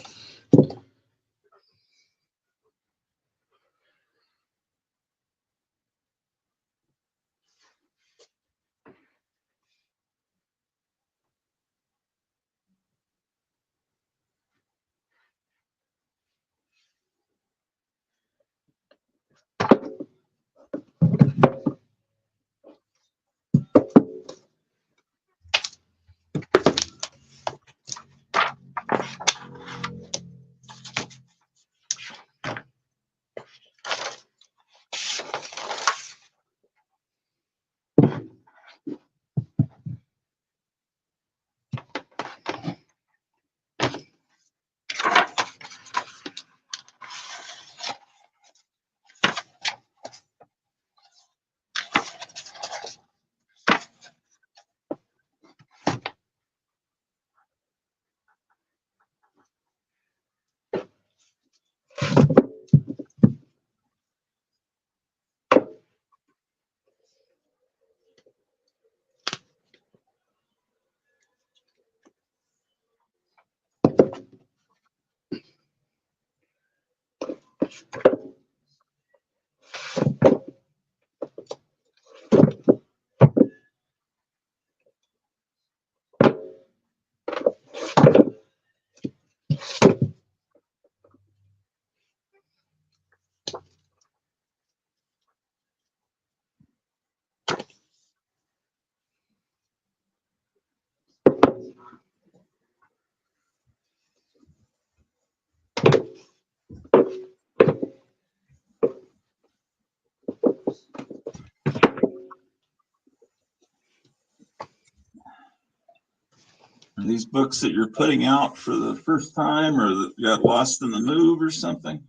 Are these books that you're putting out for the first time, or that got lost in the move or something?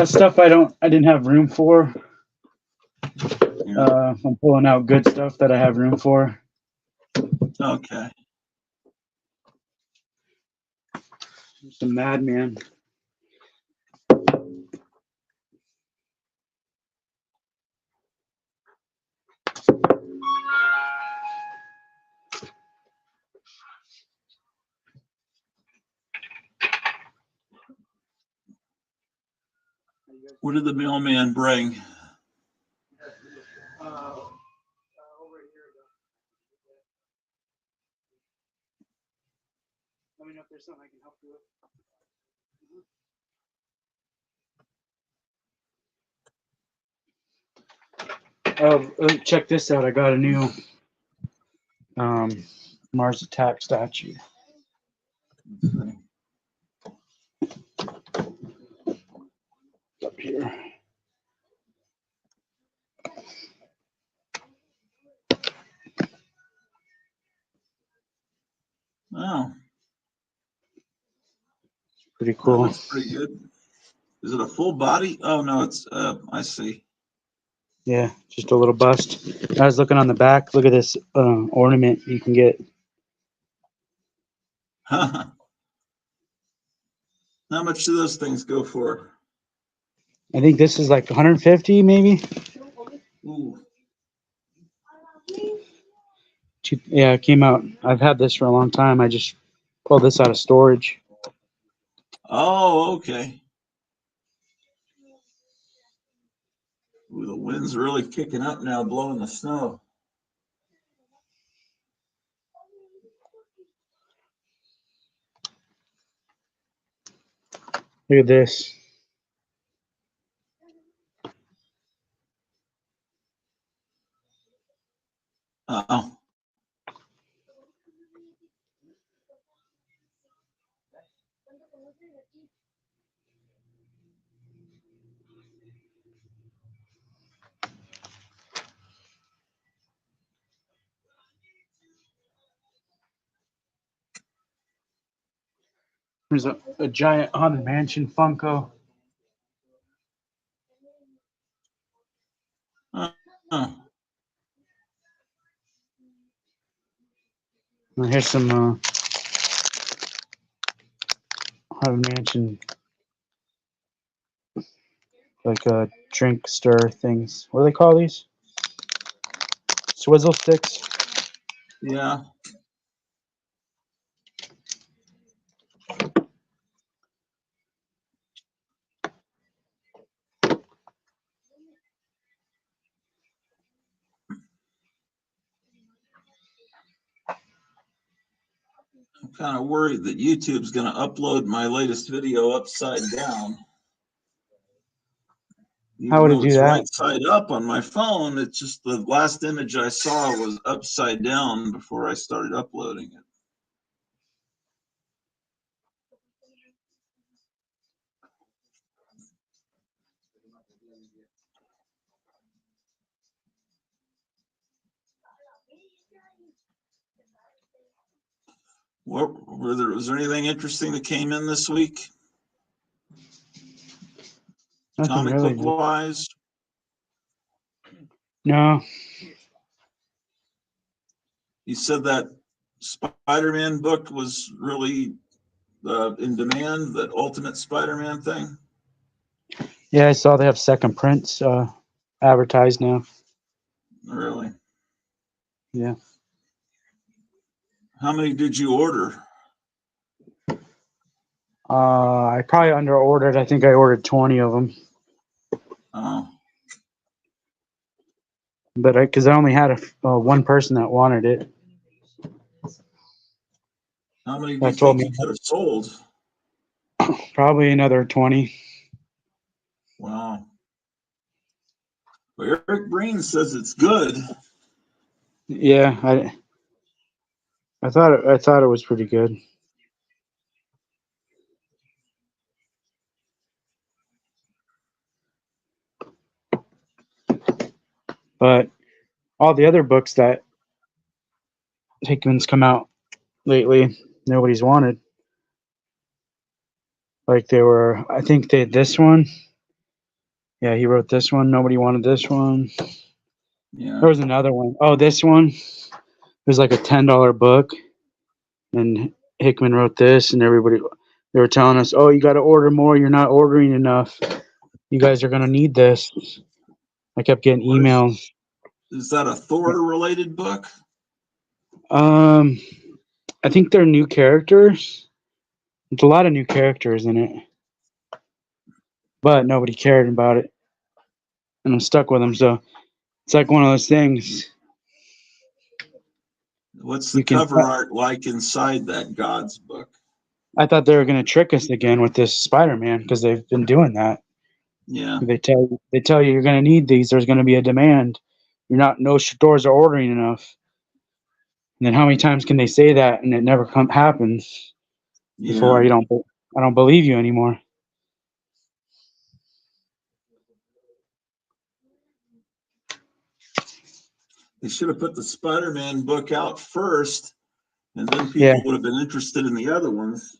Stuff I didn't have room for. Yeah. I'm pulling out good stuff that I have room for. Okay. Some madman. What did the mailman bring? Let me know if there's something I can help you with. Oh, check this out. I got a new Mars Attack statue. Up here. Oh, Pretty that cool. looks pretty good. Is it a full body? Oh no, it's I see. Yeah, just a little bust. I was looking on the back. Look at this ornament you can get. How much do those things go for? I think this is like 150 maybe. Ooh. Yeah, it came out. I've had this for a long time. I just pulled this out of storage. Oh, okay. Ooh, the wind's really kicking up now, blowing the snow. Look at this. Oh. There's a giant Haunted Mansion Funko. Oh. And here's some Haunted Mansion, like drink stir things. What do they call these? Swizzle sticks. Yeah. I'm kind of worried that YouTube's going to upload my latest video upside down. How would it Even though do it's that? right side up on my phone, it's just the last image I saw was upside down before I started uploading it. Was there anything interesting that came in this week? Nothing Comic really. book wise? No. You said that Spider-Man book was really in demand, that Ultimate Spider-Man thing? Yeah, I saw they have second prints advertised now. Really? Yeah. How many did you order? I probably under ordered. I think I ordered 20 of them, Oh, but because I only had one person that wanted it. how many do That you told think me you could have sold? probably another 20. Wow. Well, Eric Breen says it's good. Yeah, I thought it was pretty good. But all the other books that Hickman's come out lately, nobody's wanted. Like they were, I think this one. Yeah, he wrote this one. Nobody wanted this one. Yeah. There was another one. Oh, this one. It was like a $10 book, and Hickman wrote this, and everybody they were telling us, "Oh, you got to order more. You're not ordering enough. You guys are gonna need this." I kept getting What emails. is that a Thor related book? Um, I think they're new characters. There's a lot of new characters in it, but nobody cared about it, and I'm stuck with them. So it's like one of those things. What's the You can. cover art like inside that God's book? I thought they were going to trick us again with this Spider-Man because they've been doing that. Yeah. They tell you you're going to need these. There's going to be a demand. You're not. No stores are ordering enough. And then how many times can they say that and it never happens? Before Yeah. I don't believe you anymore. They should have put the Spider-Man book out first, and then Yeah, people would have been interested in the other ones.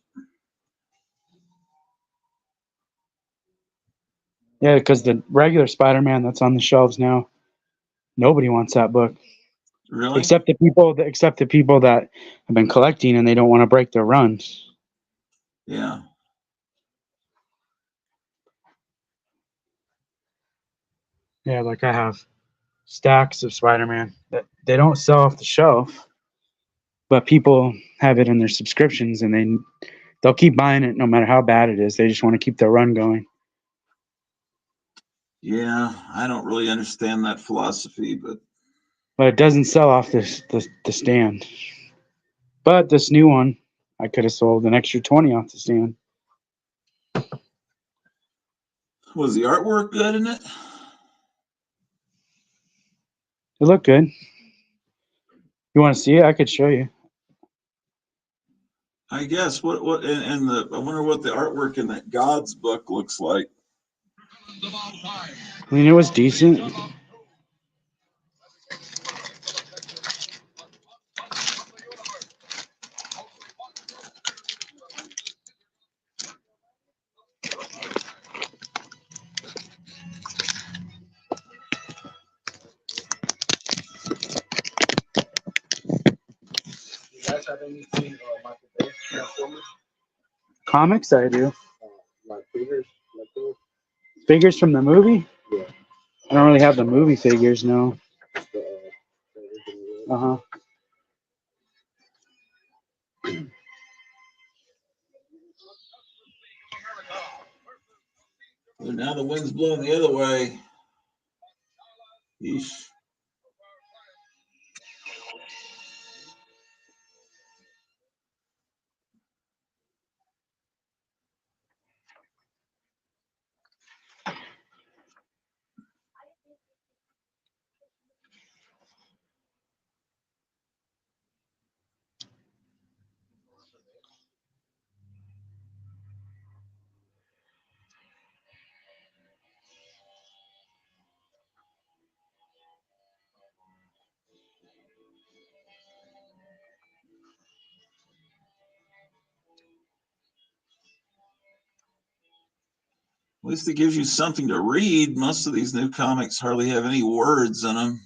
yeah, because the regular Spider-Man that's on the shelves now, nobody wants that book Really? except the people that have been collecting and they don't want to break their runs. Yeah. Yeah, like I have stacks of Spider-Man that they don't sell off the shelf, but people have it in their subscriptions and they'll keep buying it no matter how bad it is. They just want to keep their run going. Yeah. I don't really understand that philosophy, but But it doesn't sell off the stand. But this new one, I could have sold an extra 20 off the stand. was the artwork good in it? It looked good. You want to see it? I could show you. I guess what and the I wonder what the artwork in that God's book looks like. I mean, it was decent. You guys have anything Michael Bay Transformers? Comics, I do. Like figures, like those. Figures from the movie? Yeah. I don't really have the movie figures, no. The, original. Uh-huh. But now the wind's blowing the other way. Yeesh. least it gives you something to read. Most of these new comics hardly have any words in them.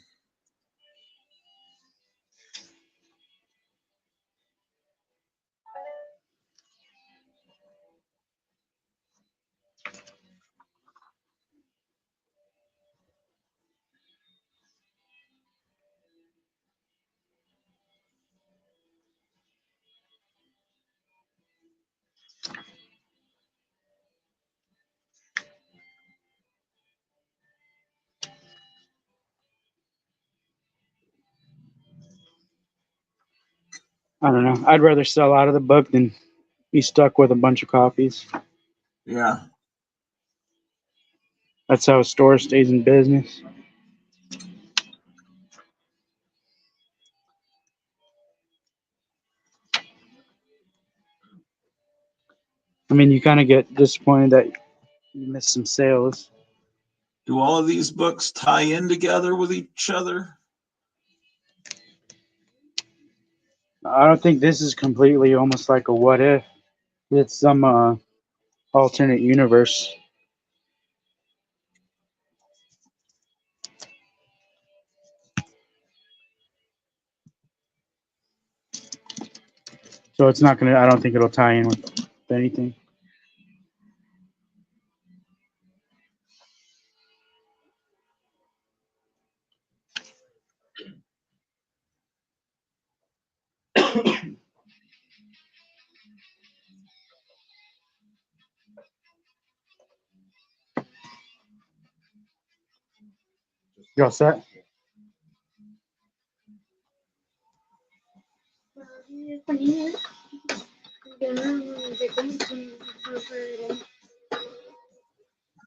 I don't know. I'd rather sell out of the book than be stuck with a bunch of copies. Yeah. That's how a store stays in business. I mean, you kind of get disappointed that you miss some sales. Do all of these books tie in together with each other? I don't think this is completely almost like a what if. It's some alternate universe. So it's not gonna. I don't think it'll tie in with anything. You all set?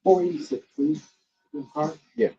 Please. Yeah.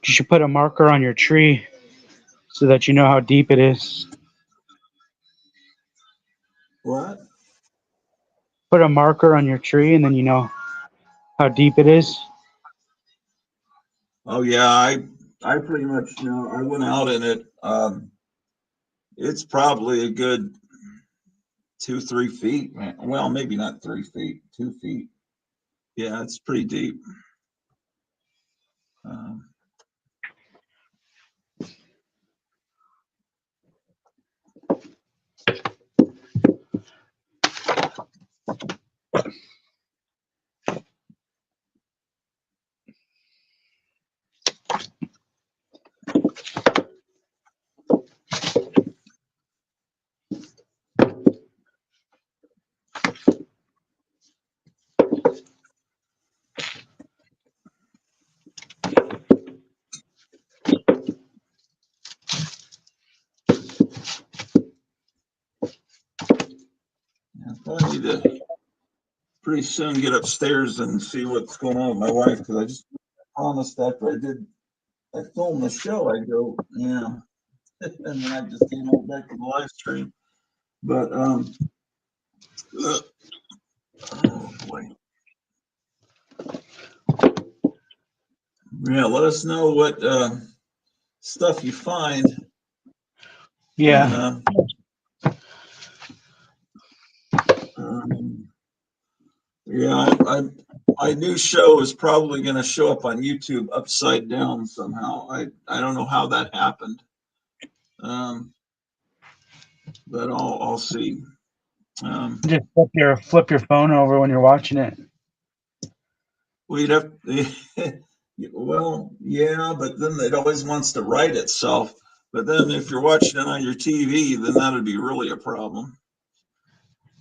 You should put a marker on your tree so that you know how deep it is. What? Put a marker on your tree and then you know how deep it is. Oh yeah, I pretty much know. I went out in it. It's probably a good 2-3 feet. Man. Well, maybe not 3 feet, 2 feet. Yeah, it's pretty deep. Um, I probably need to pretty soon get upstairs and see what's going on with my wife because I just promised after I filmed the show, I go, yeah, and then I just came on back to the live stream. But oh boy, yeah. Let us know what stuff you find. Yeah. And, yeah, my new show is probably going to show up on YouTube upside down somehow. I don't know how that happened, but I'll see. Just flip your phone over when you're watching it. We'd have, well, yeah, but then it always wants to write itself. But then if you're watching it on your TV, then that'd be really a problem.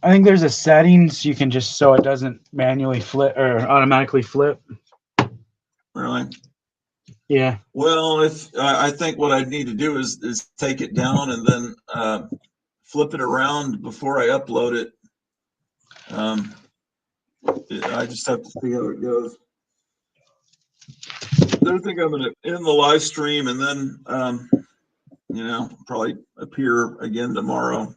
I think there's a settings you can just so it doesn't manually flip or automatically flip. Really? Yeah. Well, if I think what I'd need to do is take it down and then flip it around before I upload it. I just have to see how it goes. I think I'm gonna end the live stream and then probably appear again tomorrow.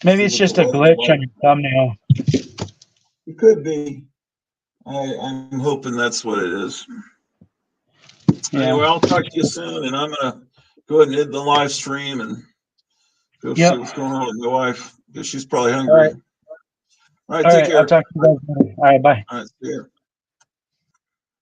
Maybe it's just a glitch on your thumbnail. It could be. I'm hoping that's what it is. Yeah. Anyway, I'll talk to you soon, and I'm gonna go ahead and end the live stream and go Yep. see what's going on with my wife because she's probably All hungry. right. All right, All take right. care. I'll talk to you guys later. All right. Bye. All right, see you.